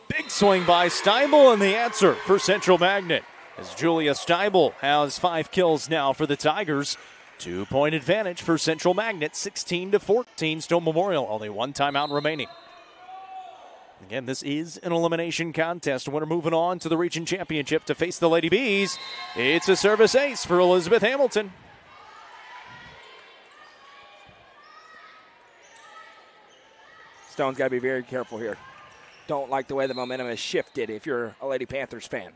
Big swing by Steibel, and the answer for Central Magnet, as Julia Steibel has 5 kills now for the Tigers. 2-point advantage for Central Magnet, 16-14. Stone Memorial, only 1 timeout remaining. Again, this is an elimination contest. We're moving on to the region championship to face the Lady Bees. It's a service ace for Elizabeth Hamilton. Stone's got to be very careful here. Don't like the way the momentum has shifted if you're a Lady Panthers fan.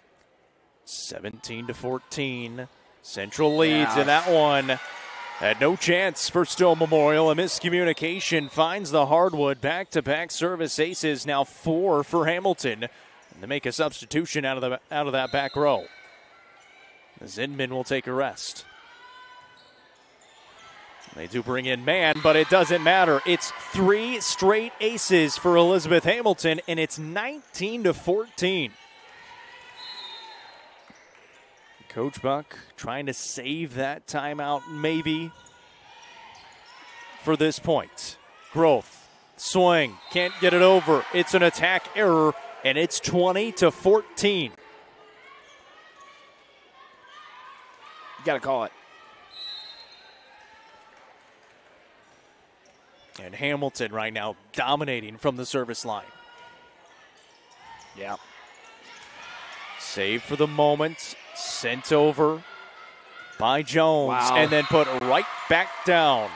17-14. Central leads in that one. Had no chance for Stone Memorial. A miscommunication finds the hardwood. Back-to-back service aces, now 4 for Hamilton. And they make a substitution out of that back row. Inman will take a rest. They do bring in man, but it doesn't matter. It's 3 straight aces for Elizabeth Hamilton, and it's 19-14. Coach Buck trying to save that timeout maybe for this point. Growth, swing, can't get it over. It's an attack error, and it's 20-14. You got to call it. And Hamilton right now dominating from the service line. Yeah. Save for the moment. Sent over by Jones, Wow. and then put right back down.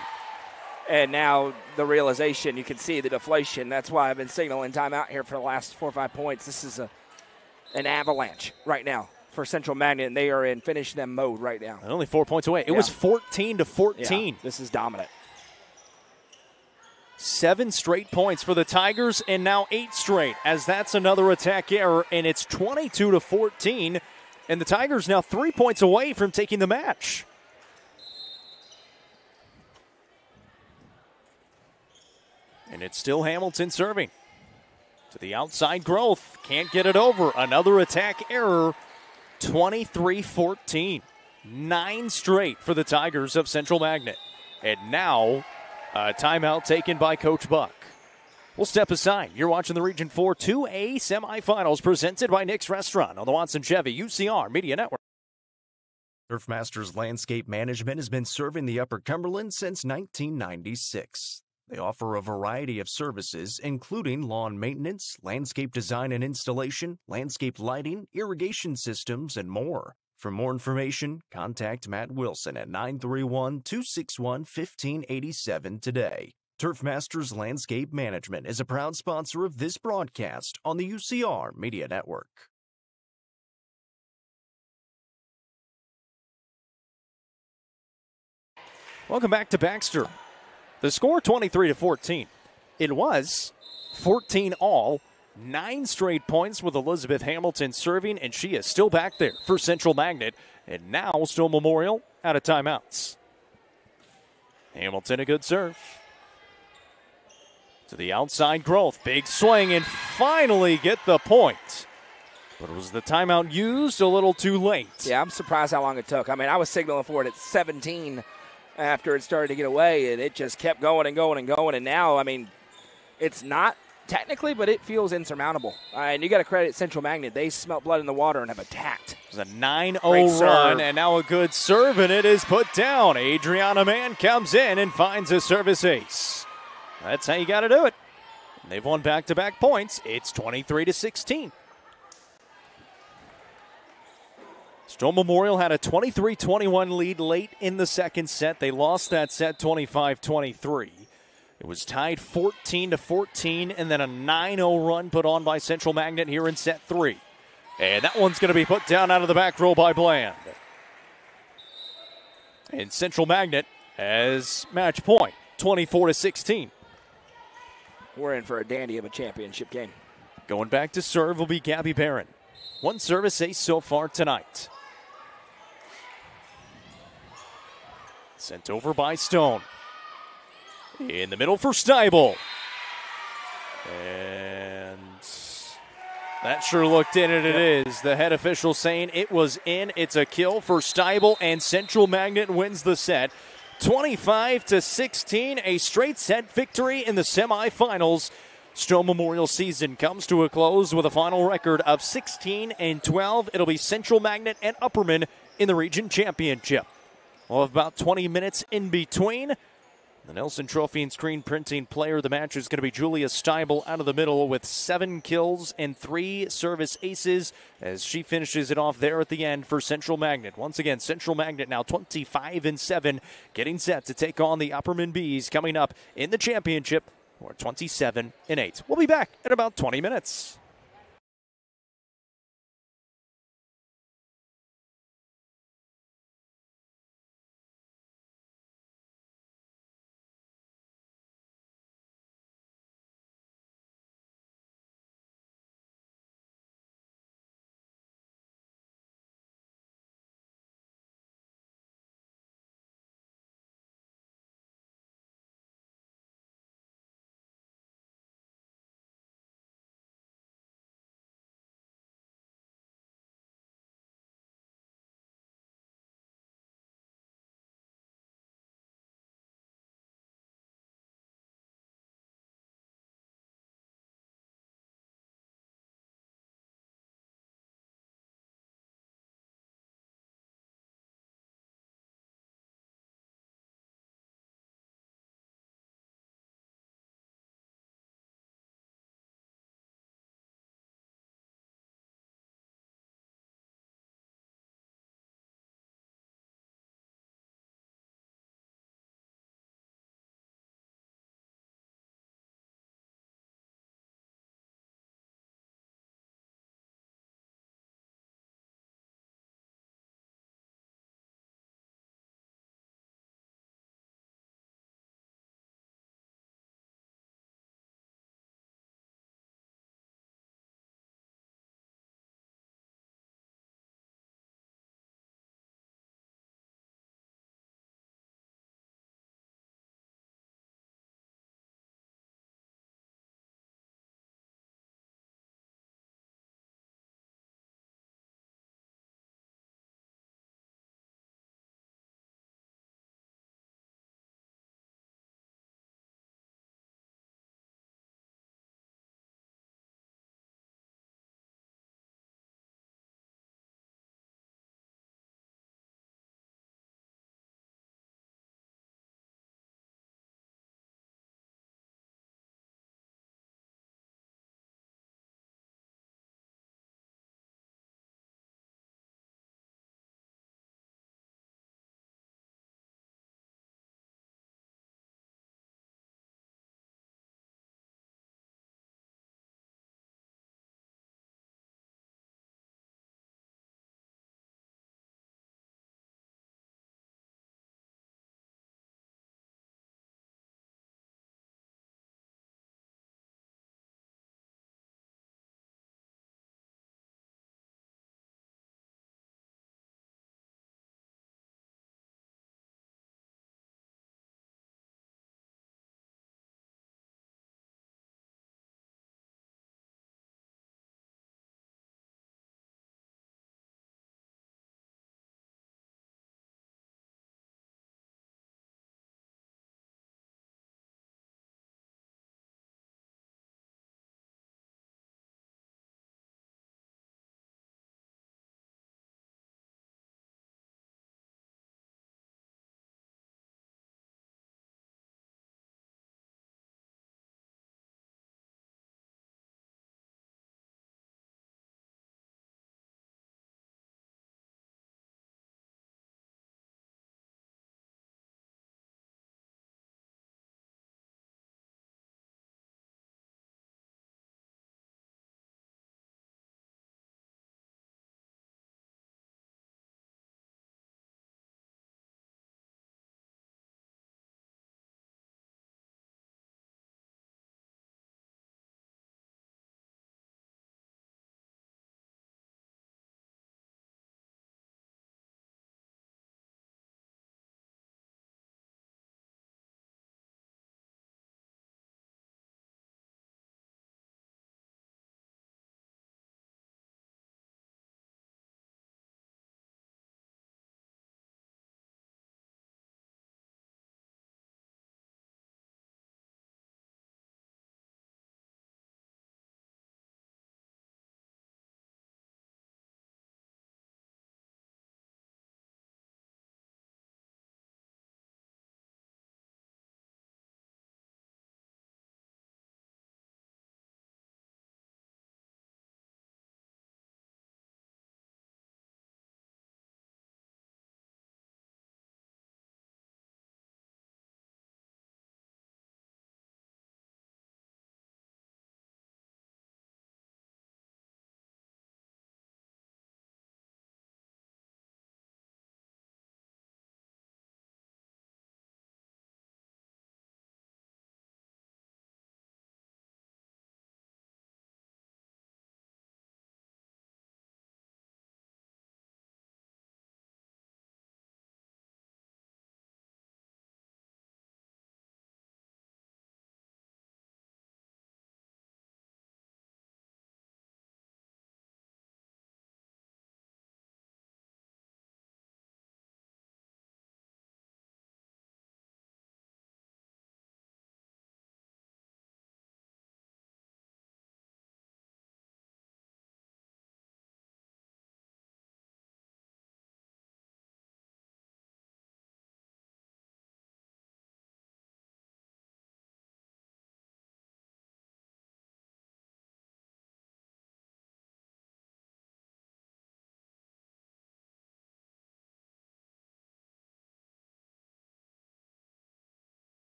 And now the realization, you can see the deflation. That's why I've been signaling timeout here for the last 4 or 5 points. This is an avalanche right now for Central Magnet, and they are in finish them mode right now. And only 4 points away. It was 14-14. Yeah, this is dominant. 7 straight points for the Tigers, and now 8 straight, as that's another attack error, and it's 22-14. And the Tigers now 3 points away from taking the match. And it's still Hamilton serving. To the outside growth. Can't get it over. Another attack error. 23-14. 9 straight for the Tigers of Central Magnet. And now a timeout taken by Coach Buck. We'll step aside. You're watching the Region 4 2A semifinals presented by Nick's Restaurant on the Watson Chevy UCR Media Network. Turf Masters Landscape Management has been serving the Upper Cumberland since 1996. They offer a variety of services, including lawn maintenance, landscape design and installation, landscape lighting, irrigation systems, and more. For more information, contact Matt Wilson at 931-261-1587 today. Turf Masters Landscape Management is a proud sponsor of this broadcast on the UCR Media Network. Welcome back to Baxter. The score 23-14. It was 14 all, 9 straight points with Elizabeth Hamilton serving, and she is still back there for Central Magnet. And now Stowe Memorial out of timeouts. Hamilton a good serve. To the outside growth, big swing, and finally get the point. But was the timeout used a little too late? Yeah, I'm surprised how long it took. I mean, I was signaling for it at 17 after it started to get away, and it just kept going and going and going. And now, I mean, it's not technically, but it feels insurmountable. And you got to credit Central Magnet. They smelt blood in the water and have attacked. It was a 9-0 run, and now a good serve, and it is put down. Adriana Mann comes in and finds a service ace. That's how you got to do it. They've won back-to-back points. It's 23-16. Stowe Memorial had a 23-21 lead late in the second set. They lost that set 25-23. It was tied 14-14, and then a 9-0 run put on by Central Magnet here in set 3. And that one's going to be put down out of the back row by Bland. And Central Magnet has match point, 24-16. We're in for a dandy of a championship game. Going back to serve will be Gabby Barron. 1 service ace so far tonight. Sent over by Stone. In the middle for Steibel. And that sure looked in, and it is. The head official saying it was in. It's a kill for Steibel, and Central Magnet wins the set. 25-16, a straight set victory in the semifinals. Stowe Memorial season comes to a close with a final record of 16-12. It'll be Central Magnet and Upperman in the region championship. We'll have about 20 minutes in between. The Nelson Trophy and Screen Printing player of the match is going to be Julia Steibel out of the middle with 7 kills and 3 service aces as she finishes it off there at the end for Central Magnet. Once again, Central Magnet now 25-7, getting set to take on the Upperman Bees coming up in the championship. We're 27-8. We'll be back in about 20 minutes.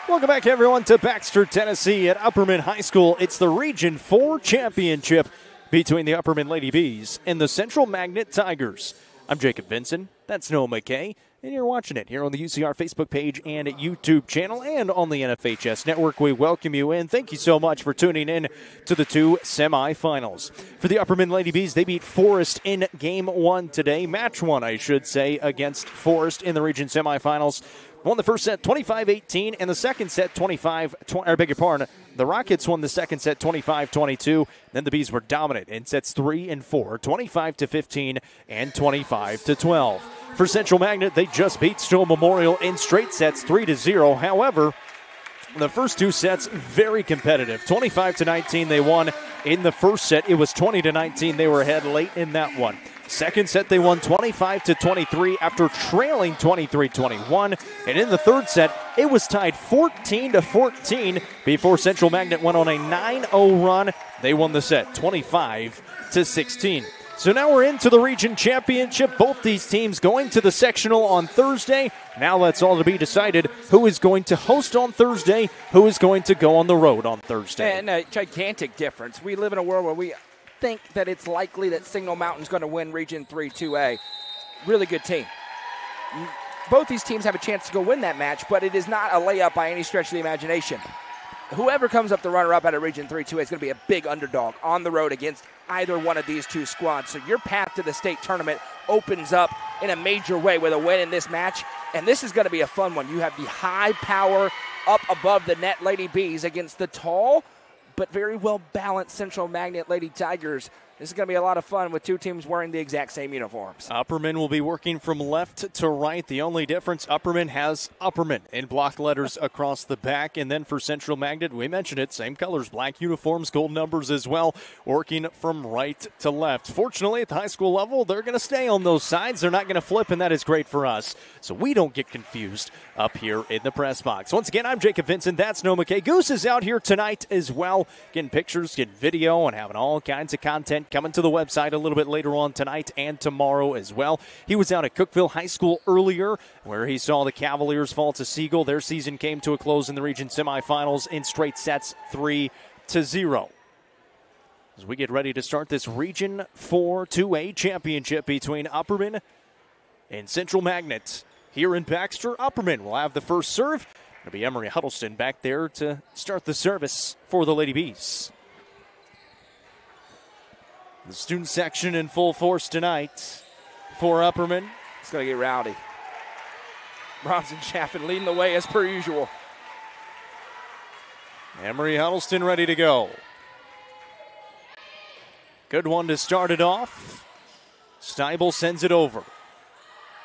Welcome back, everyone, to Baxter, Tennessee at Upperman High School. It's the Region 4 championship between the Upperman Lady Bees and the Central Magnet Tigers. I'm Jacob Vinson. That's Noah McKay. And you're watching it here on the UCR Facebook page and YouTube channel and on the NFHS Network. We welcome you in. Thank you so much for tuning in to the two semifinals. For the Upperman Lady Bees, they beat Forrest in Game 1 today. Match 1, I should say, against Forrest in the region semifinals. Won the first set 25-18 and the second set 25-20. The Rockets won the second set 25-22. Then the Bees were dominant in sets 3 and 4, 25-15 and 25-12. For Central Magnet, they just beat Stowe Memorial in straight sets 3-0. However, the first two sets very competitive. 25-19 they won in the first set. It was 20-19 they were ahead late in that one. Second set, they won 25-23 after trailing 23-21. And in the third set, it was tied 14-14 before Central Magnet went on a 9-0 run. They won the set 25-16. So now we're into the region championship. Both these teams going to the sectional on Thursday. Now that's all to be decided. Who is going to host on Thursday? Who is going to go on the road on Thursday? And a gigantic difference. We live in a world where we think that it's likely that Signal Mountain's going to win Region 3 2A. Really good team. Both these teams have a chance to go win that match, but it is not a layup by any stretch of the imagination. Whoever comes up the runner-up out of Region 3 2A is going to be a big underdog on the road against either one of these two squads. So your path to the state tournament opens up in a major way with a win in this match, and this is going to be a fun one. You have the high power up above the net Lady Bees against the tall but very well-balanced Central Magnet Lady Tigers. This is going to be a lot of fun with two teams wearing the exact same uniforms. Upperman will be working from left to right. The only difference, Upperman has Upperman in block letters across the back. And then for Central Magnet, we mentioned it, same colors, black uniforms, gold numbers as well, working from right to left. Fortunately, at the high school level, they're going to stay on those sides. They're not going to flip, and that is great for us. So we don't get confused up here in the press box. Once again, I'm Jacob Vinson. That's Noah McKay. Goose is out here tonight as well, getting pictures, getting video, and having all kinds of content coming to the website a little bit later on tonight and tomorrow as well. He was out at Cookeville High School earlier where he saw the Cavaliers fall to Siegel. Their season came to a close in the region semifinals in straight sets 3-0. As we get ready to start this Region 4 2A championship between Upperman and Central Magnet here in Baxter. Upperman will have the first serve. It'll be Emery Huddleston back there to start the service for the Lady Bees. The student section in full force tonight for Upperman. It's going to get rowdy. Bronson Chaffin leading the way as per usual. Emery Huddleston ready to go. Good one to start it off. Steibel sends it over.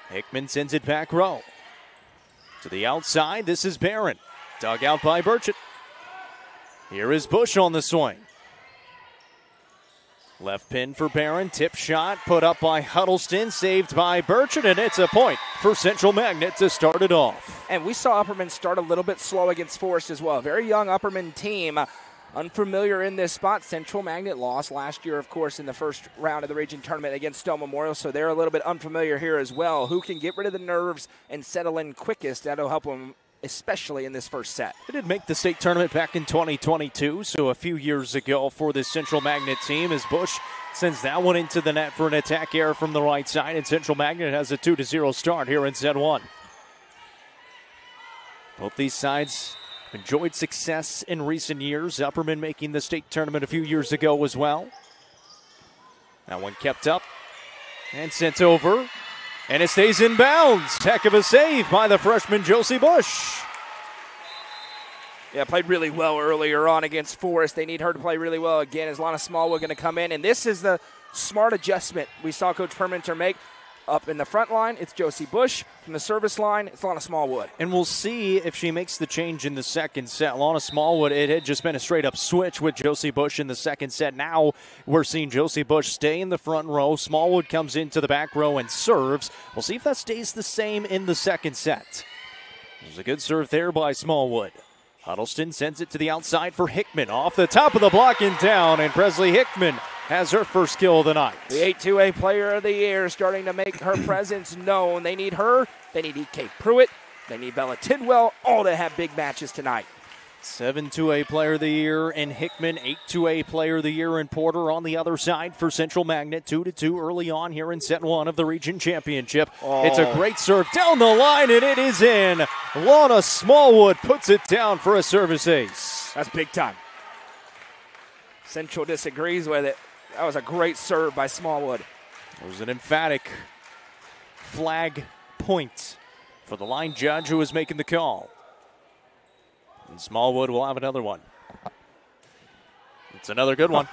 Hickman sends it back row. To the outside, this is Barron. Dug out by Burchett. Here is Bush on the swing. Left pin for Barron, tip shot put up by Huddleston, saved by Burchett, and it's a point for Central Magnet to start it off. And we saw Upperman start a little bit slow against Forrest as well. Very young Upperman team, unfamiliar in this spot. Central Magnet lost last year, of course, in the first round of the region tournament against Stowe Memorial, so they're a little bit unfamiliar here as well. Who can get rid of the nerves and settle in quickest? That'll help them, especially in this first set. They did make the state tournament back in 2022, so a few years ago for this Central Magnet team, as Bush sends that one into the net for an attack error from the right side, and Central Magnet has a 2-0 start here in set one. Both these sides enjoyed success in recent years. Upperman making the state tournament a few years ago as well. That one kept up and sent over. And it stays in bounds. Heck of a save by the freshman Josie Bush. Yeah, played really well earlier on against Forrest. They need her to play really well again. Is Lana Smallwood going to come in? And this is the smart adjustment we saw Coach Perminter make. Up in the front line, it's Josie Bush. From the service line, it's Lana Smallwood. And we'll see if she makes the change in the second set. Lana Smallwood, it had just been a straight-up switch with Josie Bush in the second set. Now we're seeing Josie Bush stay in the front row. Smallwood comes into the back row and serves. We'll see if that stays the same in the second set. There's a good serve there by Smallwood. Huddleston sends it to the outside for Hickman. Off the top of the block and down, and Presley Hickman has her first kill of the night. The 8-2A player of the year starting to make her presence known. They need her. They need E.K. Pruitt. They need Bella Tidwell all to have big matches tonight. 7 2A Player of the Year in Hickman, 8 2A Player of the Year in Porter on the other side for Central Magnet. 2-2 early on here in set 1 of the region championship. It's a great serve down the line, and it is in. Lana Smallwood puts it down for a service ace. That's big time. Central disagrees with it. That was a great serve by Smallwood. It was an emphatic flag point for the line judge who was making the call. And Smallwood will have another one. It's another good one.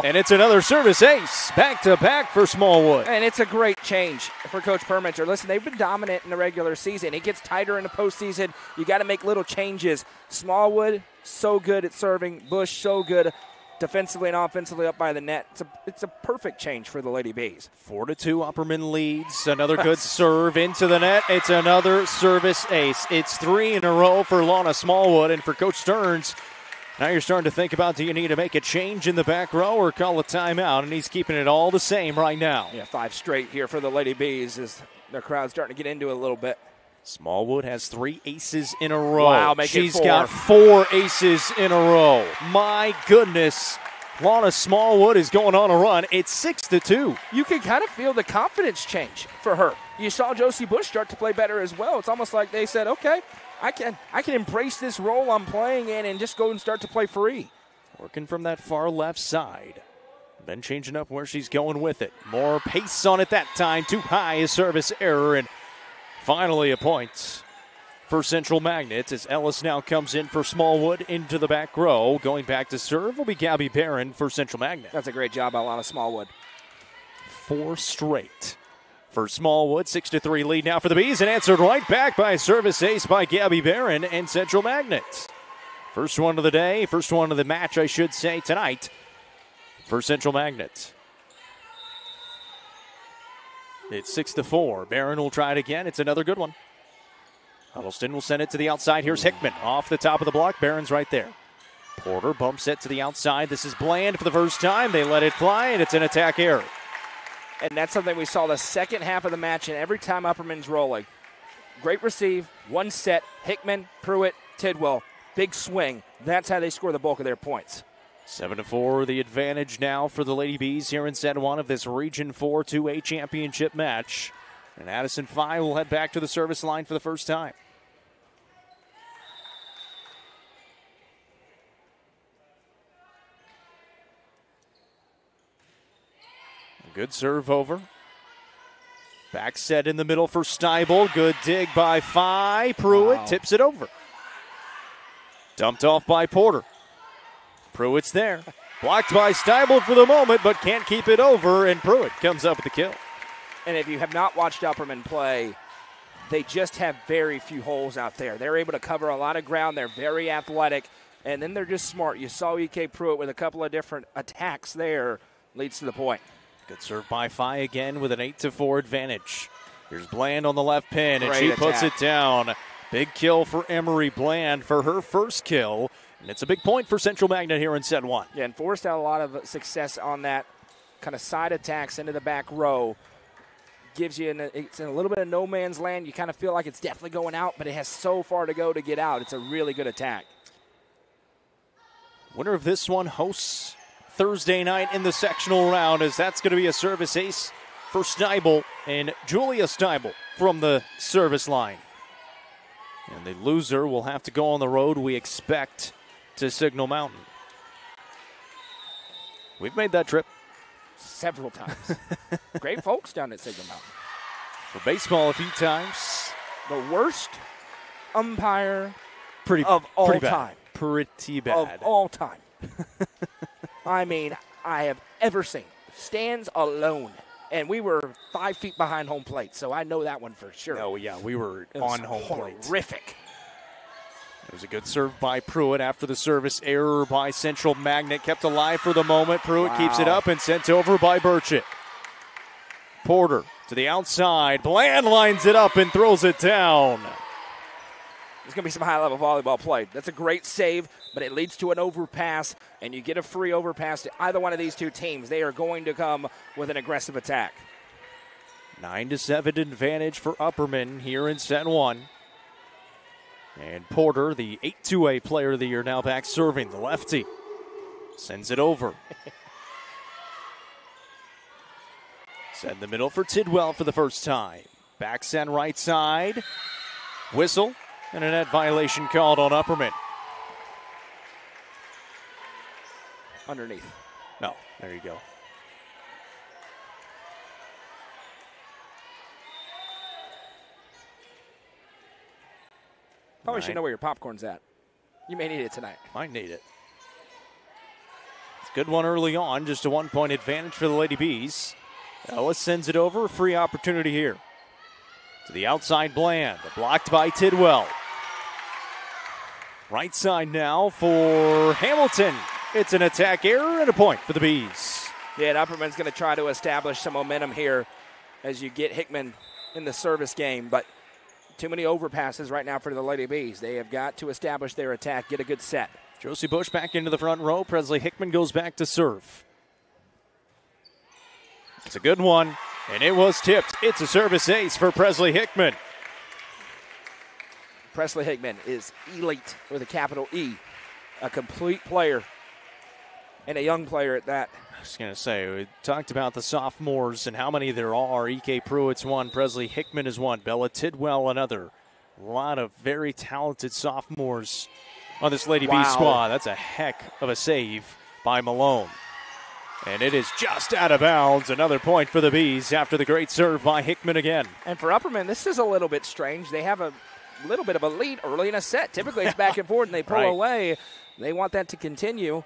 And it's another service ace. Back-to-back for Smallwood. And it's a great change for Coach Permenter. Listen, they've been dominant in the regular season. It gets tighter in the postseason. You got to make little changes. Smallwood, so good at serving. Bush, so good defensively and offensively up by the net. It's a perfect change for the Lady Bees. 4-2, Upperman leads. Another good serve into the net. It's another service ace. It's 3 in a row for Lana Smallwood. And for Coach Stearns, now you're starting to think about, do you need to make a change in the back row or call a timeout? And he's keeping it all the same right now. Yeah, 5 straight here for the Lady Bees as their crowd's starting to get into it a little bit. Smallwood has 3 aces in a row. Wow, She's got 4 aces in a row. My goodness. Lana Smallwood is going on a run. It's 6-2. You can kind of feel the confidence change for her. You saw Josie Bush start to play better as well. It's almost like they said, okay, I can embrace this role I'm playing in and just go and start to play free. Working from that far left side. Then changing up where she's going with it. More pace on it that time. Too high, a service error, and finally a point for Central Magnet as Ellis now comes in for Smallwood into the back row. Going back to serve will be Gabby Barron for Central Magnet. That's a great job by Lana Smallwood. 4 straight for Smallwood. 6-3 lead now for the Bees, and answered right back by a service ace by Gabby Barron and Central Magnet. First one of the day, first one of the match, I should say, tonight for Central Magnet. It's 6-4. Barron will try it again. It's another good one. Huddleston will send it to the outside. Here's Hickman off the top of the block. Barron's right there. Porter bumps it to the outside. This is Bland for the first time. They let it fly, and it's an attack error. And that's something we saw the second half of the match, and every time Upperman's rolling. Great receive, one set, Hickman, Pruitt, Tidwell, big swing. That's how they score the bulk of their points. 7-4, the advantage now for the Lady Bees here in set 1 of this Region 4 2A championship match. And Addison Fye will head back to the service line for the first time. Good serve over. Back set in the middle for Steibel. Good dig by Fye. Pruitt tips it over. Dumped off by Porter. Pruitt's there. Blocked by Steibel for the moment, but can't keep it over, and Pruitt comes up with the kill. And if you have not watched Upperman play, they just have very few holes out there. They're able to cover a lot of ground. They're very athletic, and then they're just smart. You saw E.K. Pruitt with a couple of different attacks there, leads to the point. Good serve by Fye again with an 8-4 advantage. Here's Bland on the left pin, and Great she attack. puts it down. Big kill for Emery Bland for her first kill, and it's a big point for Central Magnet here in set 1. Yeah, and Forrest had a lot of success on that kind of side attacks into the back row. Gives you, it's in a little bit of no man's land. You kind of feel like it's definitely going out, but it has so far to go to get out. It's a really good attack. Winner of this one hosts Thursday night in the sectional round, as that's going to be a service ace for Steibel and Julia Steibel from the service line. And the loser will have to go on the road, we expect, to Signal Mountain. We've made that trip Several times. Great folks down at Signal Mountain. for baseball a few times. The worst umpire Pretty of all pretty bad. time. Pretty bad. Of all time. I mean, I have ever seen. Stands alone. And we were 5 feet behind home plate, so I know that one for sure. Oh, yeah, we were It was on home plate. horrific. It was a good serve by Pruitt after the service error by Central Magnet. Kept alive for the moment. Pruitt keeps it up and sent over by Burchett. Porter to the outside. Bland lines it up and throws it down. There's going to be some high-level volleyball play. That's a great save, but it leads to an overpass, and you get a free overpass to either one of these two teams. They are going to come with an aggressive attack. 9-7 advantage for Upperman here in set 1. And Porter, the 8-2A player of the year, now back serving. The lefty sends it over. Set in the middle for Tidwell for the first time. Backhand right side. Whistle and a net violation called on Upperman. Underneath. No, there you go. Probably should know where your popcorn's at. You may need it tonight. Might need it. It's a good one early on. Just a 1-point advantage for the Lady Bees. Ellis sends it over. Free opportunity here. To the outside Bland. Blocked by Tidwell. Right side now for Hamilton. It's an attack error and a point for the Bees. Yeah, and Upperman's going to try to establish some momentum here as you get Hickman in the service game. But too many overpasses right now for the Lady Bees. They have got to establish their attack, get a good set. Josie Bush back into the front row. Presley Hickman goes back to serve. It's a good one, and it was tipped. It's a service ace for Presley Hickman. Presley Hickman is elite with a capital E, a complete player, and a young player at that. I was going to say, we talked about the sophomores and how many there are. E.K. Pruitt's one, Presley Hickman is one, Bella Tidwell another. A lot of very talented sophomores on this Lady Bee squad. That's a heck of a save by Malone. And it is just out of bounds. Another point for the Bees after the great serve by Hickman again. And for Upperman, this is a little bit strange. They have a little bit of a lead early in a set. Typically it's back and forth and they pull away. They want that to continue,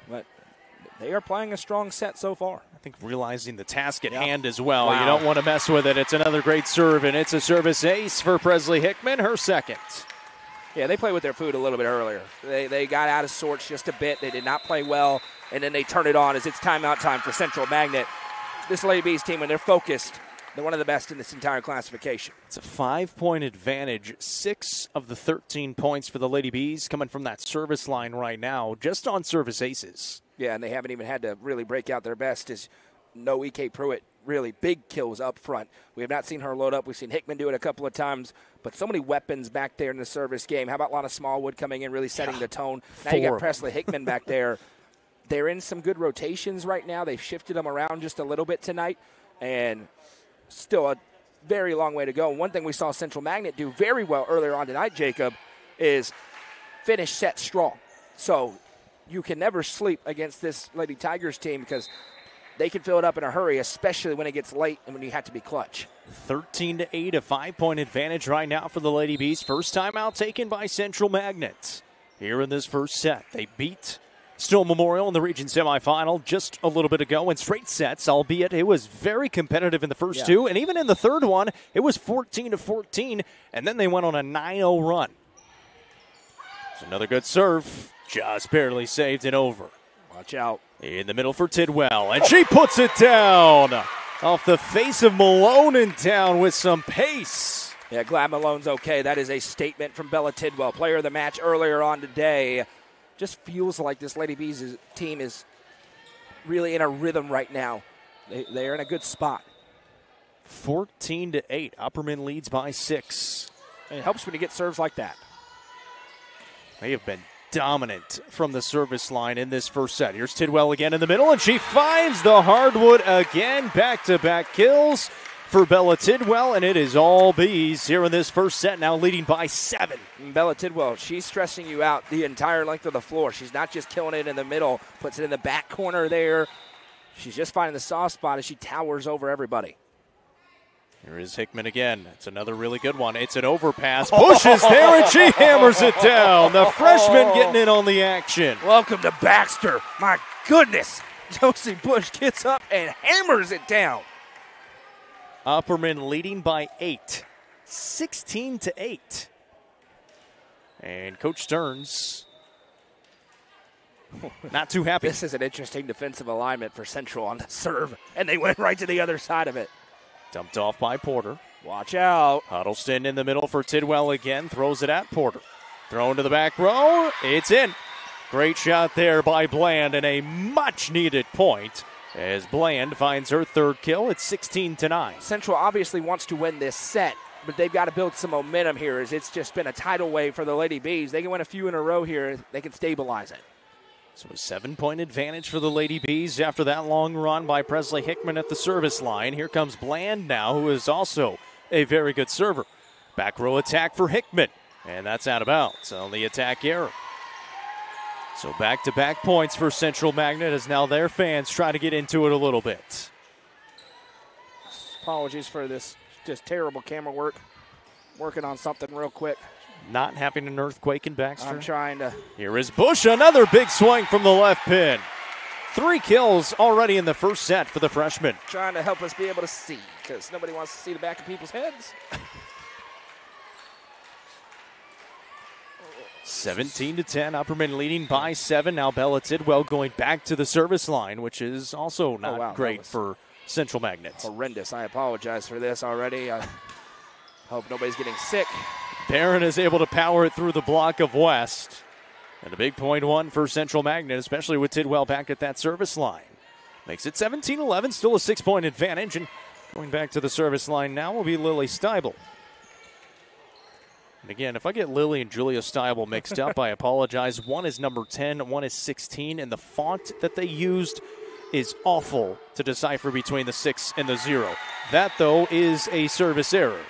but they are playing a strong set so far. I think realizing the task at hand as well. You don't want to mess with it. It's another great serve, and it's a service ace for Presley Hickman, her second. Yeah, they played with their food a little bit earlier. They got out of sorts just a bit. They did not play well, and then they turn it on as it's timeout time for Central Magnet. This Lady Bees team, when they're focused, they're one of the best in this entire classification. It's a 5-point advantage. 6 of the 13 points for the Lady Bees coming from that service line right now, just on service aces. Yeah, and they haven't even had to really break out their best as no E.K. Pruitt really big kills up front. We have not seen her load up. We've seen Hickman do it a couple of times, but so many weapons back there in the service game. How about Lana Smallwood coming in, really setting the tone? Now you got Presley Hickman back there. They're in some good rotations right now. They've shifted them around just a little bit tonight, and still a very long way to go. One thing we saw Central Magnet do very well earlier on tonight, Jacob, is finish set strong. So you can never sleep against this Lady Tigers team because they can fill it up in a hurry, especially when it gets late and when you have to be clutch. 13-8, a 5-point advantage right now for the Lady Bees. First time out taken by Central Magnet. Here in this first set, they beat Still Memorial in the region semifinal just a little bit ago in straight sets, albeit it was very competitive in the first two. And even in the third one, it was 14-14, and then they went on a 9-0 run. It's another good serve. Just barely saved and over. Watch out. In the middle for Tidwell, and she puts it down off the face of Malone in town with some pace. Yeah, glad Malone's okay. That is a statement from Bella Tidwell, player of the match earlier on today. Just feels like this Lady Bees team is really in a rhythm right now. They're in a good spot. 14-8. Upperman leads by 6. And it helps when you get serves like that. They have been dominant from the service line in this first set. Here's Tidwell again in the middle, and she finds the hardwood again. Back-to-back kills for Bella Tidwell, and it is all Bees here in this first set, now leading by 7. Bella Tidwell, she's stressing you out the entire length of the floor. She's not just killing it in the middle, puts it in the back corner there. She's just finding the soft spot as she towers over everybody. Here is Hickman again. It's another really good one. It's an overpass. Bush is there, and she hammers it down. The freshman getting in on the action. Welcome to Baxter. My goodness. Josie Bush gets up and hammers it down. Upperman leading by 8. 16-8. And Coach Stearns not too happy. This is an interesting defensive alignment for Central on the serve, and they went right to the other side of it. Dumped off by Porter. Watch out. Huddleston in the middle for Tidwell again. Throws it at Porter. Thrown to the back row. It's in. Great shot there by Bland, and a much-needed point as Bland finds her third kill. It's 16-9. Central obviously wants to win this set, but they've got to build some momentum here, as it's just been a tidal wave for the Lady Bees. They can win a few in a row here. They can stabilize it. So a 7-point advantage for the Lady Bees after that long run by Presley Hickman at the service line. Here comes Bland now, who is also a very good server. Back row attack for Hickman, and that's out of bounds on the attack error. So back-to-back points for Central Magnet as now their fans try to get into it a little bit. Apologies for this just terrible camera work. Working on something real quick. Not having an earthquake in Baxter. I'm trying to. Here is Bush, another big swing from the left pin. 3 kills already in the first set for the freshman. Trying to help us be able to see, because nobody wants to see the back of people's heads. 17-10, Upperman leading by 7. Now Bella Tidwell going back to the service line, which is also not great for Central Magnet. Horrendous. I apologize for this already. I hope nobody's getting sick. Barron is able to power it through the block of West. And a big .1 for Central Magnet, especially with Tidwell back at that service line. Makes it 17-11, still a 6-point advantage. And going back to the service line now will be Lily Steibel. And again, if I get Lily and Julia Steibel mixed up, I apologize. One is number 10, one is 16, and the font that they used is awful to decipher between the 6 and the 0. That, though, is a service error.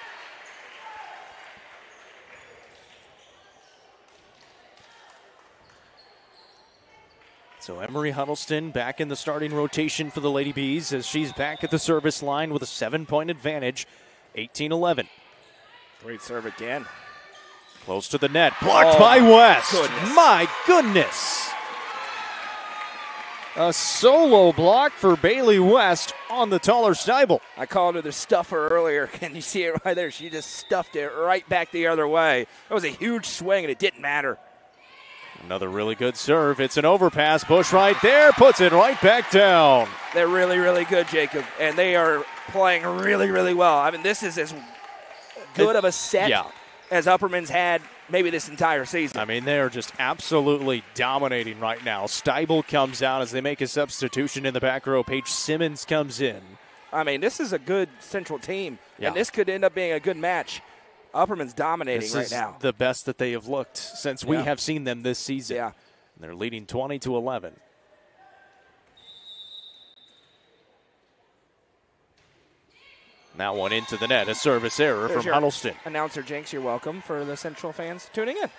So Emery Huddleston back in the starting rotation for the Lady Bees as she's back at the service line with a 7-point advantage, 18-11. Great serve again. Close to the net, blocked by West. Goodness. My goodness. A solo block for Bailey West on the taller Steibel. I called her the stuffer earlier. Can you see it right there? She just stuffed it right back the other way. That was a huge swing, and it didn't matter. Another really good serve. It's an overpass. Bush right there puts it right back down. They're really, really good, Jacob, and they are playing really, really well. I mean, this is as good of a set as Upperman's had maybe this entire season. I mean, they are just absolutely dominating right now. Steibel comes out as they make a substitution in the back row. Paige Simmons comes in. I mean, this is a good Central team, and this could end up being a good match. Upperman's dominating right now. This is the best that they have looked since we have seen them this season. Yeah. They're leading 20-11. That one into the net, a service error from Huddleston. Announcer Jenks, you're welcome for the Central fans tuning in.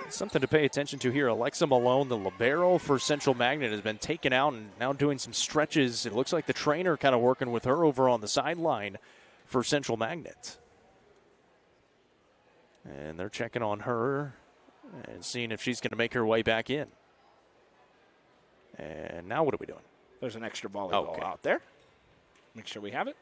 Something to pay attention to here. Alexa Malone, the libero for Central Magnet, has been taken out and now doing some stretches. It looks like the trainer kind of working with her over on the sideline for Central Magnet. And they're checking on her and seeing if she's going to make her way back in. And now what are we doing? There's an extra volleyball out there. Make sure we have it.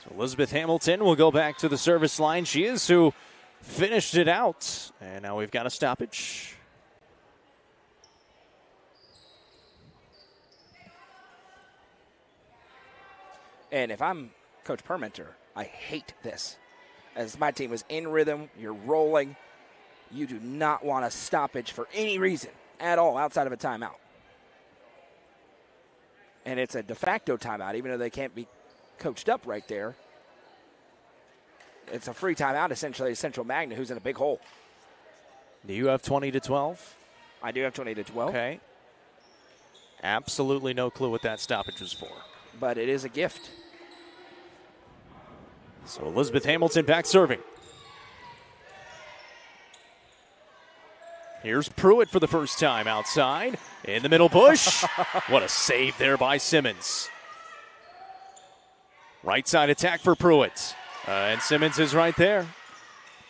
So Elizabeth Hamilton will go back to the service line. She is who finished it out. And now we've got a stoppage. And if I'm Coach Permenter, I hate this. As my team is in rhythm, you're rolling. You do not want a stoppage for any reason at all outside of a timeout. And it's a de facto timeout, even though they can't be coached up right there. It's a free timeout, essentially, Central Magnet, who's in a big hole. Do you have 20-12? I do have 20-12. Okay. Absolutely no clue what that stoppage was for. But it is a gift. So Elizabeth Hamilton back serving. Here's Pruitt for the first time outside. In the middle push. What a save there by Simmons. Right side attack for Pruitt. And Simmons is right there.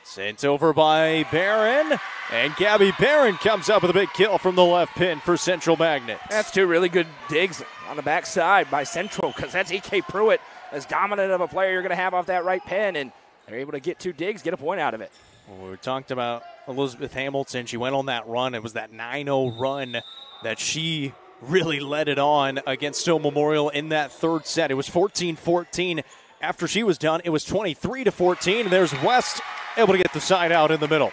Sent over by Barron. And Gabby Barron comes up with a big kill from the left pin for Central Magnet. That's 2 really good digs on the backside by Central, because that's E.K. Pruitt, as dominant of a player you're going to have off that right pin. And they're able to get 2 digs, get a point out of it. Well, we talked about Elizabeth Hamilton. She went on that run. It was that 9-0 run that she really led it on against Stowe Memorial in that third set. It was 14-14. After she was done, it was 23-14. And there's West able to get the side out in the middle.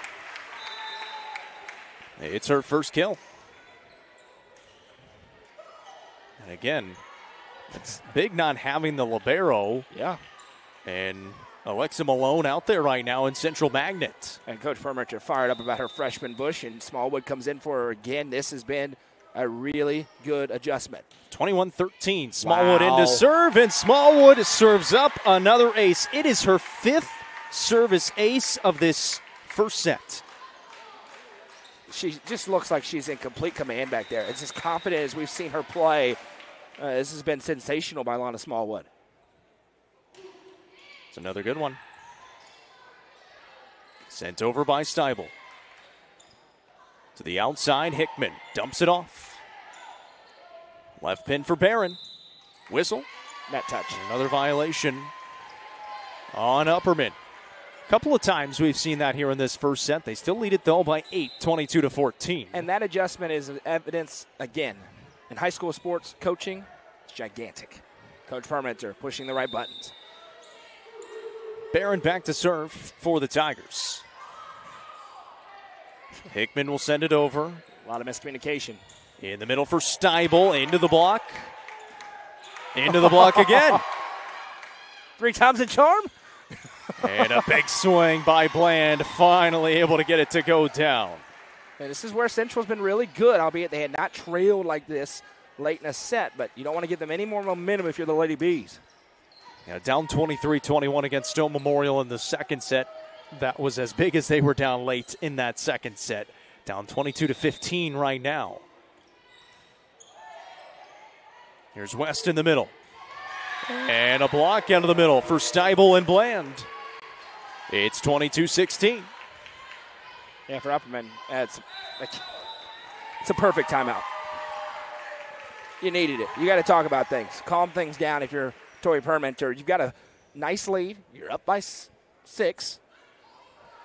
It's her first kill. And again, it's big not having the libero. Yeah. And Alexa Malone out there right now in Central Magnet. And Coach Permenter fired up about her freshman Bush, and Smallwood comes in for her again. This has been a really good adjustment. 21-13. Smallwood into serve, and Smallwood serves up another ace. It is her 5th service ace of this first set. She just looks like she's in complete command back there. It's as confident as we've seen her play. This has been sensational by Lana Smallwood. It's another good one. Sent over by Steibel. To the outside, Hickman dumps it off. Left pin for Barron. Whistle. Net touch. Another violation on Upperman. A couple of times we've seen that here in this first set. They still lead it, though, by 8, 22-14. And that adjustment is evidence, again, in high school sports coaching, it's gigantic. Coach Permenter pushing the right buttons. Barron back to serve for the Tigers. Hickman will send it over. A lot of miscommunication. In the middle for Steibel, into the block. Into the block again. 3 times a charm? And a big swing by Bland, finally able to get it to go down. And this is where Central's been really good, albeit they had not trailed like this late in a set, but you don't want to give them any more momentum if you're the Lady Bees. Yeah, down 23-21 against Stone Memorial in the second set. That was as big as they were down late in that second set. Down 22-15 right now. Here's West in the middle. And a block out of the middle for Steibel and Bland. It's 22-16. Yeah, for Upperman, it's a perfect timeout. You needed it. You got to talk about things. Calm things down if you're Tori Permenter. You've got a nice lead. You're up by 6.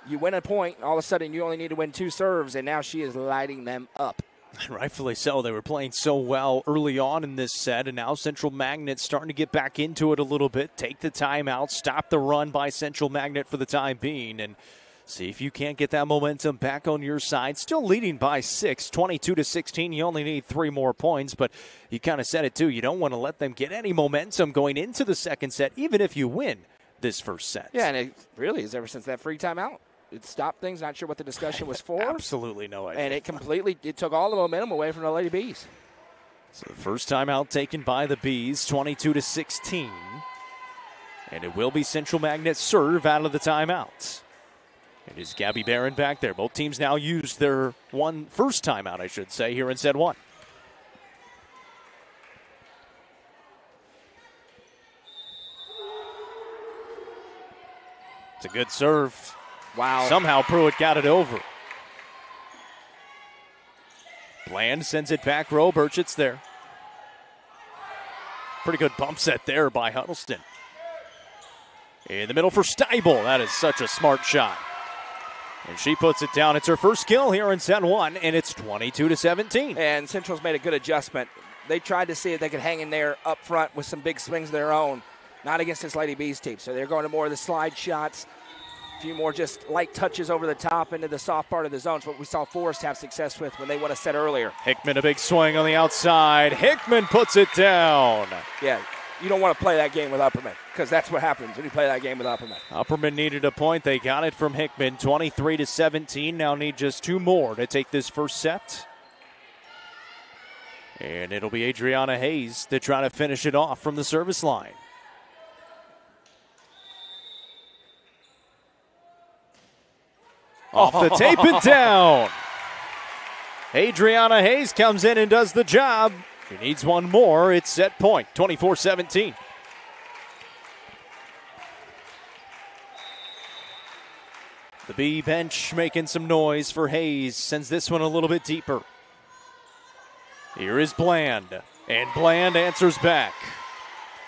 You win a point. All of a sudden, you only need to win 2 serves, and now she is lighting them up. Rightfully so. They were playing so well early on in this set, and now Central Magnet's starting to get back into it a little bit. Take the timeout, stop the run by Central Magnet for the time being, and see if you can't get that momentum back on your side. Still leading by 6, 22-16. You only need 3 more points, but you kind of said it too. You don't want to let them get any momentum going into the second set, even if you win this first set. Yeah, and it really is ever since that free timeout. It stopped things. Not sure what the discussion was for. Absolutely no idea. And it took all the momentum away from the Lady Bees. So the first timeout taken by the Bees, 22-16. And it will be Central Magnet serve out of the timeout. It is Gabby Barron back there. Both teams now used their first timeout, I should say, here in set 1. It's a good serve. Wow. Somehow Pruitt got it over. Bland sends it back row. Burchett's there. Pretty good bump set there by Huddleston. In the middle for Steibel. That is such a smart shot. And she puts it down. It's her first kill here in set 1, and it's 22-17. And Central's made a good adjustment. They tried to see if they could hang in there up front with some big swings of their own. Not against this Lady Bees team. So they're going to more of the slide shots. A few more just light touches over the top into the soft part of the zones, what we saw Forrest have success with when they won a set earlier. Hickman, a big swing on the outside. Hickman puts it down. Yeah, you don't want to play that game with Upperman because that's what happens when you play that game with Upperman. Upperman needed a point. They got it from Hickman, 23-17. Now need just 2 more to take this first set. And it'll be Adriana Hayes to try to finish it off from the service line. Off the tape and down. Adriana Hayes comes in and does the job. He needs 1 more. It's set point, 24-17. The B bench making some noise for Hayes. Sends this one a little bit deeper. Here is Bland. And Bland answers back.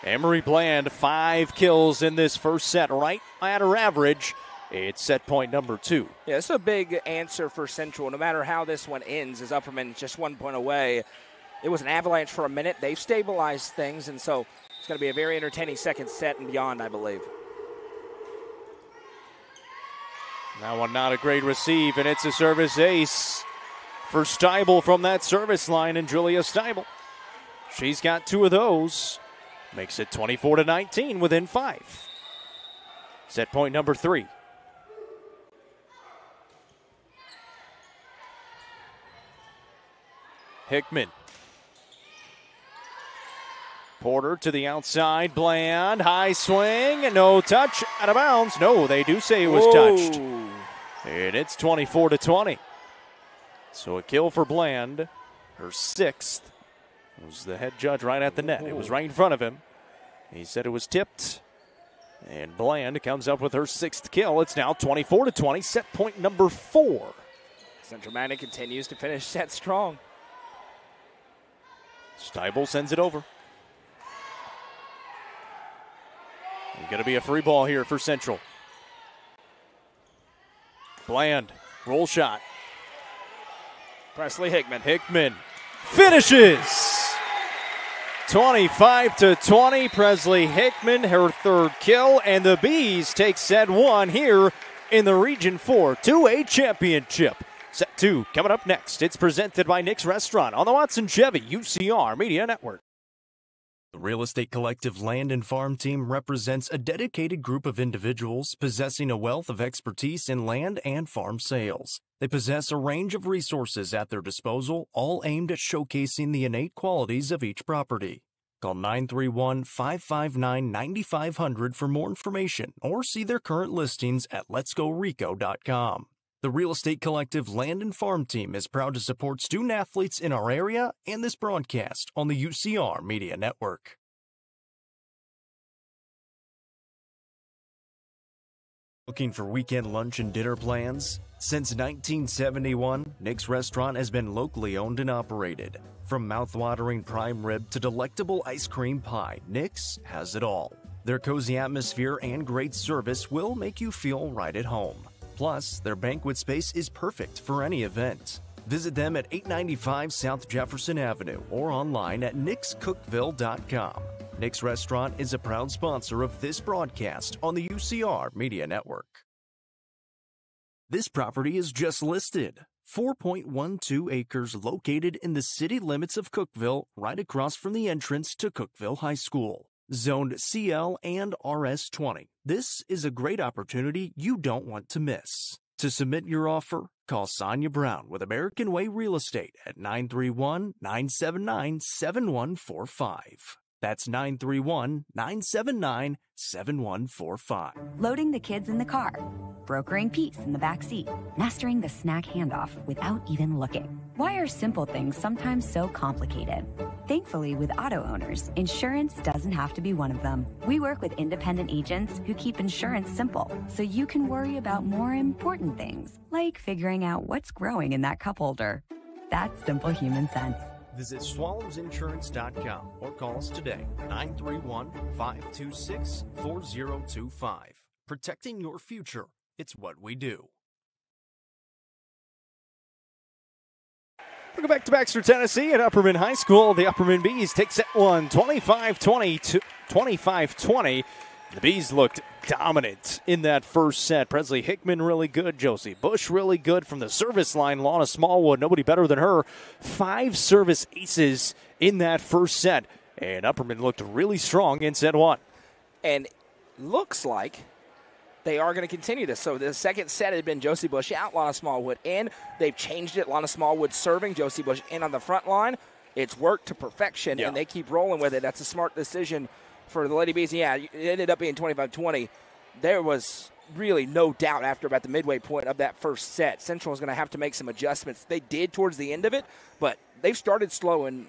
Emery Bland, 5 kills in this first set, right at her average. It's set point number 2. Yeah, this is a big answer for Central. No matter how this one ends, as Upperman just 1 point away. It was an avalanche for a minute. They've stabilized things, and so it's going to be a very entertaining second set and beyond, I believe. That one not a great receive, and it's a service ace for Steibel from that service line, and Julia Steibel She's got 2 of those. Makes it 24-19 within 5. Set point number 3. Hickman. Porter to the outside. Bland. High swing. No touch. Out of bounds. No, they do say it was touched. And it's 24-20. So a kill for Bland. Her 6th. It was the head judge right at the net. It was right in front of him. He said it was tipped. And Bland comes up with her 6th kill. It's now 24-20. Set point number 4. Central Magnet continues to finish set strong. Steibel sends it over. Going to be a free ball here for Central. Bland, roll shot. Presley Hickman. Hickman finishes. 25-20. Presley Hickman, her 3rd kill, and the Bees take set 1 here in the Region 4 2A Championship. Set 2 coming up next. It's presented by Nick's Restaurant on the Watson Chevy UCR Media Network. The Real Estate Collective Land and Farm Team represents a dedicated group of individuals possessing a wealth of expertise in land and farm sales. They possess a range of resources at their disposal, all aimed at showcasing the innate qualities of each property. Call 931-559-9500 for more information or see their current listings at letsgorico.com. The Real Estate Collective Land and Farm Team is proud to support student athletes in our area and this broadcast on the UCR Media Network. Looking for weekend lunch and dinner plans? Since 1971, Nick's Restaurant has been locally owned and operated. From mouth-watering prime rib to delectable ice cream pie, Nick's has it all. Their cozy atmosphere and great service will make you feel right at home. Plus, their banquet space is perfect for any event. Visit them at 895 South Jefferson Avenue or online at nickscookville.com. Nick's Restaurant is a proud sponsor of this broadcast on the UCR Media Network. This property is just listed. 4.12 acres located in the city limits of Cookeville, right across from the entrance to Cookeville High School. Zoned CL and RS20. This is a great opportunity you don't want to miss. To submit your offer, call Sonia Brown with American Way Real Estate at 931-979-7145. That's 931-979-7145. Loading the kids in the car, brokering peace in the backseat, mastering the snack handoff without even looking. Why are simple things sometimes so complicated? Thankfully, with auto owners, insurance doesn't have to be one of them. We work with independent agents who keep insurance simple, so you can worry about more important things, like figuring out what's growing in that cup holder. That's simple human sense. Visit swallowsinsurance.com or call us today, 931-526-4025. Protecting your future, it's what we do. Welcome back to Baxter, Tennessee at Upperman High School. The Upperman Bees take set 1, 25-20. The Bees looked dominant in that first set. Presley Hickman really good. Josie Bush really good from the service line. Lana Smallwood, nobody better than her. 5 service aces in that first set. And Upperman looked really strong in set 1. And looks like they are going to continue this. So the second set had been Josie Bush out, Lana Smallwood in. They've changed it. Lana Smallwood serving, Josie Bush in on the front line. It's worked to perfection, and they keep rolling with it. That's a smart decision for the Lady Bees. Yeah, it ended up being 25-20. There was really no doubt after about the midway point of that first set. Central was going to have to make some adjustments. They did towards the end of it, but they've started slow in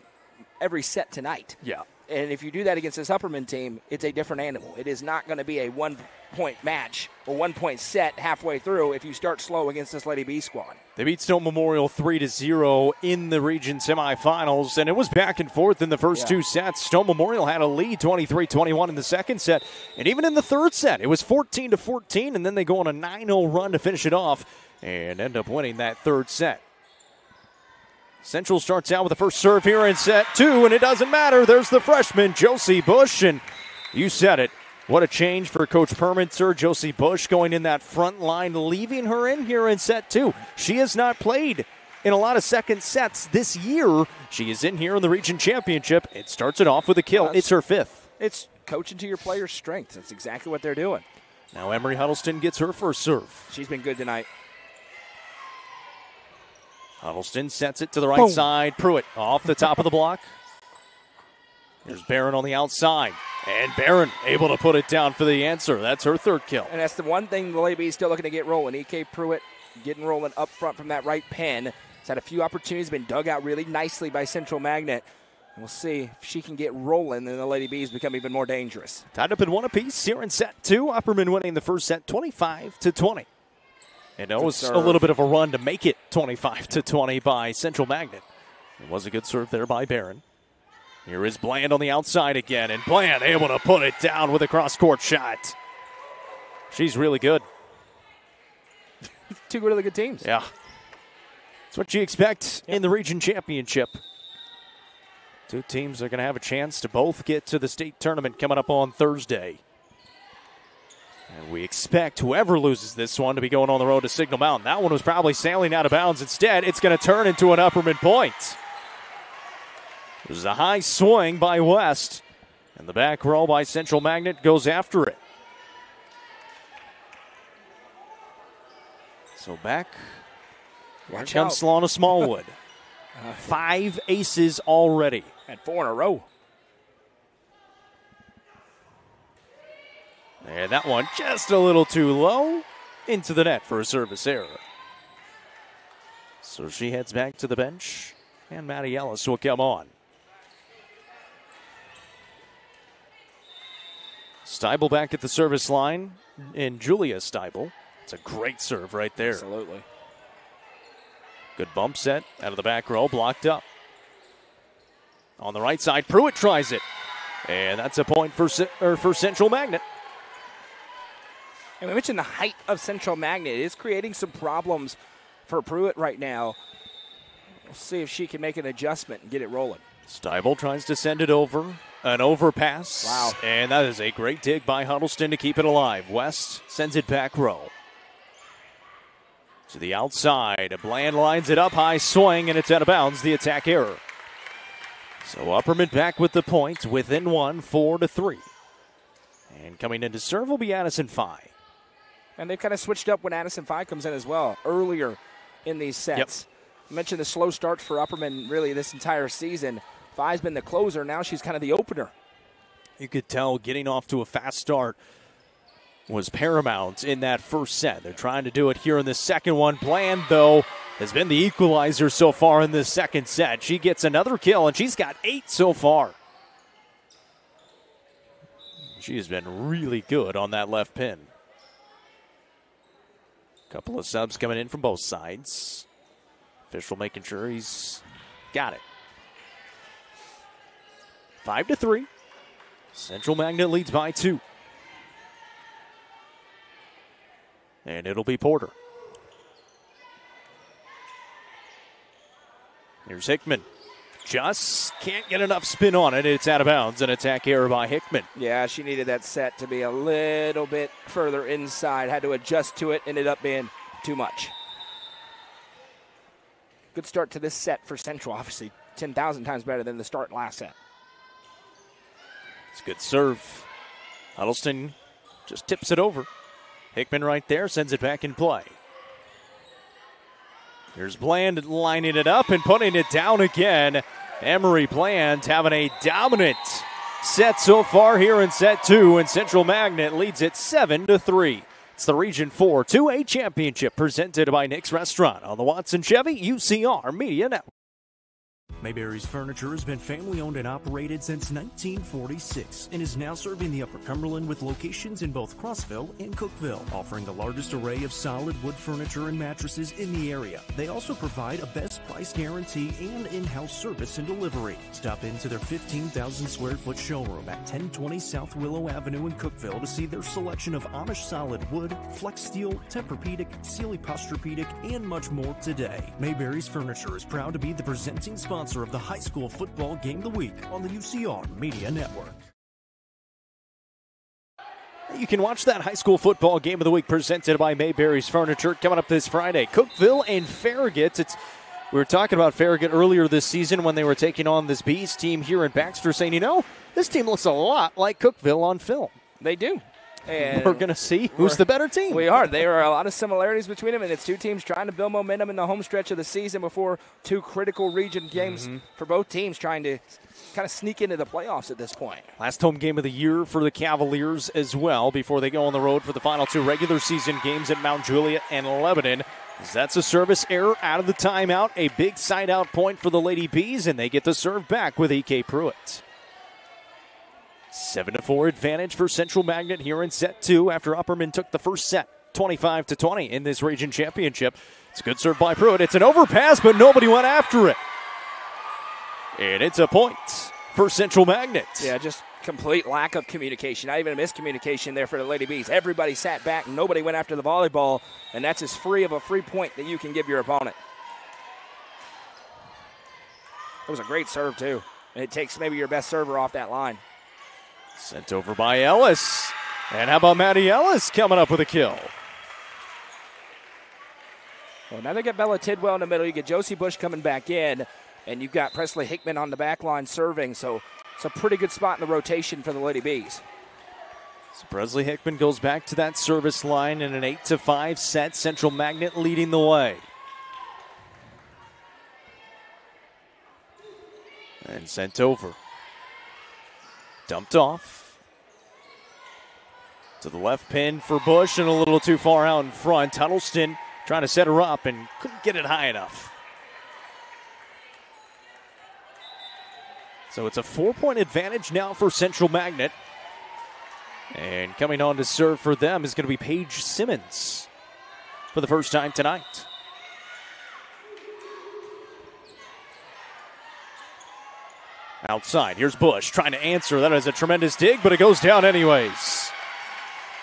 every set tonight. Yeah. And if you do that against this Upperman team, it's a different animal. It is not going to be a one-point match or one-point set halfway through if you start slow against this Lady B squad. They beat Stone Memorial 3-0 in the region semifinals, and it was back and forth in the first 2 sets. Stone Memorial had a lead 23-21 in the second set, and even in the third set, it was 14-14, and then they go on a 9-0 run to finish it off and end up winning that third set. Central starts out with the first serve here in set 2, and it doesn't matter. There's the freshman, Josie Bush, and you said it. What a change for Coach Permenter. Josie Bush going in that front line, leaving her in here in set 2. She has not played in a lot of second sets this year. She is in here in the region championship. It starts it off with a kill. It's her 5th. It's coaching to your players' strengths. That's exactly what they're doing. Now Emery Huddleston gets her first serve. She's been good tonight. Huddleston sets it to the right side. Pruitt off the top of the block. Here's Barron on the outside. And Barron able to put it down for the answer. That's her 3rd kill. And that's the one thing the Lady Bees still looking to get rolling. E.K. Pruitt getting rolling up front from that right pin. Has had a few opportunities, been dug out really nicely by Central Magnet. And we'll see if she can get rolling, and the Lady Bees become even more dangerous. Tied up in 1 apiece here in set 2. Upperman winning the first set 25-20. And it was a little bit of a run to make it 25-20 by Central Magnet. It was a good serve there by Barron. Here is Bland on the outside again, and Bland able to put it down with a cross-court shot. She's really good. 2 really good teams. Yeah. That's what you expect in the region championship. 2 teams are going to have a chance to both get to the state tournament coming up on Thursday. And we expect whoever loses this one to be going on the road to Signal Mountain. That one was probably sailing out of bounds. Instead, it's going to turn into an Upperman point. There's a high swing by West, and the back row by Central Magnet goes after it. So back, here comes Solana Smallwood. 5 aces already. Had 4 in a row. And that one just a little too low into the net for a service error. So she heads back to the bench, and Maddie Ellis will come on. Steibel back at the service line, and Julia Steibel. It's a great serve right there. Absolutely. Good bump set out of the back row, blocked up. On the right side, Pruitt tries it. And that's a point for Central Magnet. And we mentioned the height of Central Magnet. It is creating some problems for Pruitt right now. We'll see if she can make an adjustment and get it rolling. Steibel tries to send it over. An overpass. Wow. And that is a great dig by Huddleston to keep it alive. West sends it back row. To the outside. Bland lines it up, high swing, and it's out of bounds. The attack error. So Upperman back with the points, within 1, 4-3. And coming into serve will be Addison Fye. And they've kind of switched up when Addison Fye comes in as well, earlier in these sets. Yep. I mentioned the slow start for Upperman really this entire season. Fye's been the closer, now she's kind of the opener. You could tell getting off to a fast start was paramount in that first set. They're trying to do it here in the second one. Bland, though, has been the equalizer so far in this second set. She gets another kill, and she's got 8 so far. She has been really good on that left pin. Couple of subs coming in from both sides. Official making sure he's got it. 5-3. Central Magnet leads by 2. And it'll be Porter. Here's Hickman. Just can't get enough spin on it. It's out of bounds. An attack error by Hickman. Yeah, she needed that set to be a little bit further inside. Had to adjust to it. Ended up being too much. Good start to this set for Central. Obviously, 10,000 times better than the start last set. It's a good serve. Huddleston just tips it over. Hickman right there sends it back in play. Here's Bland lining it up and putting it down again. Emery Bland having a dominant set so far here in set 2, and Central Magnet leads it 7-3. It's the Region 4 2A Championship presented by Nick's Restaurant on the Watson Chevy UCR Media Network. Mayberry's Furniture has been family-owned and operated since 1946 and is now serving the Upper Cumberland with locations in both Crossville and Cookville, offering the largest array of solid wood furniture and mattresses in the area. They also provide a best price guarantee and in-house service and delivery. Stop into their 15,000 square foot showroom at 1020 South Willow Avenue in Cookville to see their selection of Amish solid wood, flex steel, Tempur-Pedic, Sealy Posturepedic, and much more today. Mayberry's Furniture is proud to be the presenting sponsor of the high school football game of the week on the UCR Media Network. You can watch that high school football game of the week presented by Mayberry's Furniture coming up this Friday. Cookville and Farragut. It's We were talking about Farragut earlier this season when they were taking on this Bees team here in Baxter, saying, this team looks a lot like Cookeville on film. They do. And we're going to see who's the better team. We are. There are a lot of similarities between them, and it's two teams trying to build momentum in the home stretch of the season before two critical region games for both teams trying to kind of sneak into the playoffs at this point. Last home game of the year for the Cavaliers as well before they go on the road for the final two regular season games at Mount Juliet and Lebanon. That's a service error out of the timeout. A big side-out point for the Lady Bees, and they get the serve back with E.K. Pruitt. 7-4 advantage for Central Magnet here in set 2 after Upperman took the first set 25-20 in this region championship. It's a good serve by Pruitt. It's an overpass, but nobody went after it. And it's a point for Central Magnet. Yeah, just complete lack of communication. Not even a miscommunication there for the Lady Bees. Everybody sat back. Nobody went after the volleyball, and that's as free of a free point that you can give your opponent. It was a great serve, too. And it takes maybe your best server off that line. Sent over by Ellis. And how about Maddie Ellis coming up with a kill? Well, now they get Bella Tidwell in the middle. You get Josie Bush coming back in. And you've got Presley Hickman on the back line serving. So it's a pretty good spot in the rotation for the Lady Bees. So Presley Hickman goes back to that service line in an 8-5 set. Central Magnet leading the way. And sent over. Dumped off. To the left pin for Bush and a little too far out in front. Huddleston trying to set her up and couldn't get it high enough. So it's a 4-point advantage now for Central Magnet. And coming on to serve for them is going to be Paige Simmons for the first time tonight. Outside, here's Bush trying to answer. That is a tremendous dig, but it goes down anyways.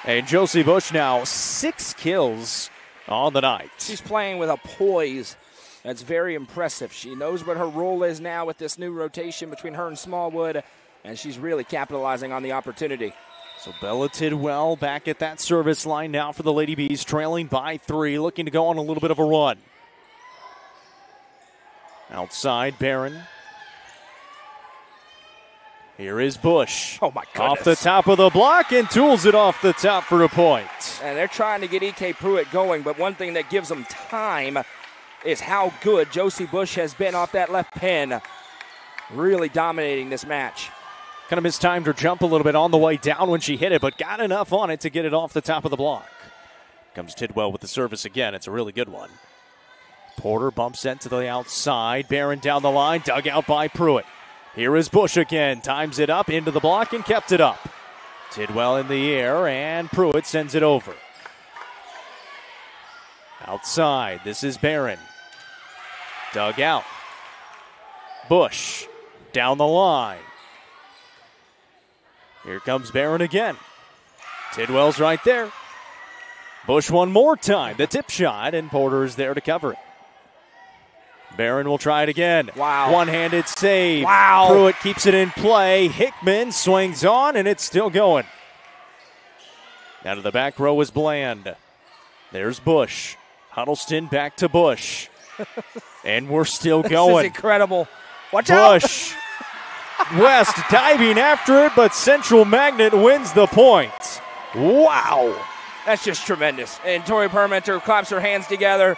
And Josie Bush now 6 kills on the night. She's playing with a poise that's very impressive. She knows what her role is now with this new rotation between her and Smallwood, and she's really capitalizing on the opportunity. So Bella Tidwell back at that service line now for the Lady Bees, trailing by 3, looking to go on a little bit of a run. Outside, Barron. Here is Bush. Oh, my goodness. Off the top of the block and tools it off the top for a point. And they're trying to get E.K. Pruitt going, but one thing that gives them time is how good Josie Bush has been off that left pin. Really dominating this match. Kind of mistimed her jump a little bit on the way down when she hit it, but got enough on it to get it off the top of the block. Comes Tidwell with the service again. It's a really good one. Porter bumps sent to the outside. Barron down the line, dug out by Pruitt. Here is Bush again. Times it up into the block and kept it up. Tidwell in the air, and Pruitt sends it over. Outside, this is Barron. Dug out. Bush down the line. Here comes Barron again. Tidwell's right there. Bush one more time. The tip shot, and Porter is there to cover it. Barron will try it again. Wow. One-handed save. Wow. Pruitt keeps it in play. Hickman swings on, and it's still going. Out of the back row is Bland. There's Bush. Huddleston back to Bush. And we're still going. This is incredible. Watch out. Bush. West diving after it, but Central Magnet wins the point. Wow. That's just tremendous. And Tori Permenter claps her hands together.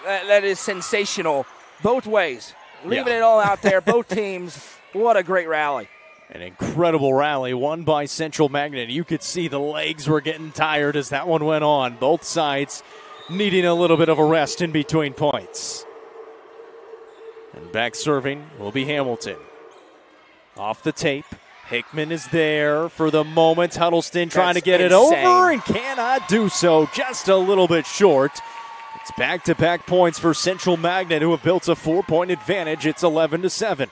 That is sensational. Both ways. Leaving it all out there. Both teams. What a great rally. An incredible rally won by Central Magnet. You could see the legs were getting tired as that one went on. Both sides needing a little bit of a rest in between points. And back serving will be Hamilton. Off the tape. Hickman is there for the moment. Huddleston trying to get it over and cannot do so. Just a little bit short. It's back-to-back points for Central Magnet, who have built a 4-point advantage. It's 11-7.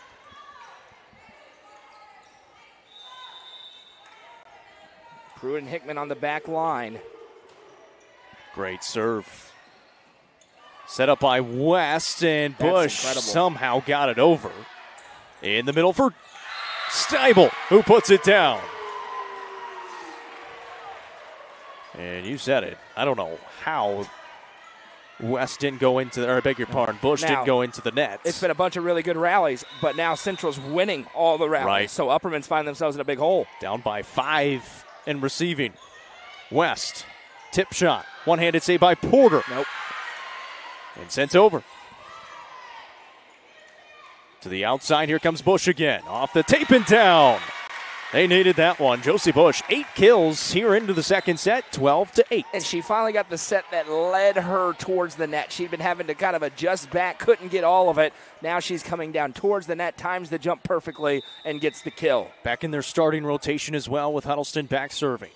Pruitt and Hickman on the back line. Great serve. Set up by West, and Bush somehow got it over. In the middle for Steibel, who puts it down. And you said it. I don't know how West didn't go into, or I beg your pardon, Bush didn't go into the net. It's been a bunch of really good rallies, but now Central's winning all the rallies. Right. So Upperman's find themselves in a big hole. Down by 5 in receiving. West, tip shot, one-handed save by Porter. Nope. And sent over. To the outside, here comes Bush again. Off the tape and down. They needed that one. Josie Bush, 8 kills here into the second set, 12-8. And she finally got the set that led her towards the net. She'd been having to kind of adjust back, couldn't get all of it. Now she's coming down towards the net, times the jump perfectly, and gets the kill. Back in their starting rotation as well with Huddleston back serving.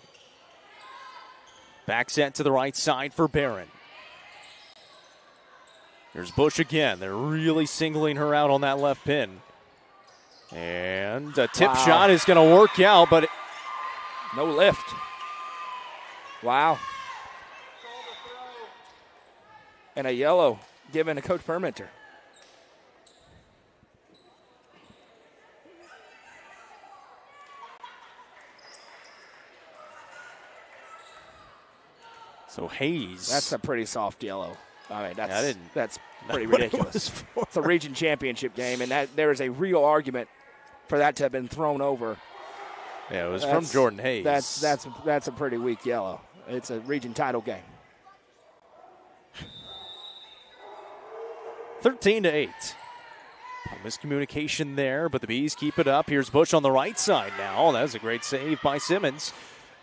Back set to the right side for Barron. Here's Bush again. They're really singling her out on that left pin. And a tip shot is going to work out, but no lift. Wow. And a yellow given to Coach Permenter. so Hayes. That's a pretty soft yellow. I mean, that's pretty ridiculous. It's a region championship game, and there is a real argument for that to have been thrown over. Yeah, it was from Jordan Hayes. That's a pretty weak yellow. It's a region title game. 13-8. Miscommunication there, but the Bees keep it up. Here's Bush on the right side now. That's a great save by Simmons.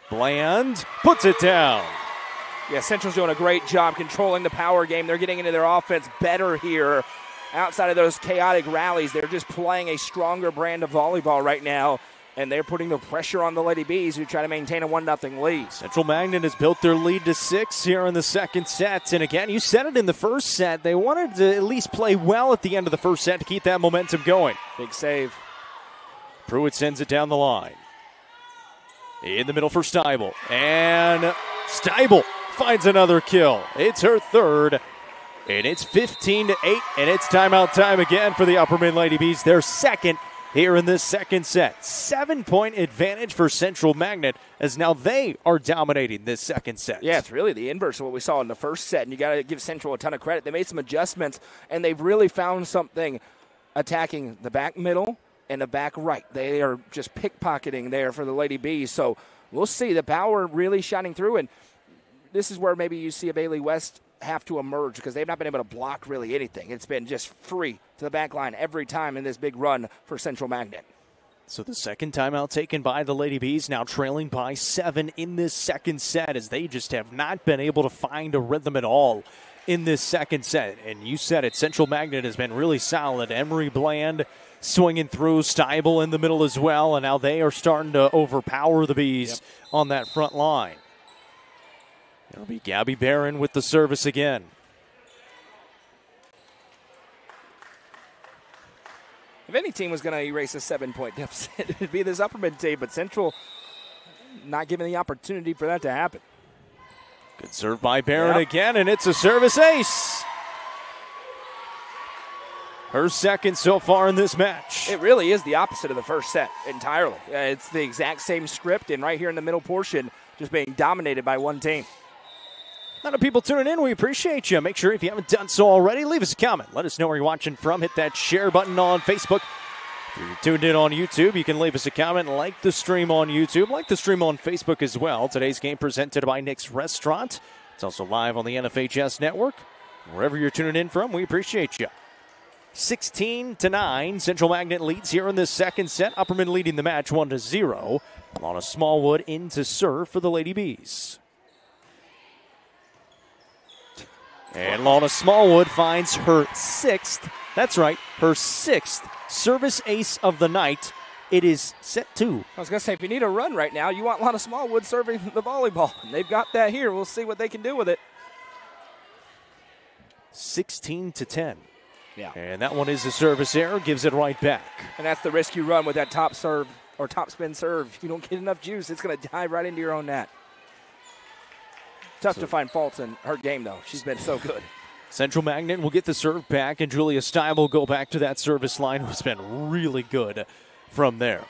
Bland puts it down. Yeah, Central's doing a great job controlling the power game. They're getting into their offense better here. Outside of those chaotic rallies, they're just playing a stronger brand of volleyball right now, and they're putting the pressure on the Lady Bees, who try to maintain a 1-0 lead. Central Magnet has built their lead to 6 here in the second set. And again, you said it in the first set. They wanted to at least play well at the end of the first set to keep that momentum going. Big save. Pruitt sends it down the line. In the middle for Steibel. And Steibel finds another kill. It's her third. And it's 15-8, and it's timeout time again for the Upperman Lady Bees. Their second here in this second set. 7-point advantage for Central Magnet as now they are dominating this second set. Yeah, it's really the inverse of what we saw in the first set, and you got to give Central a ton of credit. They made some adjustments, and they've really found something attacking the back middle and the back right. They are just pickpocketing there for the Lady Bees. So we'll see the power really shining through, and this is where maybe you see a Bailey West have to emerge because they've not been able to block really anything. It's been just free to the back line every time in this big run for Central Magnet. So the second timeout taken by the Lady Bees, now trailing by 7 in this second set as they just have not been able to find a rhythm at all in this second set. And you said it, Central Magnet has been really solid. Emery Bland swinging through, Steibel in the middle as well, and now they are starting to overpower the Bees on that front line. It'll be Gabby Barron with the service again. If any team was going to erase a 7-point deficit, it would be this Upperman team, but Central not given the opportunity for that to happen. Good serve by Barron again, and it's a service ace. Her second so far in this match. It really is the opposite of the first set entirely. It's the exact same script, and right here in the middle portion, just being dominated by one team. A lot of people tuning in. We appreciate you. Make sure if you haven't done so already, leave us a comment. Let us know where you're watching from. Hit that share button on Facebook. If you're tuned in on YouTube, you can leave us a comment. Like the stream on YouTube. Like the stream on Facebook as well. Today's game presented by Nick's Restaurant. It's also live on the NFHS Network. Wherever you're tuning in from, we appreciate you. 16-9. Central Magnet leads here in this second set. Upperman leading the match 1-0. Lana Smallwood in to serve for the Lady Bees. And Lana Smallwood finds her 6th, that's right, her 6th service ace of the night. It is set 2. I was going to say, if you need a run right now, you want Lana Smallwood serving the volleyball. And they've got that here. We'll see what they can do with it. 16-10. Yeah. And that one is a service error, gives it right back. And that's the risk you run with that top serve or top spin serve. If you don't get enough juice, it's going to dive right into your own net. Tough to find faults in her game, though. She's been so good. Central Magnet will get the serve back, and Julia Stein will go back to that service line, who's been really good from there.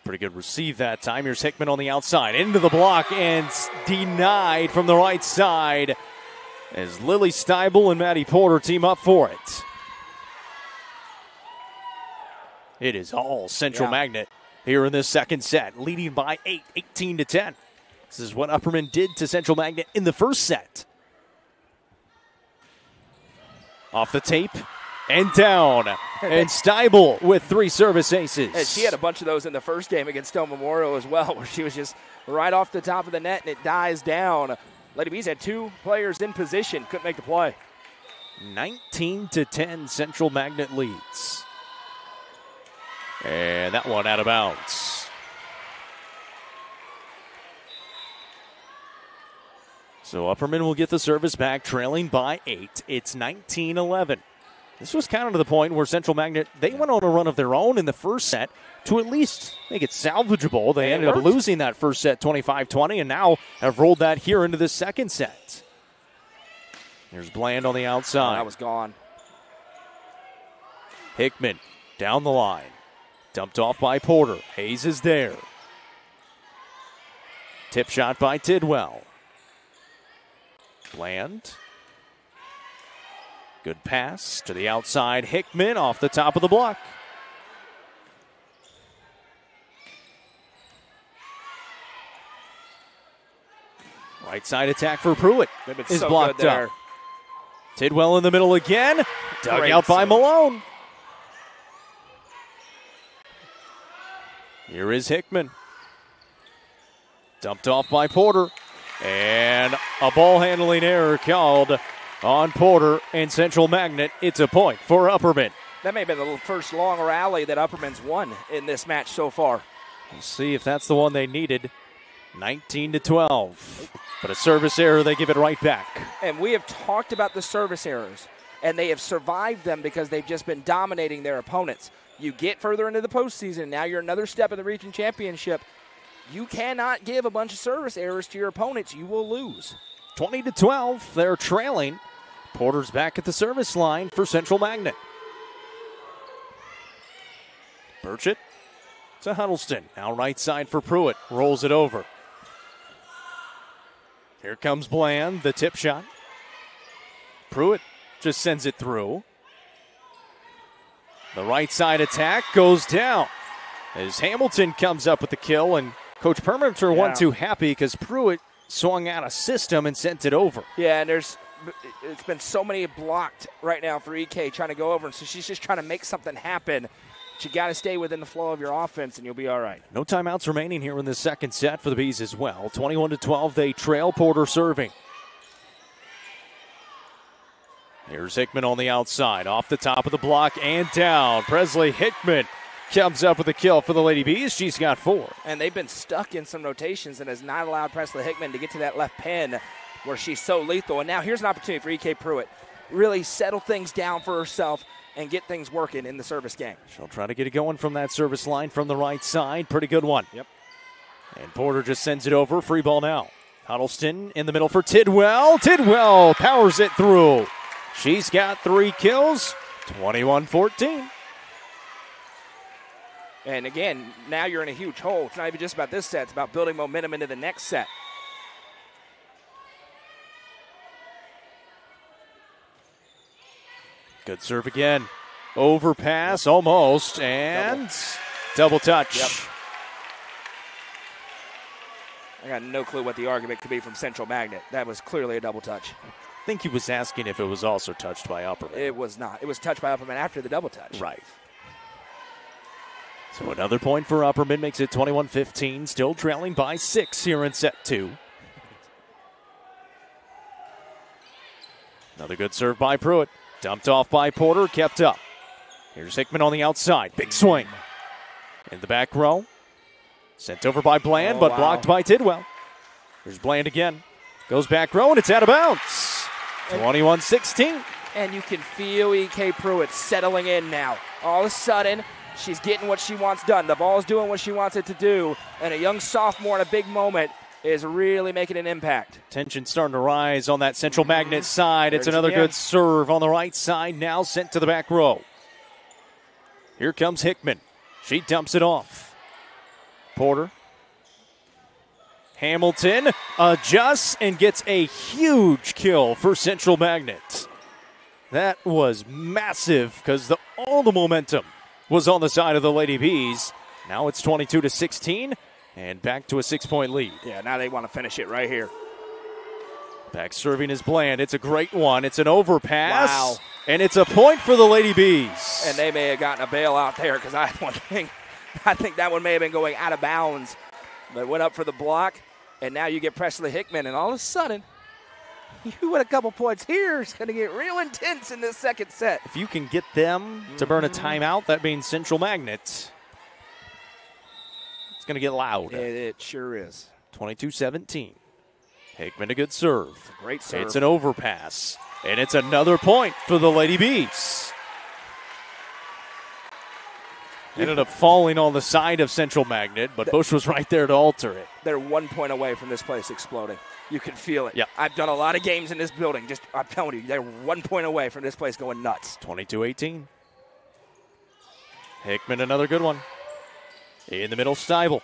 Pretty good receive that time. Here's Hickman on the outside. Into the block and denied from the right side. as Lily Steibel and Maddie Porter team up for it. It is all Central Magnet here in this second set, leading by 8, 18-10. This is what Upperman did to Central Magnet in the first set. Off the tape and down. And Steibel with 3 service aces. And she had a bunch of those in the first game against Stone Memorial as well, where she was just right off the top of the net and it dies down. Lady Bees had 2 players in position, couldn't make the play. 19-10, Central Magnet leads. And that one out of bounds. So Upperman will get the service back, trailing by 8. It's 19-11. This was kind of to the point where Central Magnet, they went on a run of their own in the first set to at least make it salvageable. They ended up losing that first set 25-20 and now have rolled that here into the second set. Here's Bland on the outside. That was gone. Hickman down the line. Dumped off by Porter. Hayes is there. Tip shot by Tidwell. Bland. Good pass to the outside. Hickman off the top of the block. Right side attack for Pruitt is so blocked up. Tidwell in the middle again. Dug out by Malone. Here is Hickman. Dumped off by Porter. And a ball handling error called on Porter and Central Magnet. It's a point for Upperman. That may have been the first long rally that Upperman's won in this match so far. We'll see if that's the one they needed. 19-12. But a service error, they give it right back. And we have talked about the service errors, and they have survived them because they've just been dominating their opponents. You get further into the postseason, now you're another step in the region championship. You cannot give a bunch of service errors to your opponents. You will lose. 20-12, they're trailing. Porter's back at the service line for Central Magnet. Burchett to Huddleston. Now right side for Pruitt. Rolls it over. Here comes Bland, the tip shot. Pruitt just sends it through. The right side attack goes down as Hamilton comes up with the kill, and Coach Permenter wasn't too happy because Pruitt swung out a system and sent it over. Yeah, and it's been so many blocked right now for EK trying to go over, and so she's just trying to make something happen. But you got to stay within the flow of your offense, and you'll be all right. No timeouts remaining here in the second set for the Bees as well. 21-12, they trail. Porter serving. Here's Hickman on the outside, off the top of the block and down. Presley Hickman comes up with a kill for the Lady Bees. She's got 4. And they've been stuck in some rotations and has not allowed Presley Hickman to get to that left pin where she's so lethal. And now here's an opportunity for EK Pruitt. Really settle things down for herself and get things working in the service game. She'll try to get it going from that service line from the right side. Pretty good one. Yep. And Porter just sends it over. Free ball now. Huddleston in the middle for Tidwell. Tidwell powers it through. She's got 3 kills. 21-14. And again, now you're in a huge hole. It's not even just about this set. It's about building momentum into the next set. Good serve again. Overpass almost. And double touch. Yep. I got no clue what the argument could be from Central Magnet. That was clearly a double touch. I think he was asking if it was also touched by Upperman. It was not. It was touched by Upperman after the double touch. Right. So another point for Upperman makes it 21-15, still trailing by 6 here in set 2. Another good serve by Pruitt. Dumped off by Porter, kept up. Here's Hickman on the outside. Big swing. In the back row. Sent over by Bland, but blocked by Tidwell. Here's Bland again. Goes back row, and it's out of bounds. 21-16. And you can feel EK Pruitt settling in now. All of a sudden, she's getting what she wants done. The ball's doing what she wants it to do. And a young sophomore in a big moment is really making an impact. Tension starting to rise on that Central Magnet side. It's another good serve on the right side, now sent to the back row. Here comes Hickman. She dumps it off. Porter. Hamilton adjusts and gets a huge kill for Central Magnet. That was massive because all the momentum was on the side of the Lady Bees. Now it's 22-16 and back to a 6-point lead. Yeah, now they want to finish it right here. Back serving is Bland. It's a great one. It's an overpass. Wow. And it's a point for the Lady Bees. And they may have gotten a bailout there because I think that one may have been going out of bounds. But went up for the block, and now you get Presley Hickman, and all of a sudden, you win a couple points here. It's going to get real intense in this second set. If you can get them to burn a timeout, that means Central Magnet. It's going to get loud. It sure is. 22-17. Hickman a good serve. Great serve. It's an overpass. And it's another point for the Lady Bees. Ended up falling on the side of Central Magnet, but Bush was right there to alter it. They're 1 point away from this place exploding. You can feel it. Yep. I've done a lot of games in this building. I'm telling you, they're 1 point away from this place going nuts. 22-18. Hickman, another good one. In the middle, Steibel.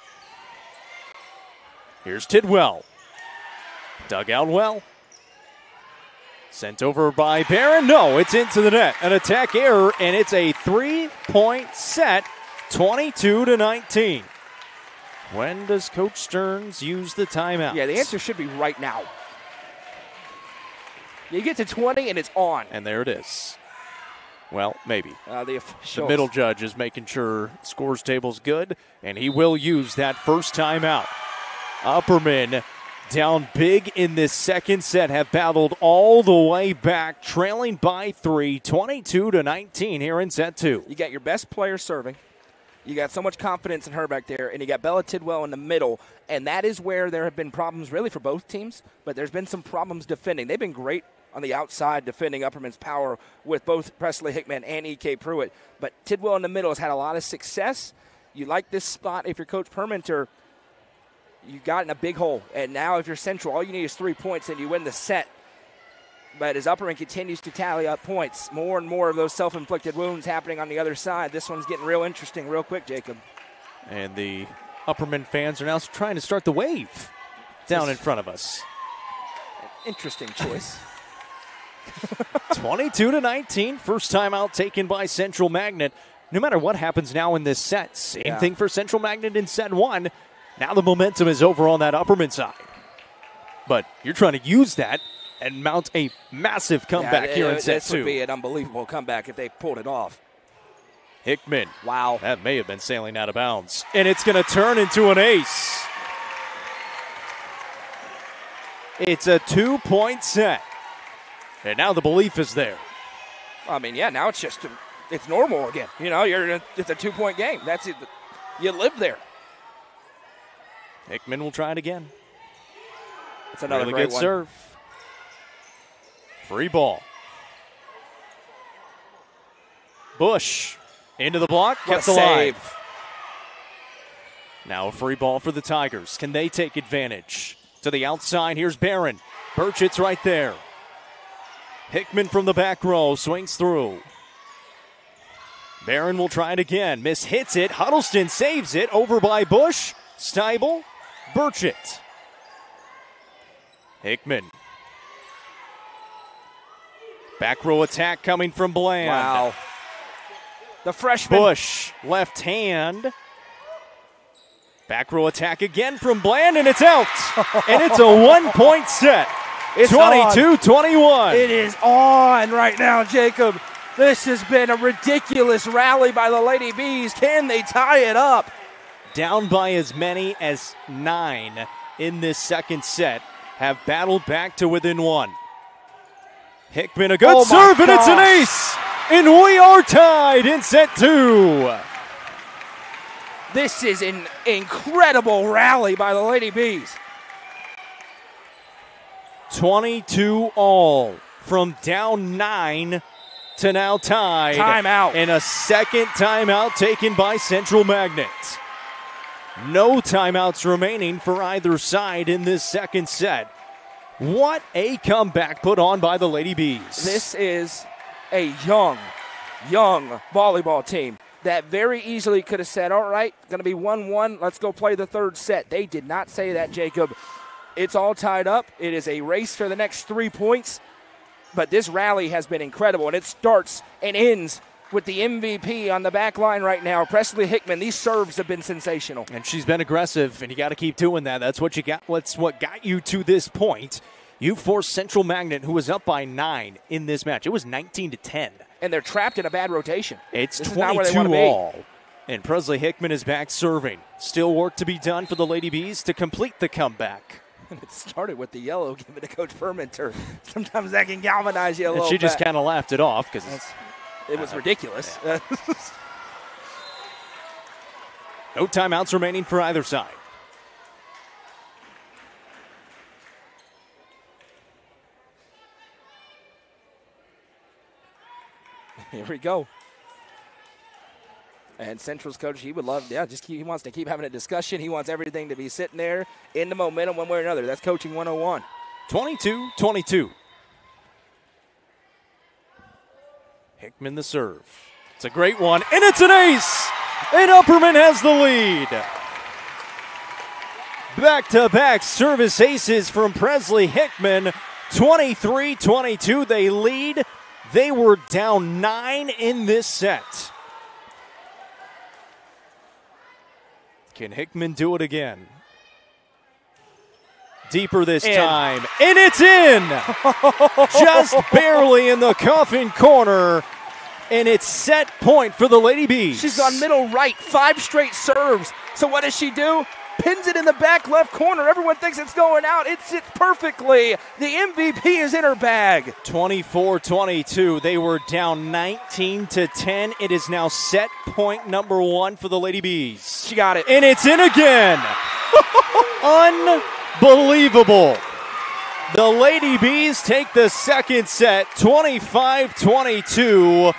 Here's Tidwell. Dug out well. Sent over by Barron. No, it's into the net. An attack error, and it's a 3-point set, 22-19. When does Coach Stearns use the timeout? Yeah, the answer should be right now. You get to 20, and it's on. And there it is. Well, maybe. The middle judge is making sure scores table's good, and he will use that first timeout. Upperman down big in this second set, have battled all the way back, trailing by 3, 22-19 here in set 2. You got your best player serving. You got so much confidence in her back there, and you got Bella Tidwell in the middle, and that is where there have been problems really for both teams, but there's been some problems defending. They've been great on the outside defending Upperman's power with both Presley Hickman and E.K. Pruitt, but Tidwell in the middle has had a lot of success. You like this spot if you're Coach Perminter. You got in a big hole, and now if you're Central, all you need is 3 points and you win the set. But as Upperman continues to tally up points, more and more of those self-inflicted wounds happening on the other side. This one's getting real interesting real quick, Jacob. And the Upperman fans are now trying to start the wave down in front of us. Interesting choice. 22-19, first timeout taken by Central Magnet. No matter what happens now in this set, same thing for Central Magnet in set 1. Now the momentum is over on that Upperman side. But you're trying to use that and mount a massive comeback here in set 2. This would be an unbelievable comeback if they pulled it off. Hickman. Wow. That may have been sailing out of bounds. And it's going to turn into an ace. It's a 2-point set. And now the belief is there. I mean, yeah, now it's just, it's normal again. You know, it's a 2-point game. That's it. You live there. Hickman will try it again. It's another really great good one. serve. Free ball. Bush into the block, What kept a alive. save. Now a free ball for the Tigers. Can they take advantage? To the outside, here's Barron. Burchett's right there. Hickman from the back row swings through. Barron will try it again. Miss hits it. Huddleston saves it. Over by Bush. Steibel. Burchett. Hickman. Back row attack coming from Bland. Wow. The freshman. Bush, left hand. Back row attack again from Bland, and it's out. And it's a 1-point set. It's 22-21. It is on right now, Jacob. This has been a ridiculous rally by the Lady Bees. Can they tie it up? Down by as many as 9 in this second set, have battled back to within 1. Hickman, a good serve, and it's an ace. And we are tied in set 2. This is an incredible rally by the Lady Bees. 22 all from down 9 to now tied. Timeout. And a second timeout taken by Central Magnet. No timeouts remaining for either side in this second set. What a comeback put on by the Lady Bees. This is a young volleyball team. that very easily could have said, all right, going to be 1-1, let's go play the third set. They did not say that, Jacob. It's all tied up. It is a race for the next 3 points, but this rally has been incredible, and it starts and ends with the MVP on the back line right now, Presley Hickman. These serves have been sensational. And she's been aggressive, and you got to keep doing that. That's what you got. What's what got you to this point. You forced Central Magnet, who was up by 9 in this match. It was 19-10. And they're trapped in a bad rotation. It's this 22 all. And Presley Hickman is back serving. Still work to be done for the Lady Bees to complete the comeback. And it started with the yellow given to Coach Furmenter. Sometimes that can galvanize you a little bit. And she just kind of laughed it off because it was ridiculous. Yeah. No timeouts remaining for either side. Here we go. And Central's coach, he would love, he wants to keep having a discussion. He wants everything to be sitting there in the momentum one way or another. That's coaching 101. 22-22. Hickman the serve. It's a great one, and it's an ace! And Upperman has the lead. Back-to-back service aces from Presley Hickman. 23-22, they lead. They were down 9 in this set. Can Hickman do it again? Deeper this time, and it's in! Just barely in the coffin corner, and it's set point for the Lady Bees. She's on middle right, 5 straight serves. So what does she do? Pins it in the back left corner. Everyone thinks it's going out. It sits perfectly. The MVP is in her bag. 24-22. They were down 19-10. It is now set point number 1 for the Lady Bees. She got it. And it's in again. Unbelievable. The Lady Bees take the second set, 25-22.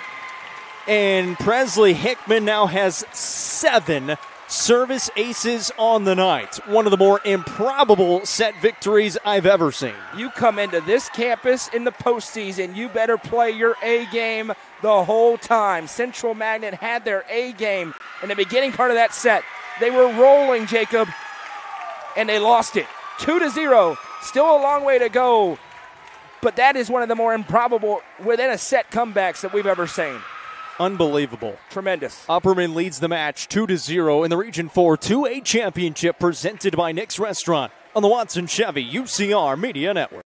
And Presley Hickman now has 7 service aces on the night. One of the more improbable set victories I've ever seen. You come into this campus in the postseason, you better play your A game the whole time. Central Magnet had their A game in the beginning part of that set. They were rolling, Jacob, and they lost it. 2-0. Still a long way to go, but that is one of the more improbable within a set comebacks that we've ever seen. Unbelievable. Tremendous. Upperman leads the match 2-0 in the Region 4 2A Championship presented by Nick's Restaurant on the Watson Chevy UCR Media Network.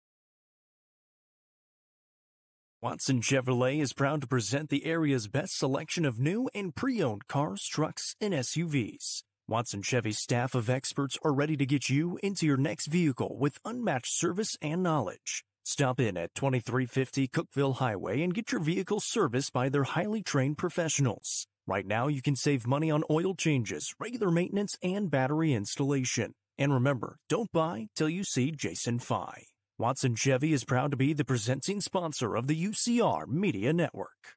Watson Chevrolet is proud to present the area's best selection of new and pre-owned cars, trucks, and SUVs. Watson Chevy's staff of experts are ready to get you into your next vehicle with unmatched service and knowledge. Stop in at 2350 Cookeville Highway and get your vehicle serviced by their highly trained professionals. Right now, you can save money on oil changes, regular maintenance, and battery installation. And remember, don't buy till you see Jason Fye. Watson Chevy is proud to be the presenting sponsor of the UCR Media Network.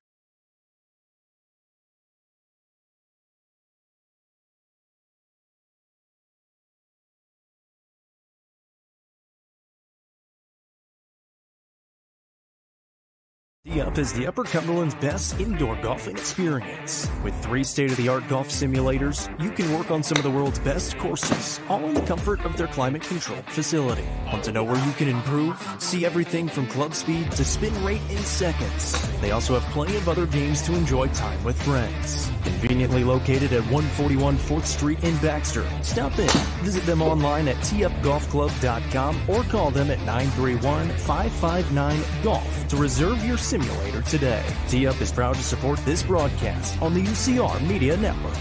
Up is the Upper Cumberland's best indoor golfing experience. With 3 state-of-the-art golf simulators, you can work on some of the world's best courses, all in the comfort of their climate-controlled facility. Want to know where you can improve? See everything from club speed to spin rate in seconds. They also have plenty of other games to enjoy time with friends. Conveniently located at 141 4th Street in Baxter. Stop in. Visit them online at tupgolfclub.com or call them at 931-559-GOLF to reserve your simulator today. T-Up is proud to support this broadcast on the UCR Media Network.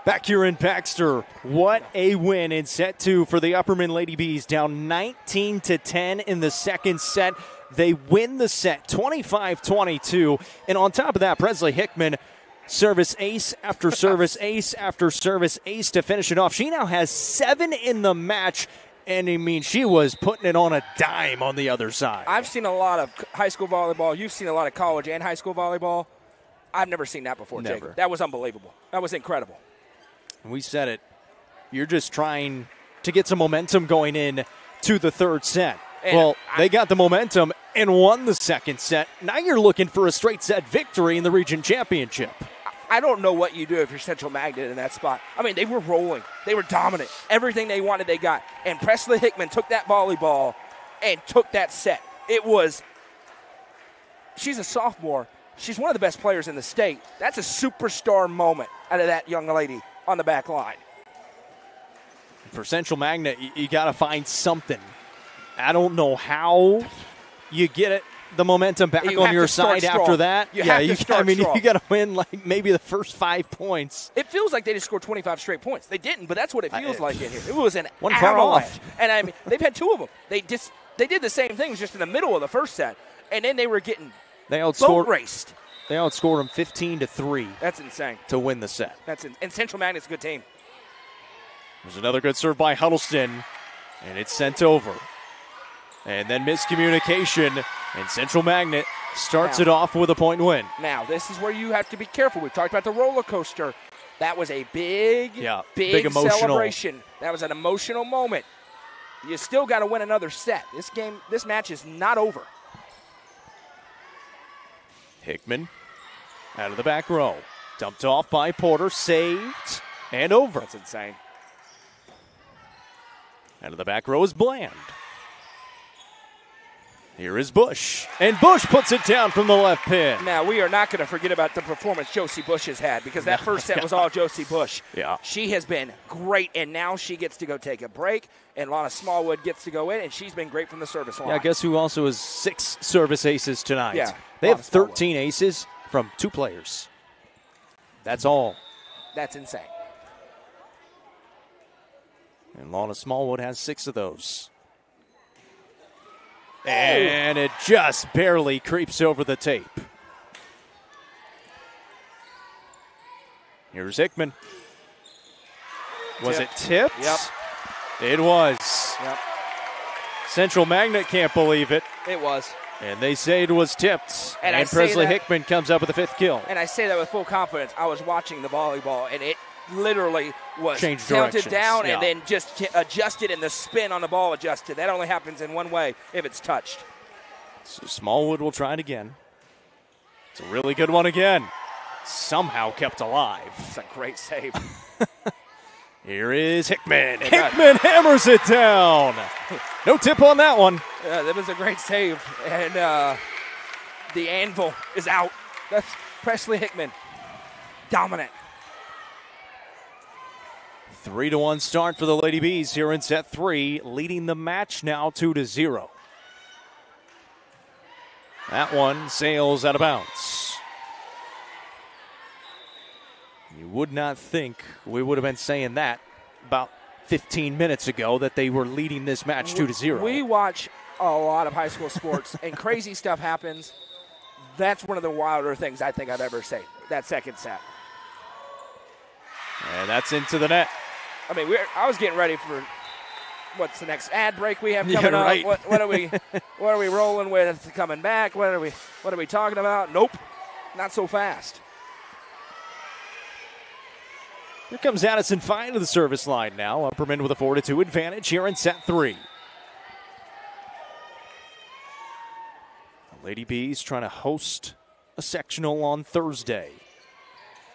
Back here in Baxter, what a win in set 2 for the Upperman Lady Bees, down 19-10 in the second set. They win the set 25-22, and on top of that, Presley Hickman, service ace after service ace after service ace to finish it off. She now has 7 in the match, and I mean, she was putting it on a dime on the other side. I've seen a lot of high school volleyball. You've seen a lot of college and high school volleyball. I've never seen that before, Jacob. That was unbelievable. That was incredible. We said it. You're just trying to get some momentum going in to the third set. And they got the momentum and won the second set. Now you're looking for a straight set victory in the region championship. I don't know what you do if you're Central Magnet in that spot. I mean, they were rolling. They were dominant. Everything they wanted, they got. And Presley Hickman took that volleyball and took that set. She's a sophomore. She's one of the best players in the state. That's a superstar moment out of that young lady on the back line. For Central Magnet, you got to find something. I don't know how you get it. The momentum back on your side after that. You got to win like maybe the first 5 points. It feels like they just scored 25 straight points. They didn't, but that's what it feels like in here. It was an one far off. And I mean, they've had 2 of them. They did the same thing, just in the middle of the first set, and then they were getting boat raced. They outscored them 15-3. That's insane to win the set. And Central Magnet's a good team. There's another good serve by Huddleston, and it's sent over. And then miscommunication, and Central Magnet starts it off with a point win. Now, this is where you have to be careful. We've talked about the roller coaster. That was a big emotional celebration. That was an emotional moment. You still got to win another set. This match is not over. Hickman out of the back row. Dumped off by Porter, saved, and over. That's insane. Out of the back row is Bland. Here is Bush, and Bush puts it down from the left pin. Now, we are not going to forget about the performance Josie Bush has had, because that first set was all Josie Bush. Yeah. She has been great, and now she gets to go take a break, and Lana Smallwood gets to go in, and she's been great from the service line. Yeah, guess who also has 6 service aces tonight? Yeah, they have 13 aces from 2 players. That's all. That's insane. And Lana Smallwood has 6 of those. And it just barely creeps over the tape. Here's Hickman. Was it tipped? Yep. It was. Yep. Central Magnet can't believe it. It was. And they say it was tipped. And Presley Hickman comes up with the 5th kill. And I say that with full confidence. I was watching the volleyball, and it literally was changed tilted down yeah. and then just adjusted, and the spin on the ball adjusted. That only happens in one way, if it's touched. So Smallwood will try it again. It's a really good one again. Somehow kept alive. It's a great save. Here is Hickman. Hickman hammers it down. No tip on that one. That was a great save. And the anvil is out. That's Presley Hickman. Dominant. 3-1 start for the Lady Bees here in set 3, leading the match now 2-0. That one sails out of bounds. You would not think we would have been saying that about 15 minutes ago, that they were leading this match 2-0. We watch a lot of high school sports, and crazy stuff happens. That's one of the wilder things I think I've ever seen, that second set. And that's into the net. I mean, I was getting ready for what's the next ad break we have coming up. Right. What are we rolling with coming back? What are we talking about? Nope, not so fast. Here comes Addison Fine to the service line now. Upperman with a 4-2 advantage here in set 3. The Lady Bees trying to host a sectional on Thursday.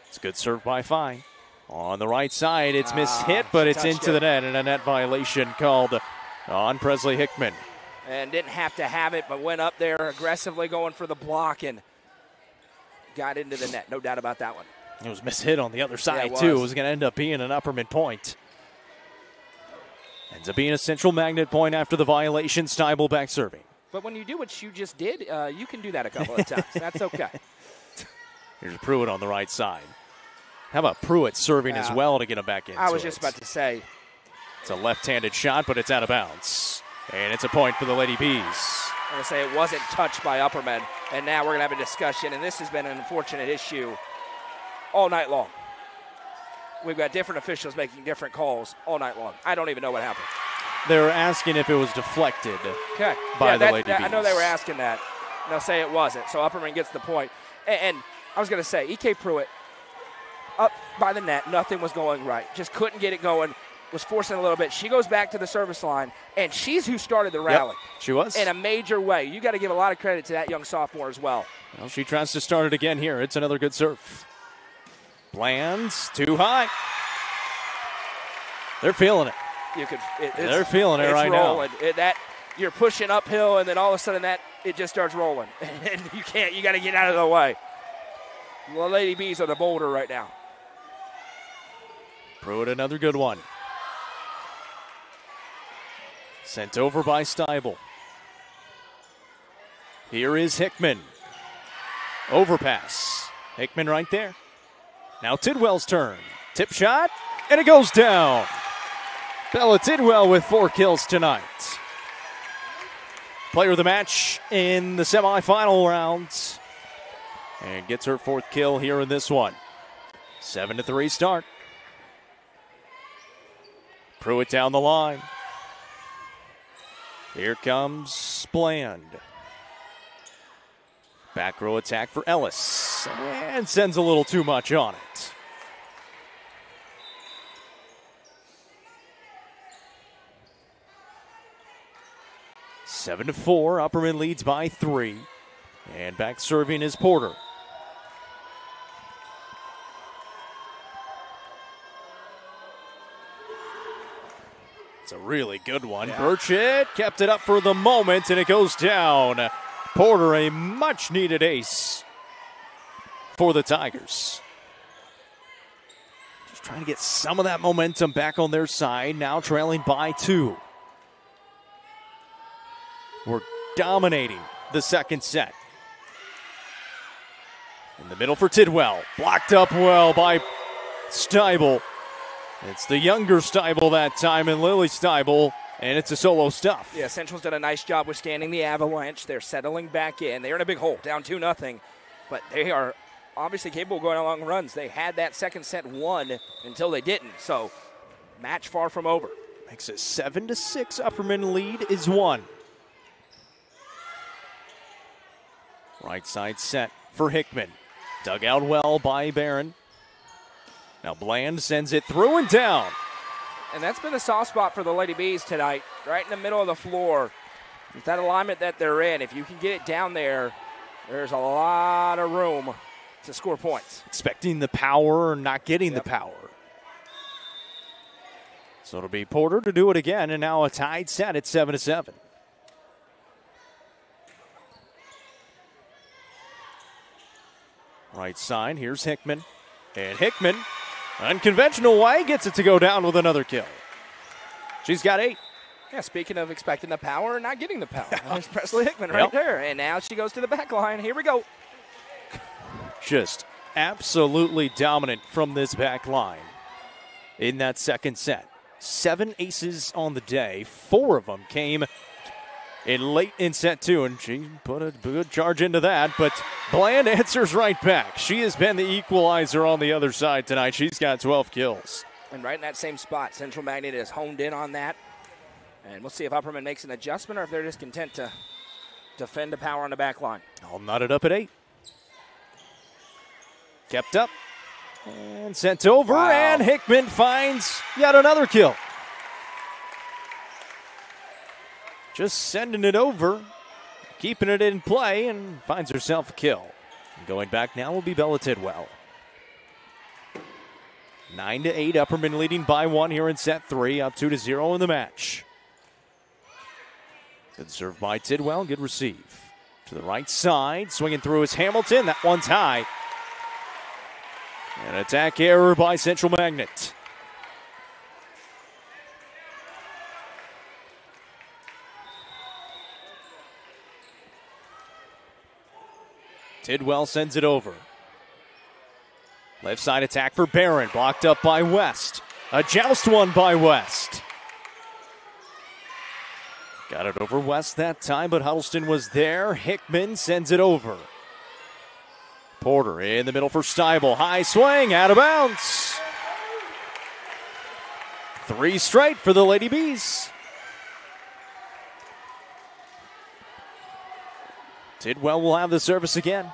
It's a good serve by Fine. On the right side, it's mishit, but it's into the net, and a net violation called on Presley Hickman. And didn't have to have it, but went up there aggressively going for the block and got into the net. No doubt about that one. It was mishit on the other side, too. It was going to end up being an Upperman point. Ends up being a Central Magnet point after the violation. Steibel back serving. But when you do what you just did, you can do that a couple of times. That's okay. Here's Pruitt on the right side. How about Pruitt serving as well to get him back in? I was just about to say. It's a left-handed shot, but it's out of bounds. And it's a point for the Lady Bees. I'm going to say it wasn't touched by Upperman. And now we're going to have a discussion, and this has been an unfortunate issue all night long. We've got different officials making different calls all night long. I don't even know what happened. They're asking if it was deflected by the Lady Bees. I know they were asking that. And they'll say it wasn't. So Upperman gets the point. And I was going to say, E.K. Pruitt, up by the net, nothing was going right. Just couldn't get it going. was forcing a little bit. She goes back to the service line, and she's who started the rally. Yep, she was. In a major way. You got to give a lot of credit to that young sophomore as well. Well, she tries to start it again here. It's another good serve. Bland's too high. They're feeling it. They're feeling it right rolling. now. You're pushing uphill, and then all of a sudden it just starts rolling. And you got to get out of the way. The Lady Bees are the boulder right now. Pruitt, another good one. Sent over by Steibel. Here is Hickman. Overpass. Hickman right there. Now Tidwell's turn. Tip shot, and it goes down. Bella Tidwell with 4 kills tonight. Player of the match in the semifinal rounds. And gets her 4th kill here in this one. 7-3 start. Pruitt down the line. Here comes Bland. Back row attack for Ellis. And sends a little too much on it. Seven to 4. Upperman leads by 3. And back serving is Porter. It's a really good one. Yeah. Burchett kept it up for the moment, and it goes down. Porter, a much-needed ace for the Tigers. Just trying to get some of that momentum back on their side, now trailing by 2. We're dominating the second set. In the middle for Tidwell. Blocked up well by Steibel. It's the younger Steibel that time, and Lily Steibel, and it's a solo stuff. Yeah, Central's done a nice job withstanding the avalanche. They're settling back in. They're in a big hole, down 2-0, but they are obviously capable of going on long runs. They had that second set won until they didn't, so match far from over. Makes it 7-6. Upperman lead is 1. Right side set for Hickman. Dug out well by Barron. Now Bland sends it through and down. And that's been a soft spot for the Lady Bees tonight, right in the middle of the floor. With that alignment that they're in, if you can get it down there, there's a lot of room to score points. Expecting the power, not getting the power. So it'll be Porter to do it again, and now a tied set at 7-7. Right side, here's Hickman. And Hickman, unconventional way, gets it to go down with another kill. She's got 8. Yeah, speaking of expecting the power and not getting the power. There's Presley Hickman right there. And now she goes to the back line. Here we go. Just absolutely dominant from this back line in that second set. 7 aces on the day. 4 of them came in late in set 2, and she put a good charge into that, but Bland answers right back. She has been the equalizer on the other side tonight. She's got 12 kills. And right in that same spot, Central Magnet has honed in on that. And we'll see if Upperman makes an adjustment or if they're just content to defend the power on the back line. All knotted up at 8. Kept up and sent over, and Hickman finds yet another kill. Just sending it over, keeping it in play, and finds herself a kill. And going back now will be Bella Tidwell. 9-8, Upperman leading by 1 here in set 3, up 2-0 in the match. Good serve by Tidwell, good receive. To the right side, swinging through is Hamilton, that one's high. An attack error by Central Magnet. Tidwell sends it over. Left side attack for Barron, blocked up by West. A joust one by West. Got it over West that time, but Huddleston was there. Hickman sends it over. Porter in the middle for Steibel. High swing, out of bounds. 3 straight for the Lady Bees. Tidwell will have the service again.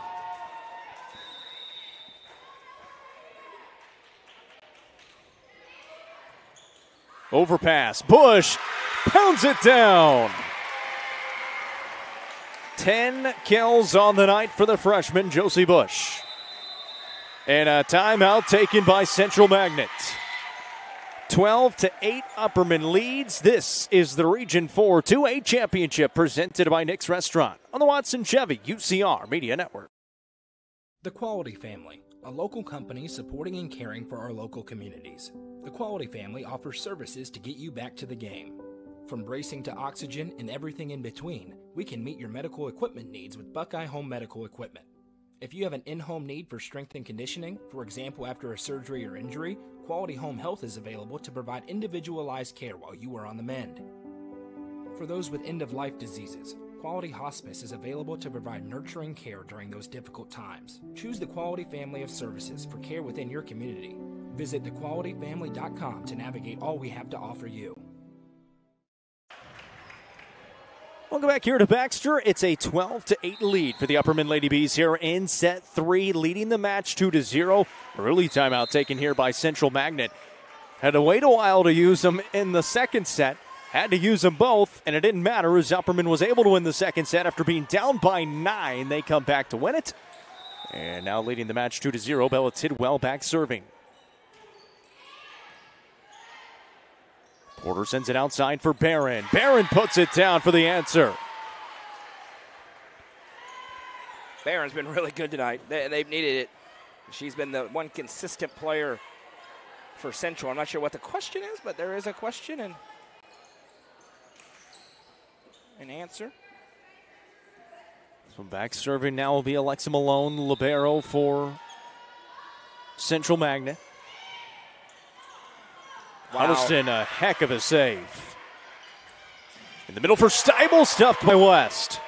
Overpass. Bush pounds it down. 10 kills on the night for the freshman, Josie Bush. And a timeout taken by Central Magnet. 12-8 Upperman leads. This is the Region 4 2A Championship presented by Nick's Restaurant on the Watson Chevy UCR Media Network. The Quality Family, a local company supporting and caring for our local communities. The Quality Family offers services to get you back to the game. From bracing to oxygen and everything in between, we can meet your medical equipment needs with Buckeye Home Medical Equipment. If you have an in-home need for strength and conditioning, for example after a surgery or injury, Quality Home Health is available to provide individualized care while you are on the mend. For those with end-of-life diseases, Quality Hospice is available to provide nurturing care during those difficult times. Choose the Quality family of services for care within your community. Visit thequalityfamily.com to navigate all we have to offer you. Welcome back here to Baxter. It's a 12-8 lead for the Upperman Lady Bees here in set 3, leading the match 2-0. Early timeout taken here by Central Magnet. Had to wait a while to use them in the second set. Had to use them both, and it didn't matter as Upperman was able to win the second set after being down by 9. They come back to win it. And now leading the match 2-0, Bella Tidwell back serving. Porter sends it outside for Barron. Barron puts it down for the answer. Barron's been really good tonight. They've needed it. She's been the one consistent player for Central. I'm not sure what the question is, but there is a question and an answer. So back serving now will be Alexa Malone, libero for Central Magnet. Wow. Huddleston, a heck of a save. In the middle for Steibel, stuffed by West.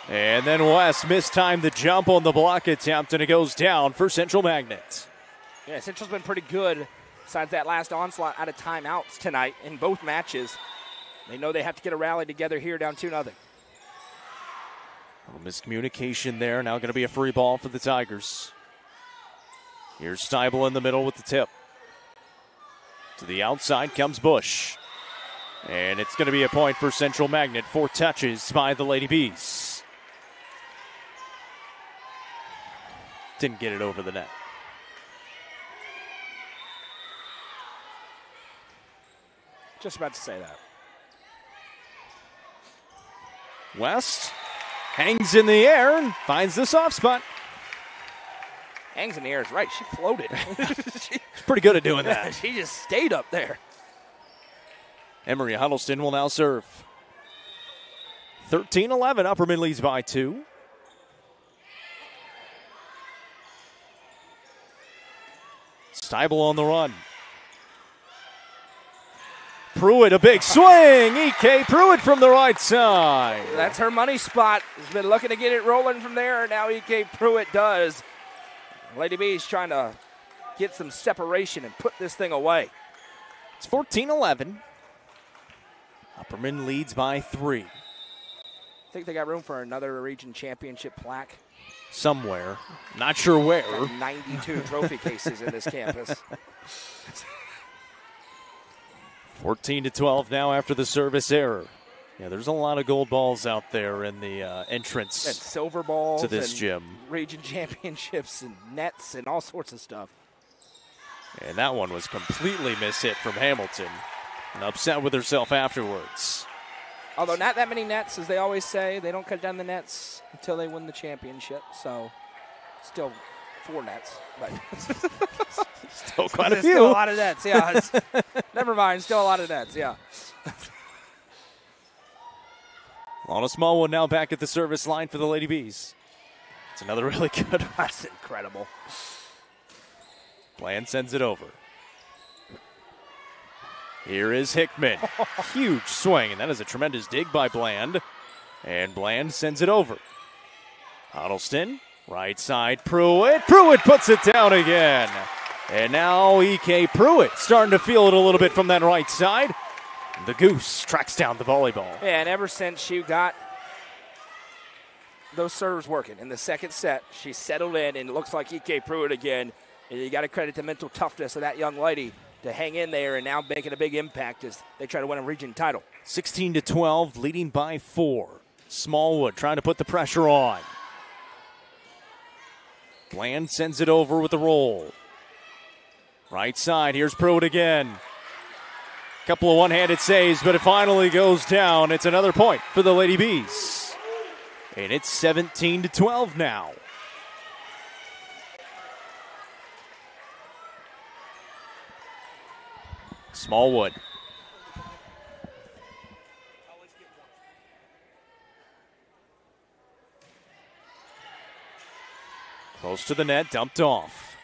And then West mistimed the jump on the block attempt, and it goes down for Central Magnet. Yeah, Central's been pretty good besides that last onslaught out of timeouts tonight in both matches. They know they have to get a rally together here down 2-0. A little miscommunication there. Now going to be a free ball for the Tigers. Here's Steibel in the middle with the tip. To the outside comes Bush. And it's going to be a point for Central Magnet. 4 touches by the Lady Bees. Didn't get it over the net. Just about to say that. West hangs in the air and finds the soft spot. Hangs in the air is right. She floated. She's pretty good at doing that. She just stayed up there. Emery Huddleston will now serve. 13-11. Upperman leads by 2. Steibel on the run. Pruitt, a big swing. E.K. Pruitt from the right side. That's her money spot. Has been looking to get it rolling from there. Now E.K. Pruitt does. Lady B's trying to get some separation and put this thing away. It's 14-11. Upperman leads by 3. I think they got room for another region championship plaque. Somewhere. Not sure where. 92 trophy cases in this campus. 14-12 now after the service error. Yeah, there's a lot of gold balls out there in the entrance and silver balls to this and gym. Region championships and nets and all sorts of stuff. And that one was completely mishit from Hamilton. And upset with herself afterwards. Although not that many nets, as they always say. They don't cut down the nets until they win the championship. So still 4 nets. But still quite a few. Still a lot of nets, yeah. Never mind, still a lot of nets, yeah. On a small one now back at the service line for the Lady Bees. It's another really good one. That's incredible. Bland sends it over. Here is Hickman. Huge swing, and that is a tremendous dig by Bland. And Bland sends it over. Huddleston, right side, Pruitt. Pruitt puts it down again. And now E.K. Pruitt starting to feel it a little bit from that right side. The Goose tracks down the volleyball. Yeah, and ever since she got those serves working in the second set, she settled in, and it looks like E.K. Pruitt again. And you got to credit the mental toughness of that young lady. to hang in there and now making a big impact as they try to win a region title. 16-12, leading by 4. Smallwood trying to put the pressure on. Bland sends it over with the roll. Right side, here's Pruitt again. Couple of one-handed saves, but it finally goes down. It's another point for the Lady Bees. And it's 17-12 now. Smallwood. Close to the net, dumped off.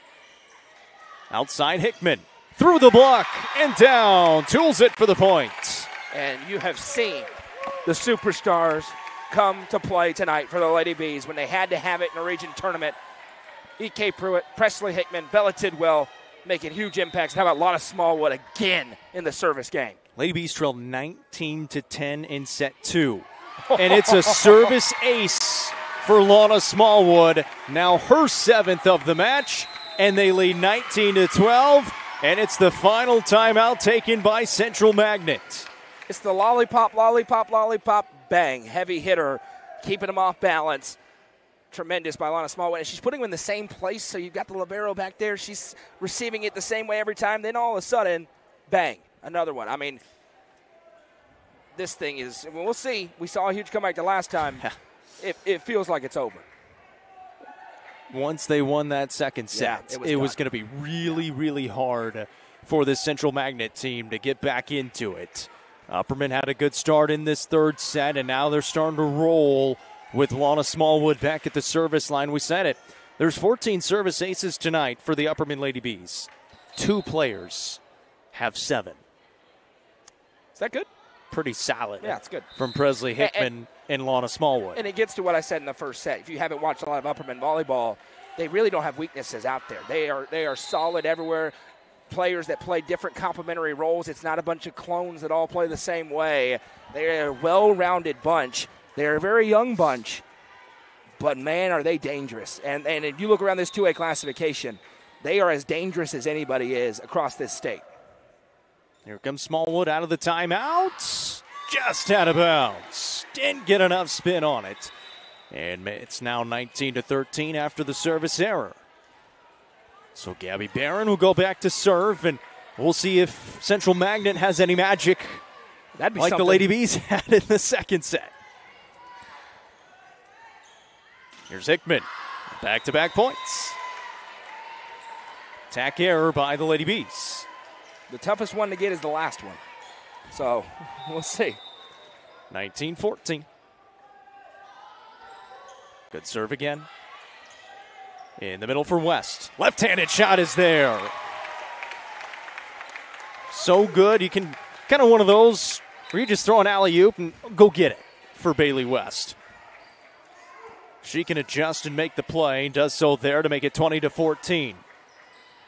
Outside Hickman. Through the block and down. Tools it for the point. And you have seen the superstars come to play tonight for the Lady Bees when they had to have it in a region tournament. E.K. Pruitt, Presley Hickman, Bella Tidwell making huge impacts. How about Lana Smallwood again in the service game? Lady Bees trail 19-10 in set 2. And it's a service ace for Lana Smallwood. Now her 7th of the match. And they lead 19-12. And it's the final timeout taken by Central Magnet. It's the lollipop, lollipop, lollipop, bang. Heavy hitter, keeping them off balance. Tremendous by Lana Smallwood. And she's putting them in the same place, so you've got the libero back there. She's receiving it the same way every time. Then all of a sudden, bang, another one. I mean, this thing is, we'll see. We saw a huge comeback the last time. It feels like it's over. Once they won that second set, it was going to be really, really hard for this Central Magnet team to get back into it. Upperman had a good start in this third set, and now they're starting to roll with Lana Smallwood back at the service line. We said it. There's 14 service aces tonight for the Upperman Lady Bees. 2 players have 7. Is that good? Pretty solid. Yeah, it's good. From Presley Hickman and Lana Smallwood. And it gets to what I said in the first set. If you haven't watched a lot of Upperman volleyball, they really don't have weaknesses out there. They are solid everywhere. Players that play different complementary roles. It's not a bunch of clones that all play the same way. They're a well-rounded bunch. They're a very young bunch. But, man, are they dangerous. And if you look around this 2A classification, they are as dangerous as anybody is across this state. Here comes Smallwood out of the timeout. Just out of bounds. Didn't get enough spin on it. And it's now 19-13 after the service error. So Gabby Barron will go back to serve, and we'll see if Central Magnet has any magic That'd be like something. the Lady Bees had in the second set. Here's Hickman. Back-to-back points. Attack error by the Lady Bees. The toughest one to get is the last one. So, we'll see. 19-14. Good serve again. In the middle for West. Left-handed shot is there. So good. You can kind of one of those where you just throw an alley-oop and go get it for Bailey West. She can adjust and make the play. Does so there to make it 20-14.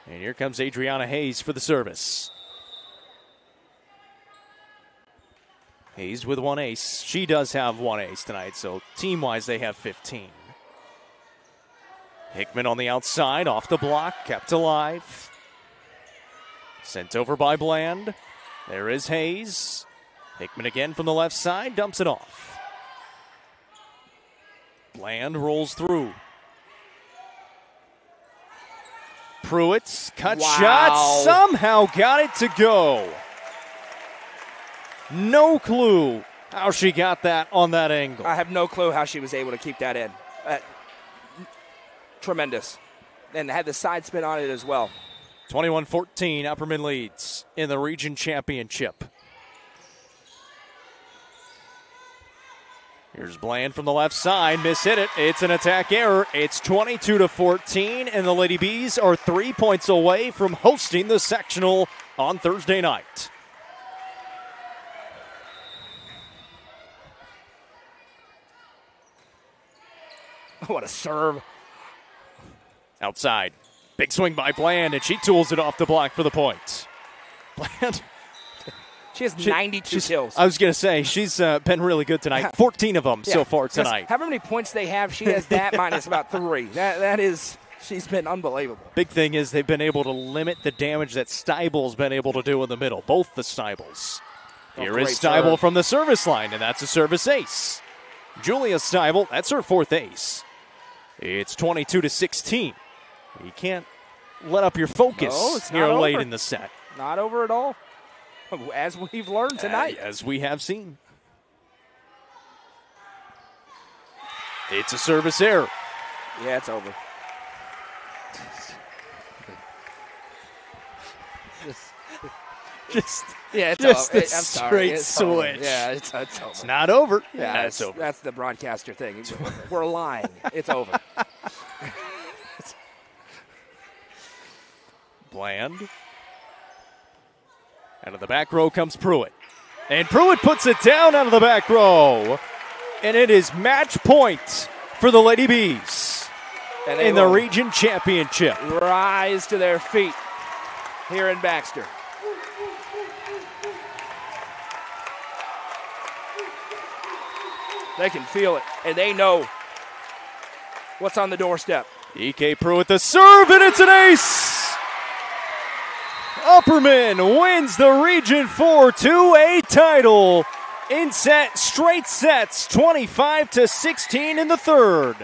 And here comes Adriana Hayes for the service. Hayes with 1 ace. She does have 1 ace tonight, so team-wise they have 15. Hickman on the outside, off the block, kept alive. Sent over by Bland. There is Hayes. Hickman again from the left side, dumps it off. Bland rolls through. Pruitt's cut shot, somehow got it to go. No clue how she got that on that angle. I have no clue how she was able to keep that in. Tremendous. And had the side spin on it as well. 21-14, Upperman leads in the region championship. Here's Bland from the left side, mishit it. It's an attack error. It's 22-14, and the Lady Bees are 3 points away from hosting the sectional on Thursday night. What a serve. Outside. Big swing by Bland, and she tools it off the block for the point. Bland. She has 92 kills. I was going to say, she's been really good tonight. 14 of them so far tonight. However many points they have, she has that minus about 3. That is She's been unbelievable. Big thing is they've been able to limit the damage that Steibel's been able to do in the middle, both the Steibels. Here is Steibel from the service line, and that's a service ace. Julia Steibel, that's her 4th ace. It's 22-16. You can't let up your focus here late in the set. Not over at all, as we've learned tonight. As we have seen. It's a service error. Yeah, it's over. Just a straight switch. Yeah, it's over. It's not over. Yeah, it's over. That's the broadcaster thing. We're lying. It's over. Bland. Out of the back row comes Pruitt. And Pruitt puts it down out of the back row. And it is match point for the Lady Bees in the region championship. Rise to their feet here in Baxter. They can feel it, and they know what's on the doorstep. E.K. Pruitt the serve, and it's an ace! Upperman wins the Region 4 2A title in straight sets, 25-16 in the third.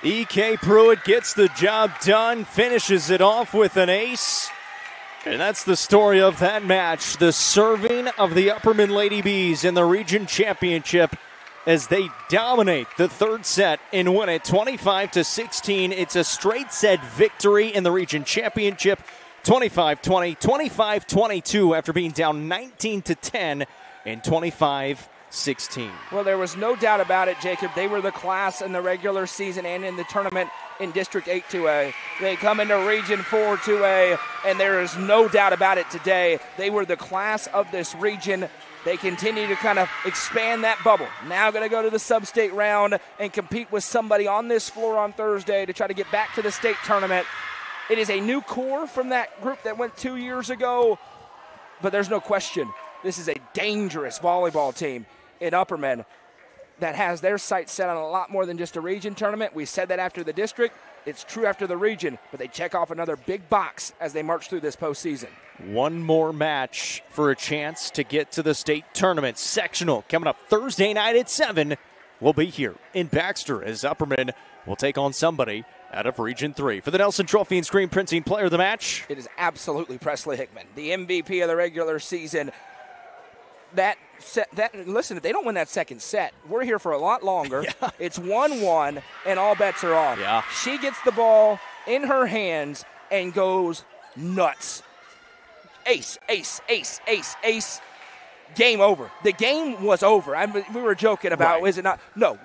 E.K. Pruitt gets the job done, finishes it off with an ace. And that's the story of that match, the serving of the Upperman Lady Bees in the region championship as they dominate the third set and win it 25-16. It's a straight set victory in the region championship, 25-20, 25-22 after being down 19-10 and 25-16. Well, there was no doubt about it, Jacob. They were the class in the regular season and in the tournament in District 8 2A. They come into Region 4 2A, and there is no doubt about it today. They were the class of this region. They continue to kind of expand that bubble. Now going to go to the sub-state round and compete with somebody on this floor on Thursday to try to get back to the state tournament. It is a new core from that group that went 2 years ago, but there's no question this is a dangerous volleyball team in Upperman that has their sights set on a lot more than just a region tournament. We said that after the district. It's true after the region, but they check off another big box as they march through this postseason. One more match for a chance to get to the state tournament. Sectional coming up Thursday night at 7. We'll be here in Baxter as Upperman will take on somebody out of Region 3. For the Nelson Trophy and Screen Printing Player of the Match, it is absolutely Presley Hickman, the MVP of the regular season. Listen, if they don't win that second set, we're here for a lot longer. Yeah. It's 1-1, and all bets are off. Yeah. She gets the ball in her hands and goes nuts. Ace, ace, ace, ace, ace. Game over. The game was over. We were joking about, is it not? No.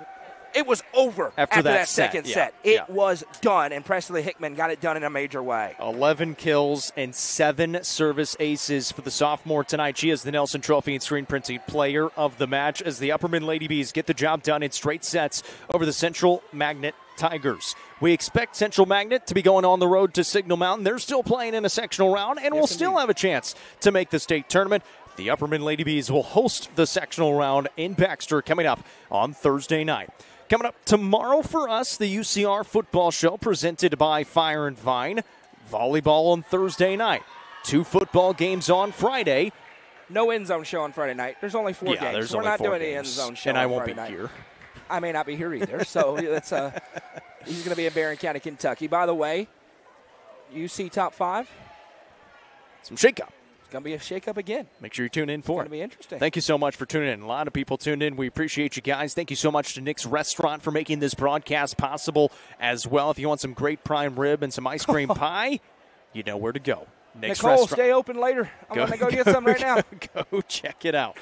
It was over after that second set. It was done, and Presley Hickman got it done in a major way. 11 kills and 7 service aces for the sophomore tonight. She is the Nelson Trophy and Screen Printing Player of the Match as the Upperman Lady Bees get the job done in straight sets over the Central Magnet Tigers. We expect Central Magnet to be going on the road to Signal Mountain. They're still playing in a sectional round, and will still have a chance to make the state tournament. The Upperman Lady Bees will host the sectional round in Baxter coming up on Thursday night. Coming up tomorrow for us, the UCR football show presented by Fire and Vine. Volleyball on Thursday night. 2 football games on Friday. No end zone show on Friday night. There's only 4 games. We're not doing the end zone show. And I won't be here. I may not be here either. So that's he's going to be in Barron County, Kentucky. By the way, UC top 5. Some shakeup. Going to be a shakeup again. Make sure you tune in for it. It's going to be interesting. Thank you so much for tuning in. A lot of people tuned in. We appreciate you guys. Thank you so much to Nick's Restaurant for making this broadcast possible as well. If you want some great prime rib and some ice cream pie, you know where to go. Nick's Nicole, Restaurant. Stay open later. I'm going to go get some right now. Go check it out.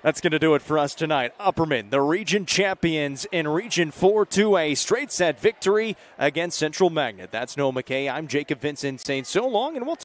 That's going to do it for us tonight. Upperman, the region champions in Region 4 2A, straight set victory against Central Magnet. That's Noah McKay. I'm Jacob Vincent saying so long, and we'll